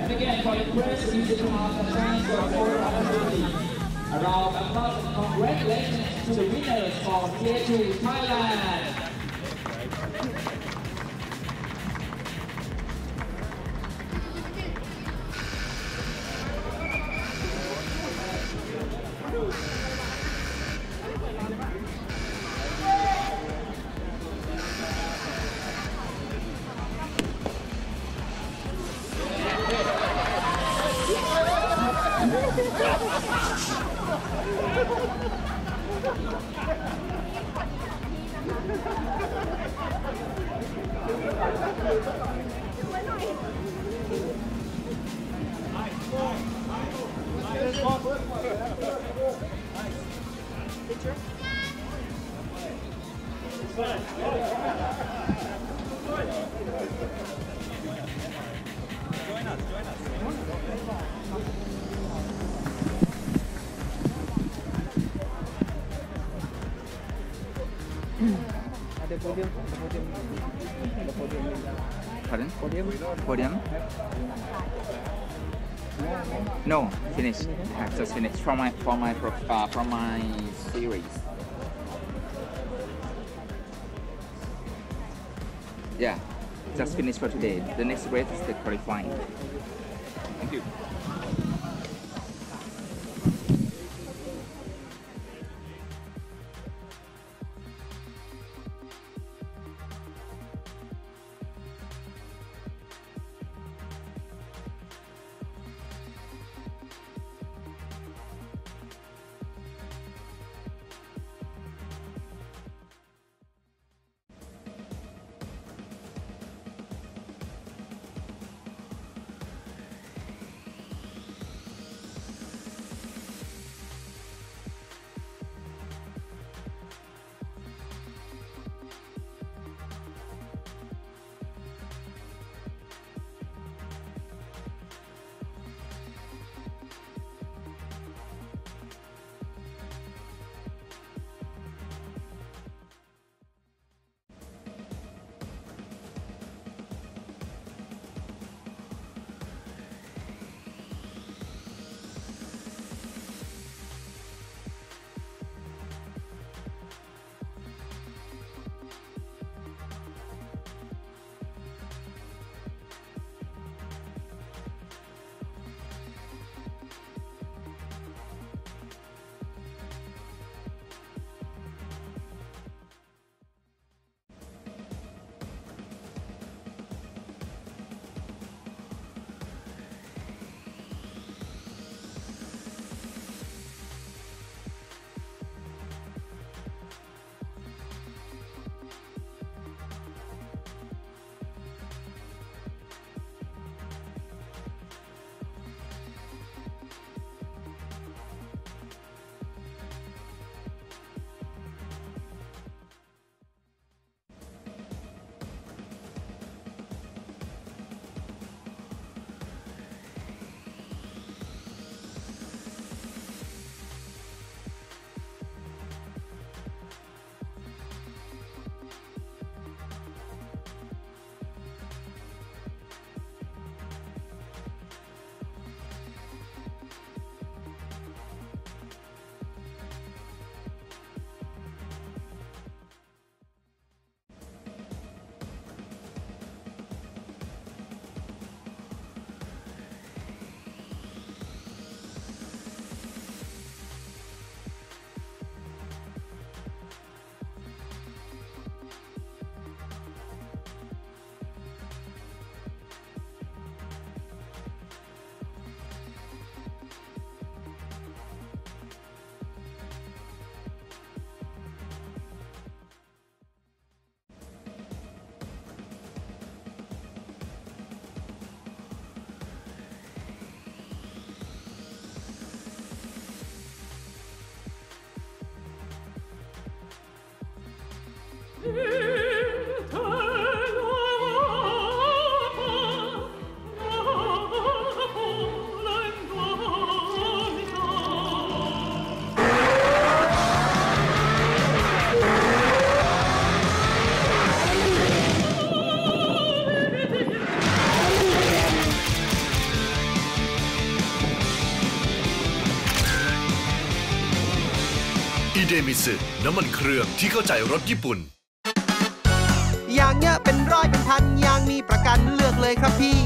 And again, for the press, you should have a chance for a photo opportunity. A round of applause and congratulations to the winners for Tier 2 Thailand. Pardon? Podium? No, finished. I have just finished from my series. Yeah, just finished for today. The next race is the qualifying. Thank you. อีเดมิสึน้ำมันเครื่องที่เข้าใจรถญี่ปุ่นยางเยอะเป็นร้อยเป็นพันยางมีประกันเลือกเลยครับพี่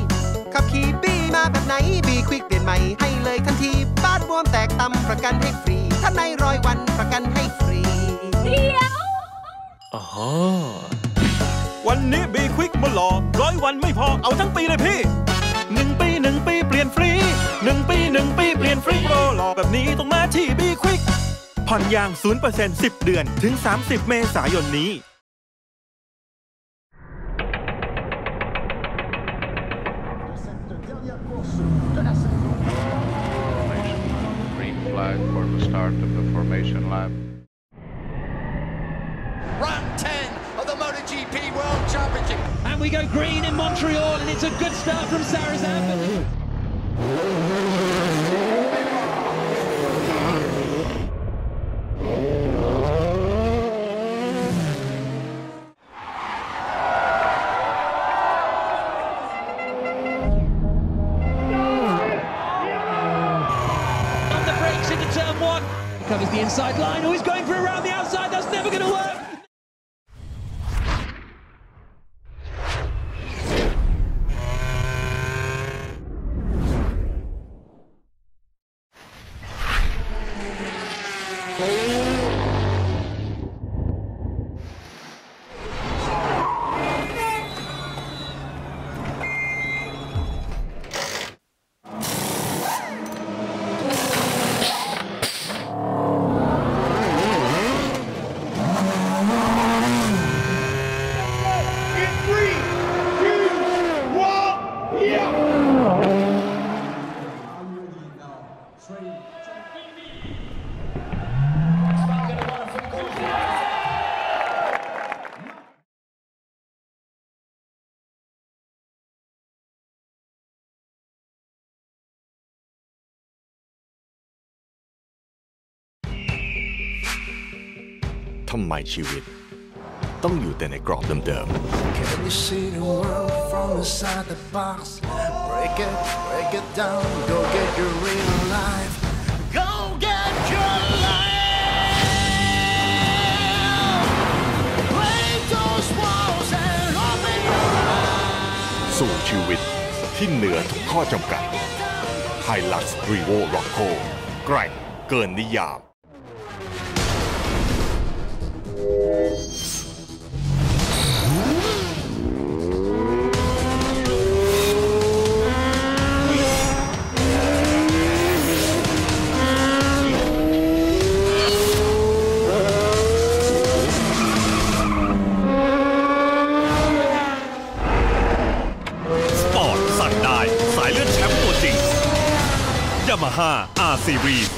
ขับขี่บี้มาแบบไหนบีควิกเปลี่ยนใหม่ให้เลยทันทีบ้านบวมแตกตำประกันให้ฟรีถ้าใน100 วันประกันให้ฟรีเดียววันนี้บีควิกมาหล่อ100 วันไม่พอเอาทั้งปีเลยพี่1 ปี 1 ปีเปลี่ยนฟรี1 ปี 1 ปีเปลี่ยนฟรีโปรหล่อแบบนี้ต้องมาที่บีควิกผ่อนยาง 0% 10 เดือนถึง 30 เมษายนนี้ Green flag for the start of the formation lap. Round 10 of the MotoGP World Championship. And we go green in Montreal, and it's a good start from Sarazan. Covers the inside line. Oh, he's going for around the outside. That's never going to work.ทำไมชีวิตต้องอยู่แต่ในกรอบเดิม Can you see the world from inside the box? Break it down, go get your real life. Go get your life. Break those walls and open your eyes. ๆสู่ชีวิตที่เหนือทุกข้อจำกัด Hilux Revo Rocco แกร่งเกินนิยามYamaha R Series